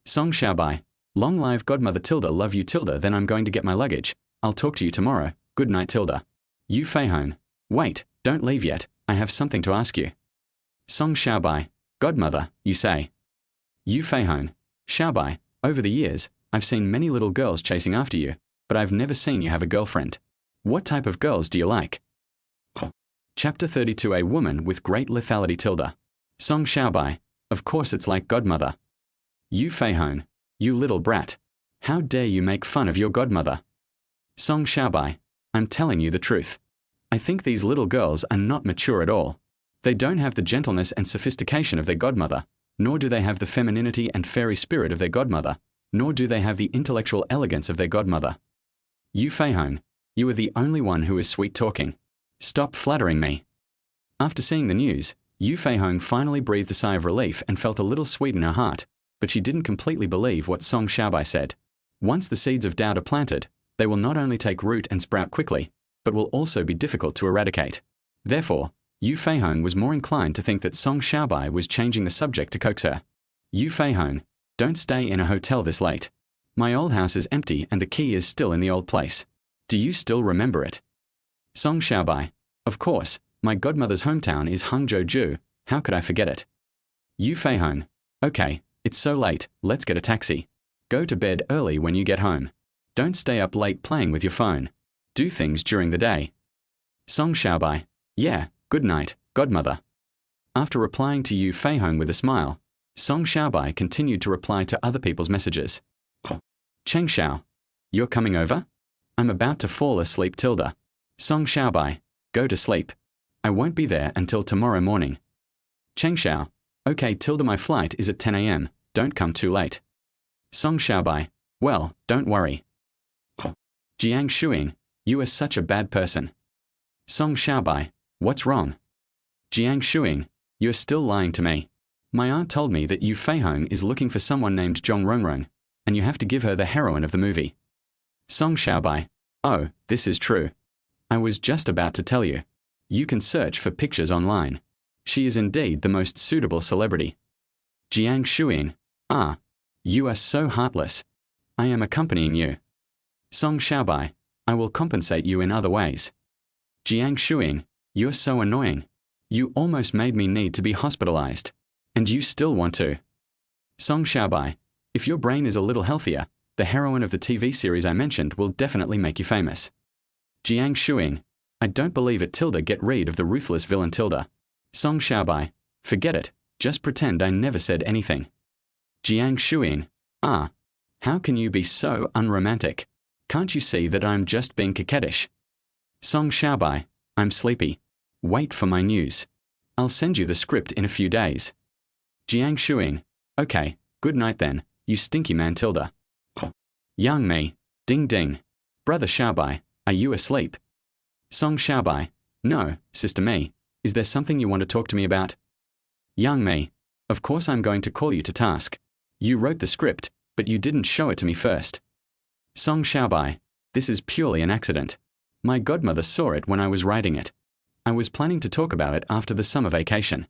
Song Xiaobai, long live godmother tilde love you tilde then I'm going to get my luggage. I'll talk to you tomorrow, good night tilde. Yu Feihong, wait, don't leave yet, I have something to ask you. Song Xiaobai, godmother, you say. Yu Feihong, Xiaobai, over the years, I've seen many little girls chasing after you, but I've never seen you have a girlfriend. What type of girls do you like? Chapter 32 A woman with great lethality tilde. Song Xiaobai, of course it's like godmother. Yu Feihong, you little brat. How dare you make fun of your godmother? Song Xiaobai, I'm telling you the truth. I think these little girls are not mature at all. They don't have the gentleness and sophistication of their godmother, nor do they have the femininity and fairy spirit of their godmother, nor do they have the intellectual elegance of their godmother. Yu Feihong, you are the only one who is sweet-talking. Stop flattering me. After seeing the news, Yu Feihong finally breathed a sigh of relief and felt a little sweet in her heart, but she didn't completely believe what Song Xiaobai said. Once the seeds of doubt are planted, they will not only take root and sprout quickly, but will also be difficult to eradicate. Therefore, Yu Feihong was more inclined to think that Song Xiaobai was changing the subject to coax her. Yu Feihong, don't stay in a hotel this late. My old house is empty and the key is still in the old place. Do you still remember it? Song Xiaobai, of course, my godmother's hometown is Hangzhou. How could I forget it? Yu Feihong, okay, it's so late, let's get a taxi. Go to bed early when you get home. Don't stay up late playing with your phone. Do things during the day. Song Xiaobai, yeah, good night, godmother. After replying to Yu Feihong with a smile, Song Xiaobai continued to reply to other people's messages. Cheng Xiao, you're coming over? I'm about to fall asleep, Tilda. Song Xiaobai, go to sleep. I won't be there until tomorrow morning. Cheng Xiao, okay Tilda, my flight is at 10 a.m, don't come too late. Song Xiaobai, well, don't worry. Jiang Shuing, you are such a bad person. Song Xiaobai, what's wrong? Jiang Shuing, you're still lying to me. My aunt told me that Yu Feihong is looking for someone named Zhong Rongrong, and you have to give her the heroine of the movie. Song Xiaobai, oh, this is true. I was just about to tell you. You can search for pictures online. She is indeed the most suitable celebrity. Jiang Shuing, ah, you are so heartless. I am accompanying you. Song Xiaobai, I will compensate you in other ways. Jiang Shuing, you're so annoying. You almost made me need to be hospitalized. And you still want to. Song Xiaobai, if your brain is a little healthier, the heroine of the TV series I mentioned will definitely make you famous. Jiang Shuing, I don't believe it, Tilda, get rid of the ruthless villain Tilda. Song Xiaobai, forget it, just pretend I never said anything. Jiang Shuing, ah, how can you be so unromantic? Can't you see that I'm just being coquettish? Song Xiaobai, I'm sleepy. Wait for my news. I'll send you the script in a few days. Jiang Shuing, okay, good night then, you stinky man Tilda. Yang Mi, ding ding. Brother Xiaobai, are you asleep? Song Xiaobai, no, sister Mi, is there something you want to talk to me about? Yang Mi, of course I'm going to call you to task. You wrote the script, but you didn't show it to me first. Song Xiaobai, this is purely an accident. My godmother saw it when I was writing it. I was planning to talk about it after the summer vacation.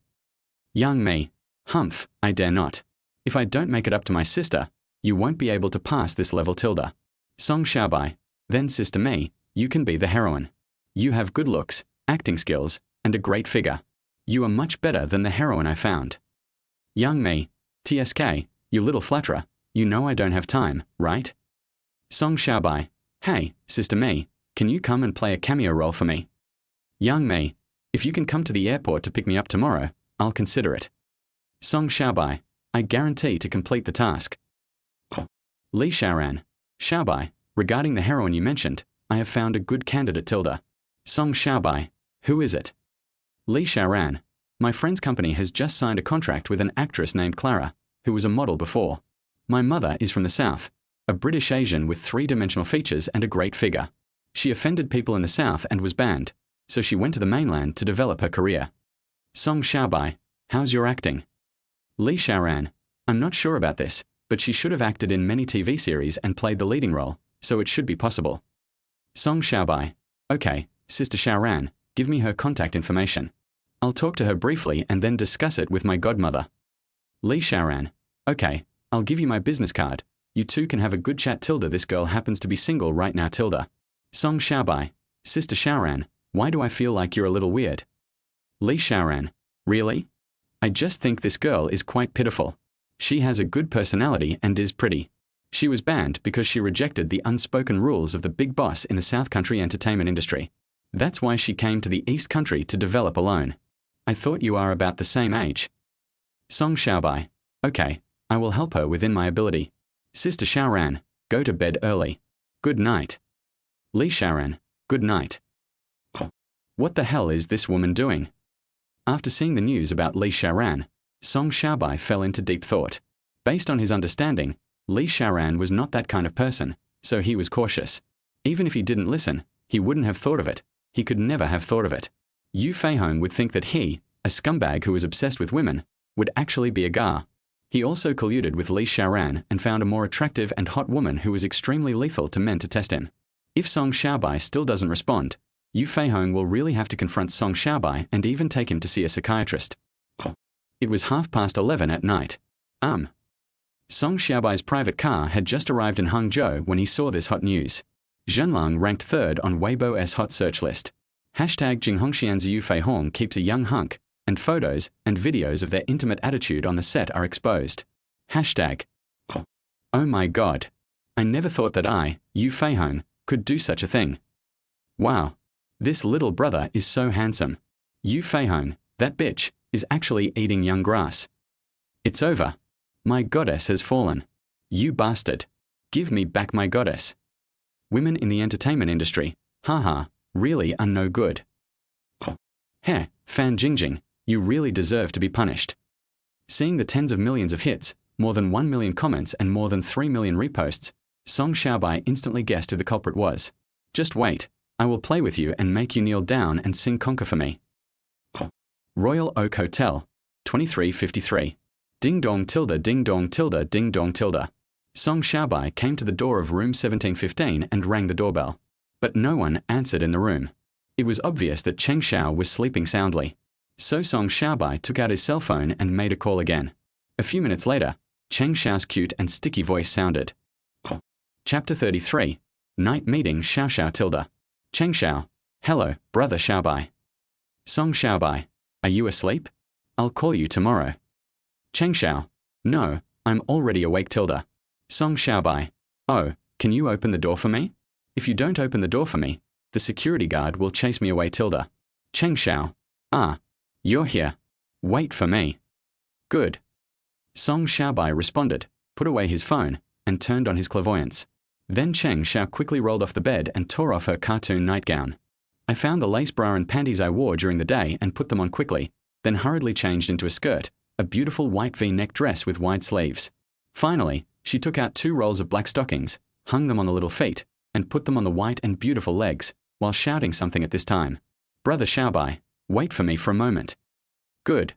Yang Mi, humph, I dare not. If I don't make it up to my sister, you won't be able to pass this level Tilda. Song Xiaobai, then sister Mi, you can be the heroine. You have good looks, acting skills, and a great figure. You are much better than the heroine I found. Yang Mi, TSK, you little flatterer, you know I don't have time, right? Song Xiaobai, hey, sister Mi, can you come and play a cameo role for me? Yang Mi, if you can come to the airport to pick me up tomorrow, I'll consider it. Song Xiaobai, I guarantee to complete the task. Li Xiaoran, Xiaobai, regarding the heroine you mentioned, I have found a good candidate Tilda. Song Xiaobai, who is it? Li Xiaoran, my friend's company has just signed a contract with an actress named Clara, who was a model before. My mother is from the South, a British Asian with three-dimensional features and a great figure. She offended people in the South and was banned, so she went to the mainland to develop her career. Song Xiaobai, how's your acting? Li Xiaoran, I'm not sure about this, but she should have acted in many TV series and played the leading role, so it should be possible. Song Xiaobai, okay, sister Xiaoran, give me her contact information. I'll talk to her briefly and then discuss it with my godmother. Li Xiaoran, okay, I'll give you my business card. You two can have a good chat Tilda. This girl happens to be single right now Tilda. Song Xiaobai, sister Xiaoran, why do I feel like you're a little weird? Li Xiaoran, really? I just think this girl is quite pitiful. She has a good personality and is pretty. She was banned because she rejected the unspoken rules of the big boss in the South Country entertainment industry. That's why she came to the East Country to develop alone. I thought you are about the same age. Song Xiaobai, okay, I will help her within my ability. Sister Xiaoran, go to bed early. Good night. Li Xiaoran, good night. What the hell is this woman doing? After seeing the news about Li Xiaoran, Song Xiaobai fell into deep thought. Based on his understanding, Li Xiaoran was not that kind of person, so he was cautious. Even if he didn't listen, he wouldn't have thought of it. He could never have thought of it. Yu Feihong would think that he, a scumbag who was obsessed with women, would actually be a gar. He also colluded with Li Xiaoran and found a more attractive and hot woman who was extremely lethal to men to test him. If Song Xiaobai still doesn't respond, Yu Feihong will really have to confront Song Xiaobai and even take him to see a psychiatrist. It was 11:30 at night. Song Xiaobai's private car had just arrived in Hangzhou when he saw this hot news. Zhenlang ranked 3rd on Weibo's hot search list. Hashtag Jinghongxianzi Yu Feihong keeps a young hunk, and photos and videos of their intimate attitude on the set are exposed. Hashtag. Oh my god. I never thought that I, Yu Feihong, could do such a thing. Wow. This little brother is so handsome. Yu Feihong, that bitch, is actually eating young grass. It's over. My goddess has fallen. You bastard. Give me back my goddess. Women in the entertainment industry, haha, really are no good. Heh, Fan Jingjing, you really deserve to be punished. Seeing the tens of millions of hits, more than 1 million comments and more than 3 million reposts, Song Xiaobai instantly guessed who the culprit was. Just wait, I will play with you and make you kneel down and sing conquer for me. Royal Oak Hotel, 2353. Ding dong tilde ding dong tilde ding dong tilde. Song Xiaobai came to the door of room 1715 and rang the doorbell. But no one answered in the room. It was obvious that Cheng Xiao was sleeping soundly. So Song Xiaobai took out his cell phone and made a call again. A few minutes later, Cheng Xiao's cute and sticky voice sounded. Chapter 33. Night Meeting Xiao Xiao tilde. Cheng Xiao. Hello, brother Xiaobai. Song Xiaobai. Are you asleep? I'll call you tomorrow. Cheng Xiao. No, I'm already awake tilde. Song Xiaobai. Oh, can you open the door for me? If you don't open the door for me, the security guard will chase me away tilde. Cheng Xiao. Ah, you're here. Wait for me. Good. Song Xiaobai responded, put away his phone, and turned on his clairvoyance. Then Cheng Xiao quickly rolled off the bed and tore off her cartoon nightgown. I found the lace bra and panties I wore during the day and put them on quickly, then hurriedly changed into a skirt, a beautiful white V-neck dress with wide sleeves. Finally, she took out 2 rolls of black stockings, hung them on the little feet, and put them on the white and beautiful legs, while shouting something at this time. Brother Xiaobai, wait for me for a moment. Good.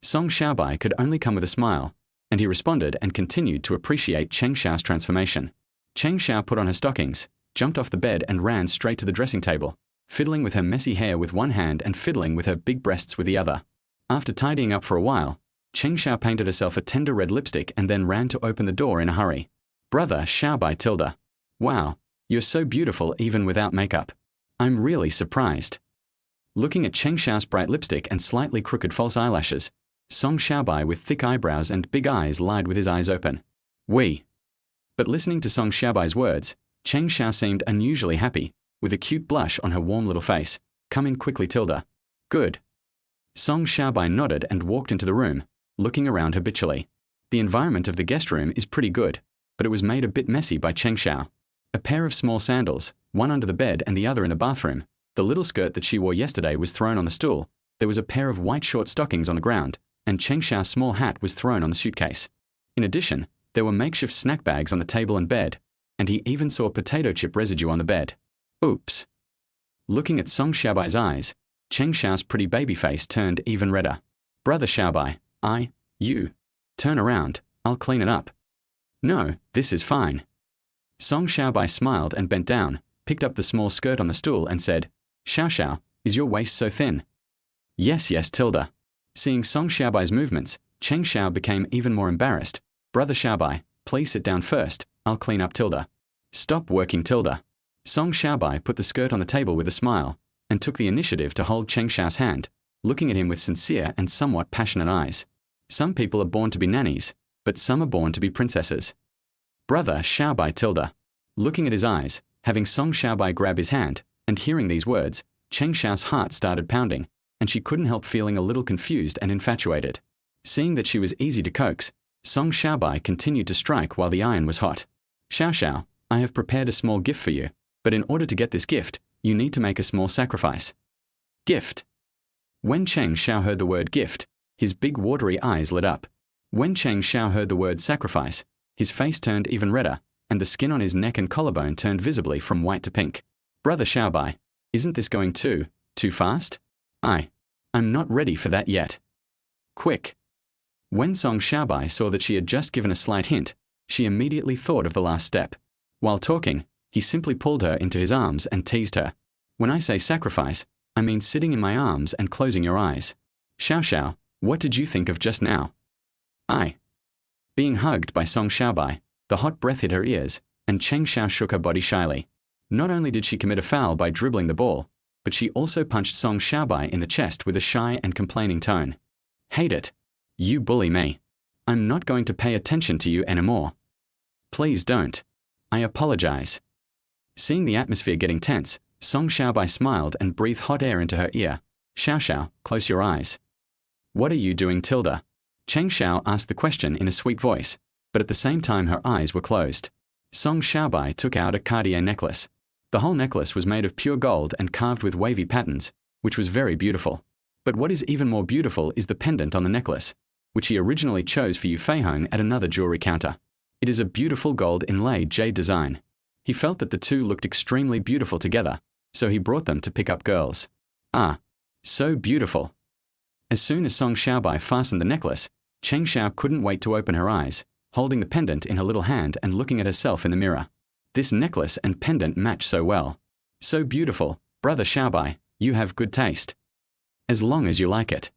Song Xiaobai could only come with a smile, and he responded and continued to appreciate Cheng Xiao's transformation. Cheng Xiao put on her stockings, jumped off the bed and ran straight to the dressing table, fiddling with her messy hair with one hand and fiddling with her big breasts with the other. After tidying up for a while, Cheng Xiao painted herself a tender red lipstick and then ran to open the door in a hurry. Brother Xiaobai tilde. Wow, you're so beautiful even without makeup. I'm really surprised. Looking at Cheng Xiao's bright lipstick and slightly crooked false eyelashes, Song Xiaobai with thick eyebrows and big eyes lied with his eyes open. We. But listening to Song Xiaobai's words, Cheng Xiao seemed unusually happy, with a cute blush on her warm little face. Come in quickly tilde. Good. Song Xiaobai nodded and walked into the room, looking around habitually. The environment of the guest room is pretty good, but it was made a bit messy by Cheng Xiao. A pair of small sandals, one under the bed and the other in the bathroom. The little skirt that she wore yesterday was thrown on the stool. There was a pair of white short stockings on the ground, and Cheng Xiao's small hat was thrown on the suitcase. In addition, there were makeshift snack bags on the table and bed, and he even saw potato chip residue on the bed. Oops. Looking at Song Xiaobai's eyes, Cheng Xiao's pretty baby face turned even redder. Brother Xiaobai, you. Turn around, I'll clean it up. No, this is fine. Song Xiaobai smiled and bent down, picked up the small skirt on the stool and said, Xiao Xiao, is your waist so thin? Yes tilde. Seeing Song Xiaobai's movements, Cheng Xiao became even more embarrassed. Brother Xiaobai, please sit down first, I'll clean up tilde. Stop working tilde. Song Xiaobai put the skirt on the table with a smile, and took the initiative to hold Cheng Xiao's hand, looking at him with sincere and somewhat passionate eyes. Some people are born to be nannies, but some are born to be princesses. Brother Xiaobai tilde. Looking at his eyes, having Song Xiaobai grab his hand, and hearing these words, Cheng Xiao's heart started pounding, and she couldn't help feeling a little confused and infatuated. Seeing that she was easy to coax, Song Xiaobai continued to strike while the iron was hot. Xiao Xiao, I have prepared a small gift for you, but in order to get this gift, you need to make a small sacrifice. Gift. When Cheng Xiao heard the word gift, his big watery eyes lit up. When Cheng Xiao heard the word sacrifice, his face turned even redder, and the skin on his neck and collarbone turned visibly from white to pink. Brother Xiaobai, isn't this going too fast? I'm not ready for that yet. Quick. When Song Xiaobai saw that she had just given a slight hint, she immediately thought of the last step. While talking, he simply pulled her into his arms and teased her. When I say sacrifice, I mean sitting in my arms and closing your eyes. Xiao Xiao, what did you think of just now? Being hugged by Song Xiaobai, the hot breath hit her ears, and Cheng Xiao shook her body shyly. Not only did she commit a foul by dribbling the ball, but she also punched Song Xiaobai in the chest with a shy and complaining tone. Hate it. You bully me. I'm not going to pay attention to you anymore. Please don't. I apologize. Seeing the atmosphere getting tense, Song Xiaobai smiled and breathed hot air into her ear. Xiao Xiao, close your eyes. What are you doing, Tilda? Cheng Xiao asked the question in a sweet voice, but at the same time her eyes were closed. Song Xiaobai took out a Cartier necklace. The whole necklace was made of pure gold and carved with wavy patterns, which was very beautiful. But what is even more beautiful is the pendant on the necklace, which he originally chose for Yu Feihong at another jewelry counter. It is a beautiful gold inlaid jade design. He felt that the two looked extremely beautiful together, so he brought them to pick up girls. So beautiful. As soon as Song Xiaobai fastened the necklace, Cheng Xiao couldn't wait to open her eyes, holding the pendant in her little hand and looking at herself in the mirror. This necklace and pendant match so well. So beautiful, brother Xiaobai, you have good taste. As long as you like it.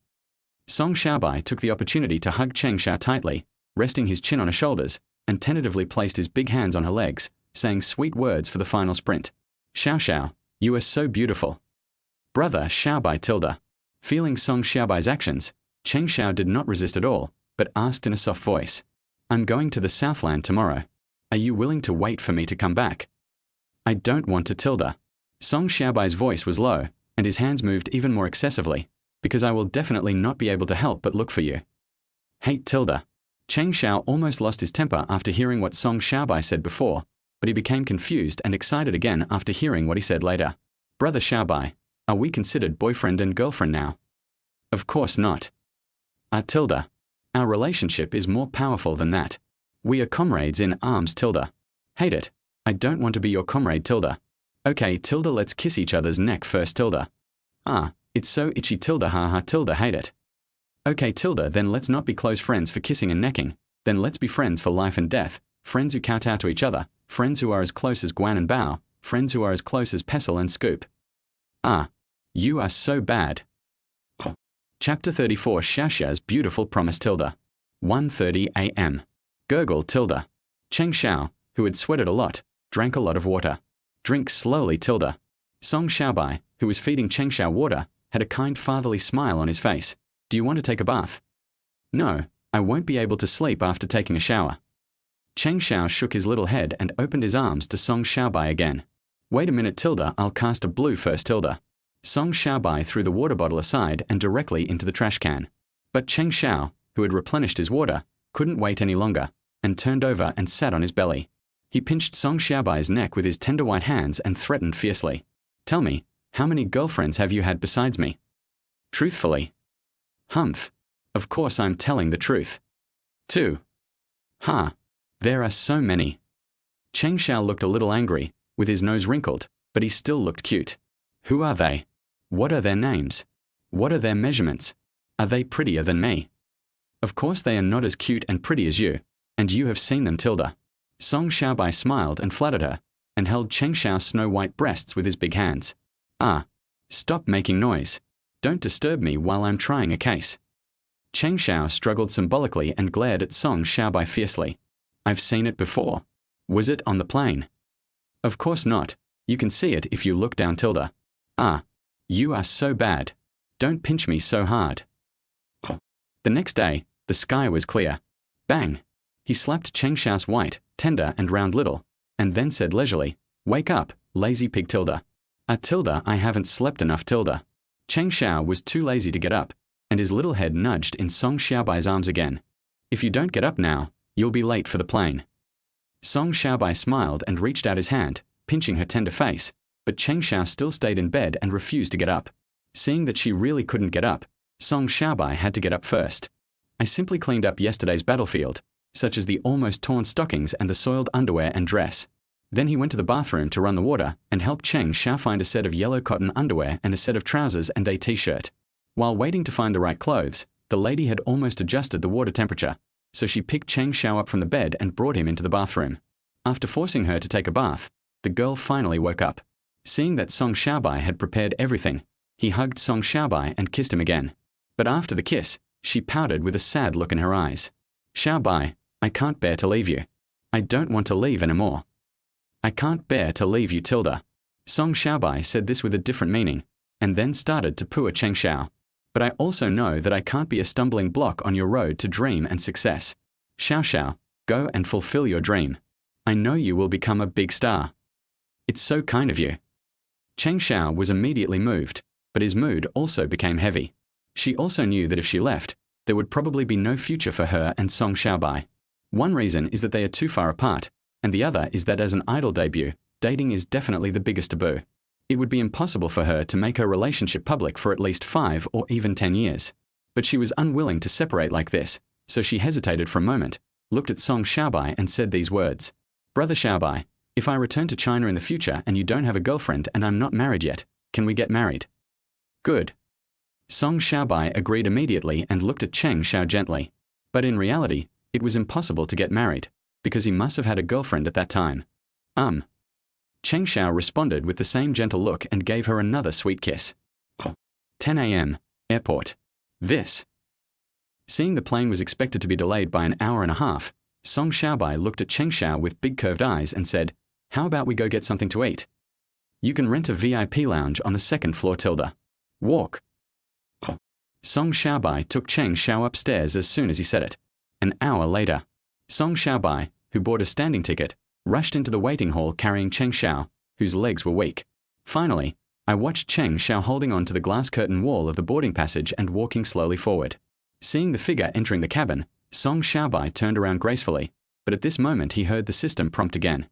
Song Xiaobai took the opportunity to hug Cheng Xiao tightly, resting his chin on her shoulders, and tentatively placed his big hands on her legs, saying sweet words for the final sprint. Xiao Xiao, you are so beautiful. Brother Xiaobai Tilda. Feeling Song Xiaobai's actions, Cheng Xiao did not resist at all, but asked in a soft voice. I'm going to the Southland tomorrow. Are you willing to wait for me to come back? I don't want to, Tilda. Song Xiaobai's voice was low, and his hands moved even more excessively, because I will definitely not be able to help but look for you. Hate, Tilda. Cheng Xiao almost lost his temper after hearing what Song Xiaobai said before, but he became confused and excited again after hearing what he said later. Brother Xiaobai, are we considered boyfriend and girlfriend now? Of course not. Tilda. Our relationship is more powerful than that. We are comrades in arms, Tilda. Hate it. I don't want to be your comrade, Tilda. Okay, Tilda, let's kiss each other's neck first, Tilda. It's so itchy, Tilda, haha, Tilda, hate it. Okay, Tilda, then let's not be close friends for kissing and necking, then let's be friends for life and death, friends who kowtow to each other, friends who are as close as Guan and Bao, friends who are as close as Pestle and Scoop. You are so bad. Chapter 34 Xiao Xiao's Beautiful Promise, Tilda. 1:30 a.m. Gurgle, Tilda. Cheng Xiao, who had sweated a lot, drank a lot of water. Drink slowly, Tilda. Song Xiaobai, who was feeding Cheng Xiao water, had a kind fatherly smile on his face. Do you want to take a bath? No, I won't be able to sleep after taking a shower. Cheng Xiao shook his little head and opened his arms to Song Xiaobai again. Wait a minute, Tilda, I'll cast a blue first, Tilda. Song Xiaobai threw the water bottle aside and directly into the trash can. But Cheng Xiao, who had replenished his water, couldn't wait any longer, and turned over and sat on his belly. He pinched Song Xiaobai's neck with his tender white hands and threatened fiercely. Tell me, how many girlfriends have you had besides me? Truthfully. Humph. Of course I'm telling the truth. 2. There are so many. Cheng Xiao looked a little angry, with his nose wrinkled, but he still looked cute. Who are they? What are their names? What are their measurements? Are they prettier than me? Of course they are not as cute and pretty as you, and you have seen them, Tilda. Song Xiaobai smiled and flattered her, and held Cheng Xiao's snow-white breasts with his big hands. Stop making noise. Don't disturb me while I'm trying a case. Cheng Xiao struggled symbolically and glared at Song Xiaobai fiercely. I've seen it before. Was it on the plane? Of course not. You can see it if you look down, Tilda. You are so bad. Don't pinch me so hard. The next day, the sky was clear. Bang! He slapped Cheng Xiao's white, tender and round little, and then said leisurely, Wake up, lazy pig, Tilda. Tilda, I haven't slept enough, Tilda. Cheng Xiao was too lazy to get up, and his little head nudged in Song Xiaobai's arms again. If you don't get up now, you'll be late for the plane. Song Xiaobai smiled and reached out his hand, pinching her tender face, but Cheng Xiao still stayed in bed and refused to get up. Seeing that she really couldn't get up, Song Xiaobai had to get up first. I simply cleaned up yesterday's battlefield, such as the almost torn stockings and the soiled underwear and dress. Then he went to the bathroom to run the water and helped Cheng Xiao find a set of yellow cotton underwear and a set of trousers and a t-shirt. While waiting to find the right clothes, The lady had almost adjusted the water temperature, so she picked Cheng Xiao up from the bed and brought him into the bathroom. After forcing her to take a bath, the girl finally woke up. Seeing that Song Xiaobai had prepared everything, he hugged Song Xiaobai and kissed him again. But after the kiss, she pouted with a sad look in her eyes. Xiaobai, I can't bear to leave you. I don't want to leave anymore. I can't bear to leave you, Tilda. Song Xiaobai said this with a different meaning, and then started to poo at Cheng Xiao. But I also know that I can't be a stumbling block on your road to dream and success. Xiao Xiao, go and fulfill your dream. I know you will become a big star. It's so kind of you. Cheng Xiao was immediately moved, but his mood also became heavy. She also knew that if she left, there would probably be no future for her and Song Xiaobai. One reason is that they are too far apart, and the other is that as an idol debut, dating is definitely the biggest taboo. It would be impossible for her to make her relationship public for at least 5 or even 10 years. But she was unwilling to separate like this, so she hesitated for a moment, looked at Song Xiaobai and said these words. Brother Xiaobai, if I return to China in the future and you don't have a girlfriend and I'm not married yet, can we get married? Good. Song Xiaobai agreed immediately and looked at Cheng Xiao gently. But in reality, it was impossible to get married, because he must have had a girlfriend at that time. Cheng Xiao responded with the same gentle look and gave her another sweet kiss. 10 a.m. Airport. Seeing the plane was expected to be delayed by an hour and a half, Song Xiaobai looked at Cheng Xiao with big curved eyes and said, how about we go get something to eat? You can rent a VIP lounge on the 2nd floor, Tilda. Walk. Song Xiaobai took Cheng Xiao upstairs as soon as he said it. An hour later, Song Xiaobai, who bought a standing ticket, rushed into the waiting hall carrying Cheng Xiao, whose legs were weak. Finally, I watched Cheng Xiao holding on to the glass curtain wall of the boarding passage and walking slowly forward. Seeing the figure entering the cabin, Song Xiaobai turned around gracefully, but at this moment he heard the system prompt again.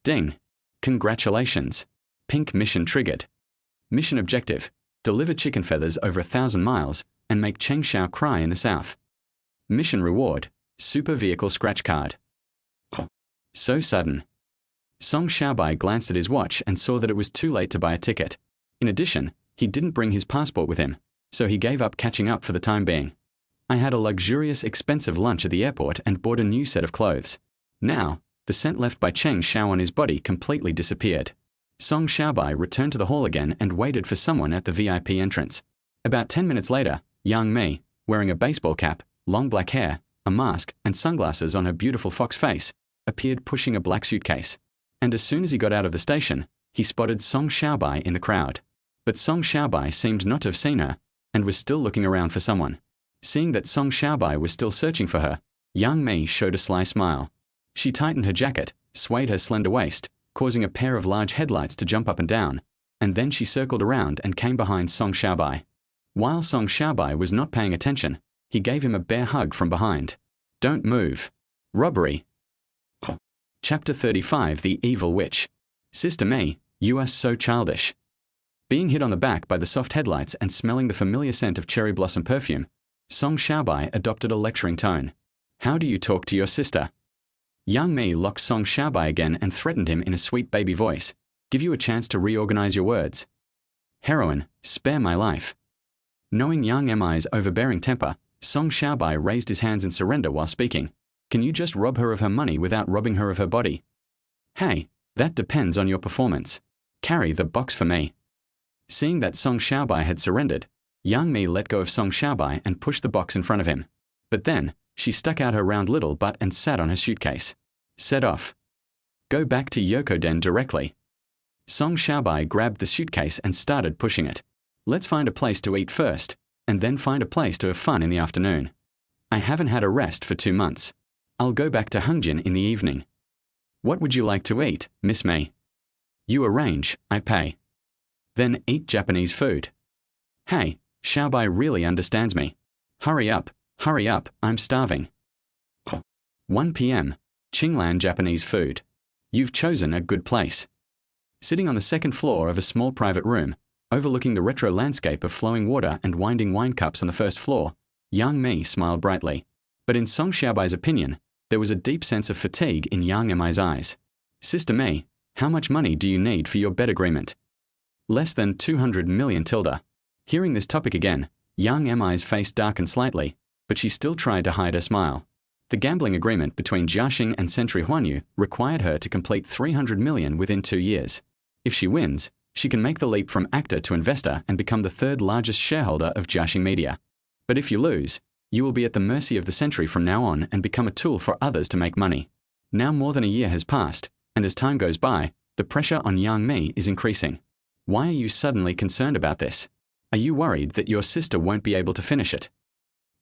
Ding. Congratulations. Pink mission triggered. Mission objective. Deliver chicken feathers over 1,000 miles and make Cheng Xiao cry in the south. Mission reward. Super vehicle scratch card. So sudden. Song Xiaobai glanced at his watch and saw that it was too late to buy a ticket. In addition, he didn't bring his passport with him, so he gave up catching up for the time being. I had a luxurious, expensive lunch at the airport and bought a new set of clothes. Now, the scent left by Cheng Xiao on his body completely disappeared. Song Xiaobai returned to the hall again and waited for someone at the VIP entrance. About 10 minutes later, Yang Mi, wearing a baseball cap, long black hair, a mask, and sunglasses on her beautiful fox face, appeared pushing a black suitcase. And as soon as he got out of the station, he spotted Song Xiaobai in the crowd. But Song Xiaobai seemed not to have seen her, and was still looking around for someone. Seeing that Song Xiaobai was still searching for her, Yang Mi showed a sly smile. She tightened her jacket, swayed her slender waist, causing a pair of large headlights to jump up and down, and then she circled around and came behind Song Xiaobai. While Song Xiaobai was not paying attention, he gave him a bear hug from behind. Don't move. Robbery. Chapter 35 The Evil Witch. Sister Me, you are so childish. Being hit on the back by the soft headlights and smelling the familiar scent of cherry blossom perfume, Song Xiaobai adopted a lecturing tone. How do you talk to your sister? Yang Mi locked Song Xiaobai again and threatened him in a sweet baby voice. Give you a chance to reorganize your words. Heroine, spare my life. Knowing Yang Mi's overbearing temper, Song Xiaobai raised his hands in surrender while speaking. Can you just rob her of her money without robbing her of her body? Hey, that depends on your performance. Carry the box for me. Seeing that Song Xiaobai had surrendered, Yang Mi let go of Song Xiaobai and pushed the box in front of him. But then, she stuck out her round little butt and sat on her suitcase. Set off. Go back to Yokoden directly. Song Xiaobai grabbed the suitcase and started pushing it. Let's find a place to eat first, and then find a place to have fun in the afternoon. I haven't had a rest for 2 months. I'll go back to Hungjin in the evening. What would you like to eat, Miss May? You arrange, I pay. Then eat Japanese food. Hey, Xiaobai really understands me. Hurry up, I'm starving. 1 p.m. Qinglan Japanese food. You've chosen a good place. Sitting on the 2nd floor of a small private room, overlooking the retro landscape of flowing water and winding wine cups on the 1st floor, Yang Mi smiled brightly. But in Song Xiaobai's opinion, there was a deep sense of fatigue in Yang Mi's eyes. Sister May, how much money do you need for your bed agreement? Less than 200 million tilde. Hearing this topic again, Yang Mi's face darkened slightly, but she still tried to hide her smile. The gambling agreement between Jiaxing and Century Huanyu required her to complete 300 million within 2 years. If she wins, she can make the leap from actor to investor and become the third largest shareholder of Jiaxing Media. But if you lose, you will be at the mercy of the Century from now on and become a tool for others to make money. Now more than a year has passed, and as time goes by, the pressure on Yang Mi is increasing. Why are you suddenly concerned about this? Are you worried that your sister won't be able to finish it?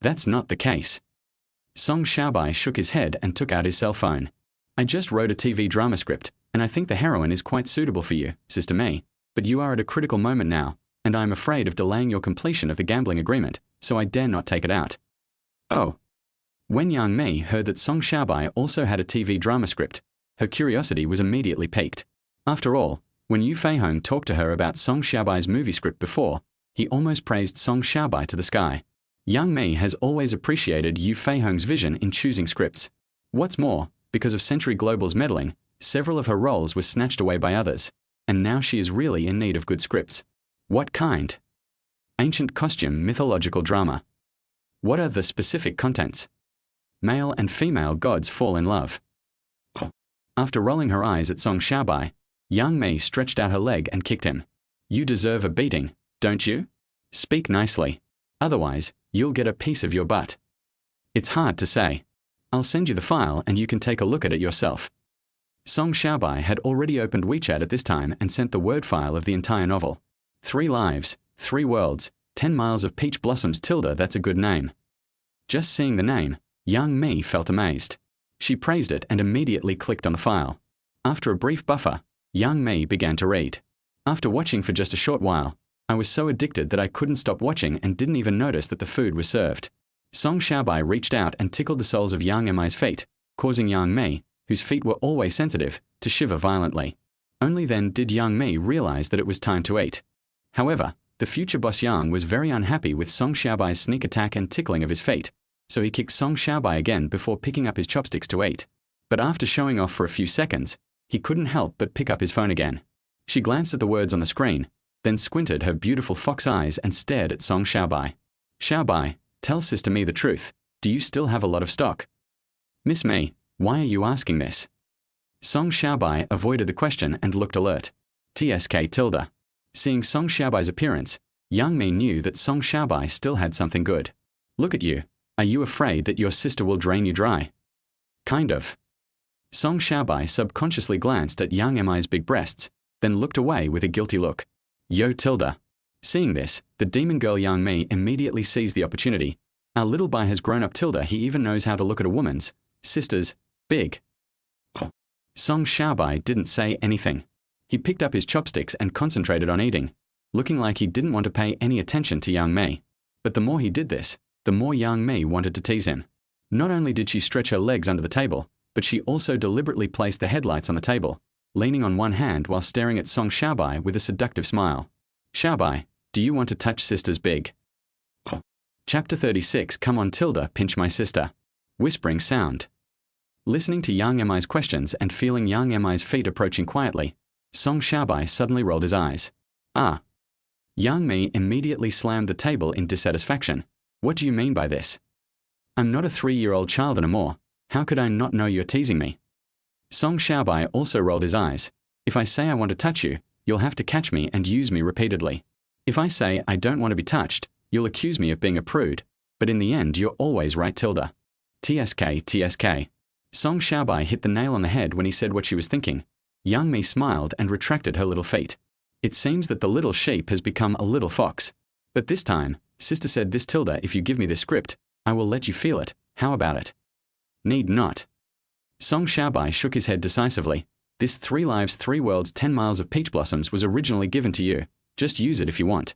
That's not the case. Song Xiaobai shook his head and took out his cell phone. I just wrote a TV drama script, and I think the heroine is quite suitable for you, Sister Mi, but you are at a critical moment now, and I am afraid of delaying your completion of the gambling agreement, so I dare not take it out. Oh. When Yang Mi heard that Song Xiaobai also had a TV drama script, her curiosity was immediately piqued. After all, when Yu Feihong talked to her about Song Xiaobai's movie script before, he almost praised Song Xiaobai to the sky. Yang Mi has always appreciated Yu Feihong's vision in choosing scripts. What's more, because of Century Global's meddling, several of her roles were snatched away by others, and now she is really in need of good scripts. What kind? Ancient costume mythological drama. What are the specific contents? Male and female gods fall in love. After rolling her eyes at Song Xiaobai, Yang Mi stretched out her leg and kicked him. You deserve a beating, don't you? Speak nicely. Otherwise, you'll get a piece of your butt. It's hard to say. I'll send you the file and you can take a look at it yourself. Song Xiaobai had already opened WeChat at this time and sent the Word file of the entire novel. 3 lives, 3 worlds, 10 miles of peach blossoms tilde, that's a good name. Just seeing the name, Yang Mi felt amazed. She praised it and immediately clicked on the file. After a brief buffer, Yang Mi began to read. After watching for just a short while, I was so addicted that I couldn't stop watching and didn't even notice that the food was served. Song Xiaobai reached out and tickled the soles of Yang Mi's feet, causing Yang Mi, whose feet were always sensitive, to shiver violently. Only then did Yang Mi realize that it was time to eat. However, the future boss Yang was very unhappy with Song Xiaobai's sneak attack and tickling of his feet, so he kicked Song Xiaobai again before picking up his chopsticks to eat. But after showing off for a few seconds, he couldn't help but pick up his phone again. She glanced at the words on the screen, then squinted her beautiful fox eyes and stared at Song Xiaobai. Xiaobai, tell Sister Mi the truth. Do you still have a lot of stock? Miss Mi, why are you asking this? Song Xiaobai avoided the question and looked alert. TSK tilde. Seeing Song Xiaobai's appearance, Yang Mi knew that Song Xiaobai still had something good. Look at you. Are you afraid that your sister will drain you dry? Kind of. Song Xiaobai subconsciously glanced at Yang Mi's big breasts, then looked away with a guilty look. Yo tilde. Seeing this, the demon girl Yang Mi immediately seized the opportunity. Our little boy has grown up tilde, he even knows how to look at a woman's, sister's, big. Song Xiaobai didn't say anything. He picked up his chopsticks and concentrated on eating, looking like he didn't want to pay any attention to Yang Mi. But the more he did this, the more Yang Mi wanted to tease him. Not only did she stretch her legs under the table, but she also deliberately placed the headlights on the table, leaning on one hand while staring at Song Xiaobai with a seductive smile. Xiaobai, do you want to touch sister's big? Chapter 36 Come on tilde, pinch my sister. Whispering sound. Listening to Yang Mi's questions and feeling Yang Mi's feet approaching quietly, Song Xiaobai suddenly rolled his eyes. Ah. Yang Mi immediately slammed the table in dissatisfaction. What do you mean by this? I'm not a 3-year-old child anymore. How could I not know you're teasing me? Song Xiaobai also rolled his eyes. If I say I want to touch you, you'll have to catch me and use me repeatedly. If I say I don't want to be touched, you'll accuse me of being a prude, but in the end you're always right tilde. TSK. Song Xiaobai hit the nail on the head when he said what she was thinking. Yang Mi smiled and retracted her little feet. It seems that the little sheep has become a little fox. But this time, sister said this tilde, if you give me this script, I will let you feel it. How about it? Need not. Song Xiaobai shook his head decisively. This 3 lives 3 worlds 10 miles of peach blossoms was originally given to you. Just use it if you want.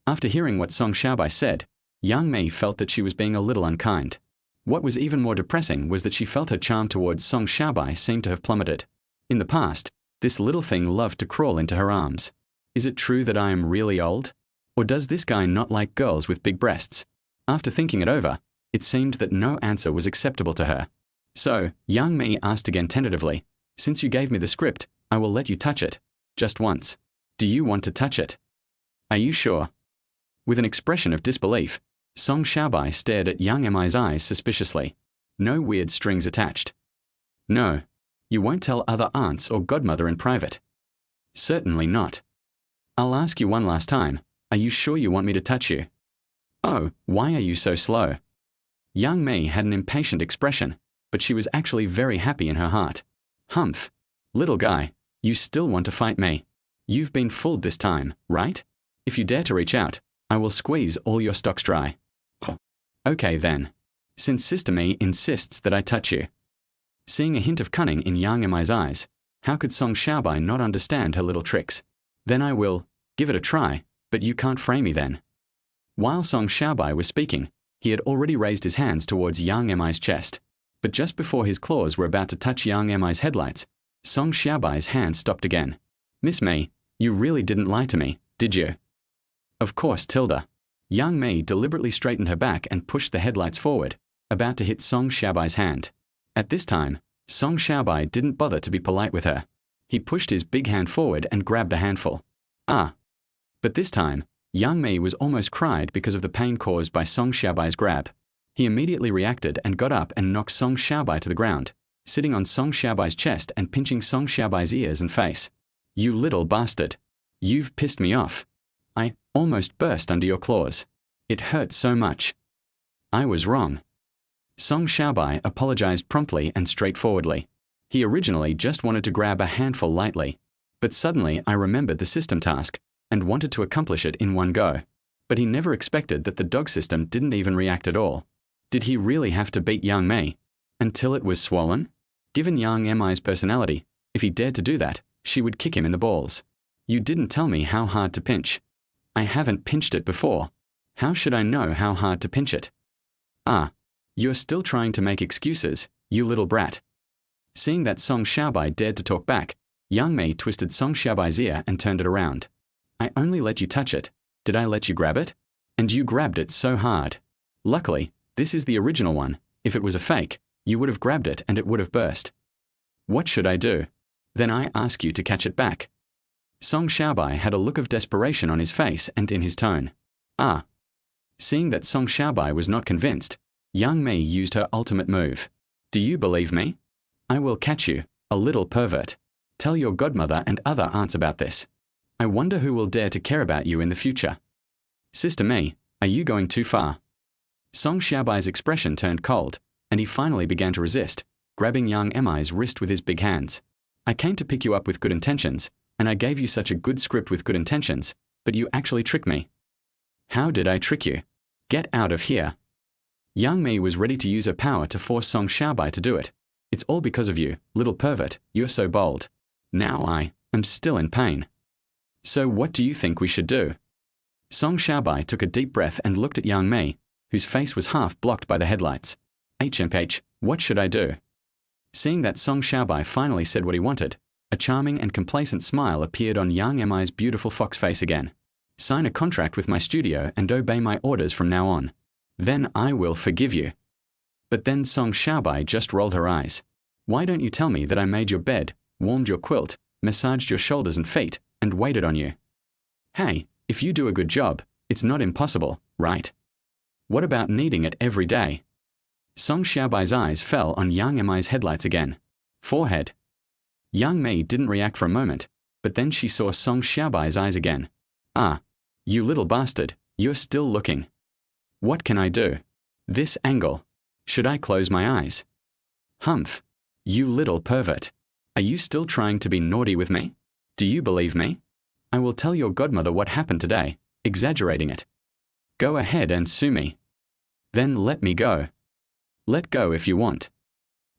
After hearing what Song Xiaobai said, Yang Mi felt that she was being a little unkind. What was even more depressing was that she felt her charm towards Song Xiaobai seemed to have plummeted. In the past, this little thing loved to crawl into her arms. Is it true that I am really old? Or does this guy not like girls with big breasts? After thinking it over, it seemed that no answer was acceptable to her. So, Yang Mi asked again tentatively, since you gave me the script, I will let you touch it. Just once. Do you want to touch it? Are you sure? With an expression of disbelief, Song Xiaobai stared at young Mi's eyes suspiciously. No weird strings attached. No. You won't tell other aunts or godmother in private? Certainly not. I'll ask you one last time. Are you sure you want me to touch you? Oh, why are you so slow? Young Mi had an impatient expression, but she was actually very happy in her heart. Humph. Little guy, you still want to fight me. You've been fooled this time, right? If you dare to reach out, I will squeeze all your stocks dry. Okay then. Since Sister Mi insists that I touch you. Seeing a hint of cunning in young Mi's eyes, how could Song Xiaobai not understand her little tricks? Then I will give it a try, but you can't fray me then. While Song Xiaobai was speaking, he had already raised his hands towards young Mi's chest. But just before his claws were about to touch young Mi's headlights, Song Xiaobai's hand stopped again. Miss Mi, you really didn't lie to me, did you? Of course, Tilda. Young Mi deliberately straightened her back and pushed the headlights forward, about to hit Song Xiaobai's hand. At this time, Song Xiaobai didn't bother to be polite with her. He pushed his big hand forward and grabbed a handful. Ah! But this time, young Mi was almost cried because of the pain caused by Song Xiaobai's grab. He immediately reacted and got up and knocked Song Xiaobai to the ground, sitting on Song Xiaobai's chest and pinching Song Xiaobai's ears and face. You little bastard. You've pissed me off. I almost burst under your claws. It hurt so much. I was wrong. Song Xiaobai apologized promptly and straightforwardly. He originally just wanted to grab a handful lightly, but suddenly I remembered the system task and wanted to accomplish it in one go. But he never expected that the dog system didn't even react at all. Did he really have to beat young Mi until it was swollen? Given young Mi's personality, if he dared to do that, she would kick him in the balls. You didn't tell me how hard to pinch. I haven't pinched it before. How should I know how hard to pinch it? Ah, you're still trying to make excuses, you little brat. Seeing that Song Xiaobai dared to talk back, young Mi twisted Song Xiaobai's ear and turned it around. I only let you touch it. Did I let you grab it? And you grabbed it so hard. Luckily, this is the original one. If it was a fake, you would have grabbed it and it would have burst. What should I do? Then I ask you to catch it back. Song Xiaobai had a look of desperation on his face and in his tone. Ah. Seeing that Song Xiaobai was not convinced, young Mi used her ultimate move. Do you believe me? I will catch you, a little pervert. Tell your godmother and other aunts about this. I wonder who will dare to care about you in the future. Sister Mi, are you going too far? Song Xiaobai's expression turned cold, and he finally began to resist, grabbing young Mi's wrist with his big hands. I came to pick you up with good intentions, and I gave you such a good script with good intentions, but you actually tricked me. How did I trick you? Get out of here. Young Mi was ready to use her power to force Song Xiaobai to do it. It's all because of you, little pervert, you're so bold. Now I am still in pain. So what do you think we should do? Song Xiaobai took a deep breath and looked at young Mi, whose face was half blocked by the headlights. HMH, what should I do? Seeing that Song Xiaobai finally said what he wanted, a charming and complacent smile appeared on young Mi's beautiful fox face again. Sign a contract with my studio and obey my orders from now on. Then I will forgive you. But then Song Xiaobai just rolled her eyes. Why don't you tell me that I made your bed, warmed your quilt, massaged your shoulders and feet, and waited on you? Hey, if you do a good job, it's not impossible, right? What about needing it every day? Song Xiaobai's eyes fell on young Mi's headlights again. Forehead. Young Mi didn't react for a moment, but then she saw Song Xiaobai's eyes again. Ah, you little bastard, you're still looking. What can I do? This angle. Should I close my eyes? Humph. You little pervert. Are you still trying to be naughty with me? Do you believe me? I will tell your godmother what happened today, exaggerating it. Go ahead and sue me. Then let me go. Let go if you want.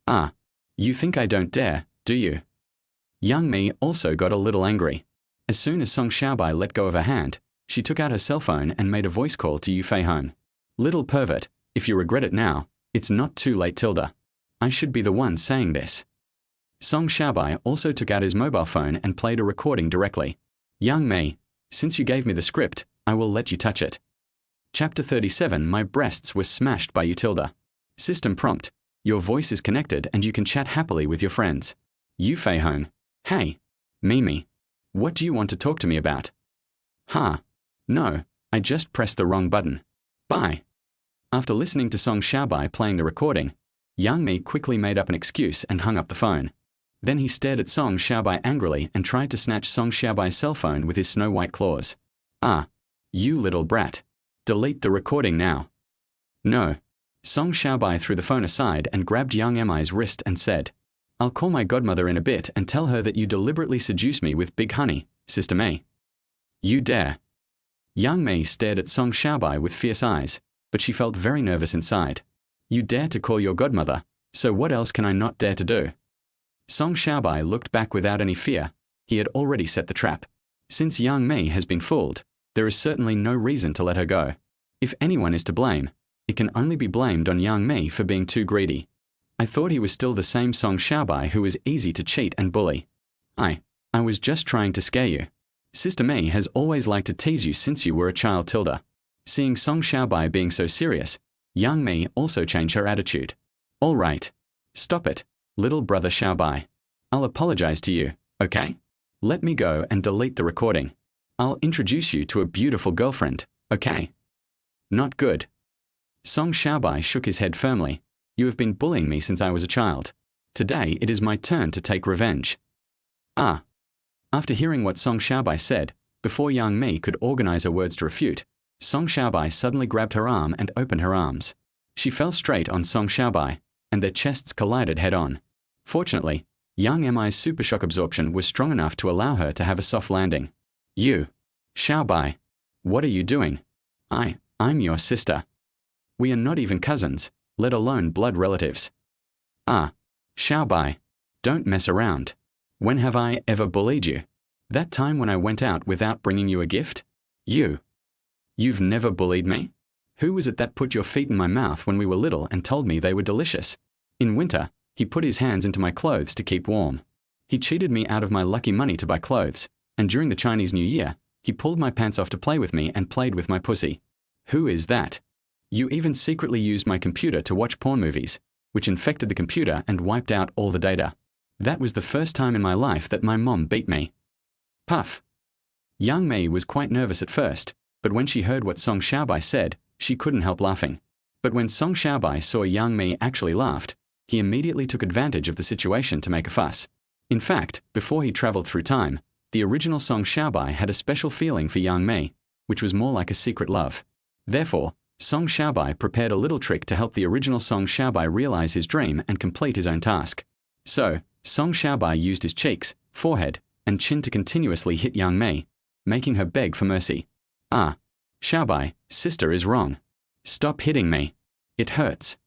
Ah, you think I don't dare, do you? Young Mi also got a little angry. As soon as Song Xiaobai let go of her hand, she took out her cell phone and made a voice call to Yufei Hong. Little pervert, if you regret it now, it's not too late, Tilda. I should be the one saying this. Song Xiaobai also took out his mobile phone and played a recording directly. Young Mi, since you gave me the script, I will let you touch it. Chapter 37. My breasts were smashed by you, Tilda. System prompt. Your voice is connected and you can chat happily with your friends. Yufei Hong. Hey. Mimi. What do you want to talk to me about? No, I just pressed the wrong button. Bye. After listening to Song Xiaobai playing the recording, Yang Mi quickly made up an excuse and hung up the phone. Then he stared at Song Xiaobai angrily and tried to snatch Song Xiaobai's cell phone with his snow-white claws. Ah, you little brat. Delete the recording now. No. Song Xiaobai threw the phone aside and grabbed Yang Mi's wrist and said, I'll call my godmother in a bit and tell her that you deliberately seduced me with big honey, Sister Mi. You dare. Yang Mi stared at Song Xiaobai with fierce eyes, but she felt very nervous inside. You dare to call your godmother, so what else can I not dare to do? Song Xiaobai looked back without any fear. He had already set the trap. Since Yang Mi has been fooled, there is certainly no reason to let her go. If anyone is to blame, it can only be blamed on Yang Mi for being too greedy. I thought he was still the same Song Xiaobai who was easy to cheat and bully. I was just trying to scare you. Sister Mi has always liked to tease you since you were a child Tilda. Seeing Song Xiaobai being so serious, Yang Mi also changed her attitude. All right. Stop it, little brother Xiaobai. I'll apologize to you, okay? Let me go and delete the recording. I'll introduce you to a beautiful girlfriend, okay? Not good. Song Xiaobai shook his head firmly. You have been bullying me since I was a child. Today it is my turn to take revenge. Ah. After hearing what Song Xiaobai said, before Yang Mi could organize her words to refute, Song Xiaobai suddenly grabbed her arm and opened her arms. She fell straight on Song Xiaobai, and their chests collided head-on. Fortunately, Yang Mi's super shock absorption was strong enough to allow her to have a soft landing. You. Xiaobai. What are you doing? I'm your sister. We are not even cousins, let alone blood relatives. Ah. Xiaobai. Don't mess around. When have I ever bullied you? That time when I went out without bringing you a gift? You've never bullied me? Who was it that put your feet in my mouth when we were little and told me they were delicious? In winter, he put his hands into my clothes to keep warm. He cheated me out of my lucky money to buy clothes, and during the Chinese New Year, he pulled my pants off to play with me and played with my pussy. Who is that? You even secretly used my computer to watch porn movies, which infected the computer and wiped out all the data. That was the first time in my life that my mom beat me. Puff. Yang Mi was quite nervous at first, but when she heard what Song Xiaobai said, she couldn't help laughing. But when Song Xiaobai saw Yang Mi actually laughed, he immediately took advantage of the situation to make a fuss. In fact, before he traveled through time, the original Song Xiaobai had a special feeling for Yang Mi, which was more like a secret love. Therefore, Song Xiaobai prepared a little trick to help the original Song Xiaobai realize his dream and complete his own task. So, Song Xiaobai used his cheeks, forehead, and chin to continuously hit Yang Mi, making her beg for mercy. Ah. Xiaobai, sister is wrong. Stop hitting me. It hurts.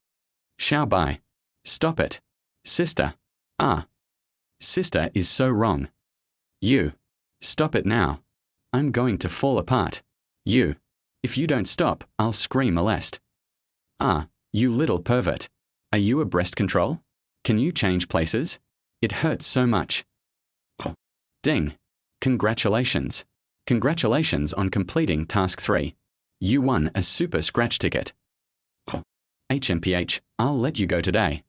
Xiaobai. Stop it. Sister. Ah. Sister is so wrong. You. Stop it now. I'm going to fall apart. You. If you don't stop, I'll scream molest. Ah, you little pervert. Are you a breast control? Can you change places? It hurts so much. Ding. Congratulations. Congratulations on completing Task 3. You won a super scratch ticket. HMPH, I'll let you go today.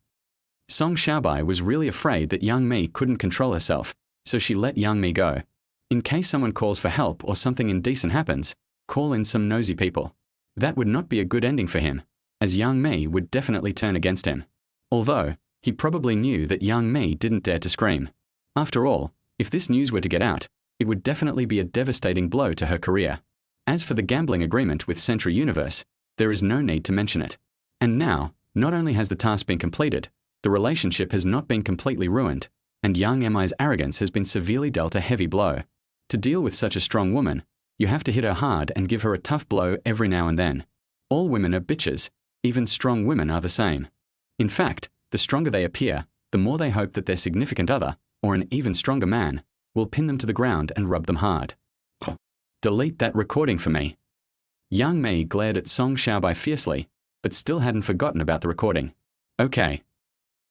Song Xiaobai was really afraid that Yang Mi couldn't control herself, so she let Yang Mi go. In case someone calls for help or something indecent happens, call in some nosy people. That would not be a good ending for him, as Yang Mi would definitely turn against him. Although, he probably knew that Yang Mi didn't dare to scream. After all, if this news were to get out, it would definitely be a devastating blow to her career. As for the gambling agreement with Century Universe, there is no need to mention it. And now, not only has the task been completed, the relationship has not been completely ruined, and Yang Mi's arrogance has been severely dealt a heavy blow. To deal with such a strong woman, you have to hit her hard and give her a tough blow every now and then. All women are bitches, even strong women are the same. In fact, the stronger they appear, the more they hope that their significant other, or an even stronger man, will pin them to the ground and rub them hard. Delete that recording for me. Yang Mi glared at Song Xiaobai fiercely, but still hadn't forgotten about the recording. Okay.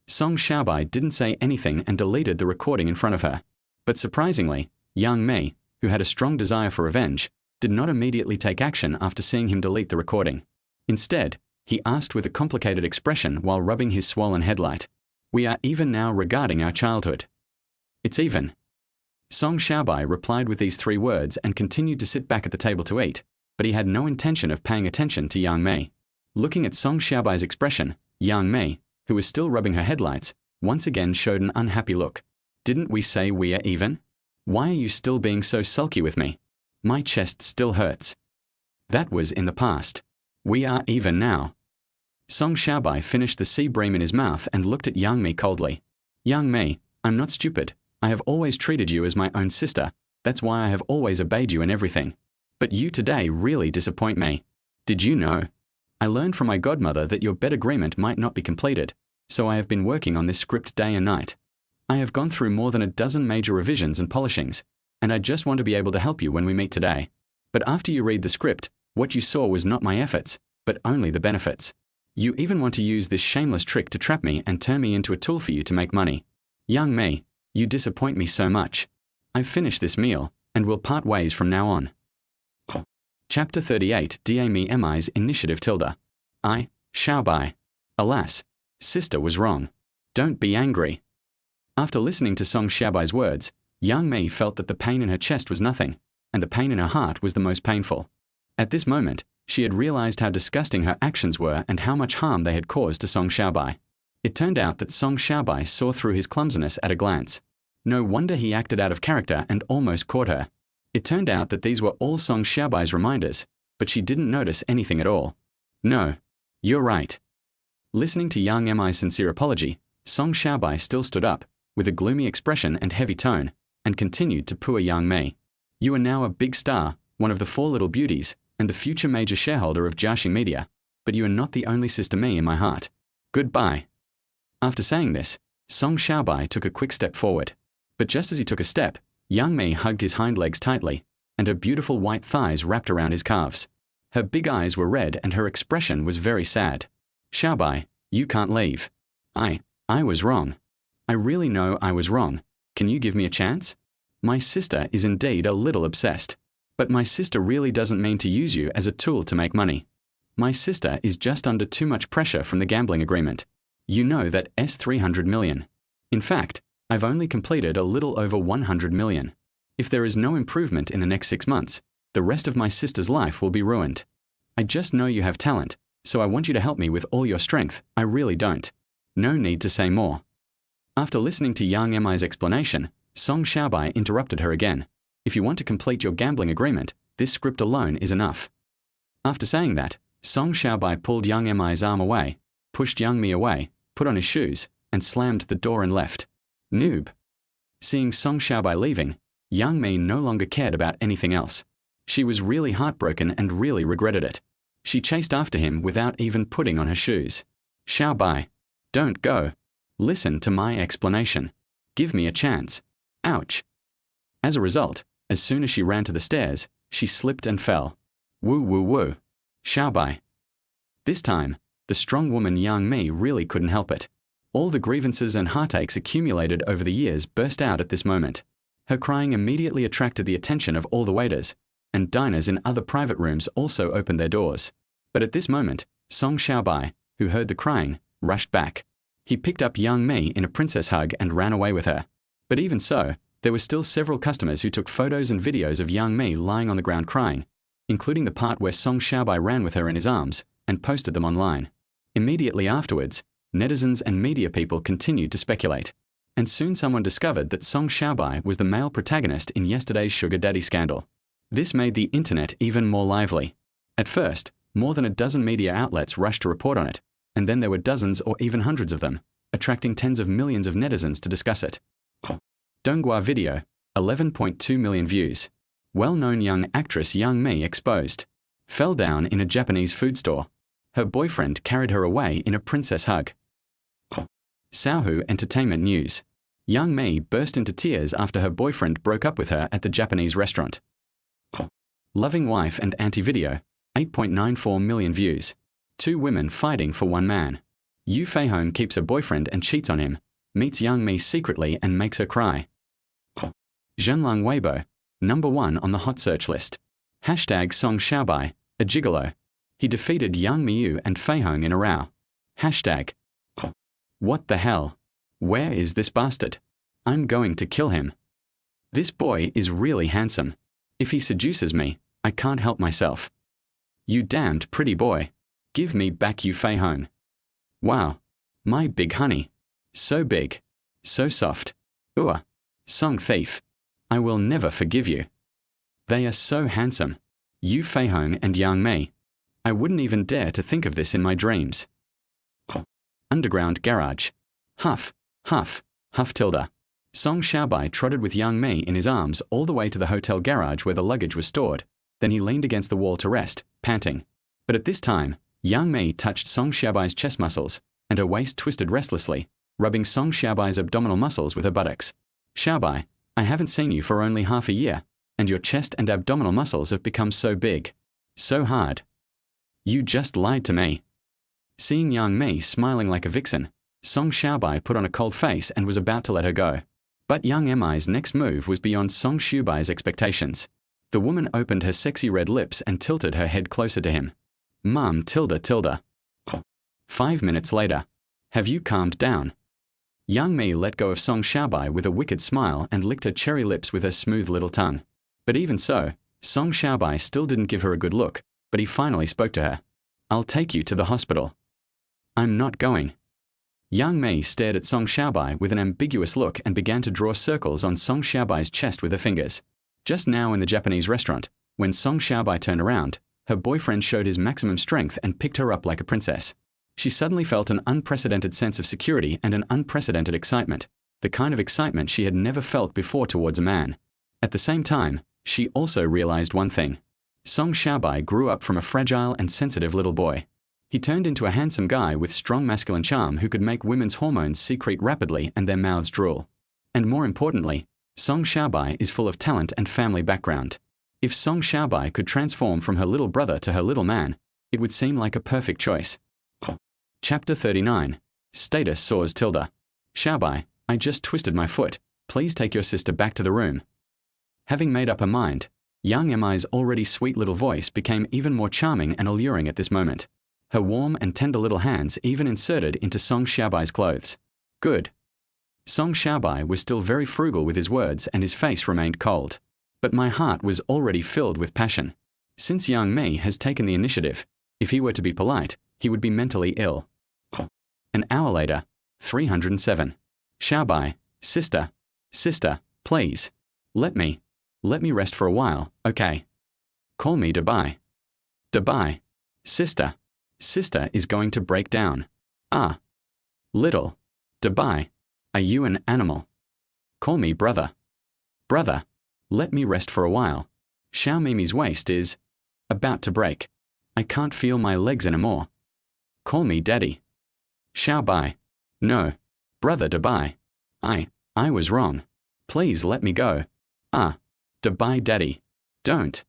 Song Xiaobai didn't say anything and deleted the recording in front of her. But surprisingly, Yang Mi, who had a strong desire for revenge, did not immediately take action after seeing him delete the recording. Instead, he asked with a complicated expression while rubbing his swollen headlight, "We are even now regarding our childhood." It's even. Song Xiaobai replied with these 3 words and continued to sit back at the table to eat, but he had no intention of paying attention to Yang Mei. Looking at Song Xiaobai's expression, Yang Mei, who was still rubbing her headlights, once again showed an unhappy look. Didn't we say we are even? Why are you still being so sulky with me? My chest still hurts. That was in the past. We are even now. Song Xiaobai finished the sea bream in his mouth and looked at Yang Mei coldly. Yang Mei, I'm not stupid. I have always treated you as my own sister. That's why I have always obeyed you in everything. But you today really disappoint me. Did you know? I learned from my godmother that your bed agreement might not be completed, so I have been working on this script day and night. I have gone through more than a dozen major revisions and polishings, and I just want to be able to help you when we meet today. But after you read the script, what you saw was not my efforts, but only the benefits. You even want to use this shameless trick to trap me and turn me into a tool for you to make money. Yang Mei, you disappoint me so much. I've finished this meal, and we'll part ways from now on. Chapter 38 Da Mi Mi's Initiative Tilde. I, Xiaobai. Alas, sister was wrong. Don't be angry. After listening to Song Xiaobai's words, Yang Mei felt that the pain in her chest was nothing, and the pain in her heart was the most painful. At this moment, she had realized how disgusting her actions were and how much harm they had caused to Song Xiaobai. It turned out that Song Xiaobai saw through his clumsiness at a glance. No wonder he acted out of character and almost caught her. It turned out that these were all Song Xiaobai's reminders, but she didn't notice anything at all. No, you're right. Listening to Yang Mi's sincere apology, Song Xiaobai still stood up, with a gloomy expression and heavy tone, and continued to pooh Yang Mei. You are now a big star, one of the 4 little beauties, and the future major shareholder of Jiaxing Media, but you are not the only sister Me in my heart. Goodbye. After saying this, Song Xiaobai took a quick step forward. But just as he took a step, Yang Mei hugged his hind legs tightly, and her beautiful white thighs wrapped around his calves. Her big eyes were red and her expression was very sad. Xiaobai, you can't leave. I was wrong. I really know I was wrong. Can you give me a chance? My sister is indeed a little obsessed. But my sister really doesn't mean to use you as a tool to make money. My sister is just under too much pressure from the gambling agreement. You know that S300 million. In fact, I've only completed a little over 100 million. If there is no improvement in the next 6 months, the rest of my sister's life will be ruined. I just know you have talent, so I want you to help me with all your strength. I really don't. No need to say more. After listening to Yang Mi's explanation, Song Xiaobai interrupted her again. If you want to complete your gambling agreement, this script alone is enough. After saying that, Song Xiaobai pulled Yang Mi's arm away, pushed Yang Mi away, put on his shoes, and slammed the door and left. Noob. Seeing Song Xiaobai leaving, Yang Mi no longer cared about anything else. She was really heartbroken and really regretted it. She chased after him without even putting on her shoes. Xiaobai, don't go. Listen to my explanation. Give me a chance. Ouch. As a result, as soon as she ran to the stairs, she slipped and fell. Woo woo woo. Xiaobai. This time, the strong woman Yang Mi really couldn't help it. All the grievances and heartaches accumulated over the years burst out at this moment. Her crying immediately attracted the attention of all the waiters, and diners in other private rooms also opened their doors. But at this moment, Song Xiaobai, who heard the crying, rushed back. He picked up Yang Mi in a princess hug and ran away with her. But even so, there were still several customers who took photos and videos of Yang Mi lying on the ground crying, including the part where Song Xiaobai ran with her in his arms, and posted them online. Immediately afterwards, netizens and media people continued to speculate. And soon someone discovered that Song Xiaobai was the male protagonist in yesterday's sugar daddy scandal. This made the internet even more lively. At first, more than a dozen media outlets rushed to report on it, and then there were dozens or even hundreds of them, attracting tens of millions of netizens to discuss it. Donghua video, 11.2 million views. Well-known young actress Yang Mi exposed. Fell down in a Japanese food store. Her boyfriend carried her away in a princess hug. Saohu Entertainment News. Yang Mi burst into tears after her boyfriend broke up with her at the Japanese restaurant. Loving Wife and Anti-Video, 8.94 million views. 2 women fighting for 1 man. Yu Feihong keeps her boyfriend and cheats on him, meets Yang Mi secretly and makes her cry. Zhenlang Weibo, #1 on the hot search list. Hashtag Song Xiaobai, a gigolo. He defeated Yang Miyu and Feihong in a row. Hashtag. What the hell? Where is this bastard? I'm going to kill him. This boy is really handsome. If he seduces me, I can't help myself. You damned pretty boy. Give me back Yu Fei Hong. Wow. My big honey. So big. So soft. Ooh. Song thief. I will never forgive you. They are so handsome. Yu Fei Hong and Yang Mei. I wouldn't even dare to think of this in my dreams. Underground garage. Huff, huff, huff tilde. Song Xiaobai trotted with Yang Mei in his arms all the way to the hotel garage where the luggage was stored. Then he leaned against the wall to rest, panting. But at this time, Yang Mei touched Song Xiaobai's chest muscles, and her waist twisted restlessly, rubbing Song Xiaobai's abdominal muscles with her buttocks. Xiaobai, I haven't seen you for only half a year, and your chest and abdominal muscles have become so big. So hard. You just lied to me. Seeing Yang Mei smiling like a vixen, Song Xiaobai put on a cold face and was about to let her go. But Yang Mei's next move was beyond Song Xiaobai's expectations. The woman opened her sexy red lips and tilted her head closer to him. Mum tilde tilde. 5 minutes later. Have you calmed down? Yang Mei let go of Song Xiaobai with a wicked smile and licked her cherry lips with her smooth little tongue. But even so, Song Xiaobai still didn't give her a good look, but he finally spoke to her. I'll take you to the hospital. I'm not going. Yang Mei stared at Song Xiaobai with an ambiguous look and began to draw circles on Song Xiaobai's chest with her fingers. Just now in the Japanese restaurant, when Song Xiaobai turned around, her boyfriend showed his maximum strength and picked her up like a princess. She suddenly felt an unprecedented sense of security and an unprecedented excitement, the kind of excitement she had never felt before towards a man. At the same time, she also realized one thing. Song Xiaobai grew up from a fragile and sensitive little boy. He turned into a handsome guy with strong masculine charm who could make women's hormones secrete rapidly and their mouths drool. And more importantly, Song Xiaobai is full of talent and family background. If Song Xiaobai could transform from her little brother to her little man, it would seem like a perfect choice. Chapter 39. Status soars tilde. Xiaobai, I just twisted my foot. Please take your sister back to the room. Having made up her mind, Yang Mei's already sweet little voice became even more charming and alluring at this moment. Her warm and tender little hands even inserted into Song Xiaobai's clothes. Good. Song Xiaobai was still very frugal with his words and his face remained cold. But my heart was already filled with passion. Since Yang Mei has taken the initiative, if he were to be polite, he would be mentally ill. An hour later, 307. Xiaobai, sister, please. Let me rest for a while, okay? Call me Dubai. Dubai. Sister is going to break down. Ah. Little. Dubai. Are you an animal? Call me brother. Brother. Let me rest for a while. Xiao Mimi's waist is about to break. I can't feel my legs anymore. Call me daddy. Xiaobai. No. Brother Dubai. I was wrong. Please let me go. Ah. Dubai daddy. Don't.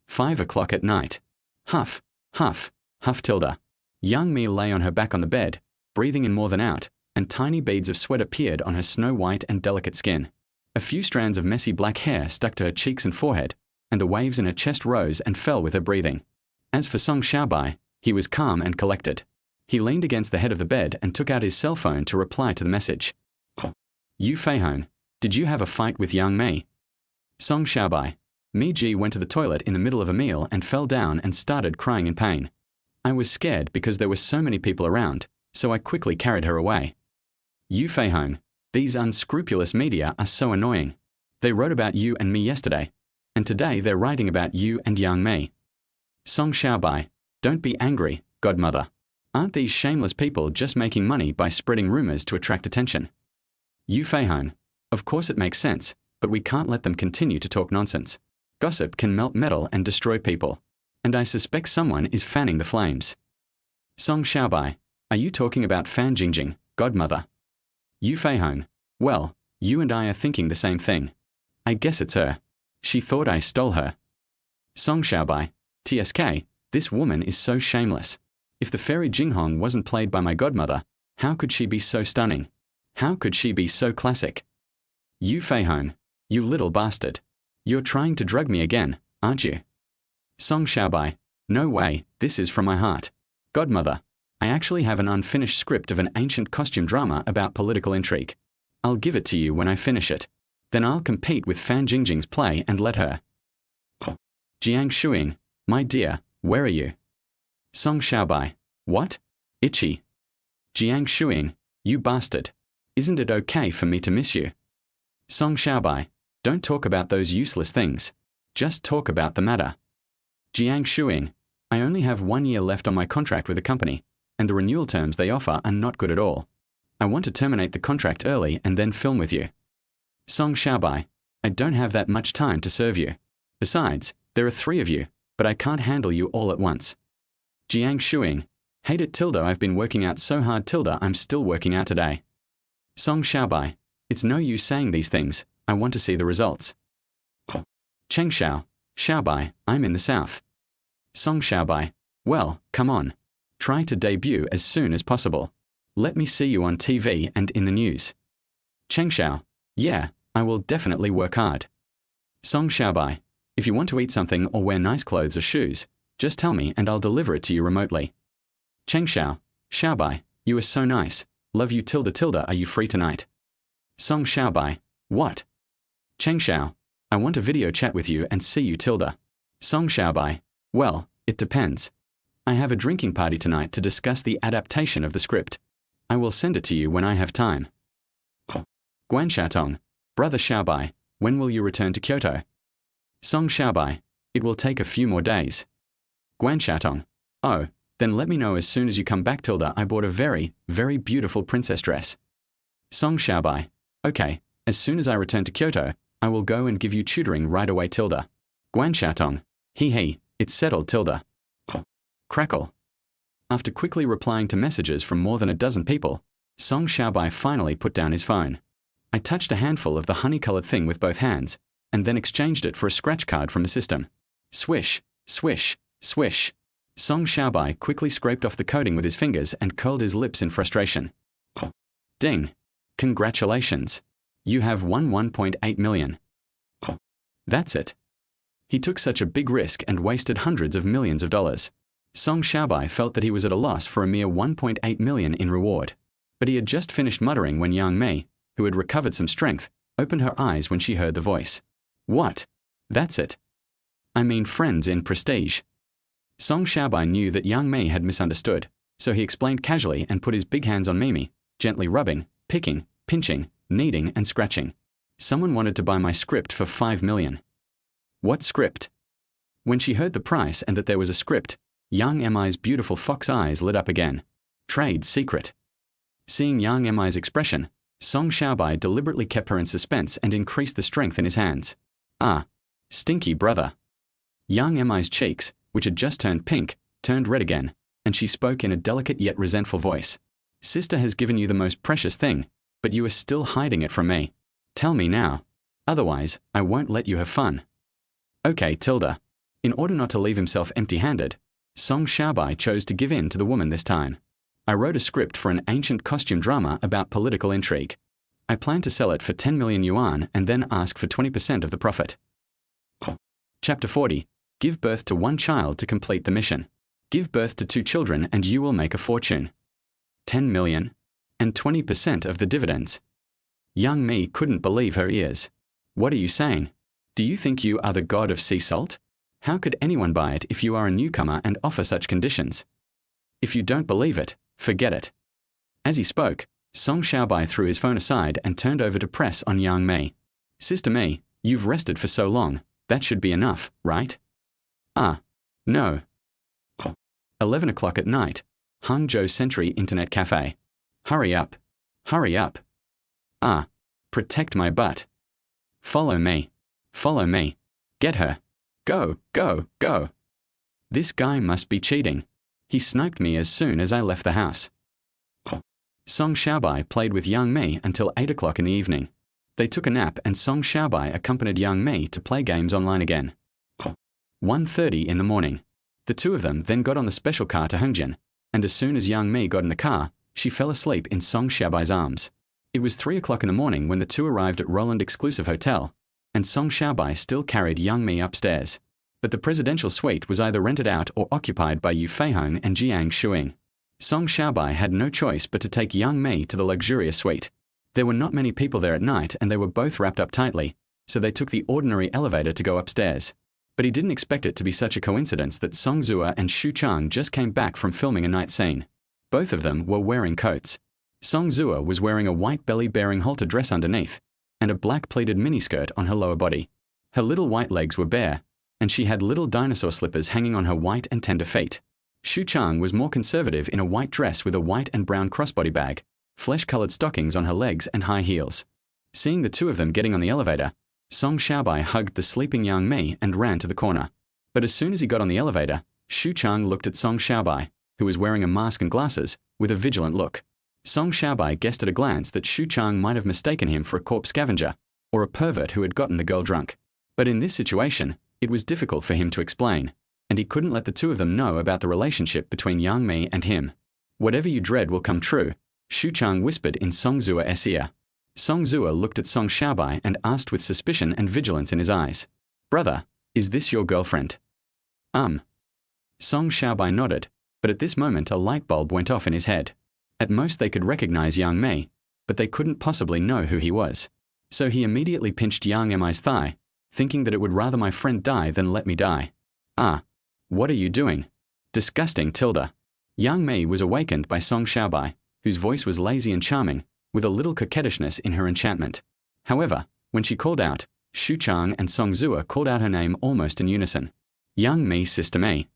5 o'clock at night. Huff, huff, huff tilde. Yang Mi lay on her back on the bed, breathing in more than out, and tiny beads of sweat appeared on her snow-white and delicate skin. A few strands of messy black hair stuck to her cheeks and forehead, and the waves in her chest rose and fell with her breathing. As for Song Xiaobai, he was calm and collected. He leaned against the head of the bed and took out his cell phone to reply to the message. Yu Fei Hong, did you have a fight with Yang Mei? Song Xiaobai. Mi Ji went to the toilet in the middle of a meal and fell down and started crying in pain. I was scared because there were so many people around, so I quickly carried her away. Yu Fei Hong, these unscrupulous media are so annoying. They wrote about you and me yesterday, and today they're writing about you and Yang Mei. Song Xiaobai, don't be angry, godmother. Aren't these shameless people just making money by spreading rumors to attract attention? Yu Fei Hong, of course it makes sense, but we can't let them continue to talk nonsense. Gossip can melt metal and destroy people, and I suspect someone is fanning the flames. Song Xiaobai, are you talking about Fan Jingjing, godmother? Yu Fei Hong, well, you and I are thinking the same thing. I guess it's her. She thought I stole her. Song Xiaobai, TSK, this woman is so shameless. If the fairy Jinghong wasn't played by my godmother, how could she be so stunning? How could she be so classic? Yu Fei Hong, you little bastard. You're trying to drug me again, aren't you? Song Xiaobai, no way, this is from my heart. Godmother, I actually have an unfinished script of an ancient costume drama about political intrigue. I'll give it to you when I finish it. Then I'll compete with Fan Jingjing's play and let her. Jiang Shuing, my dear, Where are you? Song Xiaobai. What? Itchy. Jiang Shuing, you bastard. Isn't it okay for me to miss you? Song Xiaobai. Don't talk about those useless things. Just talk about the matter. Jiang Shuing. I only have 1 year left on my contract with the company, and the renewal terms they offer are not good at all. I want to terminate the contract early and then film with you. Song Xiaobai. I don't have that much time to serve you. Besides, there are 3 of you, but I can't handle you all at once. Jiang Shuing. Hate it tilde, I've been working out so hard tilde, I'm still working out today. Song Xiaobai. It's no use saying these things, I want to see the results. Cheng Xiao. Xiaobai, I'm in the south. Song Xiaobai. Well, come on. Try to debut as soon as possible. Let me see you on TV and in the news. Cheng Xiao. Yeah, I will definitely work hard. Song Xiaobai. If you want to eat something or wear nice clothes or shoes, just tell me and I'll deliver it to you remotely. Cheng Xiao. Xiaobai, you are so nice. Love you tilde tilde, are you free tonight? Song Xiaobai. What? Cheng Xiao. I want a video chat with you and see you tilde. Song Xiaobai. Well, it depends. I have a drinking party tonight to discuss the adaptation of the script. I will send it to you when I have time. Guan Xiaotong. Brother Xiaobai, when will you return to Kyoto? Song Xiaobai. It will take a few more days. Guan Xiaotong. Oh, then let me know as soon as you come back tilde, I bought a very, very beautiful princess dress. Song Xiaobai. Okay, as soon as I return to Kyoto, I will go and give you tutoring right away tilde. Guan Xiaotong. He, it's settled tilde. Crackle. After quickly replying to messages from more than a dozen people, Song Xiaobai finally put down his phone. I touched a handful of the honey-colored thing with both hands, and then exchanged it for a scratch card from the system. Swish, swish, swish. Song Xiaobai quickly scraped off the coating with his fingers and curled his lips in frustration. Ding. Congratulations. You have won 1.8 million. That's it. He took such a big risk and wasted hundreds of millions of dollars. Song Xiaobai felt that he was at a loss for a mere 1.8 million in reward. But he had just finished muttering when Yang Mei, who had recovered some strength, opened her eyes when she heard the voice. What? That's it. I mean friends in prestige. Song Xiaobai knew that Yang Mei had misunderstood, so he explained casually and put his big hands on Mimi, gently rubbing, picking, pinching, kneading and scratching. Someone wanted to buy my script for 5 million. What script? When she heard the price and that there was a script, Yang Mi's beautiful fox eyes lit up again. Trade secret. Seeing Yang Mi's expression, Song Xiaobai deliberately kept her in suspense and increased the strength in his hands. Ah, stinky brother. Yang Mi's cheeks, which had just turned pink, turned red again, and she spoke in a delicate yet resentful voice. Sister has given you the most precious thing, but you are still hiding it from me. Tell me now. Otherwise, I won't let you have fun. Okay, tilde. In order not to leave himself empty-handed, Song Xiaobai chose to give in to the woman this time. I wrote a script for an ancient costume drama about political intrigue. I plan to sell it for 10 million yuan and then ask for 20% of the profit. Chapter 40. Give birth to 1 child to complete the mission. Give birth to 2 children and you will make a fortune. 10 million. And 20% of the dividends. Young Mi couldn't believe her ears. What are you saying? Do you think you are the god of sea salt? How could anyone buy it if you are a newcomer and offer such conditions? If you don't believe it, forget it. As he spoke, Song Xiaobai threw his phone aside and turned over to press on Yang Mi. Sister Mi, you've rested for so long, that should be enough, right? Ah, no. 11 o'clock at night, Hangzhou Century Internet Cafe. Hurry up. Hurry up. Ah, protect my butt. Follow me. Follow me. Get her. Go, go, go. This guy must be cheating. He sniped me as soon as I left the house. Song Xiaobai played with Yang Mi until 8 o'clock in the evening. They took a nap and Song Xiaobai accompanied Yang Mi to play games online again. 1:30 in the morning. The two of them then got on the special car to Hengjian, and as soon as Yang Mi got in the car, she fell asleep in Song Xiaobai's arms. It was 3 o'clock in the morning when the two arrived at Roland Exclusive Hotel, and Song Xiaobai still carried Yang Mi upstairs. But the presidential suite was either rented out or occupied by Yu Feihong and Jiang Shuing. Song Xiaobai had no choice but to take Yang Mi to the luxurious suite. There were not many people there at night and they were both wrapped up tightly, so they took the ordinary elevator to go upstairs. But he didn't expect it to be such a coincidence that Song Zua and Shu Chang just came back from filming a night scene. Both of them were wearing coats. Song Zua was wearing a white belly-bearing halter dress underneath, and a black pleated miniskirt on her lower body. Her little white legs were bare, and she had little dinosaur slippers hanging on her white and tender feet. Shu Chang was more conservative in a white dress with a white and brown crossbody bag, flesh-colored stockings on her legs and high heels. Seeing the two of them getting on the elevator, Song Xiaobai hugged the sleeping Yang Mi and ran to the corner. But as soon as he got on the elevator, Shu Chang looked at Song Xiaobai, who was wearing a mask and glasses, with a vigilant look. Song Xiaobai guessed at a glance that Shu Chang might have mistaken him for a corpse scavenger, or a pervert who had gotten the girl drunk. But in this situation, it was difficult for him to explain, and he couldn't let the two of them know about the relationship between Yang Mi and him. Whatever you dread will come true, Shu Chang whispered in Song Zua's ear. Song Zua looked at Song Xiaobai and asked with suspicion and vigilance in his eyes, "Brother, is this your girlfriend?" Song Xiaobai nodded, but at this moment a light bulb went off in his head. At most they could recognize Yang Mi, but they couldn't possibly know who he was. So he immediately pinched Yang Mi's thigh, thinking that it would rather my friend die than let me die. What are you doing? Disgusting tilde. Yang Mi was awakened by Song Xiaobai, whose voice was lazy and charming, with a little coquettishness in her enchantment. However, when she called out, Shu Chang and Song Zua called out her name almost in unison. Yang Mi, Sister Mi.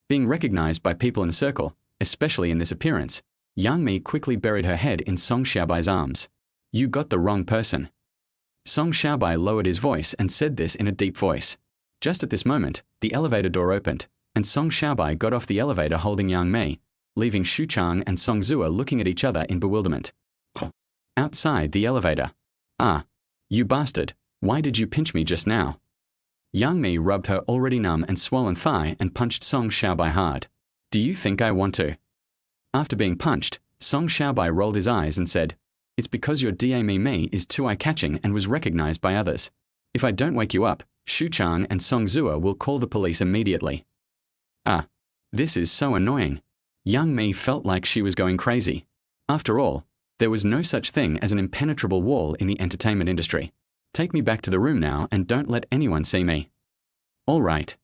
Being recognized by people in the circle, especially in this appearance, Yang Mi quickly buried her head in Song Xiaobai's arms. You got the wrong person. Song Xiaobai lowered his voice and said this in a deep voice. Just at this moment, the elevator door opened, and Song Xiaobai got off the elevator holding Yang Mi, leaving Shu Chang and Song Zua looking at each other in bewilderment. Outside the elevator. You bastard, why did you pinch me just now? Yang Mi rubbed her already numb and swollen thigh and punched Song Xiaobai hard. Do you think I want to? After being punched, Song Xiaobai rolled his eyes and said, It's because your me is too eye-catching and was recognized by others. If I don't wake you up, Shu Chang and Song Zua will call the police immediately. This is so annoying. Yang Mi felt like she was going crazy. After all, there was no such thing as an impenetrable wall in the entertainment industry. Take me back to the room now and don't let anyone see me. All right.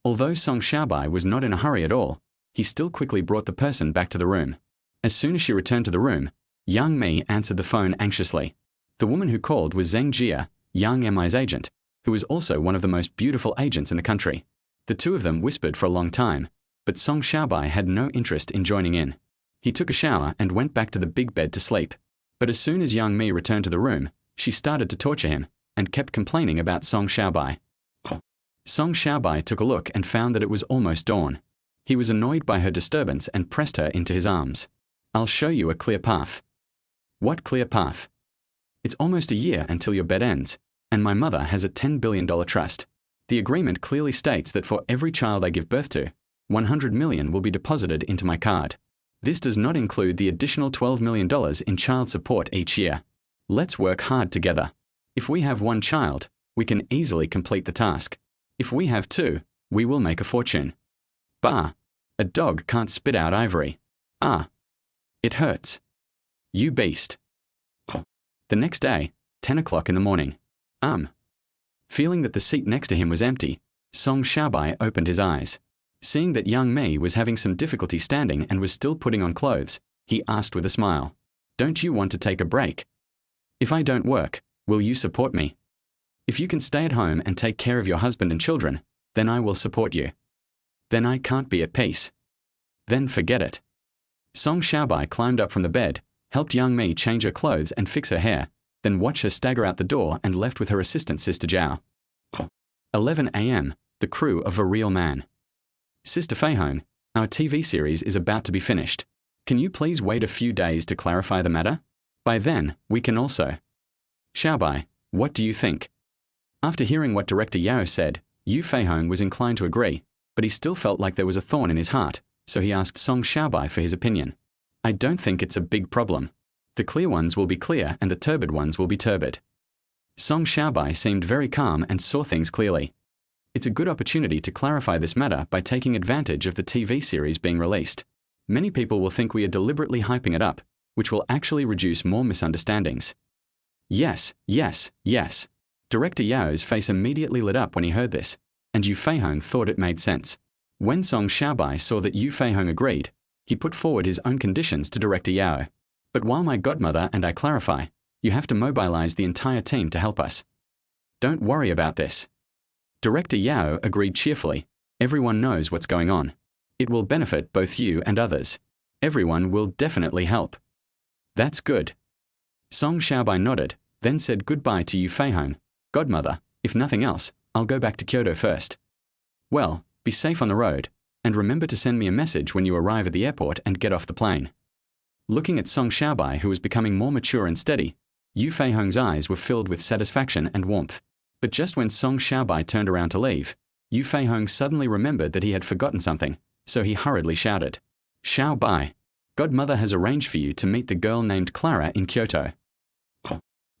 Although Song Xiaobai was not in a hurry at all, he still quickly brought the person back to the room. As soon as she returned to the room, Yang Mi answered the phone anxiously. The woman who called was Zheng Jia, Yang Mi's agent, who was also one of the most beautiful agents in the country. The two of them whispered for a long time, but Song Xiaobai had no interest in joining in. He took a shower and went back to the big bed to sleep. But as soon as Yang Mi returned to the room, she started to torture him, and kept complaining about Song Xiaobai. Song Xiaobai took a look and found that it was almost dawn. He was annoyed by her disturbance and pressed her into his arms. I'll show you a clear path. What clear path? It's almost a year until your bed ends, and my mother has a $10 billion trust. The agreement clearly states that for every child I give birth to, 100 million will be deposited into my card. This does not include the additional $12 million in child support each year. Let's work hard together. If we have one child, we can easily complete the task. If we have two, we will make a fortune. Bah! A dog can't spit out ivory. It hurts. You beast. The next day, 10 o'clock in the morning. Feeling that the seat next to him was empty, Song Xiaobai opened his eyes. Seeing that Yang Mi was having some difficulty standing and was still putting on clothes, he asked with a smile, Don't you want to take a break? If I don't work, will you support me? If you can stay at home and take care of your husband and children, then I will support you. Then I can't be at peace. Then forget it. Song Xiaobai climbed up from the bed, helped Yang Mi change her clothes and fix her hair, then watched her stagger out the door and left with her assistant Sister Zhao. 11 a.m., the crew of A Real Man. Sister Fei Hong, our TV series is about to be finished. Can you please wait a few days to clarify the matter? By then, we can also. Xiaobai, what do you think? After hearing what Director Yao said, Yu Fei Hong was inclined to agree, but he still felt like there was a thorn in his heart, so he asked Song Xiaobai for his opinion. I don't think it's a big problem. The clear ones will be clear and the turbid ones will be turbid. Song Xiaobai seemed very calm and saw things clearly. It's a good opportunity to clarify this matter by taking advantage of the TV series being released. Many people will think we are deliberately hyping it up, which will actually reduce more misunderstandings. Yes, yes, yes. Director Yao's face immediately lit up when he heard this, and Yu Feihong thought it made sense. When Song Xiaobai saw that Yu Feihong agreed, he put forward his own conditions to Director Yao. But while my godmother and I clarify, you have to mobilize the entire team to help us. Don't worry about this. Director Yao agreed cheerfully. Everyone knows what's going on. It will benefit both you and others. Everyone will definitely help. That's good. Song Xiaobai nodded, then said goodbye to Yu Feihong. Godmother, if nothing else, I'll go back to Kyoto first. Well, be safe on the road, and remember to send me a message when you arrive at the airport and get off the plane. Looking at Song Xiaobai, who was becoming more mature and steady, Yu Feihong's eyes were filled with satisfaction and warmth. But just when Song Xiaobai turned around to leave, Yu Feihong suddenly remembered that he had forgotten something, so he hurriedly shouted, Xiaobai, Godmother has arranged for you to meet the girl named Clara in Kyoto.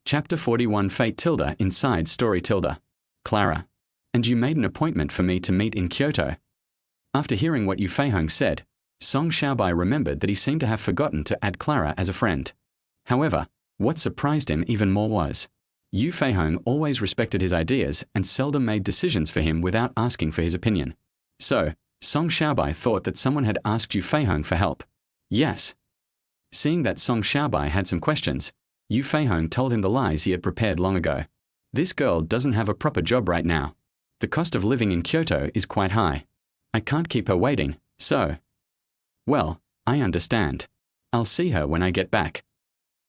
Chapter 41 Fate tilde inside story tilde. Clara. And you made an appointment for me to meet in Kyoto. After hearing what Yu Feihong said, Song Xiaobai remembered that he seemed to have forgotten to add Clara as a friend. However, what surprised him even more was, Yu Feihong always respected his ideas and seldom made decisions for him without asking for his opinion. So, Song Xiaobai thought that someone had asked Yu Feihong for help. Yes. Seeing that Song Xiaobai had some questions, Yu Feihong told him the lies he had prepared long ago. This girl doesn't have a proper job right now. The cost of living in Kyoto is quite high. I can't keep her waiting, so... Well, I understand. I'll see her when I get back.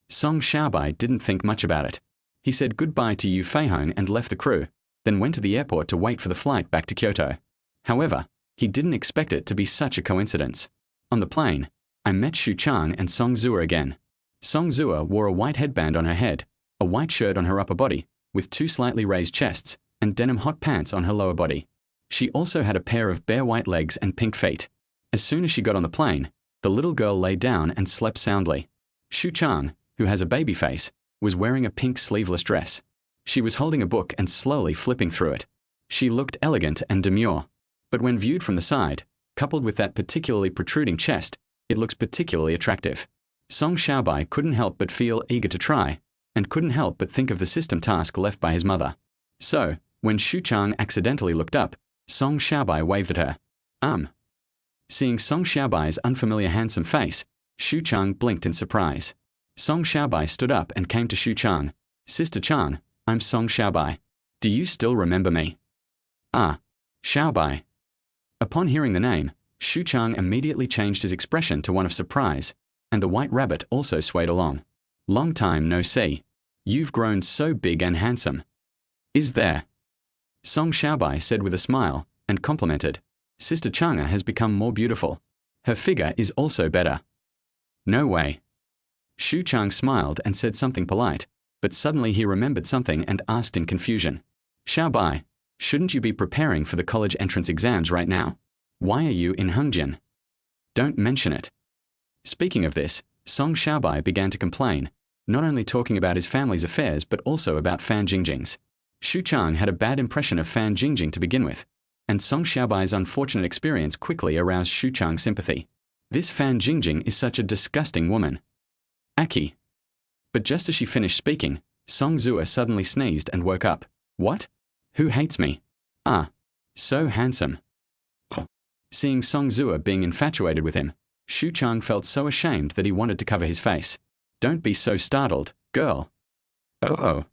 Song Xiaobai didn't think much about it. He said goodbye to Yu Feihong and left the crew, then went to the airport to wait for the flight back to Kyoto. However, he didn't expect it to be such a coincidence. On the plane, I met Xu Chang and Song Zua again. Song Zua wore a white headband on her head, a white shirt on her upper body, with 2 slightly raised chests, and denim hot pants on her lower body. She also had a pair of bare white legs and pink feet. As soon as she got on the plane, the little girl lay down and slept soundly. Xu Chang, who has a baby face, was wearing a pink sleeveless dress. She was holding a book and slowly flipping through it. She looked elegant and demure. But when viewed from the side, coupled with that particularly protruding chest, it looks particularly attractive. Song Xiaobai couldn't help but feel eager to try, and couldn't help but think of the system task left by his mother. So, when Xu Chang accidentally looked up, Song Xiaobai waved at her. Seeing Song Xiaobai's unfamiliar handsome face, Xu Chang blinked in surprise. Song Xiaobai stood up and came to Xu Chang. Sister Chang, I'm Song Xiaobai. Do you still remember me? Xiaobai. Upon hearing the name, Xu Chang immediately changed his expression to one of surprise, and the white rabbit also swayed along. Long time no see. You've grown so big and handsome. Is there? Song Xiaobai said with a smile, and complimented. Sister Chang'e has become more beautiful. Her figure is also better. No way. Xu Chang smiled and said something polite, but suddenly he remembered something and asked in confusion. Xiaobai, shouldn't you be preparing for the college entrance exams right now? Why are you in Hengjian? Don't mention it. Speaking of this, Song Xiaobai began to complain, not only talking about his family's affairs but also about Fan Jingjing's. Xu Chang had a bad impression of Fan Jingjing to begin with, and Song Xiaobai's unfortunate experience quickly aroused Xu Chang's sympathy. This Fan Jingjing is such a disgusting woman. Aki. But just as she finished speaking, Song Zua suddenly sneezed and woke up. What? Who hates me? So handsome. Seeing Song Zua being infatuated with him, Xu Chang felt so ashamed that he wanted to cover his face. Don't be so startled, girl. Oh.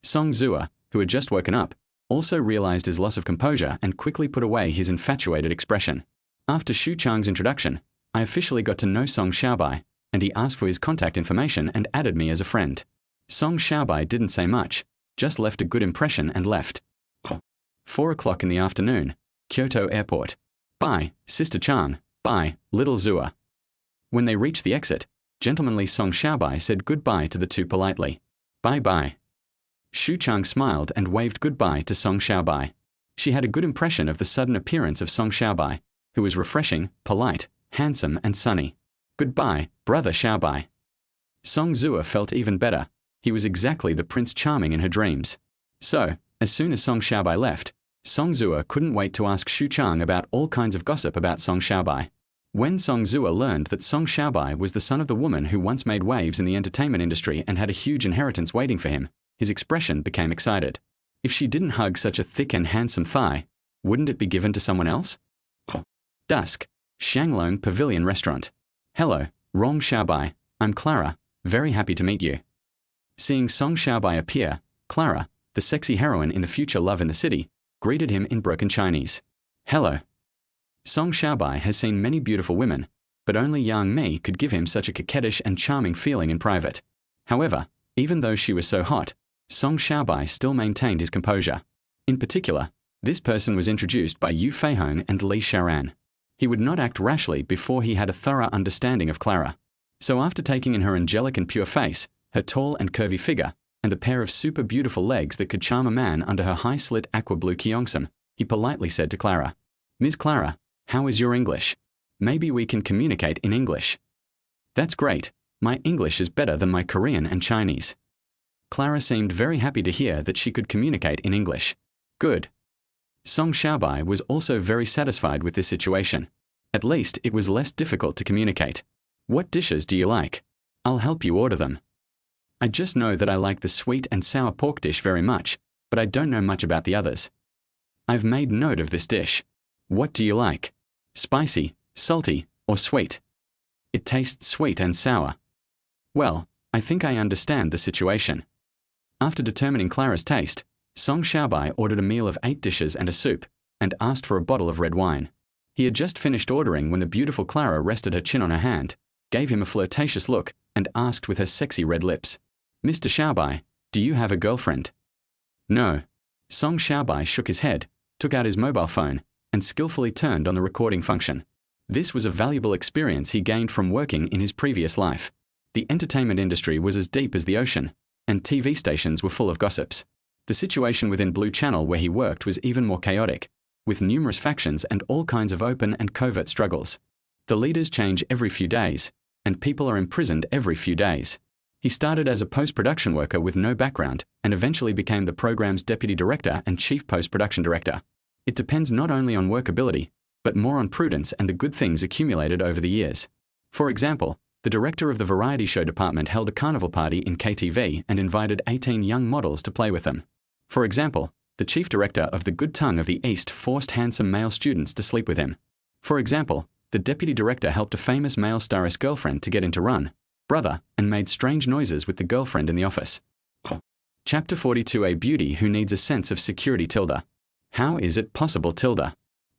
Song Zua, who had just woken up, also realized his loss of composure and quickly put away his infatuated expression. After Xu Chang's introduction, I officially got to know Song Xiaobai, and he asked for his contact information and added me as a friend. Song Xiaobai didn't say much, just left a good impression and left. 4 o'clock in the afternoon, Kyoto Airport. Bye, Sister Chang. Bye, little Zua. When they reached the exit, gentlemanly Song Xiaobai said goodbye to the two politely. Bye-bye. Xu Chang smiled and waved goodbye to Song Xiaobai. She had a good impression of the sudden appearance of Song Xiaobai, who was refreshing, polite, handsome and sunny. Goodbye, brother Xiaobai. Song Zua felt even better. He was exactly the Prince Charming in her dreams. So, as soon as Song Xiaobai left, Song Zua couldn't wait to ask Xu Chang about all kinds of gossip about Song Xiaobai. When Song Zua learned that Song Xiaobai was the son of the woman who once made waves in the entertainment industry and had a huge inheritance waiting for him, his expression became excited. If she didn't hug such a thick and handsome thigh, wouldn't it be given to someone else? Dusk, Shanglong Pavilion Restaurant. Hello, Song Xiaobai. I'm Clara, very happy to meet you. Seeing Song Xiaobai appear, Clara, the sexy heroine in the future Love in the City, greeted him in broken Chinese. Hello. Song Xiaobai has seen many beautiful women, but only young me could give him such a coquettish and charming feeling in private. However, even though she was so hot, Song Xiaobai still maintained his composure. In particular, this person was introduced by Yu Feihong and Li Xiaoran. He would not act rashly before he had a thorough understanding of Clara. So after taking in her angelic and pure face, her tall and curvy figure, and the pair of super beautiful legs that could charm a man under her high-slit aqua blue kyongsam, he politely said to Clara, "Ms. Clara, how is your English? Maybe we can communicate in English." "That's great. My English is better than my Korean and Chinese." Clara seemed very happy to hear that she could communicate in English. Good. Song Xiaobai was also very satisfied with this situation. At least it was less difficult to communicate. "What dishes do you like? I'll help you order them." "I just know that I like the sweet and sour pork dish very much, but I don't know much about the others." "I've made note of this dish. What do you like? Spicy, salty, or sweet?" "It tastes sweet and sour." "Well, I think I understand the situation." After determining Clara's taste, Song Xiaobai ordered a meal of 8 dishes and a soup, and asked for a bottle of red wine. He had just finished ordering when the beautiful Clara rested her chin on her hand, gave him a flirtatious look, and asked with her sexy red lips, "Mr. Xiaobai, do you have a girlfriend?" "No." Song Xiaobai shook his head, took out his mobile phone, and skillfully turned on the recording function. This was a valuable experience he gained from working in his previous life. The entertainment industry was as deep as the ocean, and TV stations were full of gossips. The situation within Blue Channel where he worked was even more chaotic, with numerous factions and all kinds of open and covert struggles. The leaders change every few days, and people are imprisoned every few days. He started as a post-production worker with no background, and eventually became the program's deputy director and chief post-production director. It depends not only on workability, but more on prudence and the good things accumulated over the years. For example, the director of the variety show department held a carnival party in KTV and invited 18 young models to play with them. For example, the chief director of the Good Tongue of the East forced handsome male students to sleep with him. For example, the deputy director helped a famous male star's girlfriend to get into Run, Brother, and made strange noises with the girlfriend in the office. Chapter 42. A beauty who needs a sense of security. How is it possible?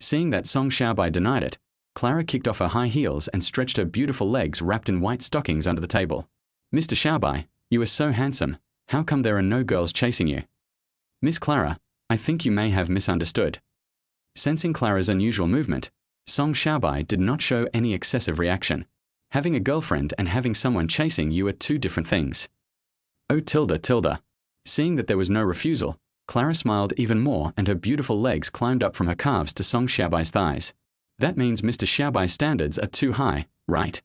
Seeing that Song Xiaobai denied it, Clara kicked off her high heels and stretched her beautiful legs wrapped in white stockings under the table. "Mr. Xiaobai, you are so handsome. How come there are no girls chasing you?" "Miss Clara, I think you may have misunderstood." Sensing Clara's unusual movement, Song Xiaobai did not show any excessive reaction. Having a girlfriend and having someone chasing you are two different things. "Oh tilde." Seeing that there was no refusal, Clara smiled even more and her beautiful legs climbed up from her calves to Song Xiaobai's thighs. "That means Mr. Xiaobai's standards are too high, right?"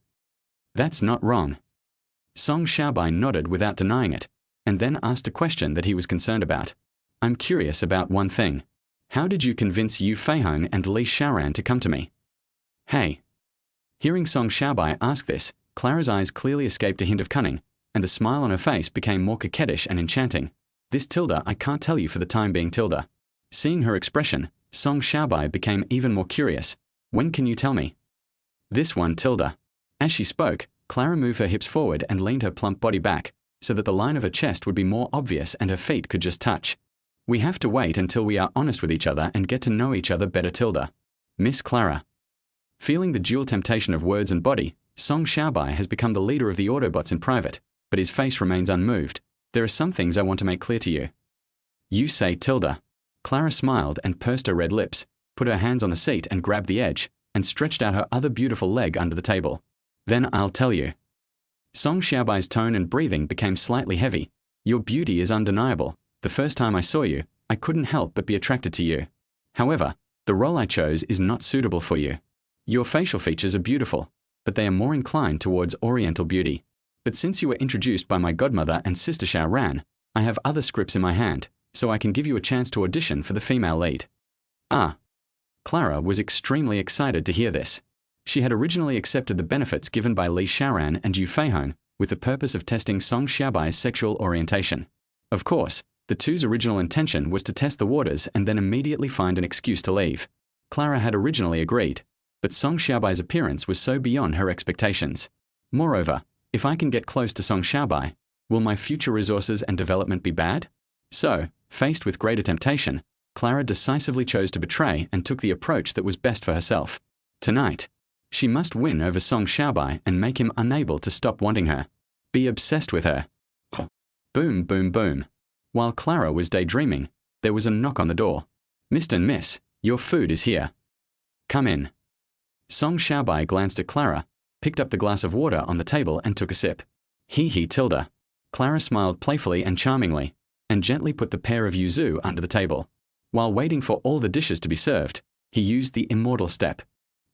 "That's not wrong." Song Xiaobai nodded without denying it, and then asked a question that he was concerned about. "I'm curious about one thing. How did you convince Yu Feihong and Li Xiaoran to come to me?" "Hey." Hearing Song Xiaobai ask this, Clara's eyes clearly escaped a hint of cunning, and the smile on her face became more coquettish and enchanting. "This I can't tell you for the time being." Seeing her expression, Song Xiaobai became even more curious. "When can you tell me?" "This one." As she spoke, Clara moved her hips forward and leaned her plump body back, so that the line of her chest would be more obvious and her feet could just touch. "We have to wait until we are honest with each other and get to know each other better. Miss Clara." Feeling the dual temptation of words and body, Song Xiaobai has become the leader of the Autobots in private, but his face remains unmoved. "There are some things I want to make clear to you." "You say." Clara smiled and pursed her red lips, put her hands on the seat and grabbed the edge, and stretched out her other beautiful leg under the table. "Then I'll tell you." Song Xiaobai's tone and breathing became slightly heavy. "Your beauty is undeniable. The first time I saw you, I couldn't help but be attracted to you. However, the role I chose is not suitable for you. Your facial features are beautiful, but they are more inclined towards Oriental beauty. But since you were introduced by my godmother and sister Xiaoran, I have other scripts in my hand, so I can give you a chance to audition for the female lead." "Ah." Clara was extremely excited to hear this. She had originally accepted the benefits given by Li Xiaoran and Yu Feihong with the purpose of testing Song Xiaobai's sexual orientation. Of course, The two's original intention was to test the waters and then immediately find an excuse to leave. Clara had originally agreed, but Song Xiaobai's appearance was so beyond her expectations. Moreover, if I can get close to Song Xiaobai, will my future resources and development be bad? So, faced with greater temptation, Clara decisively chose to betray and took the approach that was best for herself. Tonight, she must win over Song Xiaobai and make him unable to stop wanting her. Be obsessed with her. Boom, boom, boom. While Clara was daydreaming, there was a knock on the door. Mr. and Miss, your food is here. Come in. Song Xiaobai glanced at Clara, picked up the glass of water on the table and took a sip. He Tilda. Clara smiled playfully and charmingly, and gently put the pair of yuzu under the table. While waiting for all the dishes to be served, he used the immortal step.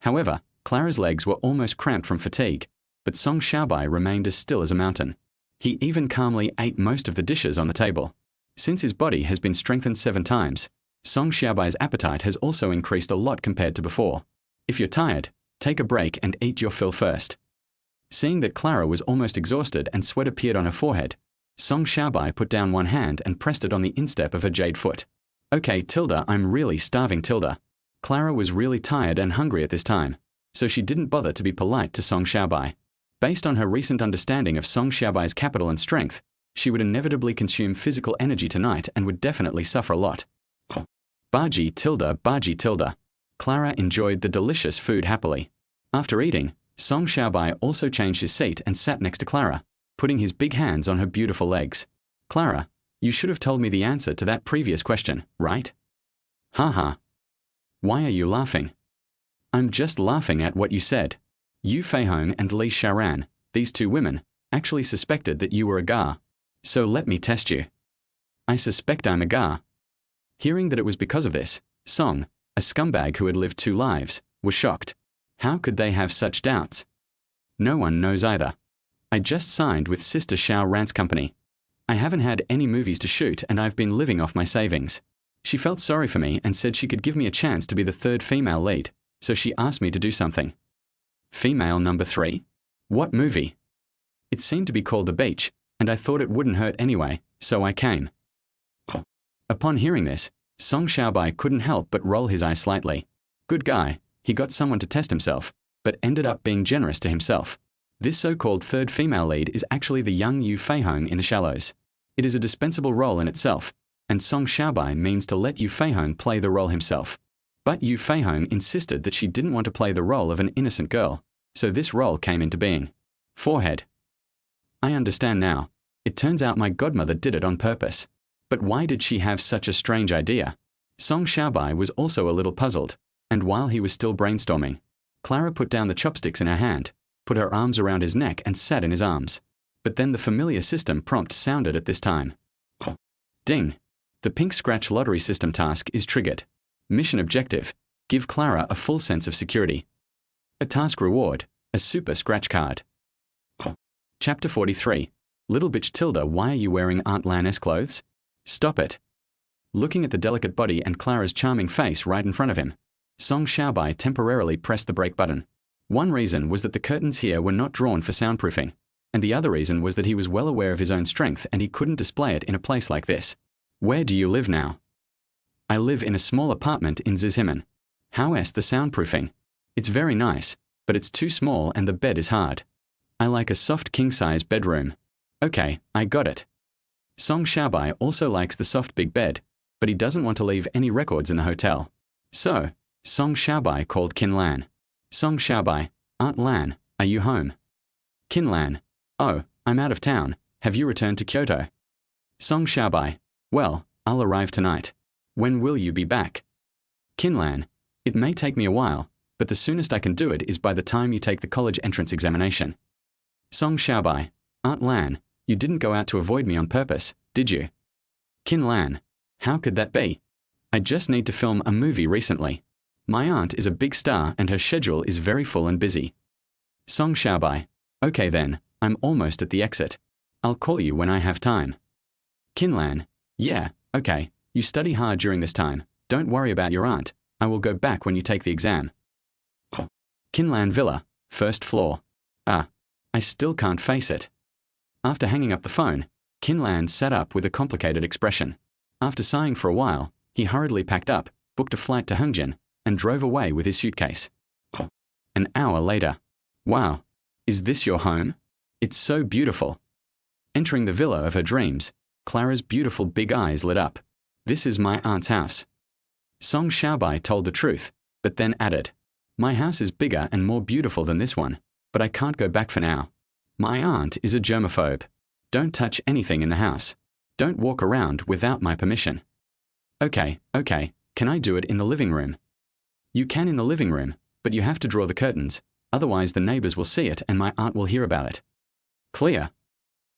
However, Clara's legs were almost cramped from fatigue, but Song Xiaobai remained as still as a mountain. He even calmly ate most of the dishes on the table. Since his body has been strengthened 7 times, Song Xiaobai's appetite has also increased a lot compared to before. If you're tired, take a break and eat your fill first. Seeing that Clara was almost exhausted and sweat appeared on her forehead, Song Xiaobai put down one hand and pressed it on the instep of her jade foot. Okay, Tilda, I'm really starving, Tilda. Clara was really tired and hungry at this time, so she didn't bother to be polite to Song Xiaobai. Based on her recent understanding of Song Xiaobai's capital and strength, she would inevitably consume physical energy tonight and would definitely suffer a lot. Baji Tilda. Clara enjoyed the delicious food happily. After eating, Song Xiaobai also changed his seat and sat next to Clara, putting his big hands on her beautiful legs. Clara, you should have told me the answer to that previous question, right? Haha. Why are you laughing? I'm just laughing at what you said. Yu Feihong and Li Xiaoran, these 2 women, actually suspected that you were a gar. So let me test you. I suspect I'm a gar. Hearing that it was because of this, Song, a scumbag who had lived 2 lives, was shocked. How could they have such doubts? No one knows either. I just signed with Sister Xiao Ran's company. I haven't had any movies to shoot and I've been living off my savings. She felt sorry for me and said she could give me a chance to be the 3rd female lead, so she asked me to do something. Female number 3? What movie? It seemed to be called The Beach, and I thought it wouldn't hurt anyway, so I came. Upon hearing this, Song Xiaobai couldn't help but roll his eyes slightly. Good guy, he got someone to test himself, but ended up being generous to himself. This so-called 3rd female lead is actually the young Yu Feihong in The Shallows. It is a dispensable role in itself, and Song Xiaobai means to let Yu Feihong play the role himself. But Yu Feihong insisted that she didn't want to play the role of an innocent girl, so this role came into being. Forehead. I understand now. It turns out my godmother did it on purpose. But why did she have such a strange idea? Song Xiaobai was also a little puzzled, and while he was still brainstorming, Clara put down the chopsticks in her hand, put her arms around his neck and sat in his arms. But then the familiar system prompt sounded at this time. Ding! The pink scratch lottery system task is triggered. Mission objective: give Clara a full sense of security. A task reward: a super scratch card. Chapter 43. Little bitch Tilda, why are you wearing Aunt Lan's clothes? Stop it. Looking at the delicate body and Clara's charming face right in front of him, Song Xiaobai temporarily pressed the brake button. One reason was that the curtains here were not drawn for soundproofing, and the other reason was that he was well aware of his own strength and he couldn't display it in a place like this. Where do you live now? I live in a small apartment in Zizhimen. How is the soundproofing? It's very nice, but it's too small and the bed is hard. I like a soft king-size bedroom. Okay, I got it. Song Xiaobai also likes the soft big bed, but he doesn't want to leave any records in the hotel. So, Song Xiaobai called Qin Lan. Song Xiaobai, Aunt Lan, are you home? Qin Lan, oh, I'm out of town. Have you returned to Kyoto? Song Xiaobai, well, I'll arrive tonight. When will you be back? Qin Lan, it may take me a while, but the soonest I can do it is by the time you take the college entrance examination. Song Xiaobai, Aunt Lan, you didn't go out to avoid me on purpose, did you? Qin Lan, how could that be? I just need to film a movie recently. My aunt is a big star and her schedule is very full and busy. Song Xiaobai, okay then, I'm almost at the exit. I'll call you when I have time. Qin Lan, yeah, okay, you study hard during this time. Don't worry about your aunt. I will go back when you take the exam. Qin Lan Villa, 1st floor. I still can't face it. After hanging up the phone, Kinlan sat up with a complicated expression. After sighing for a while, he hurriedly packed up, booked a flight to Hungjin, and drove away with his suitcase. An hour later. Wow. Is this your home? It's so beautiful. Entering the villa of her dreams, Clara's beautiful big eyes lit up. This is my aunt's house. Song Xiaobai told the truth, but then added, My house is bigger and more beautiful than this one, but I can't go back for now. My aunt is a germaphobe. Don't touch anything in the house. Don't walk around without my permission. Okay, can I do it in the living room? You can in the living room, but you have to draw the curtains, otherwise the neighbors will see it and my aunt will hear about it. Clear.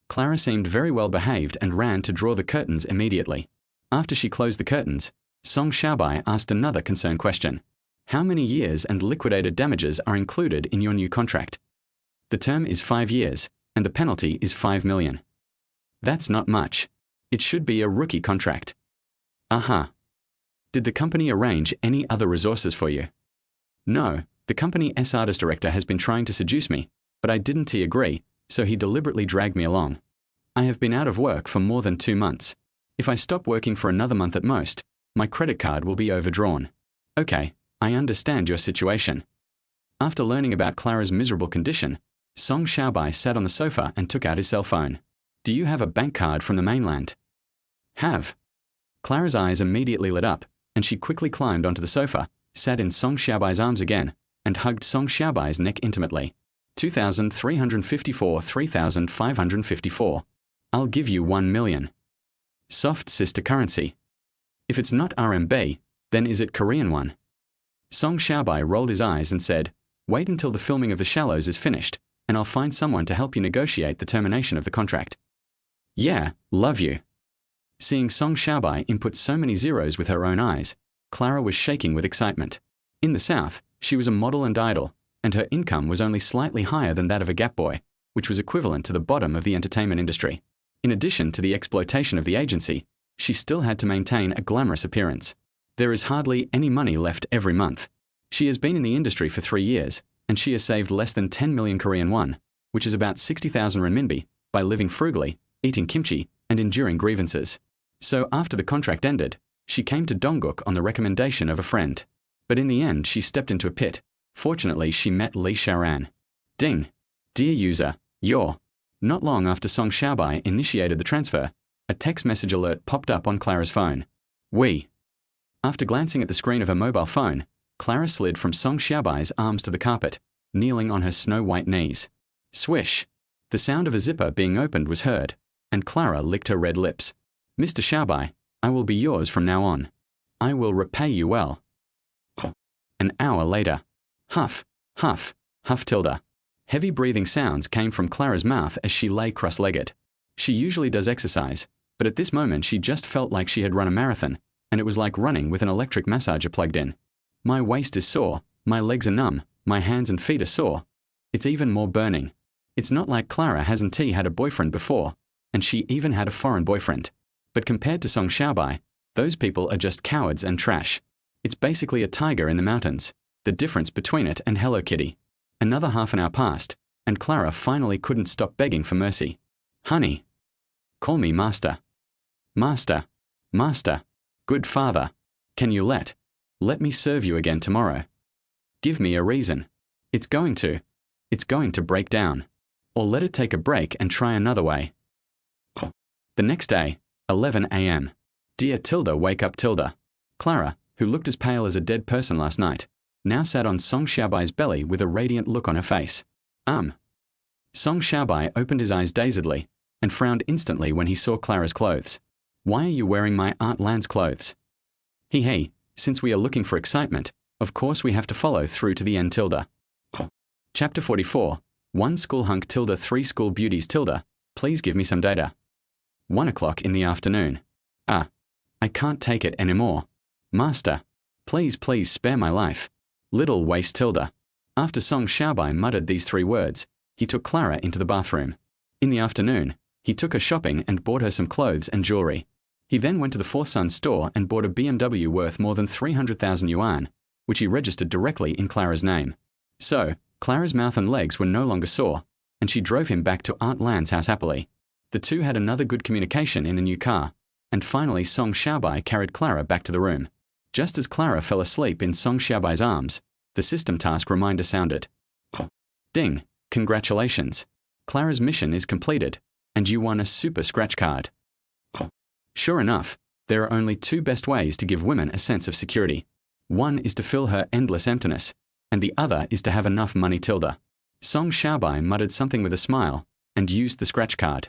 Clara seemed very well behaved and ran to draw the curtains immediately. After she closed the curtains, Song Xiaobai asked another concerned question. How many years and liquidated damages are included in your new contract? The term is 5 years, and the penalty is 5 million. That's not much. It should be a rookie contract. Aha. Did the company arrange any other resources for you? No, the company's artist director has been trying to seduce me, but I didn't agree, so he deliberately dragged me along. I have been out of work for more than 2 months. If I stop working for another month at most, my credit card will be overdrawn. Okay, I understand your situation. After learning about Clara's miserable condition, Song Xiaobai sat on the sofa and took out his cell phone. Do you have a bank card from the mainland? Have. Clara's eyes immediately lit up, and she quickly climbed onto the sofa, sat in Song Xiaobai's arms again, and hugged Song Xiaobai's neck intimately. 2,354 3,554. I'll give you 1 million. Soft sister currency. If it's not RMB, then is it Korean one? Song Xiaobai rolled his eyes and said, Wait until the filming of The Shallows is finished, and I'll find someone to help you negotiate the termination of the contract. Yeah, love you. Seeing Song Xiaobai input so many zeros with her own eyes, Clara was shaking with excitement. In the South, she was a model and idol, and her income was only slightly higher than that of a Gap boy, which was equivalent to the bottom of the entertainment industry. In addition to the exploitation of the agency, she still had to maintain a glamorous appearance. There is hardly any money left every month. She has been in the industry for 3 years, and she has saved less than 10 million Korean won, which is about 60,000 renminbi, by living frugally, eating kimchi, and enduring grievances. So after the contract ended, she came to Dongguk on the recommendation of a friend. But in the end she stepped into a pit. Fortunately she met Li Xiaoran. Ding. Dear user, you're. Not long after Song Xiaobai initiated the transfer, a text message alert popped up on Clara's phone. We. After glancing at the screen of her mobile phone, Clara slid from Song Xiaobai's arms to the carpet, kneeling on her snow-white knees. Swish. The sound of a zipper being opened was heard, and Clara licked her red lips. Mr. Xiaobai, I will be yours from now on. I will repay you well. An hour later. Huff, huff, huff tilde. Heavy breathing sounds came from Clara's mouth as she lay cross-legged. She usually does exercise, but at this moment she just felt like she had run a marathon, and it was like running with an electric massager plugged in. My waist is sore, my legs are numb, my hands and feet are sore. It's even more burning. It's not like Clara hasn't had a boyfriend before, and she even had a foreign boyfriend. But compared to Song Xiaobai, those people are just cowards and trash. It's basically a tiger in the mountains, the difference between it and Hello Kitty. Another half an hour passed, and Clara finally couldn't stop begging for mercy. Honey. Call me master. Master. Master. Good father. Can you let me serve you again tomorrow? Give me a reason. It's going to break down. Or let it take a break and try another way. The next day, 11 a.m. Dear Tilda, wake up Tilda. Clara, who looked as pale as a dead person last night, now sat on Song Xiaobai's belly with a radiant look on her face. Song Xiaobai opened his eyes dazedly, and frowned instantly when he saw Clara's clothes. Why are you wearing my Aunt Lan's clothes? He, since we are looking for excitement, of course we have to follow through to the end tilde. Chapter 44, 1 school hunk tilde 3 school beauties tilde, please give me some data. 1 o'clock in the afternoon. I can't take it anymore. Master. Please spare my life. Little waist tilde. After Song Xiaobai muttered these 3 words, he took Clara into the bathroom. In the afternoon, he took her shopping and bought her some clothes and jewelry. He then went to the Fourth Sun store and bought a BMW worth more than 300,000 yuan, which he registered directly in Clara's name. So, Clara's mouth and legs were no longer sore, and she drove him back to Aunt Lan's house happily. The two had another good communication in the new car, and finally Song Xiaobai carried Clara back to the room. Just as Clara fell asleep in Song Xiaobai's arms, the system task reminder sounded. Ding, congratulations. Clara's mission is completed, and you won a super scratch card. Sure enough, there are only two best ways to give women a sense of security. One is to fill her endless emptiness, and the other is to have enough money tilde. Song Xiaobai muttered something with a smile, and used the scratch card.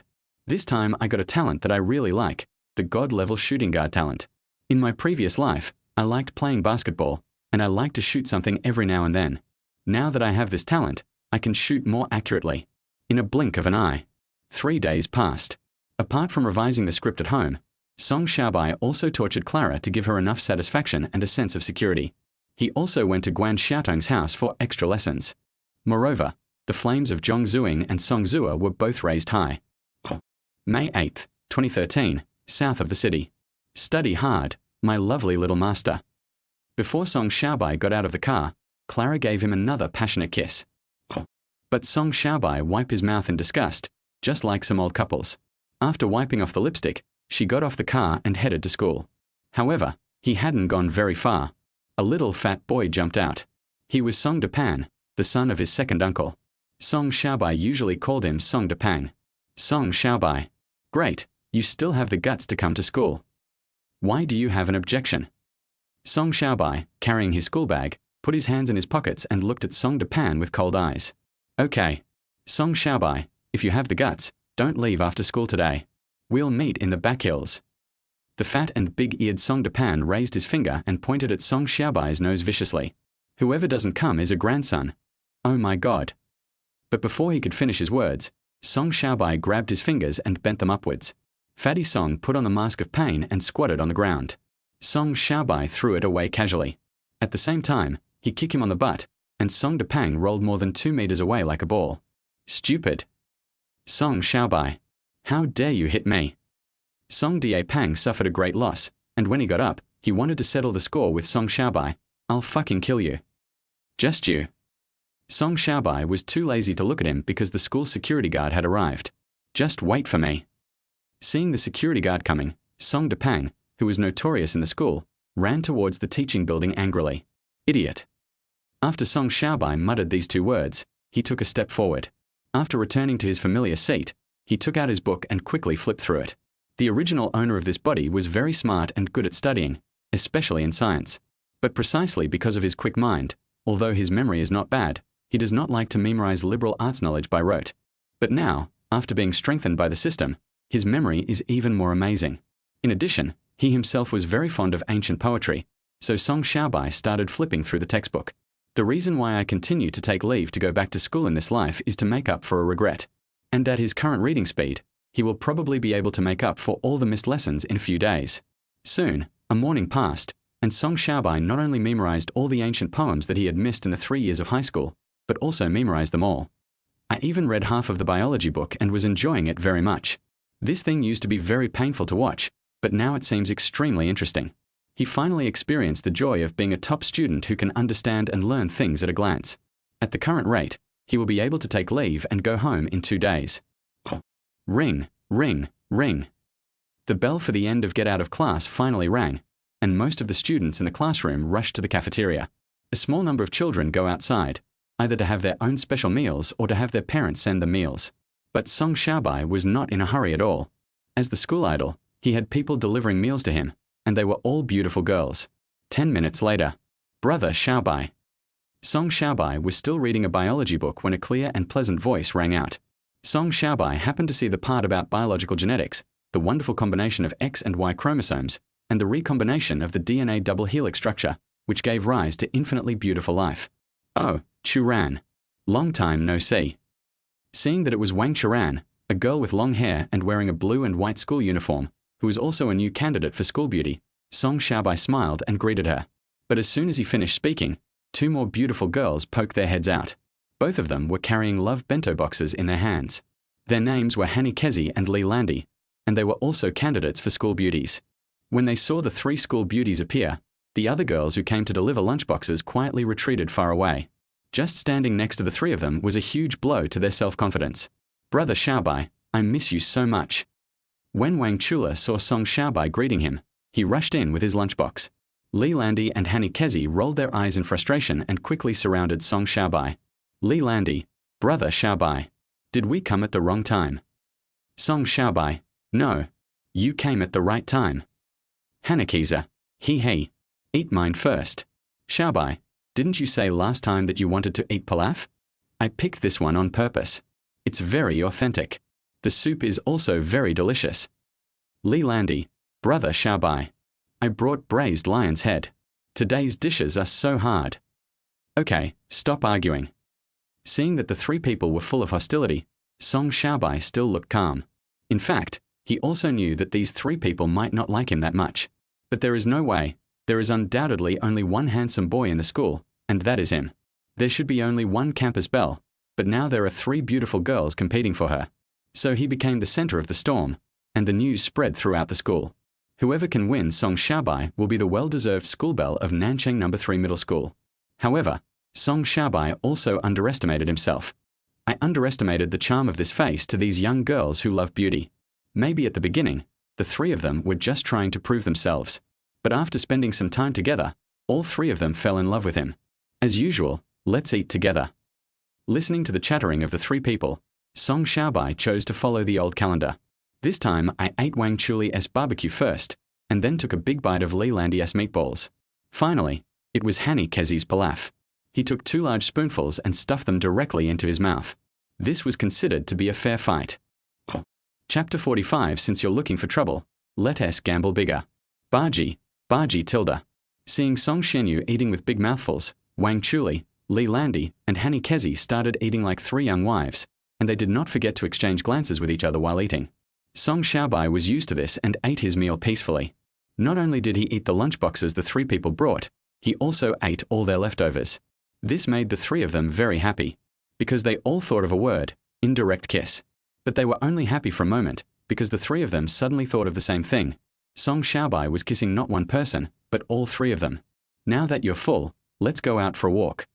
This time I got a talent that I really like, the God-level shooting guard talent. In my previous life, I liked playing basketball, and I like to shoot something every now and then. Now that I have this talent, I can shoot more accurately. In a blink of an eye. 3 days passed. Apart from revising the script at home, Song Xiaobai also tortured Clara to give her enough satisfaction and a sense of security. He also went to Guan Xiaotong's house for extra lessons. Moreover, the flames of Zhong Zuing and Song Zua were both raised high. May 8, 2013, south of the city. Study hard, my lovely little master. Before Song Xiaobai got out of the car, Clara gave him another passionate kiss. But Song Xiaobai wiped his mouth in disgust, just like some old couples. After wiping off the lipstick, she got off the car and headed to school. However, he hadn't gone very far. A little fat boy jumped out. He was Song Depan, the son of his second uncle. Song Xiaobai usually called him Song Depang. Song Xiaobai. Great, you still have the guts to come to school. Why do you have an objection? Song Xiaobai, carrying his school bag, put his hands in his pockets and looked at Song Depan with cold eyes. Okay. Song Xiaobai, if you have the guts, don't leave after school today. We'll meet in the back hills. The fat and big-eared Song Depan raised his finger and pointed at Song Xiaobai's nose viciously. Whoever doesn't come is a grandson. Oh my God. But before he could finish his words, Song Xiaobai grabbed his fingers and bent them upwards. Fatty Song put on the mask of pain and squatted on the ground. Song Xiaobai threw it away casually. At the same time, he kicked him on the butt, and Song Depang rolled more than 2 meters away like a ball. Stupid. Song Xiaobai. How dare you hit me? Song Depang suffered a great loss, and when he got up, he wanted to settle the score with Song Xiaobai. I'll fucking kill you. Just you. Song Xiaobai was too lazy to look at him because the school security guard had arrived. Just wait for me. Seeing the security guard coming, Song Depang, who was notorious in the school, ran towards the teaching building angrily. Idiot. After Song Xiaobai muttered these 2 words, he took a step forward. After returning to his familiar seat, he took out his book and quickly flipped through it. The original owner of this body was very smart and good at studying, especially in science. But precisely because of his quick mind, although his memory is not bad, he does not like to memorize liberal arts knowledge by rote. But now, after being strengthened by the system, his memory is even more amazing. In addition, he himself was very fond of ancient poetry, so Song Xiaobai started flipping through the textbook. The reason why I continue to take leave to go back to school in this life is to make up for a regret. And at his current reading speed, he will probably be able to make up for all the missed lessons in a few days. Soon, a morning passed, and Song Xiaobai not only memorized all the ancient poems that he had missed in the 3 years of high school, but also memorized them all. I even read half of the biology book and was enjoying it very much. This thing used to be very painful to watch, but now it seems extremely interesting. He finally experienced the joy of being a top student who can understand and learn things at a glance. At the current rate, he will be able to take leave and go home in 2 days. Ring, ring, ring. The bell for the end of get out of class finally rang, and most of the students in the classroom rushed to the cafeteria. A small number of children go outside, either to have their own special meals or to have their parents send them meals. But Song Xiaobai was not in a hurry at all. As the school idol, he had people delivering meals to him, and they were all beautiful girls. 10 minutes later. Brother Xiaobai. Song Xiaobai was still reading a biology book when a clear and pleasant voice rang out. Song Xiaobai happened to see the part about biological genetics, the wonderful combination of X and Y chromosomes, and the recombination of the DNA double helix structure, which gave rise to infinitely beautiful life. Oh, Churan. Long time no see. Seeing that it was Wang Churan, a girl with long hair and wearing a blue and white school uniform, who was also a new candidate for school beauty, Song Xiaobai smiled and greeted her. But as soon as he finished speaking, 2 more beautiful girls poked their heads out. Both of them were carrying love bento boxes in their hands. Their names were Hanny Kezi and Li Landy, and they were also candidates for school beauties. When they saw the 3 school beauties appear, the other girls who came to deliver lunchboxes quietly retreated far away. Just standing next to the 3 of them was a huge blow to their self-confidence. Brother Xiaobai, I miss you so much. When Wang Chula saw Song Xiaobai greeting him, he rushed in with his lunchbox. Li Landi and Hanny Kezi rolled their eyes in frustration and quickly surrounded Song Xiaobai. Li Landi, brother Xiaobai, did we come at the wrong time? Song Xiaobai, no. You came at the right time. Hanakiza, he, eat mine first. Xiaobai, didn't you say last time that you wanted to eat pilaf? I picked this one on purpose. It's very authentic. The soup is also very delicious. Li Landi, brother Xiaobai, I brought braised lion's head. Today's dishes are so hard. Okay, stop arguing. Seeing that the three people were full of hostility, Song Xiaobai still looked calm. In fact, he also knew that these three people might not like him that much. But there is no way. There is undoubtedly only one handsome boy in the school, and that is him. There should be only one campus belle, but now there are three beautiful girls competing for her. So he became the center of the storm, and the news spread throughout the school. Whoever can win Song Xiaobai will be the well-deserved school belle of Nancheng No. 3 Middle School. However, Song Xiaobai also underestimated himself. I underestimated the charm of this face to these young girls who love beauty. Maybe at the beginning, the three of them were just trying to prove themselves. But after spending some time together, all three of them fell in love with him. As usual, let's eat together. Listening to the chattering of the three people, Song Xiaobai chose to follow the old calendar. This time, I ate Wang Chuli's barbecue first, and then took a big bite of Li Landi's meatballs. Finally, it was Hanny Kezi's pilaf. He took 2 large spoonfuls and stuffed them directly into his mouth. This was considered to be a fair fight. Chapter 45. Since you're looking for trouble, let us gamble bigger. Baji tilde. Seeing Song Xianyu eating with big mouthfuls, Wang Chuli, Li Landi, and Hanny Kezi started eating like 3 young wives, and they did not forget to exchange glances with each other while eating. Song Xiaobai was used to this and ate his meal peacefully. Not only did he eat the lunchboxes the three people brought, he also ate all their leftovers. This made the three of them very happy, because they all thought of a word, indirect kiss. But they were only happy for a moment, because the three of them suddenly thought of the same thing. Song Xiaobai was kissing not one person, but all three of them. Now that you're full, let's go out for a walk.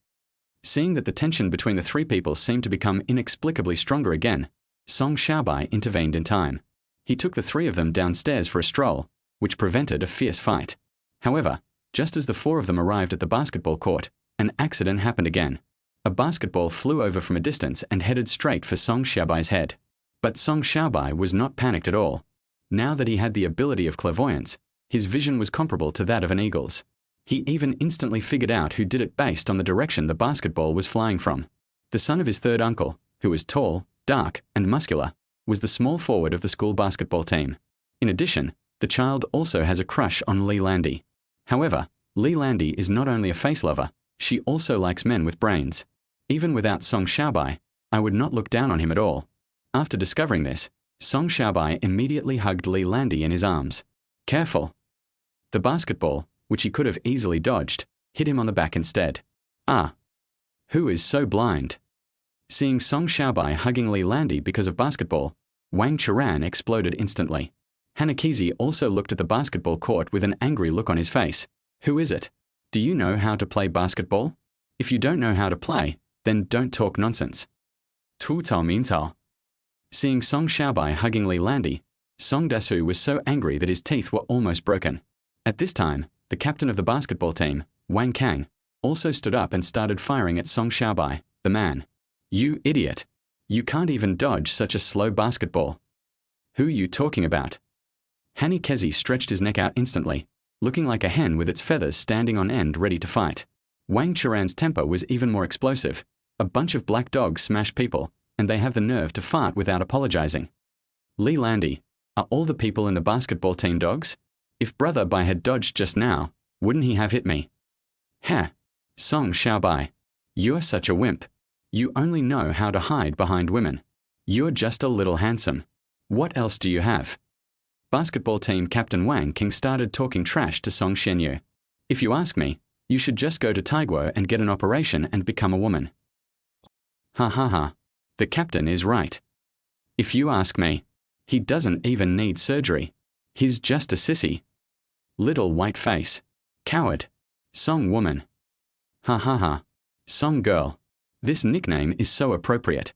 Seeing that the tension between the three people seemed to become inexplicably stronger again, Song Xiaobai intervened in time. He took the three of them downstairs for a stroll, which prevented a fierce fight. However, just as the 4 of them arrived at the basketball court, an accident happened again. A basketball flew over from a distance and headed straight for Song Xiaobai's head. But Song Xiaobai was not panicked at all. Now that he had the ability of clairvoyance, his vision was comparable to that of an eagle's. He even instantly figured out who did it based on the direction the basketball was flying from. The son of his third uncle, who was tall, dark, and muscular, was the small forward of the school basketball team. In addition, the child also has a crush on Li Landi. However, Li Landi is not only a face lover, she also likes men with brains. Even without Song Xiaobai, I would not look down on him at all. After discovering this, Song Xiaobai immediately hugged Li Landi in his arms. Careful! The basketball, which he could have easily dodged, hit him on the back instead. Ah! Who is so blind? Seeing Song Xiaobai hugging Li Landi because of basketball, Wang Churan exploded instantly. Hanakizi also looked at the basketball court with an angry look on his face. Who is it? Do you know how to play basketball? If you don't know how to play, then don't talk nonsense. Tu Tao Min Tao. Seeing Song Xiaobai hugging Li Landi, Song Dasu was so angry that his teeth were almost broken. At this time, the captain of the basketball team, Wang Kang, also stood up and started firing at Song Xiaobai, the man. You idiot! You can't even dodge such a slow basketball. Who are you talking about? Hanny Kezi stretched his neck out instantly, looking like a hen with its feathers standing on end ready to fight. Wang Churan's temper was even more explosive. A bunch of black dogs smash people, and they have the nerve to fart without apologizing. Li Landi, are all the people in the basketball team dogs? If Brother Bai had dodged just now, wouldn't he have hit me? Ha! Song Xiaobai, you're such a wimp. You only know how to hide behind women. You're just a little handsome. What else do you have? Basketball team captain Wang King started talking trash to Song Xianyu. If you ask me, you should just go to Taiguo and get an operation and become a woman. Ha ha ha. The captain is right. If you ask me, he doesn't even need surgery. He's just a sissy. Little white face. Coward. Song woman. Ha ha ha. Song girl. This nickname is so appropriate.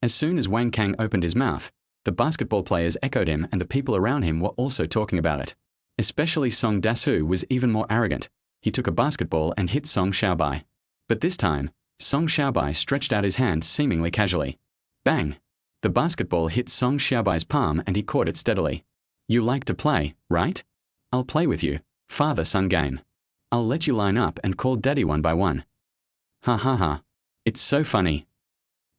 As soon as Wang Kang opened his mouth, the basketball players echoed him and the people around him were also talking about it. Especially Song Dasu was even more arrogant. He took a basketball and hit Song Xiaobai. But this time, Song Xiaobai stretched out his hand seemingly casually. Bang! The basketball hit Song Xiaobai's palm and he caught it steadily. You like to play, right? I'll play with you, father-son game. I'll let you line up and call daddy one by one. Ha ha ha. It's so funny.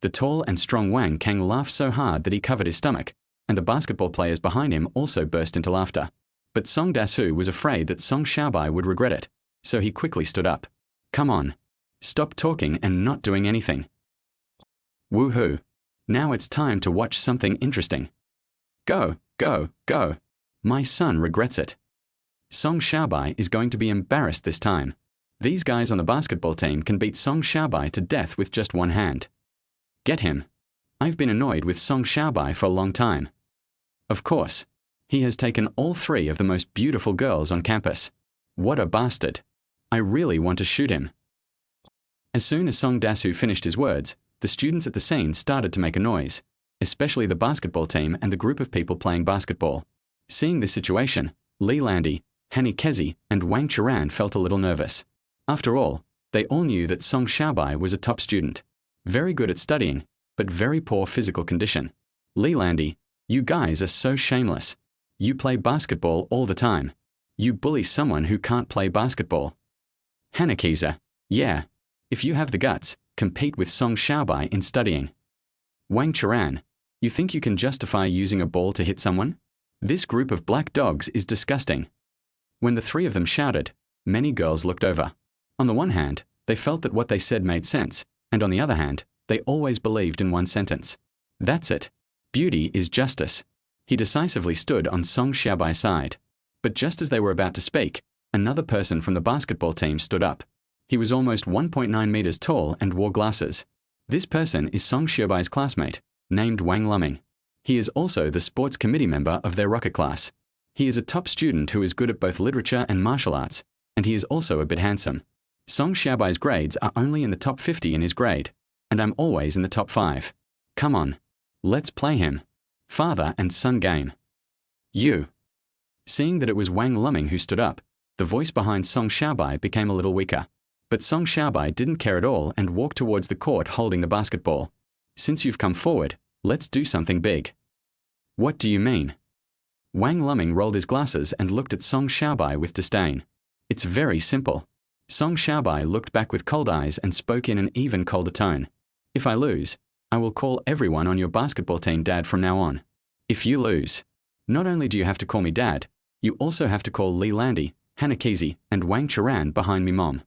The tall and strong Wang Kang laughed so hard that he covered his stomach, and the basketball players behind him also burst into laughter. But Song Dasu was afraid that Song Xiaobai would regret it, so he quickly stood up. Come on. Stop talking and not doing anything. Woohoo. Now it's time to watch something interesting. Go, go, go. My son regrets it. Song Xiaobai is going to be embarrassed this time. These guys on the basketball team can beat Song Xiaobai to death with just one hand. Get him. I've been annoyed with Song Xiaobai for a long time. Of course. He has taken all 3 of the most beautiful girls on campus. What a bastard. I really want to shoot him. As soon as Song Dasu finished his words, the students at the scene started to make a noise, especially the basketball team and the group of people playing basketball. Seeing this situation, Li Landy, Hanny Kezi, and Wang Churan felt a little nervous. After all, they all knew that Song Xiaobai was a top student. Very good at studying, but very poor physical condition. Li Landy, you guys are so shameless. You play basketball all the time. You bully someone who can't play basketball. Hanakiza, yeah. If you have the guts, compete with Song Xiaobai in studying. Wang Churan, you think you can justify using a ball to hit someone? This group of black dogs is disgusting. When the 3 of them shouted, many girls looked over. On the one hand, they felt that what they said made sense, and on the other hand, they always believed in one sentence. That's it. Beauty is justice. He decisively stood on Song Xiaobai's side. But just as they were about to speak, another person from the basketball team stood up. He was almost 1.9 meters tall and wore glasses. This person is Song Xiaobai's classmate, named Wang Luming. He is also the sports committee member of their rocket class. He is a top student who is good at both literature and martial arts, and he is also a bit handsome. Song Xiaobai's grades are only in the top 50 in his grade, and I'm always in the top 5. Come on. Let's play him. Father and son game. You. Seeing that it was Wang Luming who stood up, the voice behind Song Xiaobai became a little weaker. But Song Xiaobai didn't care at all and walked towards the court holding the basketball. Since you've come forward, let's do something big. What do you mean? Wang Luming rolled his glasses and looked at Song Xiaobai with disdain. It's very simple. Song Xiaobai looked back with cold eyes and spoke in an even colder tone. If I lose, I will call everyone on your basketball team dad from now on. If you lose, not only do you have to call me dad, you also have to call Li Landy, Hanakizi, and Wang Churan behind me mom.